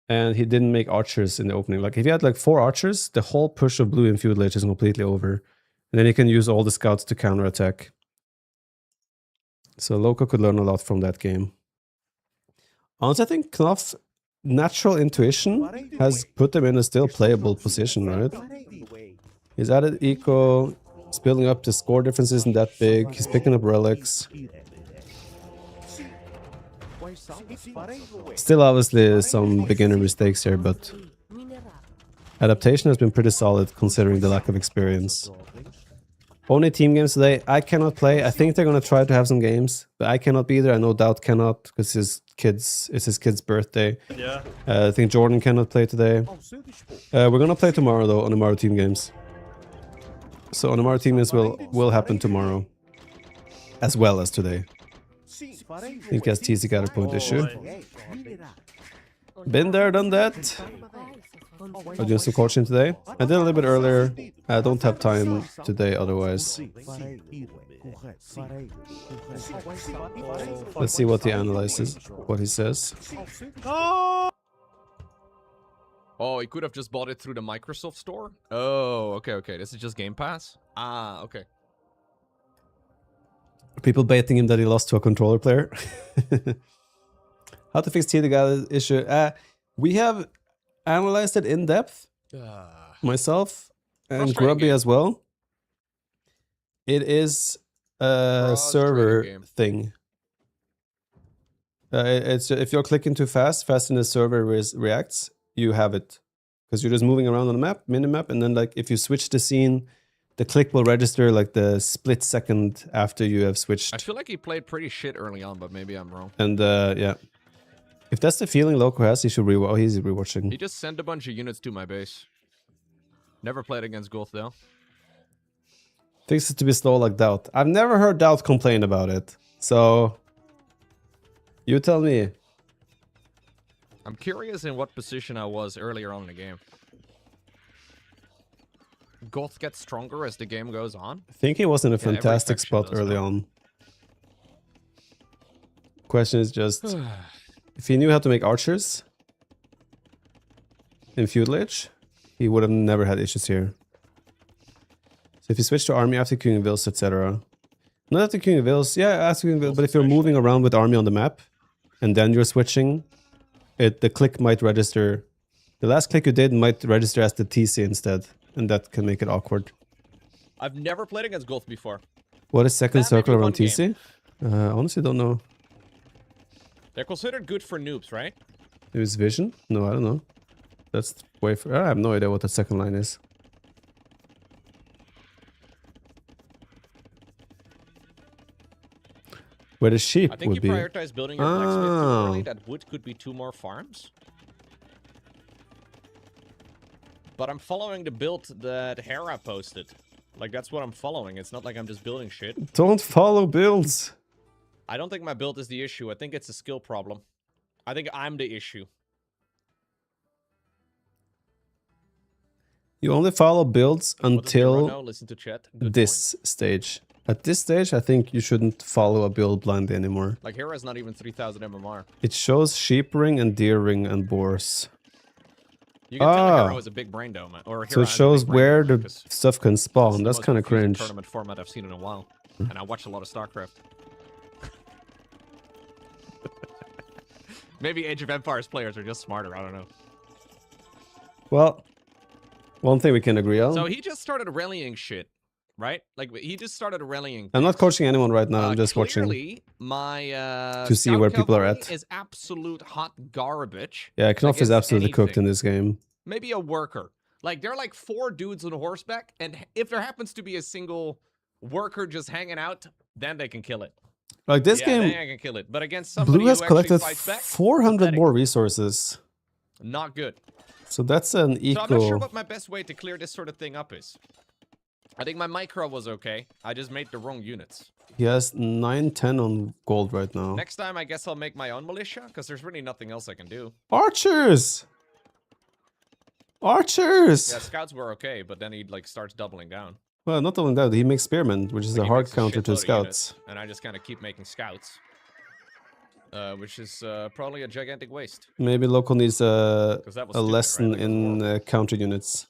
Speaker 1: and he didn't make archers in the opening. Like if he had like 4 archers, the whole push of blue in feudal age is completely over, and then he can use all the scouts to counterattack. So Loco could learn a lot from that game. Honestly, I think Knopf's natural intuition has put him in a still playable position, right? He's added eco, he's building up, the score difference isn't that big, he's picking up relics. Still obviously some beginner mistakes here, but adaptation has been pretty solid considering the lack of experience. Only team games today. I cannot play. I think they're going to try to have some games, but I cannot be there. I no doubt cannot because it's his kid's birthday.
Speaker 2: Yeah.
Speaker 1: I think Jordan cannot play today. We're going to play tomorrow though on Tomorrow Team Games. So on Tomorrow Team Games will happen tomorrow as well as today. I think as TC got a point issue. Been there, done that. I'm doing some coaching today. I did a little bit earlier. I don't have time today otherwise. Let's see what he analyzes, what he says.
Speaker 8: Oh, he could have just bought it through the Microsoft store? Oh, okay. This is just Game Pass? Ah, okay.
Speaker 1: People baiting him that he lost to a controller player. How to fix TD issue? We have analyzed it in depth, myself and Grubby as well. It is a
Speaker 8: Bros
Speaker 1: server
Speaker 8: trading game.
Speaker 1: thing. It's if you're clicking too fast in the server reacts, you have it. Because you're just moving around on the map, minimap, and then like if you switch the scene, the click will register like the split second after you have switched.
Speaker 8: I feel like he played pretty shit early on, but maybe I'm wrong.
Speaker 1: And yeah. If that's the feeling Loco has, he should rewatch. Oh, he's rewatching.
Speaker 8: He just sent a bunch of units to my base. Never played against Gulf though.
Speaker 1: Fix it to be slow like Doubt. I've never heard Doubt complain about it. So you tell me.
Speaker 8: I'm curious in what position I was earlier on in the game. Goth gets stronger as the game goes on.
Speaker 1: I think he was in a
Speaker 8: every
Speaker 1: fantastic
Speaker 8: faction
Speaker 1: spot
Speaker 8: does
Speaker 1: early
Speaker 8: that.
Speaker 1: on. Question is just if he knew how to make archers in Feudal Age, he would have never had issues here. So if you switch to army after King of Vills, etc. Not after King of Vills, yeah, after King of Vills, but if you're moving around with army on the map and then you're switching, the click might register. The last click you did might register as the TC instead, and that can make it awkward.
Speaker 8: I've never played against Gulf before.
Speaker 1: What is second
Speaker 8: That may
Speaker 1: circle
Speaker 8: be
Speaker 1: around
Speaker 8: one game.
Speaker 1: TC? Honestly, don't know.
Speaker 8: They're considered good for noobs, right?
Speaker 1: It was vision? No, I don't know. That's way for. I have no idea what the second line is. Where the sheep
Speaker 8: I think
Speaker 1: would
Speaker 8: you
Speaker 1: be.
Speaker 8: prioritize building your blacksmith too early. That wood could be 2 more farms. But I'm following the build that Hera posted. Like, that's what I'm following. It's not like I'm just building shit.
Speaker 1: Don't follow builds.
Speaker 8: I don't think my build is the issue. I think it's a skill problem. I think I'm the issue.
Speaker 1: You only follow builds
Speaker 8: What does Hera know?
Speaker 1: until
Speaker 8: Listen to chat. Good
Speaker 1: this stage. At this stage, I think you shouldn't follow a build blindly anymore.
Speaker 8: point. Like, Hera's not even 3000 MMR.
Speaker 1: It shows sheep ring and deer ring and boars.
Speaker 8: You can tell Hera was a big brain dome. Or
Speaker 1: So
Speaker 8: Hera
Speaker 1: it shows
Speaker 8: and a big brain
Speaker 1: where
Speaker 8: dome,
Speaker 1: the
Speaker 8: 'cause
Speaker 1: stuff can spawn. That's
Speaker 8: the most
Speaker 1: kind of
Speaker 8: confusing
Speaker 1: cringe.
Speaker 8: tournament format I've seen in a while. And I watched a lot of StarCraft. Maybe Age of Empires players are just smarter. I don't know.
Speaker 1: Well, one thing we can agree on.
Speaker 8: So he just started rallying shit, right? Like, he just started rallying.
Speaker 1: I'm not coaching anyone right now. I'm just watching.
Speaker 8: Clearly, my
Speaker 1: to see
Speaker 8: scout
Speaker 1: where people are
Speaker 8: cavalry
Speaker 1: at.
Speaker 8: is absolute hot garbage.
Speaker 1: Yeah, Knopf is
Speaker 8: against
Speaker 1: absolutely cooked in
Speaker 8: anything.
Speaker 1: this game.
Speaker 8: Maybe a worker. Like, they're like 4 dudes on horseback, and if there happens to be a single worker just hanging out, then they can kill it.
Speaker 1: Like this
Speaker 8: Yeah,
Speaker 1: game,
Speaker 8: then I can kill it. But against somebody
Speaker 1: Blue has
Speaker 8: who actually
Speaker 1: collected
Speaker 8: fights back,
Speaker 1: 400
Speaker 8: pathetic.
Speaker 1: more resources.
Speaker 8: Not good.
Speaker 1: So that's an
Speaker 8: So I'm not sure
Speaker 1: equal.
Speaker 8: what my best way to clear this sort of thing up is. I think my micro was okay. I just made the wrong units.
Speaker 1: He has 910 on gold right now.
Speaker 8: Next time, I guess I'll make my own militia, because there's really nothing else I can do.
Speaker 1: Archers! Archers!
Speaker 8: Yeah, scouts were okay, but then he like starts doubling down.
Speaker 1: Well, not only that, he makes spearmen, which is
Speaker 8: Like,
Speaker 1: a
Speaker 8: he
Speaker 1: hard
Speaker 8: makes
Speaker 1: counter to
Speaker 8: shitload of
Speaker 1: scouts.
Speaker 8: units, and I just kind of keep making scouts. Which is probably a gigantic waste.
Speaker 1: Maybe local needs a
Speaker 8: 'Cause that was
Speaker 1: a
Speaker 8: stupid,
Speaker 1: lesson
Speaker 8: right? Like, it was
Speaker 1: in
Speaker 8: horrible.
Speaker 1: counter units.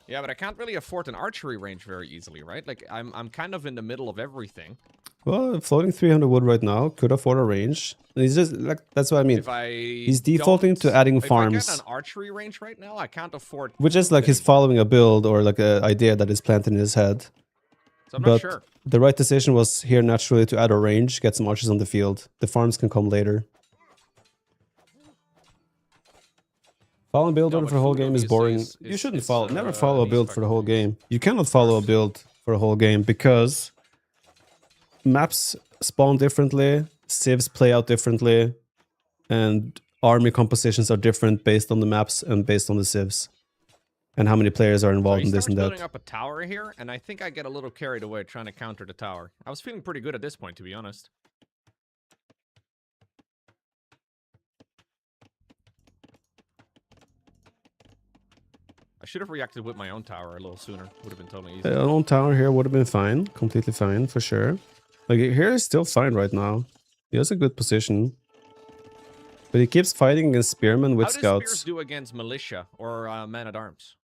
Speaker 8: Yeah, but I can't really afford an archery range very easily, right? Like, I'm kind of in the middle of everything.
Speaker 1: Well, floating 300 wood right now could afford a range. And he's just like that's what I mean.
Speaker 8: If I
Speaker 1: He's defaulting to
Speaker 8: don't-
Speaker 1: adding
Speaker 8: if I
Speaker 1: farms,
Speaker 8: get an archery range right now, I can't afford.
Speaker 1: which is like he's
Speaker 8: getting-
Speaker 1: following a build or like an idea that is planted in his head.
Speaker 8: So I'm
Speaker 1: but
Speaker 8: not sure.
Speaker 1: the right decision was here naturally to add a range, get some archers on the field. The farms can come later. Following build
Speaker 8: No,
Speaker 1: order
Speaker 8: but
Speaker 1: for the whole
Speaker 8: food
Speaker 1: game is
Speaker 8: obviously
Speaker 1: boring.
Speaker 8: is-
Speaker 1: You
Speaker 8: is-
Speaker 1: shouldn't
Speaker 8: is,
Speaker 1: follow. Never
Speaker 8: uh,
Speaker 1: follow a
Speaker 8: least
Speaker 1: build for the whole
Speaker 8: fucking
Speaker 1: game. You cannot follow a build for the whole game because maps spawn differently, civs play out differently, and army compositions are different based on the maps and based on the civs, and how many players are
Speaker 8: So
Speaker 1: involved
Speaker 8: he
Speaker 1: in this
Speaker 8: starts
Speaker 1: and
Speaker 8: building
Speaker 1: that.
Speaker 8: up a tower here, and I think I get a little carried away trying to counter the tower. I was feeling pretty good at this point, to be honest. I should have reacted with my own tower a little sooner. Would have been totally easy.
Speaker 1: An own tower here would have been fine, completely fine for sure. Like here is still fine right now. He has a good position, but he keeps fighting against spearmen with
Speaker 8: How does spears
Speaker 1: scouts.
Speaker 8: do against militia or man at arms?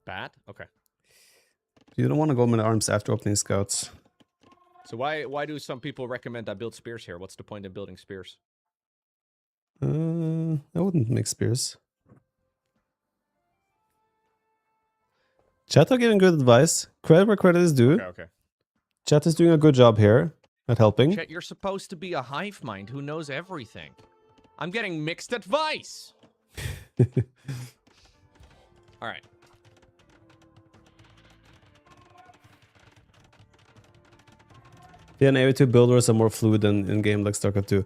Speaker 8: Bad. Okay.
Speaker 1: You don't want to go man at arms after opening scouts.
Speaker 8: So why do some people recommend I build spears here? What's the point in building spears?
Speaker 1: I wouldn't make spears. Chat are giving good advice. Credit where credit is due.
Speaker 8: Okay.
Speaker 1: Chat is doing a good job here at helping.
Speaker 8: Chet, you're supposed to be a hive mind who knows everything. I'm getting mixed advice. All right.
Speaker 1: Yeah, and AV2 builders are more fluid than in game like StarCraft 2.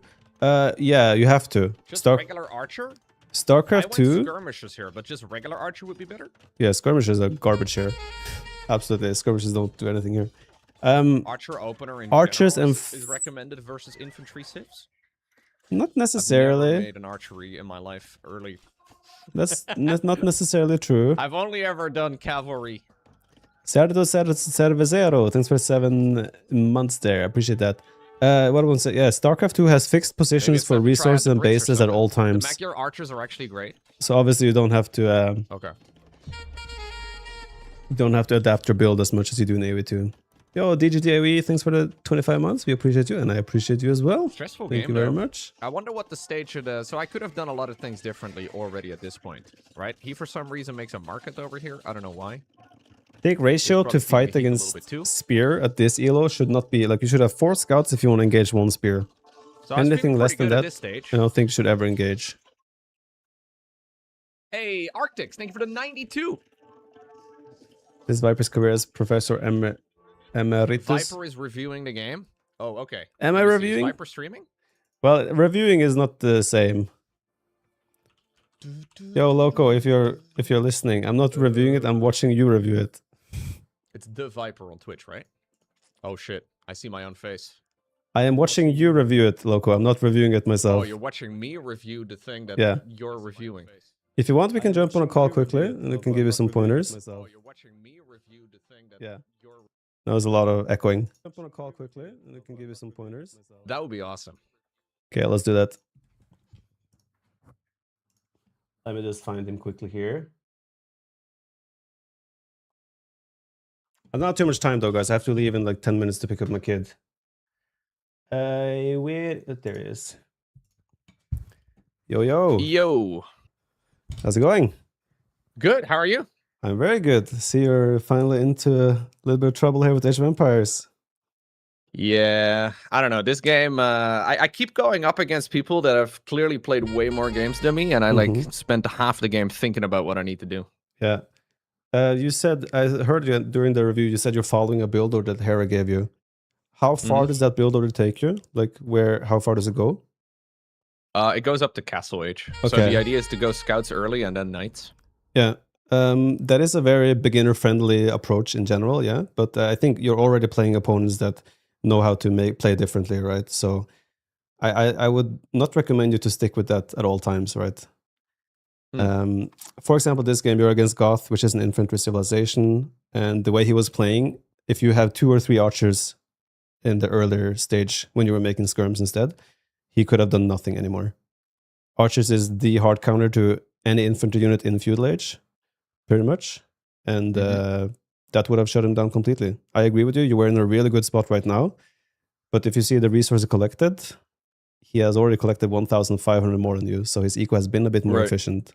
Speaker 1: Yeah, you have to.
Speaker 8: Just regular archer?
Speaker 1: StarCraft 2.
Speaker 8: Skirmishes here, but just regular archer would be better.
Speaker 1: Yeah, skirmishes are garbage here. Absolutely, skirmishes don't do anything here.
Speaker 8: Archer opener in
Speaker 1: archers
Speaker 8: general
Speaker 1: and
Speaker 8: is recommended versus infantry civs.
Speaker 1: not
Speaker 8: I've never
Speaker 1: necessarily.
Speaker 8: made an archery in my life early.
Speaker 1: That's not necessarily true.
Speaker 8: I've only ever done cavalry.
Speaker 1: Cerdo Cervezero, thanks for 7 months there. I appreciate that. What I want to say, yeah, StarCraft 2 has fixed positions for resources and bases at all
Speaker 8: The
Speaker 1: times.
Speaker 8: Magyar archers are actually great.
Speaker 1: So obviously you don't have to
Speaker 8: Okay.
Speaker 1: you don't have to adapt your build as much as you do in AoE2. Yo, DGTAOE, thanks for the 25 months. We appreciate you, and I appreciate you as well.
Speaker 8: Stressful
Speaker 1: Thank
Speaker 8: game,
Speaker 1: you very
Speaker 8: though.
Speaker 1: much.
Speaker 8: I wonder what the stage should... so I could have done a lot of things differently already at this point, right? He, for some reason, makes a market over here. I don't know why.
Speaker 1: Take ratio to fight against spear at this elo should not be... Like, you should have 4 scouts if you want to engage 1 spear.
Speaker 8: So I was
Speaker 1: Anything
Speaker 8: feeling
Speaker 1: less
Speaker 8: pretty
Speaker 1: than
Speaker 8: good at
Speaker 1: that,
Speaker 8: this stage.
Speaker 1: I don't think you should ever engage.
Speaker 8: Hey, Arctics, thank you for the 92.
Speaker 1: This Viper's career as Professor Emeritus.
Speaker 8: Viper is reviewing the game. Oh, okay.
Speaker 1: Am I
Speaker 8: Let me see, is
Speaker 1: reviewing?
Speaker 8: Viper streaming?
Speaker 1: Well, reviewing is not the same. Yo, Loco, if you're listening, I'm not reviewing it, I'm watching you review it.
Speaker 8: It's TheViper on Twitch, right? Oh, shit. I see my own face.
Speaker 1: I am watching you review it, Loco. I'm not reviewing it
Speaker 8: Oh,
Speaker 1: myself.
Speaker 8: you're watching me review the thing that
Speaker 1: Yeah.
Speaker 8: you're reviewing.
Speaker 1: If you want, we can jump on a call quickly, and I can give you some pointers.
Speaker 8: Oh, you're watching me review the thing that
Speaker 1: Yeah.
Speaker 8: you're...
Speaker 1: That was a lot of echoing. Jump on a call quickly, and I can give you some pointers.
Speaker 8: That would be awesome.
Speaker 1: Okay, let's do that. Let me just find him quickly here. I've not too much time though, guys. I have to leave in like 10 minutes to pick up my kid. There he is. Yo, yo.
Speaker 8: Yo.
Speaker 1: How's it going?
Speaker 8: Good. How are you?
Speaker 1: I'm very good. See, you're finally into a little bit of trouble here with Age of Empires.
Speaker 8: Yeah, I don't know. This game, I keep going up against people that have clearly played way more games than me, and I like spent half the game thinking about what I need to do.
Speaker 1: Yeah. You said, I heard you during the review, you said you're following a build order that Hera gave you. How far does that build order take you? Like, how far does it go?
Speaker 8: It goes up to Castle Age. So
Speaker 1: Okay.
Speaker 8: the idea is to go scouts early and then knights.
Speaker 1: Yeah. That is a very beginner-friendly approach in general, yeah. But I think you're already playing opponents that know how to play differently, right? So I would not recommend you to stick with that at all times, right? For example, this game, you're against Goth, which is an infantry civilization. And the way he was playing, if you have 2 or 3 archers in the earlier stage when you were making skirms instead, he could have done nothing anymore. Archers is the hard counter to any infantry unit in feudal age, pretty much. And that would have shut him down completely. I agree with you. You were in a really good spot right now. But if you see the resources collected, he has already collected 1,500 more than you. So his eco has been a bit more efficient.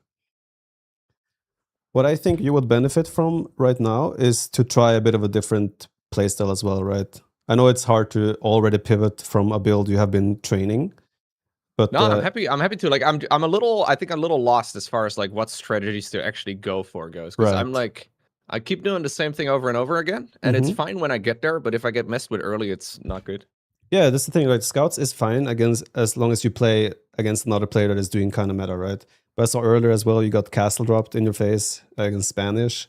Speaker 1: What I think you would benefit from right now is to try a bit of a different playstyle as well, right? I know it's hard to already pivot from a build you have been training. But
Speaker 8: no, I'm happy. I'm happy to. Like, I'm a little. I think I'm a little lost as far as like what strategies to actually go for goes. Because I'm like, I keep doing the same thing over and over again, and it's fine when I get there. But if I get messed with early, it's not good.
Speaker 1: Yeah, that's the thing. Like, scouts is fine against as long as you play against another player that is doing kind of meta, right? But I saw earlier as well, you got castle dropped in your face against Spanish.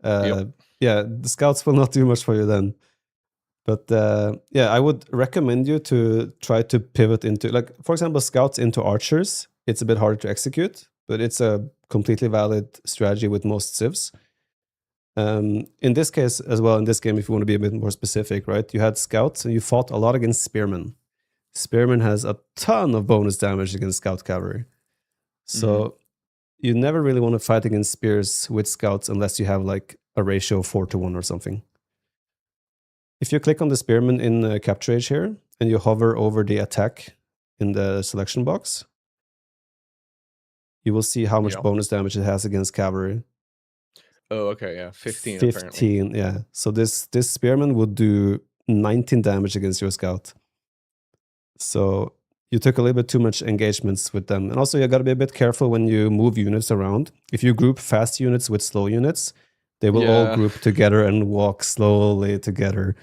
Speaker 1: Yeah, the scouts will not do much for you then. But yeah, I would recommend you to try to pivot into, like, for example, scouts into archers. It's a bit harder to execute, but it's a completely valid strategy with most civs. In this case as well, in this game, if you want to be a bit more specific, right? You had scouts and you fought a lot against spearmen. Spearmen has a ton of bonus damage against scout cavalry. So you never really want to fight against spears with scouts unless you have like a ratio of 4-1 or something. If you click on the spearman in Capture Age here, and you hover over the attack in the selection box, you will see how much bonus damage it has against cavalry.
Speaker 8: Oh, okay, yeah, 15 apparently.
Speaker 1: 15, yeah. So this spearman would do 19 damage against your scout. So you took a little bit too much engagements with them. And also you gotta be a bit careful when you move units around. If you group fast units with slow units, they will all
Speaker 8: Yeah.
Speaker 1: group together and walk slowly together.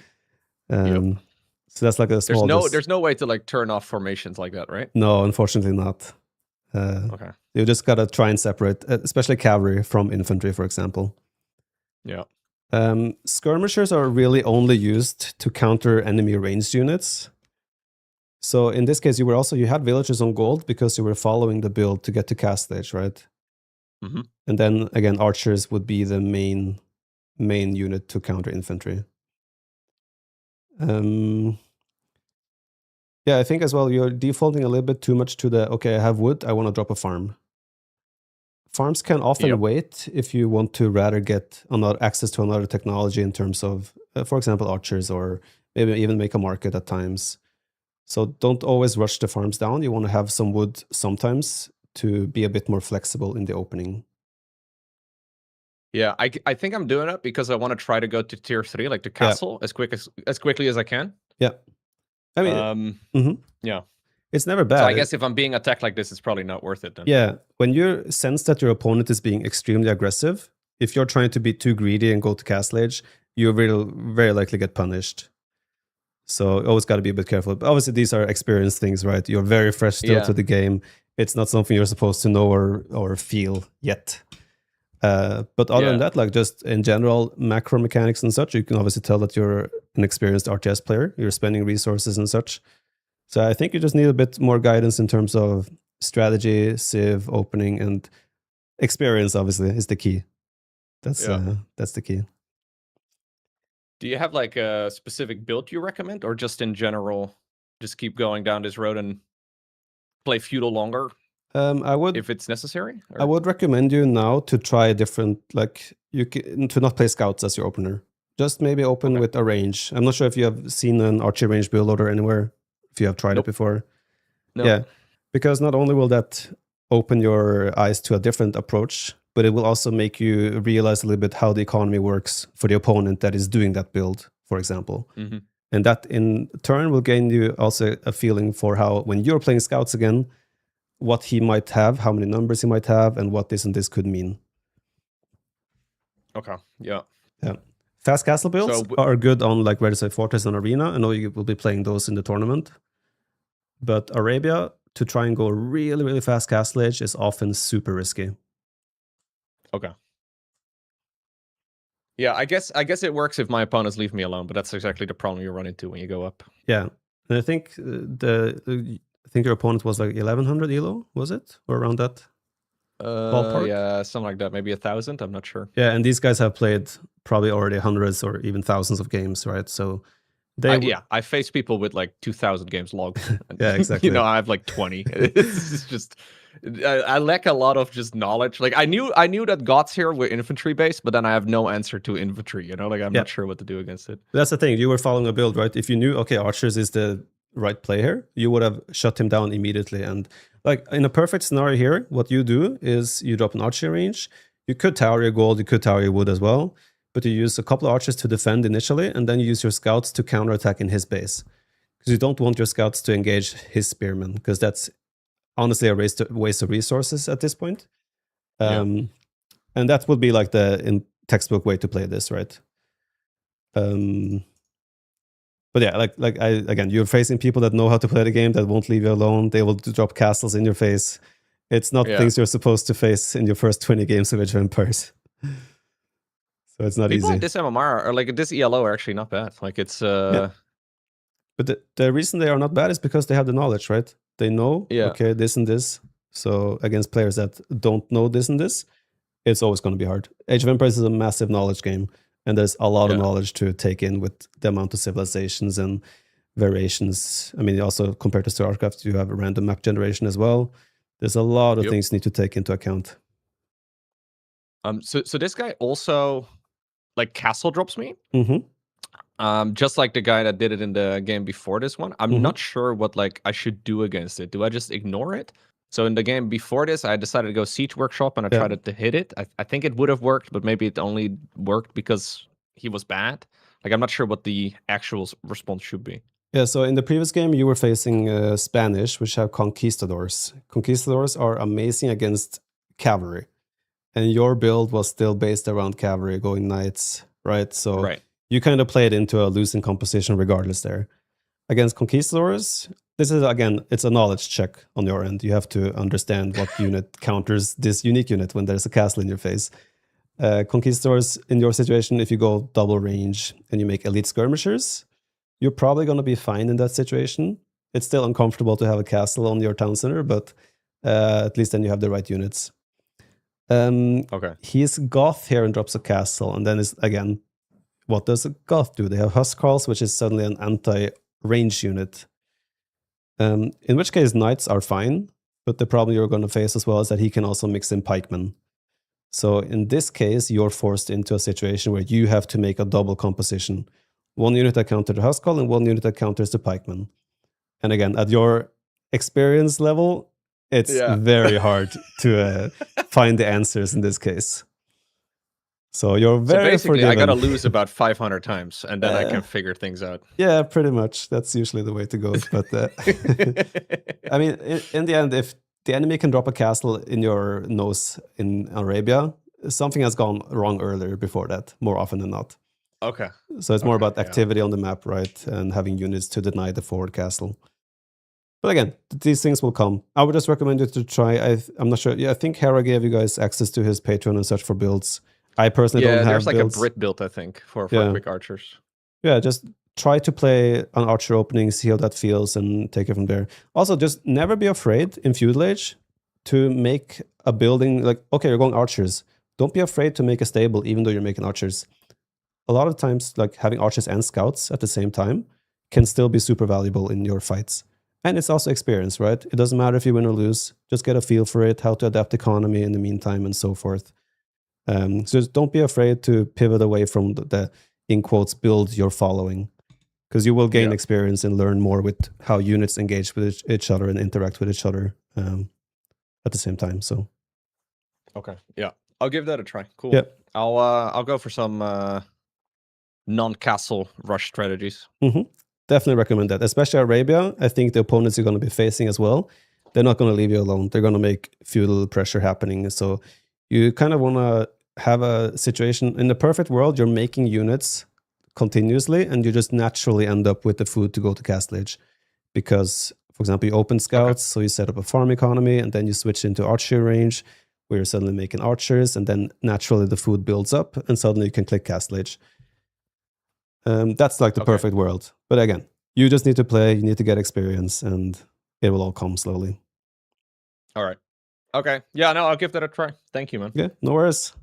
Speaker 1: So that's like a small...
Speaker 8: There's no way to like turn off formations like that, right?
Speaker 1: No, unfortunately not.
Speaker 8: Okay.
Speaker 1: You just gotta try and separate, especially cavalry from infantry, for example.
Speaker 8: Yeah.
Speaker 1: Skirmishers are really only used to counter enemy ranged units. So in this case, you had villagers on gold because you were following the build to get to cast stage, right?
Speaker 8: Mm-hmm.
Speaker 1: And then again, archers would be the main unit to counter infantry. Yeah, I think as well you're defaulting a little bit too much to the, okay, I have wood, I want to drop a farm. Farms can often wait if you want to rather get access to another technology in terms of, for example, archers, or maybe even make a market at times. So don't always rush the farms down. You want to have some wood sometimes to be a bit more flexible in the opening.
Speaker 8: Yeah, I think I'm doing it because I want to try to go to tier 3, like the castle, as quickly as I can.
Speaker 1: Yeah. I mean,
Speaker 8: yeah.
Speaker 1: It's never bad.
Speaker 8: So I guess if I'm being attacked like this, it's probably not worth it then.
Speaker 1: Yeah, when you sense that your opponent is being extremely aggressive, if you're trying to be too greedy and go to castle age, you will very likely get punished. So always got to be a bit careful. But obviously, these are experienced things, right? You're very fresh still to the game. It's not something you're supposed to know or feel yet. But other than that, like just in general macro mechanics and such, you can obviously tell that you're an experienced RTS player. You're spending resources and such. So I think you just need a bit more guidance in terms of strategy, civ, opening, and experience. Obviously, is the key. That's the key.
Speaker 8: Do you have like a specific build you recommend, or just in general, just keep going down this road and play feudal longer?
Speaker 1: I would,
Speaker 8: if it's necessary.
Speaker 1: I would recommend you now to try a different, like to not play scouts as your opener. Just maybe open with a range. I'm not sure if you have seen an archer range build loader anywhere. If you have tried it before.
Speaker 8: No.
Speaker 1: Yeah, because not only will that open your eyes to a different approach, but it will also make you realize a little bit how the economy works for the opponent that is doing that build, for example. And that in turn will gain you also a feeling for how, when you're playing scouts again, what he might have, how many numbers he might have, and what this and this could mean.
Speaker 8: Okay, yeah.
Speaker 1: Fast castle builds are good on like Red Fortress and Arena. I know you will be playing those in the tournament. But Arabia, to try and go really, really fast castle age is often super risky.
Speaker 8: Okay. Yeah, I guess it works if my opponents leave me alone, but that's exactly the problem you run into when you go up.
Speaker 1: Yeah, and I think your opponent was like 1100 elo, was it, or around that ballpark?
Speaker 8: Yeah, something like that. Maybe 1,000. I'm not sure.
Speaker 1: Yeah, and these guys have played probably already hundreds or even thousands of games, right? So
Speaker 8: I face people with like 2,000 games logged.
Speaker 1: Yeah, exactly.
Speaker 8: I have like 20. It's just I lack a lot of just knowledge. Like I knew that gods here were infantry based, but then I have no answer to infantry. Like I'm not sure what to do against it.
Speaker 1: That's the thing. You were following a build, right? If you knew, okay, archers is the right play here, you would have shut him down immediately. And like in a perfect scenario here, what you do is you drop an archer range. You could tower your gold, you could tower your wood as well. But you use a couple of archers to defend initially, and then you use your scouts to counterattack in his base. Because you don't want your scouts to engage his spearmen, because that's honestly a waste of resources at this point. And that would be like the textbook way to play this, right? But yeah, again, you're facing people that know how to play the game, that won't leave you alone. They will drop castles in your face. It's not things you're supposed to face in your first 20 games of Age of Empires. So it's not
Speaker 8: People
Speaker 1: easy.
Speaker 8: at this MMR or like this ELO are actually not bad. Like it's
Speaker 1: But the reason they are not bad is because they have the knowledge, right? They know, okay, this and this. So against players that don't know this and this, it's always going to be hard. Age of Empires is a massive knowledge game, and there's a lot of knowledge to take in with the amount of civilizations and variations. I mean, also compared to StarCraft, you have a random map generation as well. There's a lot of things you need to take into account.
Speaker 8: So this guy also like castle drops me. Just like the guy that did it in the game before this one. I'm not sure what like I should do against it. Do I just ignore it? So in the game before this, I decided to go Siege Workshop and I
Speaker 1: Yeah.
Speaker 8: tried to hit it. I think it would have worked, but maybe it only worked because he was bad. Like, I'm not sure what the actual response should be.
Speaker 1: Yeah, so in the previous game, you were facing Spanish, which have conquistadors. Conquistadors are amazing against cavalry. And your build was still based around cavalry, going knights, right? So
Speaker 8: Right.
Speaker 1: you kind of played into a losing composition regardless there. Against conquistadors, this is, again, it's a knowledge check on your end. You have to understand what unit counters this unique unit when there's a castle in your face. Conquistadors, in your situation, if you go double range and you make elite skirmishers, you're probably going to be fine in that situation. It's still uncomfortable to have a castle on your town center, but at least then you have the right units.
Speaker 8: Okay.
Speaker 1: He's Goth here and drops a castle, and then is again, what does a Goth do? They have Huskarls, which is suddenly an anti-range unit. In which case, knights are fine, but the problem you're going to face as well is that he can also mix in pikemen. So in this case, you're forced into a situation where you have to make a double composition. One unit that counters the Huskarl and one unit that counters the pikeman. And again, at your experience level, it's very hard to find the answers in this case. So you're very
Speaker 8: so basically,
Speaker 1: forgiven.
Speaker 8: I gotta lose about 500 times, and then I can figure things out.
Speaker 1: Yeah, pretty much. That's usually the way to go. But I mean, in the end, if the enemy can drop a castle in your nose in Arabia, something has gone wrong earlier before that, more often than not.
Speaker 8: Okay.
Speaker 1: So it's more about activity on the map, right? And having units to deny the forward castle. But again, these things will come. I would just recommend you to try. I'm not sure. Yeah, I think Hera gave you guys access to his Patreon and such for builds. I personally don't have
Speaker 8: there's like
Speaker 1: builds.
Speaker 8: a Brit build, I think, for quick archers.
Speaker 1: Yeah, just try to play an archer opening, see how that feels, and take it from there. Also, just never be afraid in Feudal Age to make a building like, okay, you're going archers. Don't be afraid to make a stable, even though you're making archers. A lot of times, like having archers and scouts at the same time can still be super valuable in your fights. And it's also experience, right? It doesn't matter if you win or lose. Just get a feel for it, how to adapt economy in the meantime, and so forth. So just don't be afraid to pivot away from the in quotes, build you're following. Because you will gain experience and learn more with how units engage with each other and interact with each other at the same time. So,
Speaker 8: okay, yeah, I'll give that a try. Cool.
Speaker 1: Yeah.
Speaker 8: I'll go for some non-castle rush strategies.
Speaker 1: Definitely recommend that, especially Arabia. I think the opponents you're going to be facing as well, they're not going to leave you alone. They're going to make feudal pressure happening. So you kind of want to have a situation in the perfect world. You're making units continuously, and you just naturally end up with the food to go to Castle Age. Because, for example, you open scouts, so you set up a farm economy, and then you switch into archery range, where you're suddenly making archers, and then naturally the food builds up, and suddenly you can click Castle Age. That's like the perfect world. But again, you just need to play, you need to get experience, and it will all come slowly.
Speaker 8: All right. Okay. Yeah, no, I'll give that a try. Thank you, man.
Speaker 1: Yeah, no worries.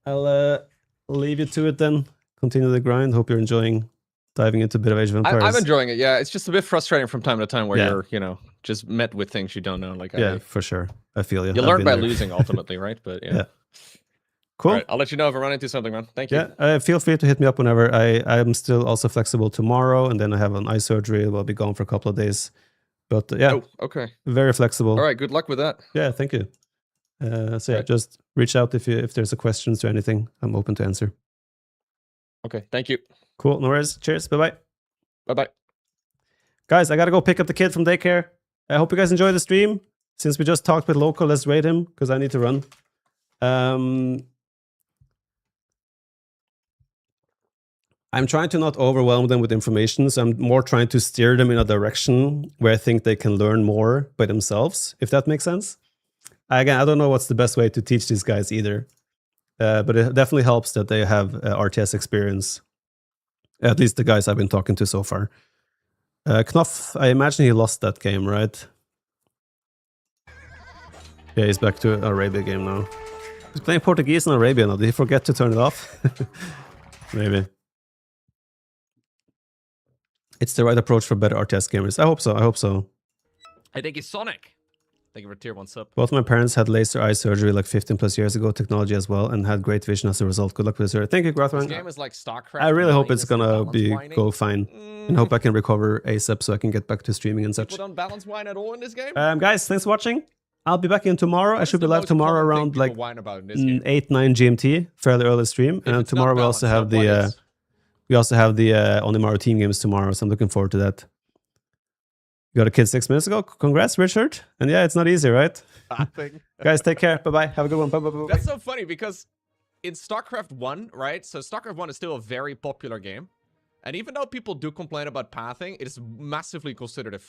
Speaker 1: I'll leave you to it then. Continue the grind. Hope you're enjoying diving into a bit of Age of Empires.
Speaker 8: I'm enjoying it. Yeah, it's just a bit frustrating from time to time where you're, just met with things you don't know. Like,
Speaker 1: for sure. I feel you.
Speaker 8: You learn by losing ultimately, right? But yeah.
Speaker 1: Cool.
Speaker 8: All right, I'll let you know if I run into something, man. Thank you.
Speaker 1: Yeah, feel free to hit me up whenever. I'm still also flexible tomorrow, and then I have an eye surgery. I'll be gone for a couple of days. But
Speaker 8: okay.
Speaker 1: Very flexible.
Speaker 8: All right, good luck with that.
Speaker 1: Yeah, thank you. Just reach out if there's a questions or anything. I'm open to answer.
Speaker 8: Okay, thank you.
Speaker 1: Cool, no worries. Cheers, bye-bye.
Speaker 8: Bye-bye.
Speaker 1: Guys, I gotta go pick up the kid from daycare. I hope you guys enjoy the stream. Since we just talked with Loco, let's raid him, because I need to run. I'm trying to not overwhelm them with information, so I'm more trying to steer them in a direction where I think they can learn more by themselves, if that makes sense. Again, I don't know what's the best way to teach these guys either, but it definitely helps that they have RTS experience, at least the guys I've been talking to so far. Knopf, I imagine he lost that game, right? Yeah, he's back to Arabia game now. He's playing Portuguese in Arabia now. Did he forget to turn it off? Maybe. It's the right approach for better RTS gamers. I hope so. I hope so.
Speaker 8: Hey, thank you, Sonic. Thank you for tier 1 sub.
Speaker 1: Both my parents had laser eye surgery like 15 plus years ago, technology as well, and had great vision as a result. Good luck with this. Thank you,
Speaker 8: This
Speaker 1: Grothman.
Speaker 8: game is like StarCraft.
Speaker 1: I really hope
Speaker 8: minus
Speaker 1: it's
Speaker 8: the
Speaker 1: gonna
Speaker 8: balance
Speaker 1: be
Speaker 8: whining.
Speaker 1: go fine, and hope I can recover ASAP so I can get back to streaming and such.
Speaker 8: People don't balance wine at all in this game?
Speaker 1: Guys, thanks for watching. I'll be back in tomorrow. I
Speaker 8: What is
Speaker 1: should be
Speaker 8: the
Speaker 1: live
Speaker 8: most
Speaker 1: tomorrow
Speaker 8: common thing
Speaker 1: around
Speaker 8: people
Speaker 1: like
Speaker 8: whine about in this game?
Speaker 1: 8-9 GMT, fairly early stream.
Speaker 8: If
Speaker 1: And
Speaker 8: it's not
Speaker 1: tomorrow we also have
Speaker 8: balanced, then what
Speaker 1: the
Speaker 8: is?
Speaker 1: we also have the Onimaru team games tomorrow, so I'm looking forward to that. You got a kid 6 minutes ago. Congrats, Richard. And yeah, it's not easy, right? Guys, take care. Bye bye. Have a good one. Bye bye.
Speaker 8: That's so funny because in StarCraft 1, right? So StarCraft 1 is still a very popular game. And even though people do complain about pathing, it is massively considered a feature.